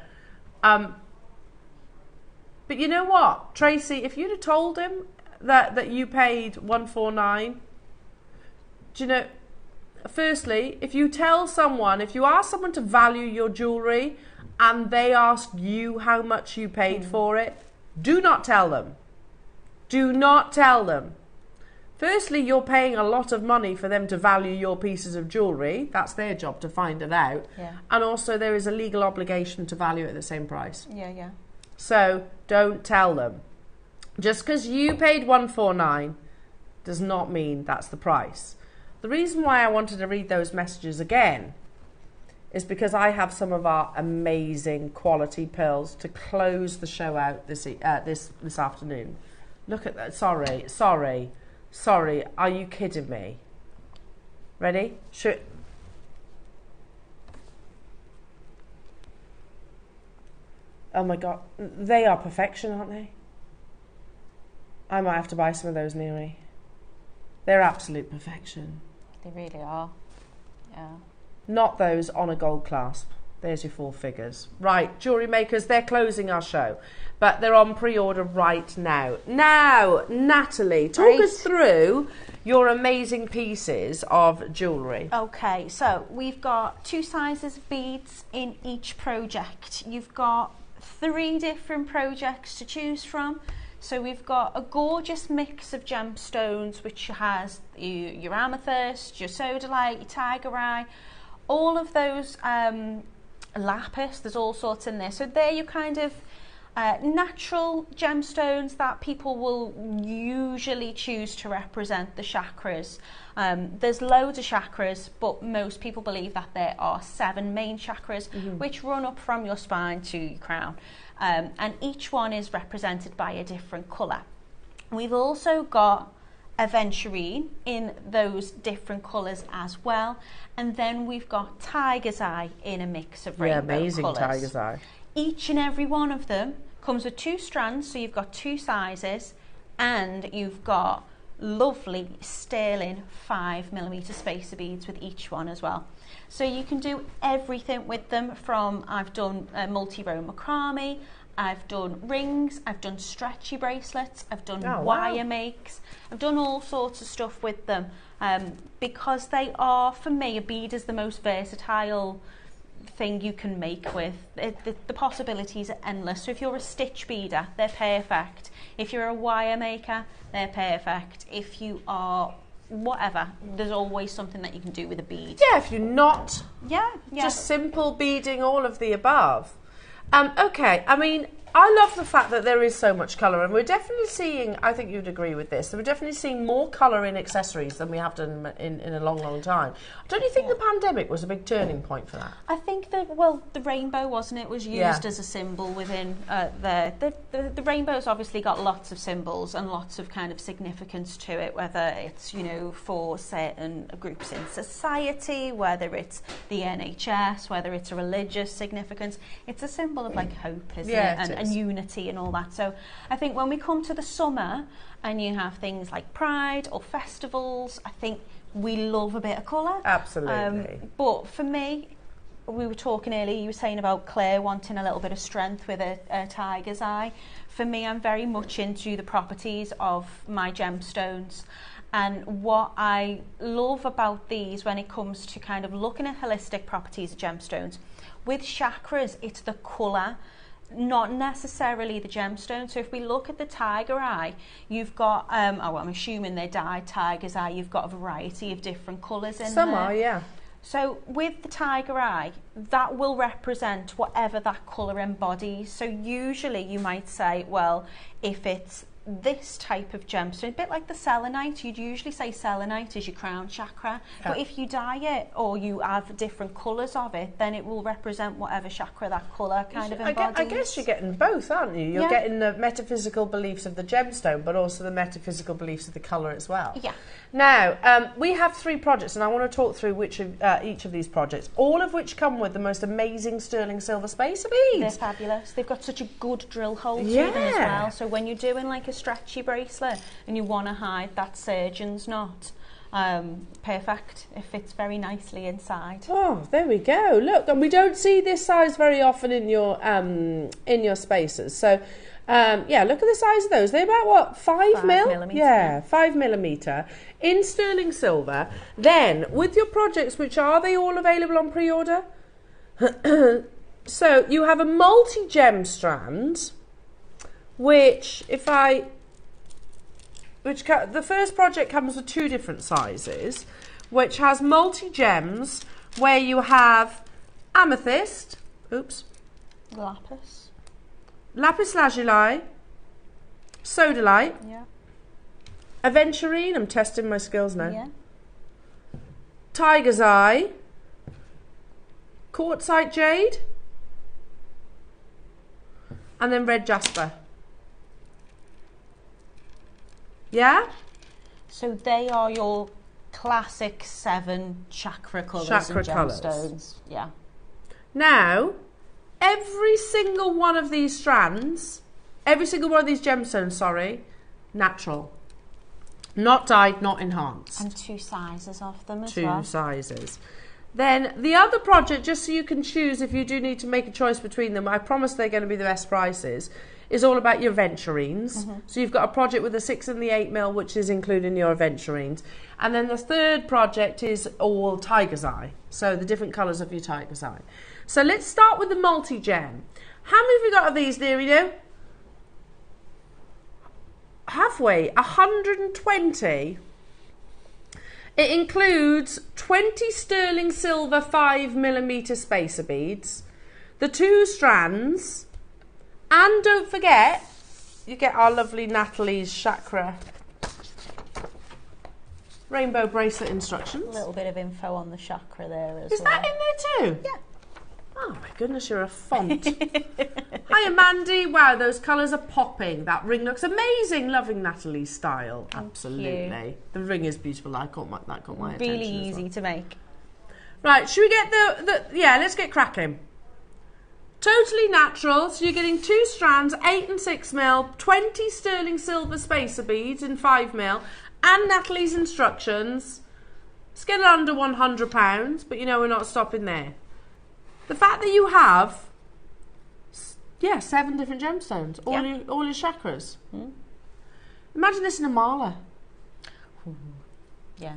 you know what, Tracy, if you'd have told him that you paid £149, do you know, firstly, if you ask someone to value your jewellery and they ask you how much you paid for it, do not tell them. Do not tell them. Firstly, you're paying a lot of money for them to value your pieces of jewellery. That's their job to find it out. Yeah. And also there is a legal obligation to value it at the same price. Yeah, yeah. So don't tell them. Just because you paid £149 does not mean that's the price. The reason why I wanted to read those messages again is because I have some of our amazing quality pearls to close the show out this afternoon. Look at that. Sorry. Are you kidding me? Ready? Sure. Oh my God. They are perfection, aren't they? I might have to buy some of those, Neary. They're absolute perfection. They really are. Yeah. Not those on a gold clasp. There's your 4 figures. Right, jewellery makers, they're closing our show, but they're on pre-order right now. Now, Natalie, talk us through your amazing pieces of jewellery. Okay, so we've got 2 sizes of beads in each project. You've got 3 different projects to choose from. So we've got a gorgeous mix of gemstones, which has your amethyst, your sodalite, your tiger eye, all of those lapis, there's all sorts in there. So they're your kind of natural gemstones that people will usually choose to represent the chakras. There's loads of chakras, but most people believe that there are 7 main chakras, which run up from your spine to your crown. And each one is represented by a different colour. We've also got aventurine in those different colours as well. And then we've got tiger's eye in a mix of rainbow colours. Yeah, amazing tiger's eye. Each and every one of them comes with 2 strands, so you've got 2 sizes, and you've got lovely sterling 5mm spacer beads with each one as well. So you can do everything with them from, I've done multi-row macrame, I've done rings, I've done stretchy bracelets, I've done wire makes, I've done all sorts of stuff with them because they are, for me, a bead is the most versatile thing you can make with. The possibilities are endless. So if you're a stitch beader, they're perfect. If you're a wire maker, they're perfect. If you are whatever, there's always something that you can do with a bead. Yeah, if you're not just simple beading, all of the above. Okay, I mean, I love the fact that there is so much colour, and we're definitely seeing, I think you'd agree with this, that we're definitely seeing more colour in accessories than we have done in a long, long time. Don't you think the pandemic was a big turning point for that? I think that, well, the rainbow, wasn't it, was used as a symbol within the rainbow's obviously got lots of symbols and lots of kind of significance to it, whether it's, you know, for certain groups in society, whether it's the NHS, whether it's a religious significance. It's a symbol of like hope, isn't it? And unity and all that. So I think when we come to the summer and you have things like Pride or festivals, I think we love a bit of colour. Absolutely. But for me, we were talking earlier, you were saying about Claire wanting a little bit of strength with a tiger's eye. For me, I'm very much into the properties of my gemstones. And what I love about these when it comes to kind of looking at holistic properties of gemstones, with chakras, it's the colour, not necessarily the gemstone. So if we look at the tiger eye, you've got, I'm assuming they're dyed tiger's eye, you've got a variety of different colours in there. Some are, yeah. So with the tiger eye, that will represent whatever that colour embodies. So usually you might say, well, if it's this type of gemstone, a bit like the selenite, you'd usually say selenite is your crown chakra, but if you dye it or you have different colours of it, then it will represent whatever chakra that colour kind of embodies. I guess you're getting both, aren't you? You're getting the metaphysical beliefs of the gemstone, but also the metaphysical beliefs of the colour as well. Yeah. Now, we have 3 projects, and I want to talk through which of, each of these projects, all of which come with the most amazing sterling silver spacer beads. They're fabulous. They've got such a good drill hole to them as well. So when you're doing like a stretchy bracelet and you want to hide that surgeon's knot, perfect. It fits very nicely inside. Oh, there we go. Look, and we don't see this size very often in your spacers. So, yeah, look at the size of those. They're about what, 5 mil? Millimetre, yeah, 5mm in sterling silver. Then with your projects, which are they all available on pre-order? So you have a multi-gem strand, which the first project comes with 2 different sizes, which has multi-gems where you have amethyst, lapis lazuli, sodalite, aventurine, I'm testing my skills now, tiger's eye, quartzite jade, and then red jasper. Yeah? So they are your classic 7 chakra colours and gemstones. Yeah. Now, every single one of these strands, every single one of these gemstones, natural. Not dyed, not enhanced. And 2 sizes of them as 2 sizes. Then the other project, just so you can choose if you do need to make a choice between them, I promise they're going to be the best prices, is all about your aventurines. So you've got a project with a 6 and the 8 mil, which is including your aventurines. And then the third project is all tiger's eye. So the different colours of your tiger's eye. So let's start with the multi-gem. How many have we got of these, dearie? Have we? 120. It includes 20 sterling silver 5mm spacer beads, the 2 strands, and don't forget, you get our lovely Natalie's Chakra rainbow bracelet instructions. A little bit of info on the chakra there as well. Is that in there too? Yeah. Oh my goodness, you're a font. Hiya Mandy, wow, those colours are popping. That ring looks amazing. Loving Natalie's style. Absolutely. The ring is beautiful. That caught my attention. Really easy to make. Right, should we get yeah, let's get cracking. Totally natural, so you're getting 2 strands, 8 and 6 mil, 20 sterling silver spacer beads in 5 mil, and Natalie's instructions. It's getting under £100, but you know we're not stopping there. The fact that you have, 7 different gemstones, all your chakras. Imagine this in a mala. Ooh. Yeah.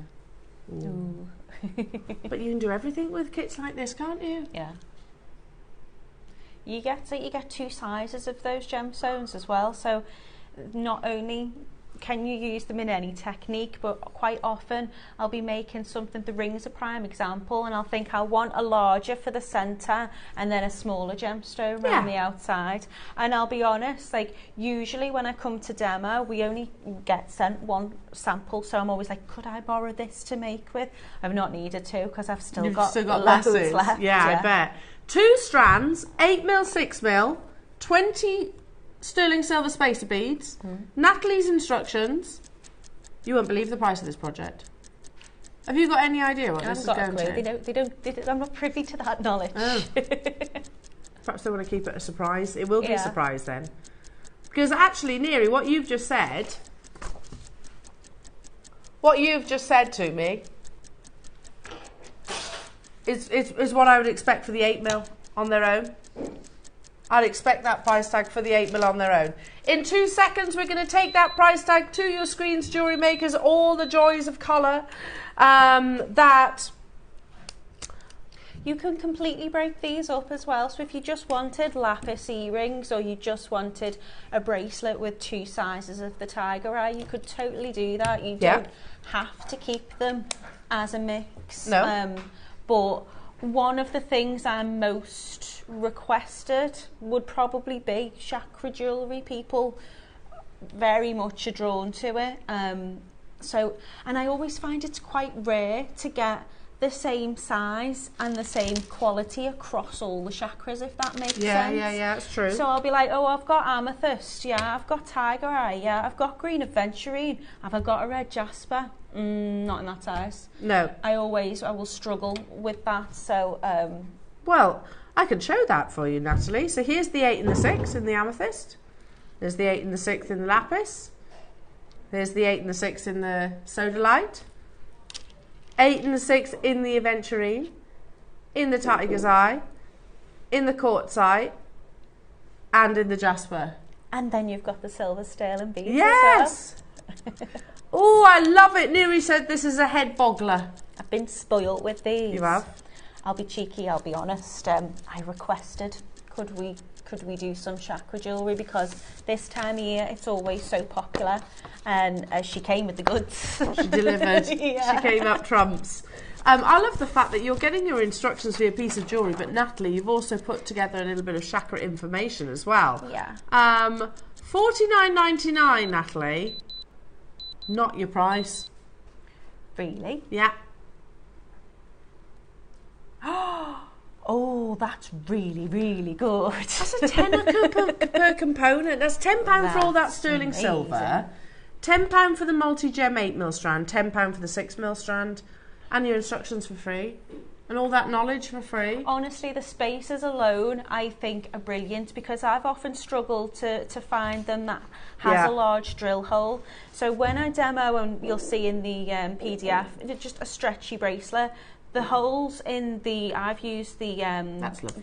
Ooh. But you can do everything with kits like this, can't you? Yeah. You get 2 sizes of those gemstones as well, so not only can you use them in any technique, but quite often I'll be making something, the ring's a prime example, and I'll think I want a larger for the centre and then a smaller gemstone around the outside. And I'll be honest, like usually when I come to demo, we only get sent 1 sample, so I'm always like, could I borrow this to make with? I've not needed to because I've still got loads left. Yeah, I bet. 2 strands, 8 mil, 6 mil, 20 sterling silver spacer beads, Natalie's instructions. You won't believe the price of this project. Have you got any idea what this is going to? They don't, I'm not privy to that knowledge. Oh. Perhaps they want to keep it a surprise. It will be a surprise then. Because actually, Neri, what you've just said to me is what I would expect for the 8 mil on their own. I'd expect that price tag for the 8 mil on their own. In 2 seconds, we're going to take that price tag to your screens, jewellery makers, all the joys of colour. That you can completely break these up as well. So if you just wanted lapis earrings, or you just wanted a bracelet with 2 sizes of the tiger eye, you could totally do that. You don't have to keep them as a mix. No. But one of the things I'm most requested would probably be chakra jewellery. People very much are drawn to it. And I always find it's quite rare to get the same size and the same quality across all the chakras, if that makes sense. Yeah, that's true. So I'll be like, oh, I've got amethyst, I've got tiger eye, I've got green aventurine, have I got a red jasper? Not in that size. No. I will struggle with that, so... Well, I can show that for you, Natalie. So here's the 8 and the 6 in the amethyst. There's the 8 and the 6 in the lapis. There's the 8 and the 6 in the sodalite. 8 and the 6 in the aventurine, in the tiger's eye, in the quartzite, and in the jasper. And then you've got the silver sterling beads. Yes! As well. Oh, I love it. Neri said this is a head boggler. I've been spoilt with these. You have? I'll be cheeky, I'll be honest. I requested, could we do some chakra jewellery, because this time of year it's always so popular, and she came with the goods. She delivered. She came up trumps. I love the fact that you're getting your instructions for your piece of jewellery, but Natalie, you've also put together a little bit of chakra information as well. Yeah. $49.99, Natalie. Not your price. Really? Yeah. Oh, that's really, really good. That's a tenner per component. That's £10 for all that sterling silver. £10 for the multi-gem 8 mil strand. £10 for the 6 mil strand. And your instructions for free. And all that knowledge for free. Honestly, the spaces alone, I think, are brilliant, because I've often struggled to find them that has a large drill hole. So when I demo, and you'll see in the PDF, it's just a stretchy bracelet. The holes in I've used the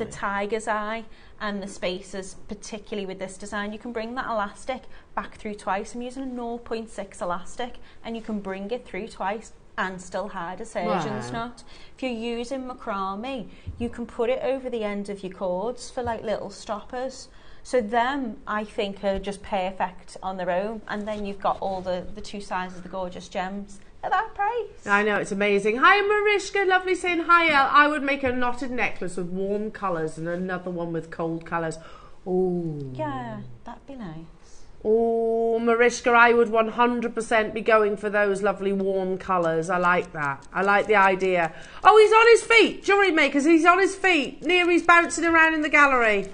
tiger's eye and the spaces, particularly with this design. You can bring that elastic back through twice. I'm using a 0.6 elastic, and you can bring it through twice and still hide a surgeon's knot. If you're using macrame, you can put it over the end of your cords for like little stoppers. So them, I think, are just perfect on their own. And then you've got all the 2 sides of the gorgeous gems at that price. I know, it's amazing. Hi Marishka, lovely saying hi Elle. I would make a knotted necklace with warm colours and another one with cold colours. Oh. Yeah, that'd be nice. Oh, Mariska, I would 100% be going for those lovely warm colours. I like that. I like the idea. Oh, he's on his feet. Jewellery makers, he's on his feet. Neri's bouncing around in the gallery.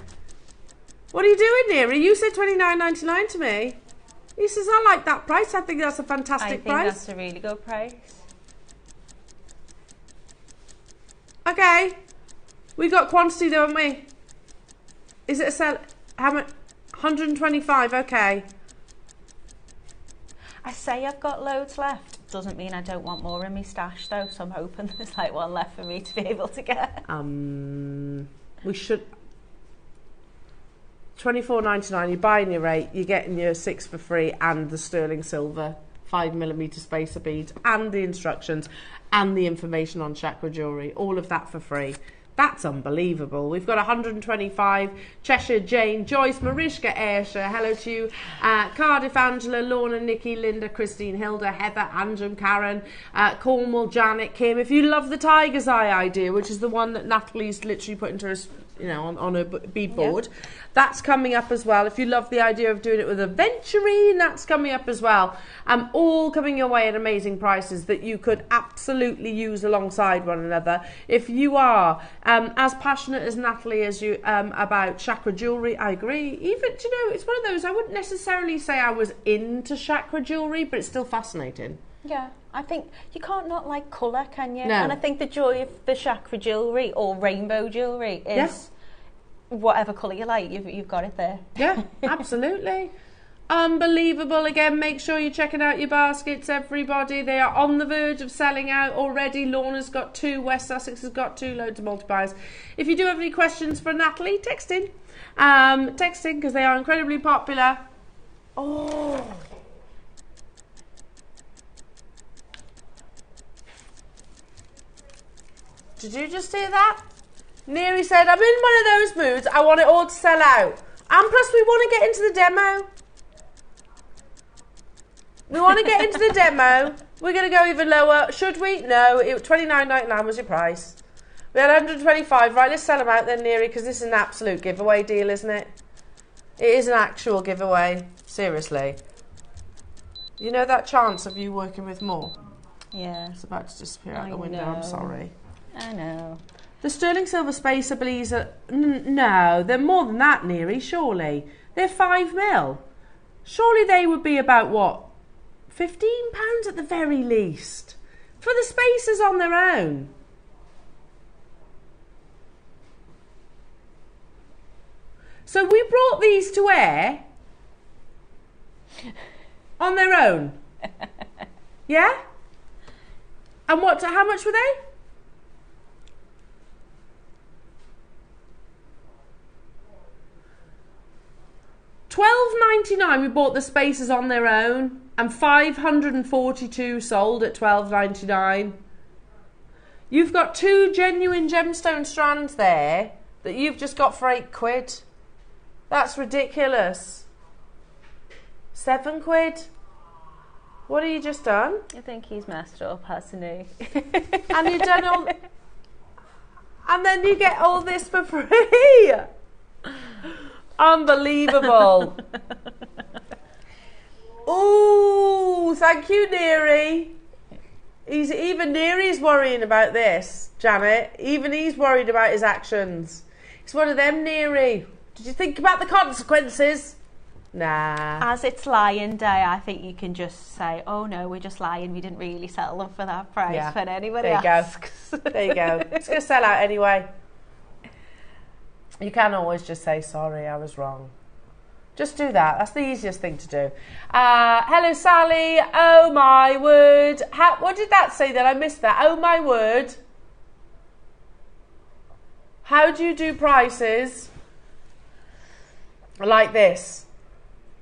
What are you doing, Neri? You said $29.99 to me. He says, I like that price. I think that's a fantastic price. I think that's a really good price. Okay. We got quantity, don't we? Is it a sell? How much? 125. Okay. I say I've got loads left. Doesn't mean I don't want more in my stash though. So I'm hoping there's like one left for me to be able to get. We should. $24.99. You're buying your 8. You're getting your 6 for free, and the sterling silver 5mm spacer beads, and the instructions, and the information on Chakra jewellery. All of that for free. That's unbelievable. We've got 125. Cheshire, Jane, Joyce, Mariska, Ayrshire. Hello to you. Cardiff, Angela, Lorna, Nikki, Linda, Christine, Hilda, Heather, Anjum, Karen, Cornwall, Janet, Kim. If you love the tiger's eye idea, which is the one that Natalie's literally put into her, on her bead board, that's coming up as well. If you love the idea of doing it with a venturine, that's coming up as well. All coming your way at amazing prices that you could absolutely use alongside one another. If you are as passionate as Natalie as you about Chakra jewellery, I agree. Even, it's one of those, I wouldn't necessarily say I was into Chakra jewellery, but it's still fascinating. Yeah, I think you can't not like colour, can you? No. And I think the joy of the Chakra jewellery or rainbow jewellery is whatever colour you like, you've got it there. Yeah, absolutely. Unbelievable. Again, make sure you're checking out your baskets, everybody. They are on the verge of selling out already. Lorna's got 2, West Sussex has got 2, loads of multipliers. If you do have any questions for Natalie, text in. Text in, because they are incredibly popular. Oh. Did you just hear that? Neri said, I'm in one of those moods, I want it all to sell out. And plus we want to get into the demo. We want to get into the demo. We're going to go even lower. Should we? No, $29.99 was your price. We had 125. Right, let's sell them out then, Neri, because this is an absolute giveaway deal, isn't it? It is an actual giveaway. Seriously. You know that chance of you working with more? Yeah. It's about to disappear out the window, I'm sorry. I know. The sterling silver spacer beads are... No, they're more than that, Neri, surely. They're 5mm. Surely they would be about, what, £15 at the very least? For the spacers on their own. So we brought these to air on their own. Yeah? And how much were they? $12.99 we bought the spacers on their own, and 542 sold at $12.99. You've got 2 genuine gemstone strands there that you've just got for £8. That's ridiculous. £7. What have you just done? I think he's messed up, hasn't he? And you've done all... And then you get all this for free. Unbelievable. Ooh, thank you, Neri. Even Neri's worrying about this, Janet. Even he's worried about his actions. It's one of them, Neri. Did you think about the consequences? Nah. As it's Lion Day, I think you can just say, oh no, we're just lying. We didn't really sell them for that price when anybody asks. There you go. It's going to sell out anyway. You can always just say, sorry, I was wrong. Just do that. That's the easiest thing to do. Hello, Sally. Oh, my word. What did that say then? I missed that. Oh, my word. How do you do prices like this?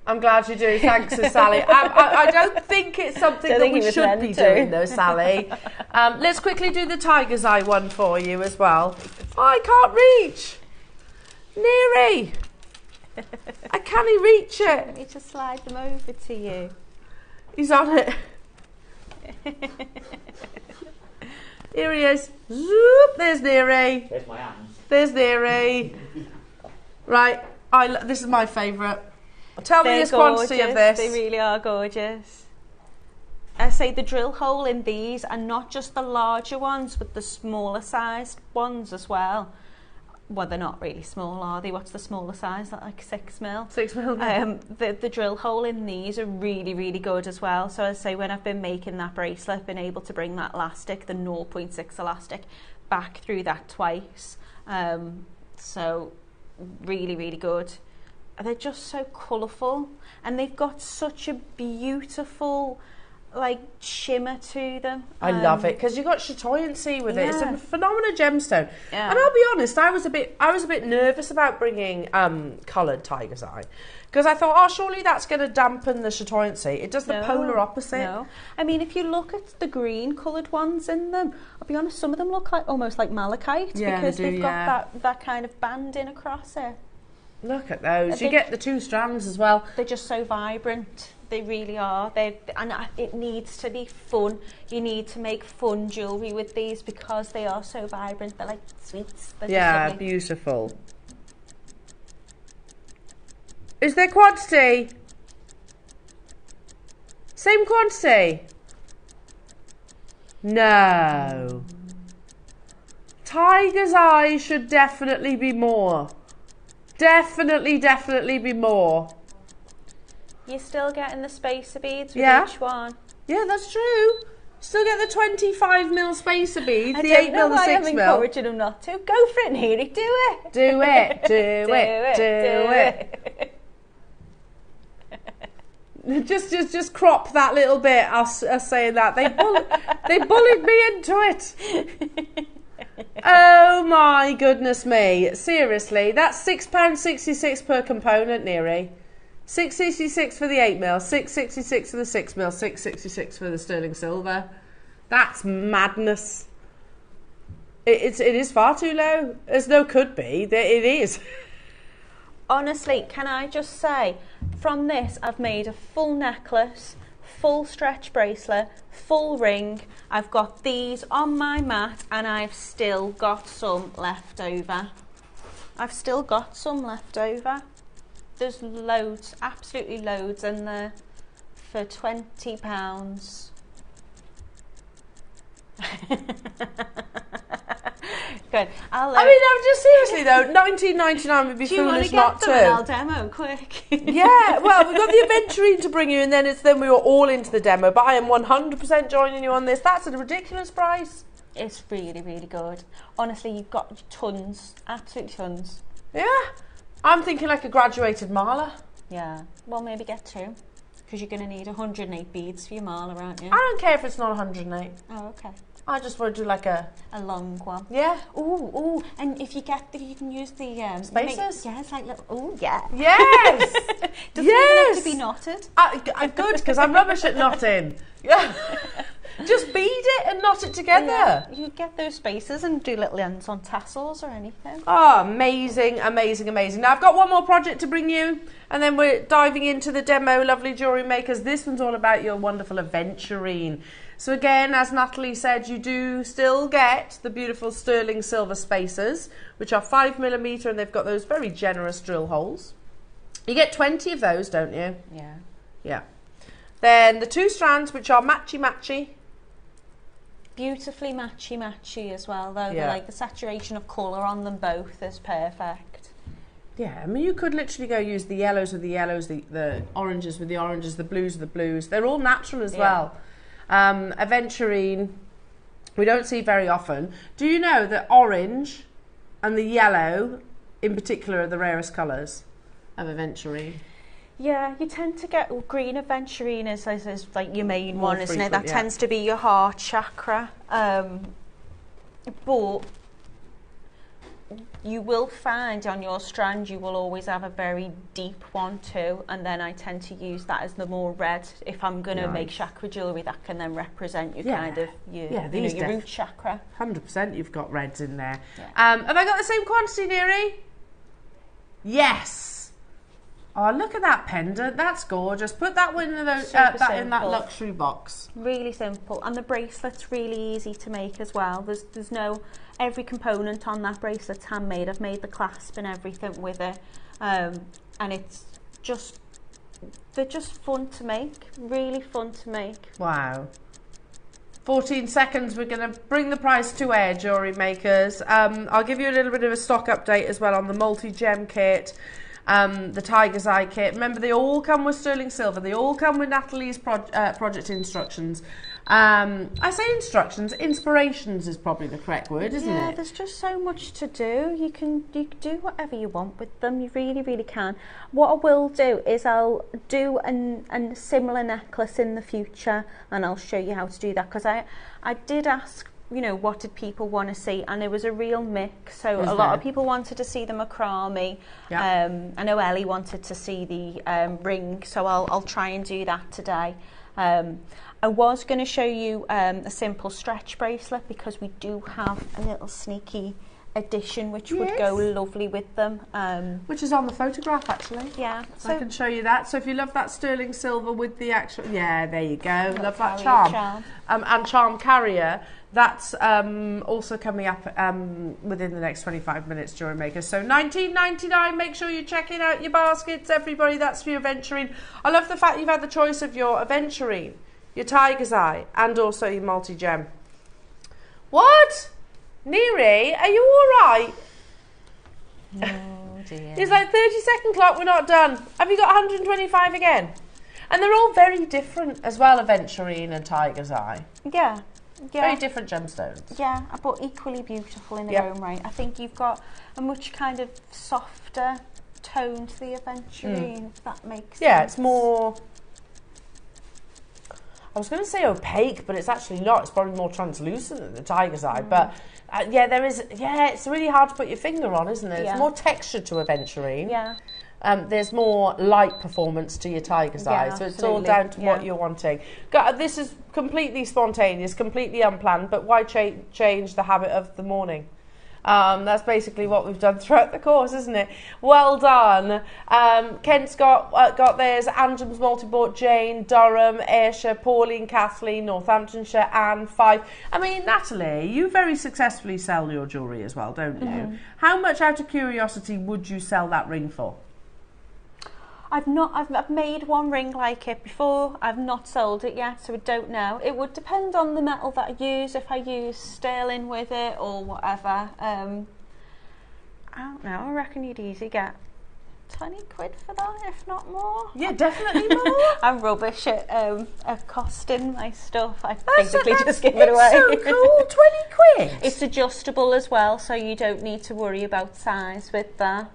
I'm glad you do. Thanks, Sally. I don't think it's something that we should be doing, though, Sally. Let's quickly do the tiger's eye one for you as well. Oh, I can't reach. Neri. I can't reach it. Let me just slide them over to you. He's on it. Here he is. Zoop. There's Neri. There's my hands. There's Neri. Right. This is my favourite. Tell me this quantity of this. They really are gorgeous. I say the drill hole in these are not just the larger ones, but the smaller sized ones as well. Well, they're not really small, are they? What's the smaller size? That like 6mm? 6mm. The drill hole in these are really, really good as well. So I say when I've been making that bracelet, I've been able to bring that elastic, the 0.6 elastic, back through that twice. So really, really good. They're just so colourful, and they've got such a beautiful like shimmer to them. I love it because you've got chatoyancy with it. It's Yeah. a phenomenal gemstone. Yeah. And I'll be honest, I was a bit nervous about bringing coloured tiger's eye because I thought, oh, surely that's going to dampen the chatoyancy. It does the polar opposite. No, I mean, if you look at the green coloured ones in them, I'll be honest, some of them look like almost like malachite because they've got that kind of banding across it. Look at those. You get the 2 strands as well. They're just so vibrant. They really are. It needs to be fun. You need to make fun jewellery with these because they are so vibrant. They're like sweets. They're beautiful. Is there quantity? Same quantity? No. Tiger's eye should definitely be more. Definitely be more. You're still getting the spacer beads with each one. Yeah, that's true. Still get the 25mm spacer beads, the 8mm, the 6mm. I don't know why I'm encouraging them not to. Go for it, Neely. Do it. Do it. Do it. Just crop that little bit. Us saying that they bullied me into it. Oh my goodness me! Seriously, that's £6.66 per component, Neri. $6.66 for the 8mm, $6.66 for the 6mm, $6.66 for the sterling silver. That's madness. It is far too low. There's no could be. It is. Honestly, can I just say, from this I've made a full necklace, full stretch bracelet, full ring. I've got these on my mat and I've still got some left over. There's loads, absolutely loads in there for £20. Good. I'm just seriously though, £19.99 would be foolish not to. Do you want to get them? I'll demo quick. Yeah, well, we've got the aventurine to bring you, and then we were all into the demo. But I am 100% joining you on this. That's a ridiculous price. It's really, really good. Honestly, you've got tons, absolutely tons. Yeah, I'm thinking like a graduated mala. Yeah, well, maybe get 2. Because you're going to need 108 beads for your mala, aren't you? I don't care if it's not 108. Oh, okay. I just want to do like a long one. Yeah. Ooh, and if you can use the spacers. It's like little. Ooh, yeah. Yes. Doesn't even have to be knotted. I'm good because I'm rubbish at knotting. Yeah. Just bead it and knot it together. Yeah. You get those spacers and do little ends on tassels or anything. Oh, amazing. Now I've got one more project to bring you, and then we're diving into the demo, lovely jewellery makers. This one's all about your wonderful aventurine. So again, as Natalie said, you do still get the beautiful sterling silver spacers, which are 5mm, and they've got those very generous drill holes. You get 20 of those, don't you? Yeah. Yeah. Then the 2 strands, which are matchy-matchy. Beautifully matchy as well, though. Yeah. Like the saturation of colour on them both is perfect. Yeah, I mean, you could literally go use the yellows with the yellows, the oranges with the oranges, the blues with the blues. They're all natural as well. Aventurine, we don't see very often. Do you know that orange and the yellow in particular are the rarest colours of aventurine? Yeah, you tend to get green aventurine is like your main one, isn't it? That tends to be your heart chakra. But you will find on your strand you will always have a very deep one too, and then I tend to use that as the more red if I'm going to make chakra jewellery that can then represent your kind of your root chakra. 100% you've got reds in there. Yeah. Have I got the same quantity, Neri? Yes. Oh, look at that pendant. That's gorgeous. Put that one in that luxury box. Really simple. And the bracelet's really easy to make as well. There's no... Every component on that bracelet's handmade. I've made the clasp and everything with it. And it's just... They're just fun to make. Really fun to make. Wow. 14 seconds. We're going to bring the price to air, jewellery makers. I'll give you a little bit of a stock update as well on the multi-gem kit. the Tiger's Eye kit. Remember, they all come with sterling silver. They all come with Natalie's project instructions. I say instructions, inspirations is probably the correct word, isn't it? Yeah, there's just so much to do. You can do whatever you want with them. You really, really can. What I will do is I'll do a similar necklace in the future, and I'll show you how to do that, because I did ask, you know, what did people want to see, and it was a real mix. So a lot of people wanted to see the macrame. Yeah. I know Ellie wanted to see the ring, so I'll try and do that today. I was going to show you a simple stretch bracelet, because we do have a little sneaky addition which would go lovely with them. Which is on the photograph, actually. Yeah. So I can show you that. So if you love that sterling silver with the actual... Yeah, there you go. Love that charm. And charm carrier. That's also coming up within the next 25 minutes, JewelleryMaker. So $19.99. Make sure you're checking out your baskets, everybody. That's for your aventurine. I love the fact you've had the choice of your aventurine, your Tiger's Eye, and also your multi-gem. What? Neri, are you all right? Oh dear. It's like 30-second clock, we're not done. Have you got 125 again? And they're all very different as well, aventurine and Tiger's Eye. Yeah. Very different gemstones. Yeah, but equally beautiful in their own right. I think you've got a much kind of softer tone to the aventurine, if that makes sense. Yeah, it's more... I was going to say opaque, but it's actually not. It's probably more translucent than the Tiger's Eye. But yeah, there is. Yeah, it's really hard to put your finger on, isn't it? It's more texture to aventurine. Yeah. There's more light performance to your Tiger's Eye, so it's all down to what you're wanting. This is completely spontaneous, completely unplanned. But why change the habit of the morning? That's basically what we've done throughout the course, isn't it? Well done. Kent's got theirs, Angem's multi-bought, Jane, Durham, Ayrshire, Pauline, Kathleen, Northamptonshire, Anne, Fife. I mean, Natalie, you very successfully sell your jewellery as well, don't you? How much, out of curiosity, would you sell that ring for? I've made one ring like it before. I've not sold it yet, so I don't know. It would depend on the metal that I use, if I use sterling with it or whatever. I don't know, I reckon you'd easily get 20 quid for that, if not more. Yeah, definitely more. I'm rubbish at costing my stuff. I basically just give it away. It's so cool, 20 quid. It's adjustable as well, so you don't need to worry about size with that.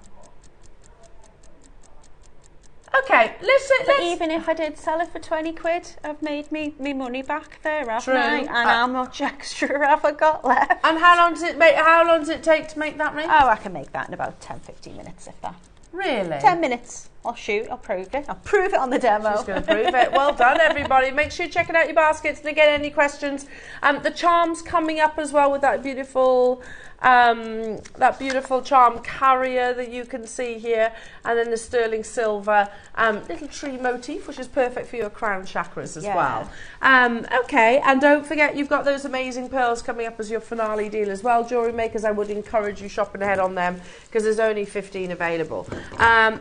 Okay, let's even if I did sell it for 20 quid, I've made me money back there, haven't True. I? And how much extra have I got left? And how long does it take to make that ring? Oh, I can make that in about 10-15 minutes, if that. Really? 10 minutes. I'll shoot, I'll prove it. I'll prove it on the demo. She's going to prove it. Well done, everybody. Make sure you're checking out your baskets. And again, any questions? The charm's coming up as well with that beautiful charm carrier that you can see here, and then the sterling silver little tree motif, which is perfect for your crown chakras as well. Okay, and don't forget you've got those amazing pearls coming up as your finale deal as well. JewelleryMakers, I would encourage you shopping ahead on them, because there's only 15 available.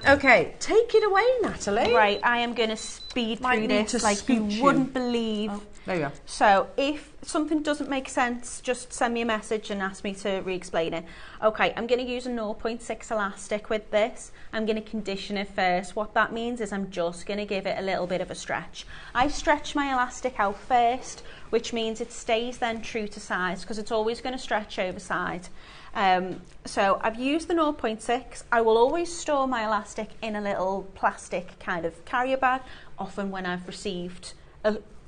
Okay, take it away, Natalie. Right, I am going to speed through this like you wouldn't believe. Oh, there you go. So if something doesn't make sense, just send me a message and ask me to re-explain it. Okay, I'm going to use a 0.6 elastic with this. I'm going to condition it first. What that means is I'm just going to give it a little bit of a stretch. I stretch my elastic out first, which means it stays then true to size, because it's always going to stretch overside. So I've used the 0.6. I will always store my elastic in a little plastic kind of carrier bag. Often when I've received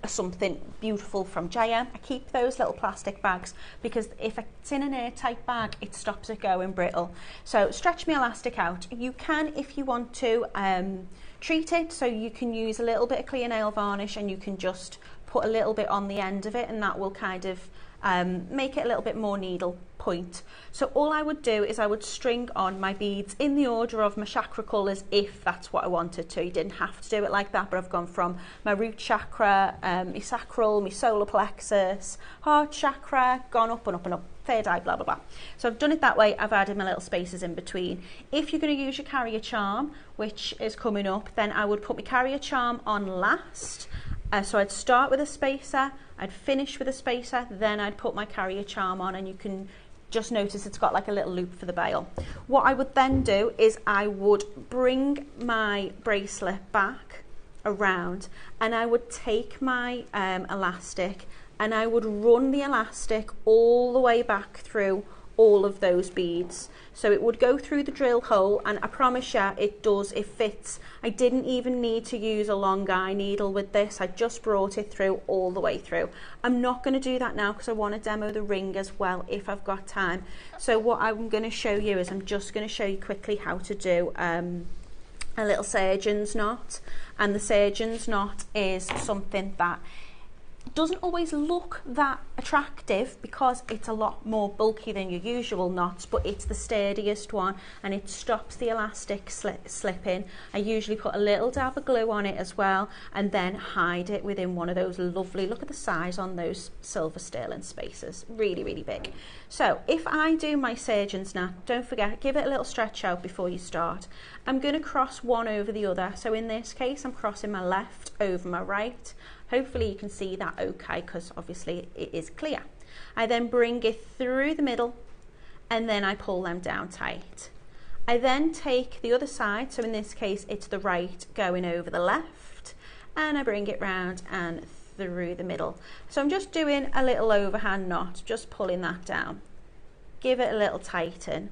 something beautiful from JM, I keep those little plastic bags, because if it's in an airtight bag, it stops it going brittle. So stretch my elastic out. You can, if you want to, treat it, so you can use a little bit of clear nail varnish and you can just put a little bit on the end of it, and that will kind of make it a little bit more needle point. So all I would do is I would string on my beads in the order of my chakra colours, if that's what I wanted to. You didn't have to do it like that, but I've gone from my root chakra, my sacral, my solar plexus, heart chakra, gone up and up and up, third eye, blah blah blah. So I've done it that way. I've added my little spaces in between. If you're going to use your carrier charm, which is coming up, then I would put my carrier charm on last. So I'd start with a spacer, I'd finish with a spacer, then I'd put my carrier charm on, and you can just notice it's got like a little loop for the bail. What I would then do is I would bring my bracelet back around, and I would take my elastic, and I would run the elastic all the way back through all of those beads. So it would go through the drill hole, and I promise you it fits. I didn't even need to use a long eye needle with this. I just brought it through all the way through. I'm not going to do that now because I want to demo the ring as well if I've got time. So what I'm going to show you is I'm just going to show you quickly how to do a little surgeon's knot. And the surgeon's knot is something that doesn't always look that attractive because it's a lot more bulky than your usual knots, but it's the sturdiest one and it stops the elastic slipping. I usually put a little dab of glue on it as well and then hide it within one of those lovely, look at the size on those silver sterling spaces, really, really big. So if I do my surgeon's knot, don't forget, give it a little stretch out before you start. I'm going to cross one over the other. So in this case, I'm crossing my left over my right. Hopefully you can see that okay, because obviously it is clear. I then bring it through the middle and then I pull them down tight. I then take the other side, so in this case it's the right going over the left, and I bring it round and through the middle. So I'm just doing a little overhand knot, just pulling that down. Give it a little tighten.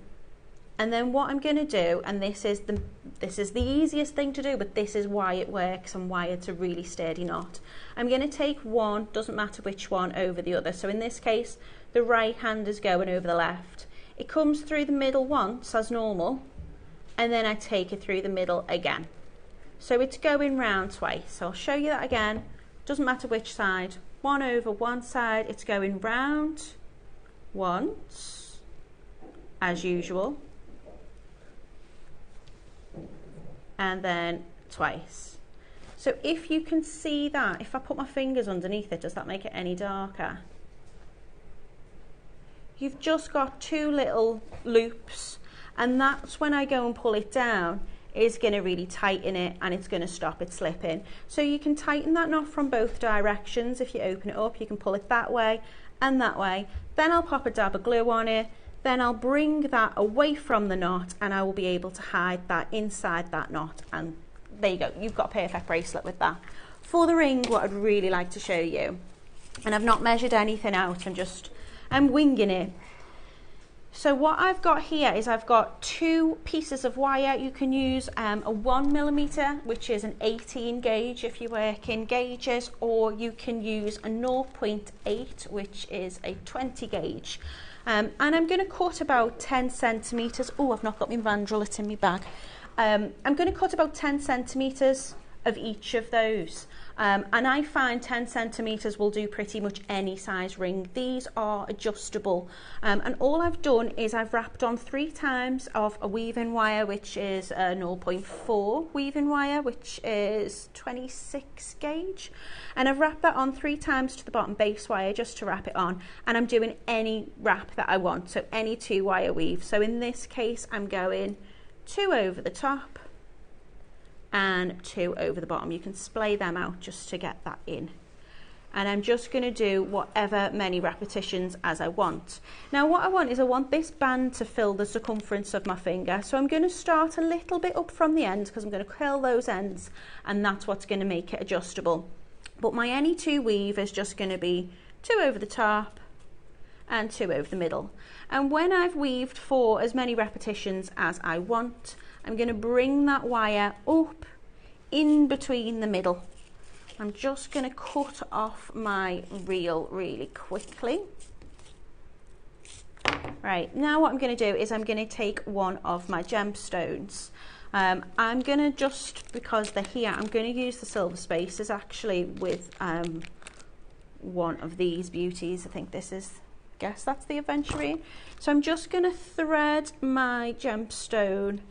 And then what I'm going to do, and this is the easiest thing to do, but this is why it works and why it's a really sturdy knot. I'm going to take one, doesn't matter which one, over the other. So in this case, the right hand is going over the left. It comes through the middle once as normal, and then I take it through the middle again. So it's going round twice. So I'll show you that again. Doesn't matter which side. One over one side, it's going round once, as usual. And then twice. So if you can see that, if I put my fingers underneath it, does that make it any darker? You've just got two little loops, and that's when I go and pull it down, is going to really tighten it and it's going to stop it slipping. So you can tighten that knot from both directions. If you open it up, you can pull it that way and that way. Then I'll pop a dab of glue on it. Then I'll bring that away from the knot and I will be able to hide that inside that knot, and there you go, you've got a perfect bracelet with that. For the ring, what I'd really like to show you, and I've not measured anything out, I'm winging it. So what I've got here is I've got two pieces of wire. You can use a 1mm, which is an 18 gauge if you work in gauges, or you can use a 0.8, which is a 20 gauge. And I'm going to cut about 10 centimetres. Oh, I've not got my mandrel in my bag. I'm going to cut about 10 centimetres of each of those. And I find 10 centimetres will do pretty much any size ring. These are adjustable. And all I've done is I've wrapped on 3 times of a weaving wire, which is a 0.4 weaving wire, which is 26 gauge. And I've wrapped that on 3 times to the bottom base wire just to wrap it on. And I'm doing any wrap that I want, so any 2 wire weave. So in this case, I'm going 2 over the top and 2 over the bottom. You can splay them out just to get that in. And I'm just going to do whatever many repetitions as I want. Now what I want is I want this band to fill the circumference of my finger. So I'm going to start a little bit up from the end because I'm going to curl those ends, and that's what's going to make it adjustable. But my any 2 weave is just going to be 2 over the top and 2 over the middle. And when I've weaved for as many repetitions as I want, I'm going to bring that wire up in between the middle. I'm just going to cut off my reel really quickly. Right, now what I'm going to do is I'm going to take one of my gemstones. I'm going to just, because they're here, I'm going to use the silver spaces actually with one of these beauties. I think this is, guess that's the Aventurine. So I'm just going to thread my gemstone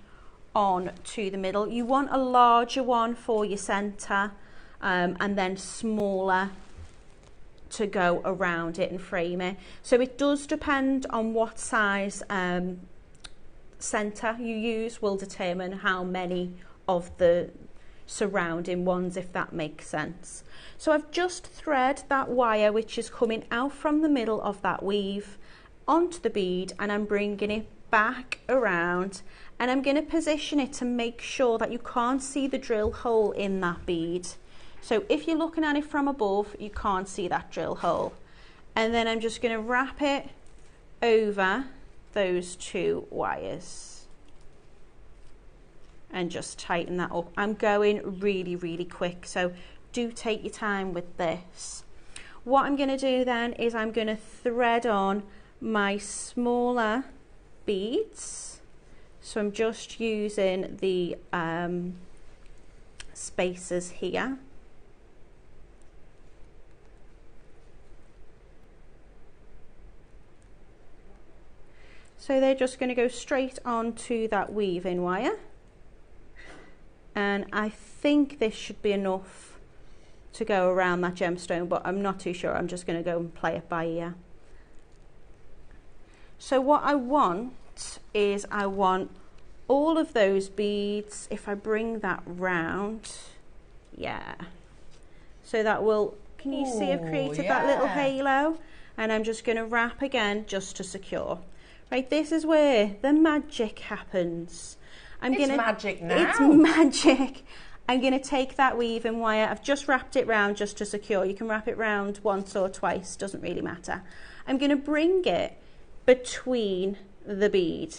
on to the middle. You want a larger one for your center, and then smaller to go around it and frame it. So it does depend on what size center you use, will determine how many of the surrounding ones, if that makes sense. So I've just thread that wire which is coming out from the middle of that weave onto the bead and I'm bringing it back around, and I'm going to position it to make sure that you can't see the drill hole in that bead. So if you're looking at it from above, you can't see that drill hole. And then I'm just going to wrap it over those 2 wires and just tighten that up. I'm going really, really quick, so do take your time with this. What I'm going to do then is I'm going to thread on my smaller beads. So I'm just using the spacers here. So they're just going to go straight onto that weaving wire. And I think this should be enough to go around that gemstone, but I'm not too sure. I'm just going to go and play it by ear. So what I want is I want all of those beads, if I bring that round, yeah. So that will, can you see I've created that little halo? And I'm just going to wrap again just to secure. Right, this is where the magic happens. It's magic now. It's magic. I'm going to take that weaving wire. I've just wrapped it round just to secure. You can wrap it round once or twice, doesn't really matter. I'm going to bring it between the bead,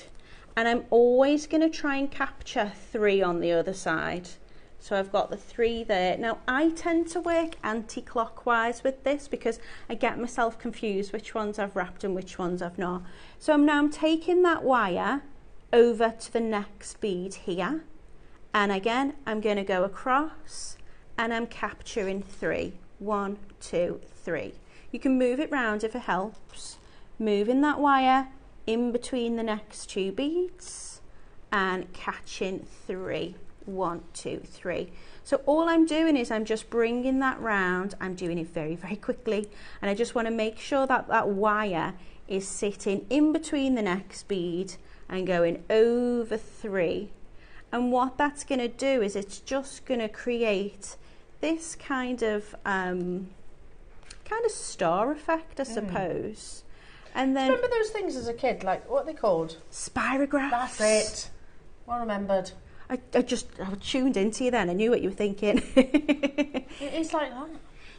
and I'm always going to try and capture 3 on the other side. So I've got the 3 there. Now I tend to work anti-clockwise with this because I get myself confused which ones I've wrapped and which ones I've not. So I'm taking that wire over to the next bead here, and again I'm going to go across and I'm capturing 3. 1, 2, 3. You can move it round if it helps. Moving that wire in between the next 2 beads and catching 3. 1, 2, 3. So all I'm doing is I'm just bringing that round. I'm doing it very, very quickly, and I just want to make sure that that wire is sitting in between the next bead and going over 3. And what that's going to do is it's just going to create this kind of star effect, I suppose. And then remember those things as a kid, like what are they called? Spirographs. That's it. Well remembered. I tuned into you then. I knew what you were thinking. It is like that.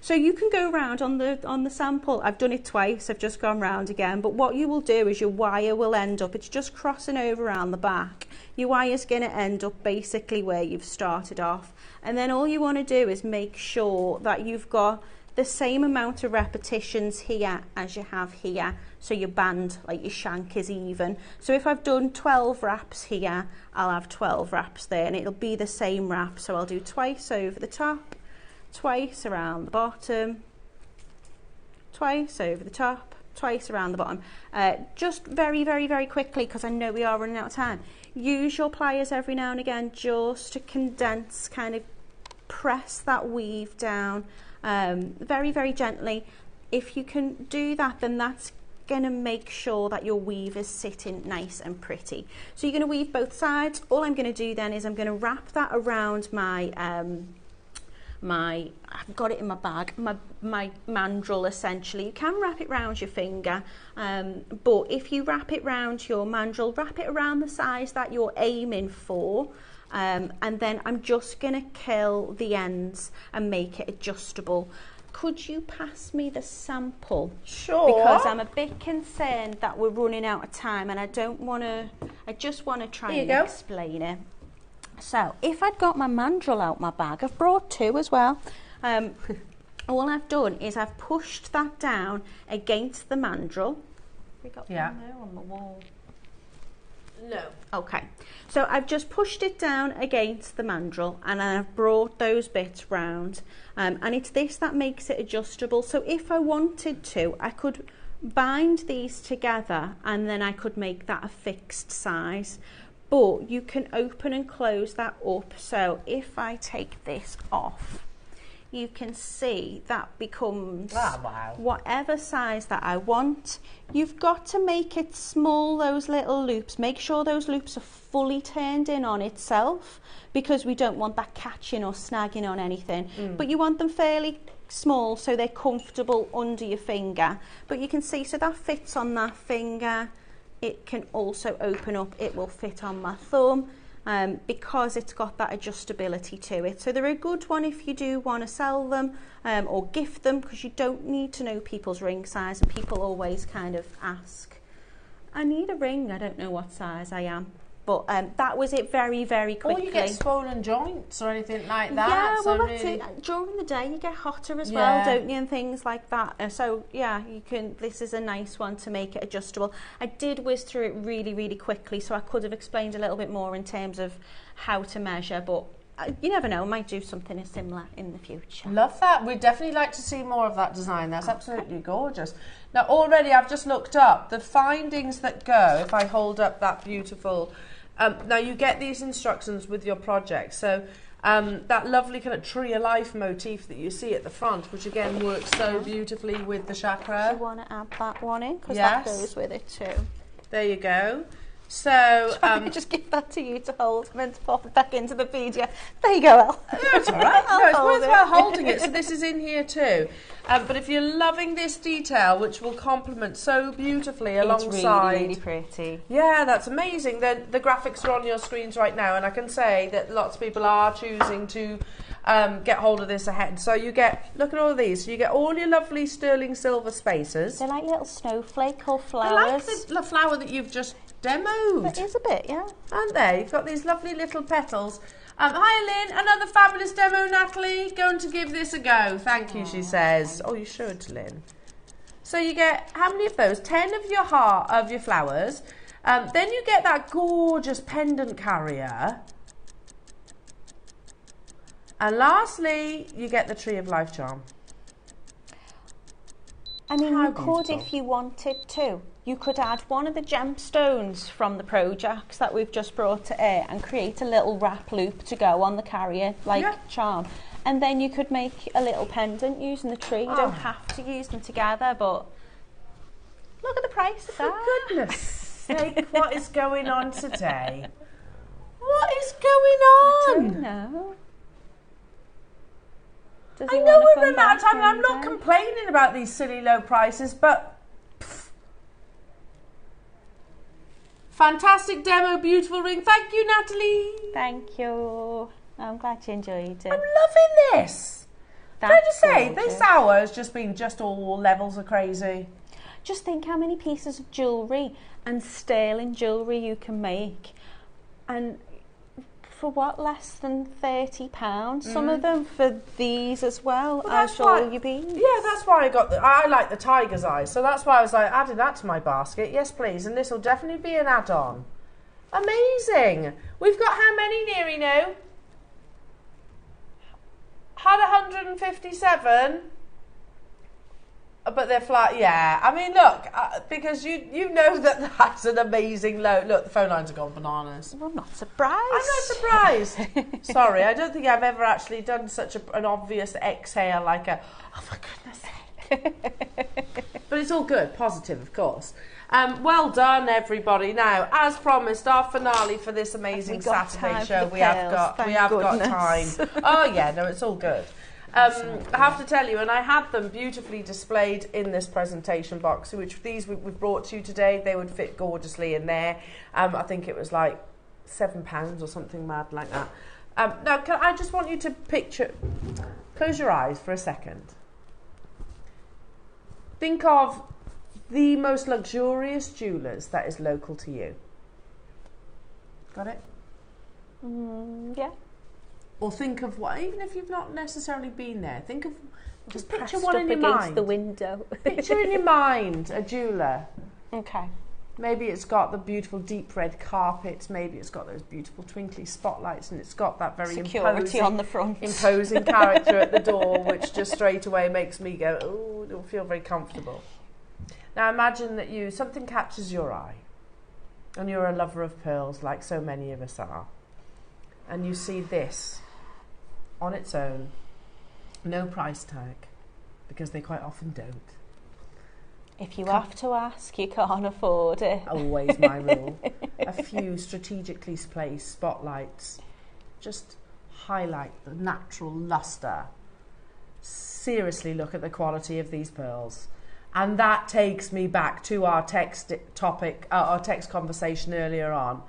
So you can go round on the sample. I've done it twice. I've just gone round again. But what you will do is your wire will end up, it's just crossing over around the back. Your wire's going to end up basically where you've started off. And then all you want to do is make sure that you've got the same amount of repetitions here as you have here, so your band, like your shank, is even. So if I've done 12 wraps here, I'll have 12 wraps there, and it'll be the same wrap. So I'll do twice over the top, twice around the bottom, twice over the top, twice around the bottom. Just very, very, very quickly, because I know we are running out of time. Use your pliers every now and again just to condense, kind of press that weave down very, very gently. If you can do that, then that's going to make sure that your weave is sitting nice and pretty. So you're going to weave both sides. All I'm going to do then is I'm going to wrap that around my I've got it in my bag, my mandrel essentially. You can wrap it around your finger, but if you wrap it around your mandrel, wrap it around the size that you're aiming for. And then I'm just going to curl the ends and make it adjustable. Could you pass me the sample? Sure. Because I'm a bit concerned that we're running out of time, and I just want to try and explain it. So if I'd got my mandrel out my bag, I've brought 2 as well. All I've done is I've pushed that down against the mandrel. We got one there on the wall. No. Okay, so I've just pushed it down against the mandrel, and then I've brought those bits round, and it's this that makes it adjustable. So if I wanted to, I could bind these together and then I could make that a fixed size, but you can open and close that up. So if I take this off, you can see that becomes whatever size that I want. You've got to make it small, those little loops. Make sure those loops are fully turned in on itself, because we don't want that catching or snagging on anything. But you want them fairly small so they're comfortable under your finger. But you can see, so that fits on that finger. It can also open up, it will fit on my thumb. Because it's got that adjustability to it. So they're a good one if you do want to sell them or gift them, because you don't need to know people's ring size, and people always kind of ask, I need a ring, I don't know what size I am. But that was it very, very quickly. Or you get swollen joints or anything like that. Yeah, so well, that's really... it. During the day you get hotter as well, don't you, and things like that. So yeah, you can. This is a nice one to make it adjustable. I did whiz through it really, really quickly, so I could have explained a little bit more in terms of how to measure, but you never know, I might do something similar in the future. Love that. We'd definitely like to see more of that design. That's absolutely gorgeous. Now already I've just looked up the findings that go, if I hold up that beautiful, now you get these instructions with your project. So that lovely kind of tree of life motif that you see at the front, which again works so beautifully with the chakra. Do you want to add that one in? Because that goes with it too. There you go. So just give that to you to hold and then to pop it back into the media. There you go, Elle. That's all right. No, it's worthwhile holding it. So this is in here too. But if you're loving this detail, which will complement so beautifully alongside... It's really, really pretty. Yeah, that's amazing. The graphics are on your screens right now, and I can say that lots of people are choosing to get hold of this ahead. So you get, look at all of these. So you get all your lovely sterling silver spacers. They're like little snowflake or flowers. I like the flower that you've just demoed. It is a bit, yeah. Aren't they? You've got these lovely little petals. Hi Lynn, another fabulous demo, Natalie. Going to give this a go. Thank you, she says. Oh, you should, Lynn. So you get, how many of those? 10 of your of your flowers. Then you get that gorgeous pendant carrier. And lastly, you get the Tree of Life charm. I mean, you could, if you wanted to, you could add one of the gemstones from the projects that we've just brought to air and create a little wrap loop to go on the carrier, like charm. And then you could make a little pendant using the tree. You don't have to use them together, but look at the price of that. For goodness sake, what is going on today? What is going on? I don't know. I know we're in that time, and I'm not complaining about these silly low prices, but fantastic demo, beautiful ring. Thank you, Natalie. Thank you. I'm glad you enjoyed it. I'm loving this. Can I just say, this hour has just been all levels of crazy. Just think how many pieces of jewellery and sterling jewellery you can make. And for what, less than £30? Some of them for these as well. I'll show you beads. Yeah, that's why I like the tiger's eye. So that's why I was like, adding that to my basket. Yes, please. And this will definitely be an add-on. Amazing. We've got how many, Neary, now? Had 157. But they're flat, yeah. I mean, look, because you know that that's an amazing load. Look, the phone lines have gone bananas. Well, I'm not surprised. I'm not surprised. Sorry, I don't think I've ever actually done such an obvious exhale like a, oh, for goodness sake. But it's all good, positive, of course. Well done, everybody. Now, as promised, our finale for this amazing Saturday show. We have got time. Oh, yeah, no, it's all good. I have to tell you, and I had them beautifully displayed in this presentation box, which these we've brought to you today. They would fit gorgeously in there. I think it was like £7 or something mad like that. Now, I just want you to picture, close your eyes for a second. Think of the most luxurious jewellers that is local to you. Got it? Yeah. Or think of what, even if you've not necessarily been there, think of, just picture Pressed one up in your against mind. the window. Picture in your mind a jeweller. Okay. Maybe it's got the beautiful deep red carpets, maybe it's got those beautiful twinkly spotlights, and it's got that very security on the front. imposing character at the door, which just straight away makes me go, oh, don't feel very comfortable. Now imagine that something catches your eye, and you're a lover of pearls like so many of us are, and you see this on its own, no price tag, because they quite often don't. If you have to ask, you can't afford it. Always my rule. A few strategically placed spotlights just highlight the natural lustre seriously look at the quality of these pearls. And that takes me back to our text topic, our text conversation earlier on.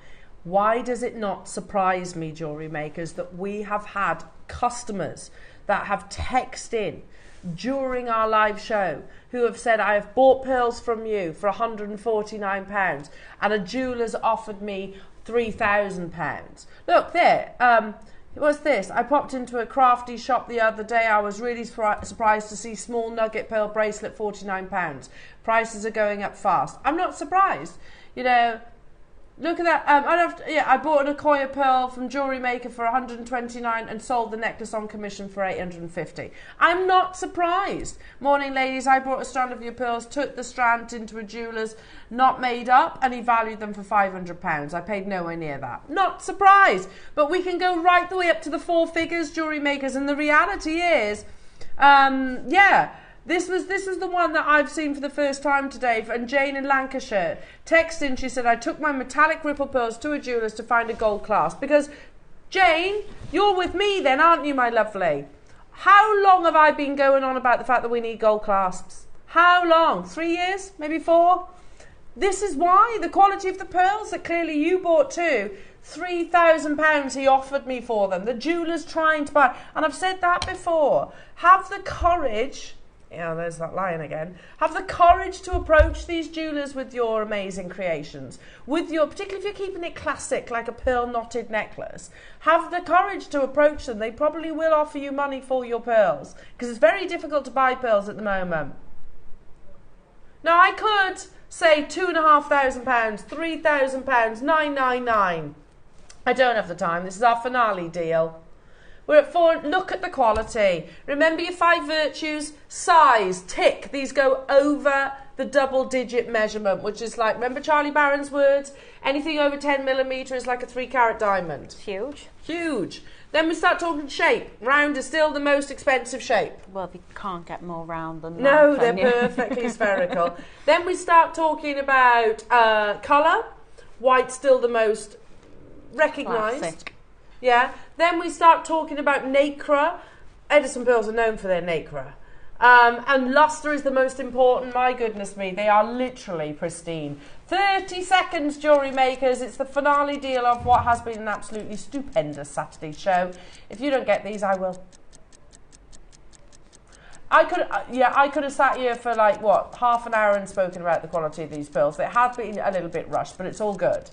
Why does it not surprise me, jewellery makers, that we have had customers that have texted in during our live show who have said, I have bought pearls from you for £149 and a jeweller's offered me £3,000. Look there, what's this? I popped into a crafty shop the other day. I was really surprised to see small nugget pearl bracelet, £49. Prices are going up fast. I'm not surprised. You know, look at that. I bought an Akoya pearl from JewelleryMaker for £129 and sold the necklace on commission for £850. I'm not surprised. Morning, ladies. I bought a strand of your pearls, took the strand into a jeweller's, not made up, and he valued them for £500. I paid nowhere near that. Not surprised. But we can go right the way up to the 4 figures, jewellery makers, and the reality is, This was the one that I've seen for the first time today, and Jane in Lancashire texting, she said, I took my metallic ripple pearls to a jeweller's to find a gold clasp. Because, Jane, you're with me then, aren't you, my lovely? How long have I been going on about the fact that we need gold clasps? How long? 3 years? Maybe 4? This is why. The quality of the pearls that clearly you bought too. £3,000 he offered me for them. The jeweller's trying to buy. And I've said that before. Have the courage... Yeah, there's that line again. Have the courage to approach these jewellers with your amazing creations. Particularly if you're keeping it classic, like a pearl knotted necklace. Have the courage to approach them. They probably will offer you money for your pearls. Because it's very difficult to buy pearls at the moment. Now, I could say £2,500, £3,000, £999. I don't have the time. This is our finale deal. We're at 4. Look at the quality. Remember your 5 virtues. Size, tick. These go over the double-digit measurement, which is like, remember Charlie Barron's words? Anything over 10mm is like a 3-carat diamond. Huge. Huge. Then we start talking shape. Round is still the most expensive shape. Well, we can't get more round than that. No, they're perfectly spherical. Then we start talking about colour. White's still the most recognised. Classic. Yeah. Then we start talking about nacre. Edison pearls are known for their nacre. And lustre is the most important. My goodness me, they are literally pristine. 30 seconds, jewellery makers. It's the finale deal of what has been an absolutely stupendous Saturday show. If you don't get these, I will. I could have sat here for like, what, half an hour and spoken about the quality of these pearls. It has been a little bit rushed, but it's all good.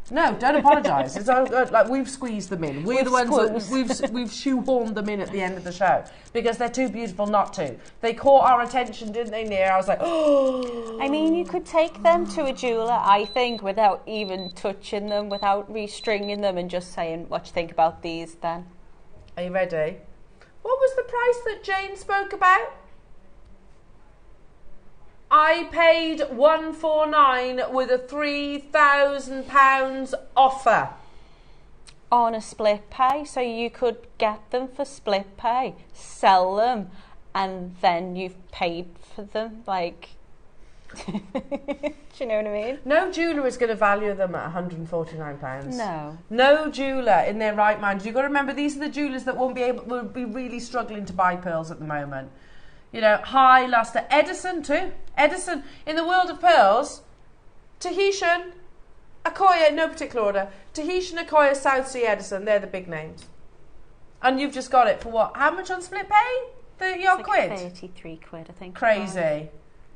No, don't apologise. It's all good. Like, we've squeezed them in. We're the ones that we've shoehorned them in at the end of the show because they're too beautiful not to. They caught our attention, didn't they, Nia? I was like, oh. I mean, you could take them to a jeweller, I think, without even touching them, without restringing them, and just saying, what do you think about these then? Are you ready? What was the price that Jane spoke about? I paid £149 with a £3,000 offer. On a split pay, so you could get them for split pay, sell them, and then you've paid for them, like... Do you know what I mean? No jeweller is going to value them at £149. No. No jeweller in their right mind. You've got to remember, these are the jewellers that will be really struggling to buy pearls at the moment. You know, high lustre. Edison too. Edison, in the world of pearls, Tahitian, Akoya, in no particular order, Tahitian, Akoya, South Sea, Edison, they're the big names. And you've just got it for what? How much on split pay? 30 odd quid? 33 quid, I think. Crazy.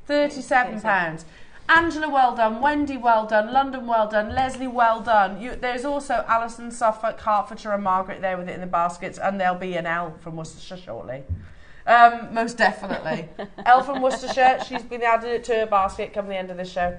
£37. Angela, well done. Wendy, well done. London, well done. Leslie, well done. There's also Alison, Suffolk, Hertfordshire and Margaret there with it in the baskets, and there'll be an L from Worcestershire shortly. Most definitely. Elle from Worcestershire, she's been added to her basket come the end of this show.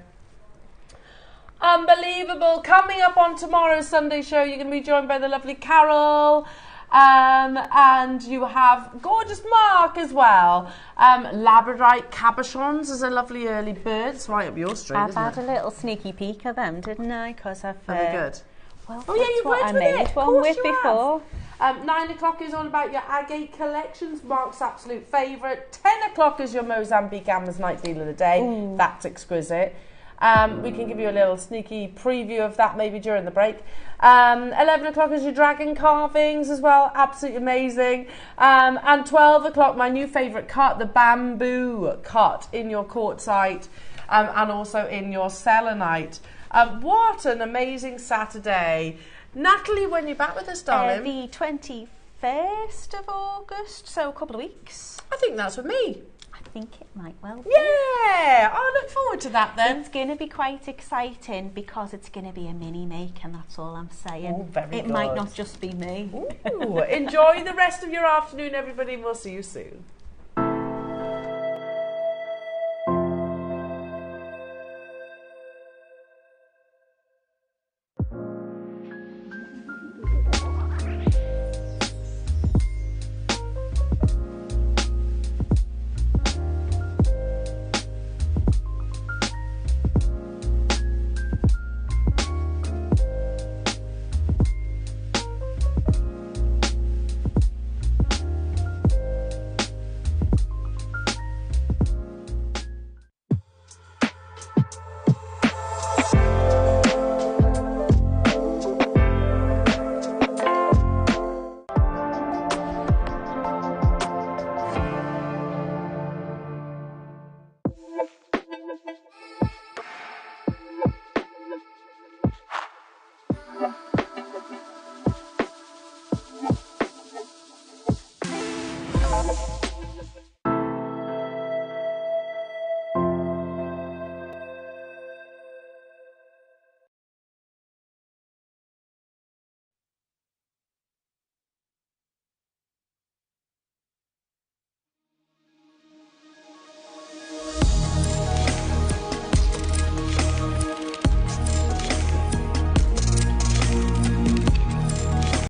Unbelievable. Coming up on tomorrow's Sunday show, you're going to be joined by the lovely Carol. And you have gorgeous Mark as well. Labradorite cabochons is a lovely early bird. It's right up your street, I've isn't had it? a little sneaky peek of them, didn't I? Because I've... Very good. Well, oh yeah, you've worked with it. one with before. 9 o'clock is all about your agate collections. Mark's absolute favourite. 10 o'clock is your Mozambique Amazonite deal of the day. Ooh. That's exquisite. We can give you a little sneaky preview of that maybe during the break. 11 o'clock is your dragon carvings as well, absolutely amazing. And 12 o'clock, my new favourite cut, the bamboo cut in your quartzite and also in your selenite. What an amazing Saturday. Natalie, when you're back with us, darling? The 21st of August, so a couple of weeks. I think that's with me. I think it might well be. Yeah, I look forward to that then. It's going to be quite exciting because it's going to be a mini make, and that's all I'm saying. Oh, very it good. might not just be me. Ooh, enjoy the rest of your afternoon, everybody, and we'll see you soon.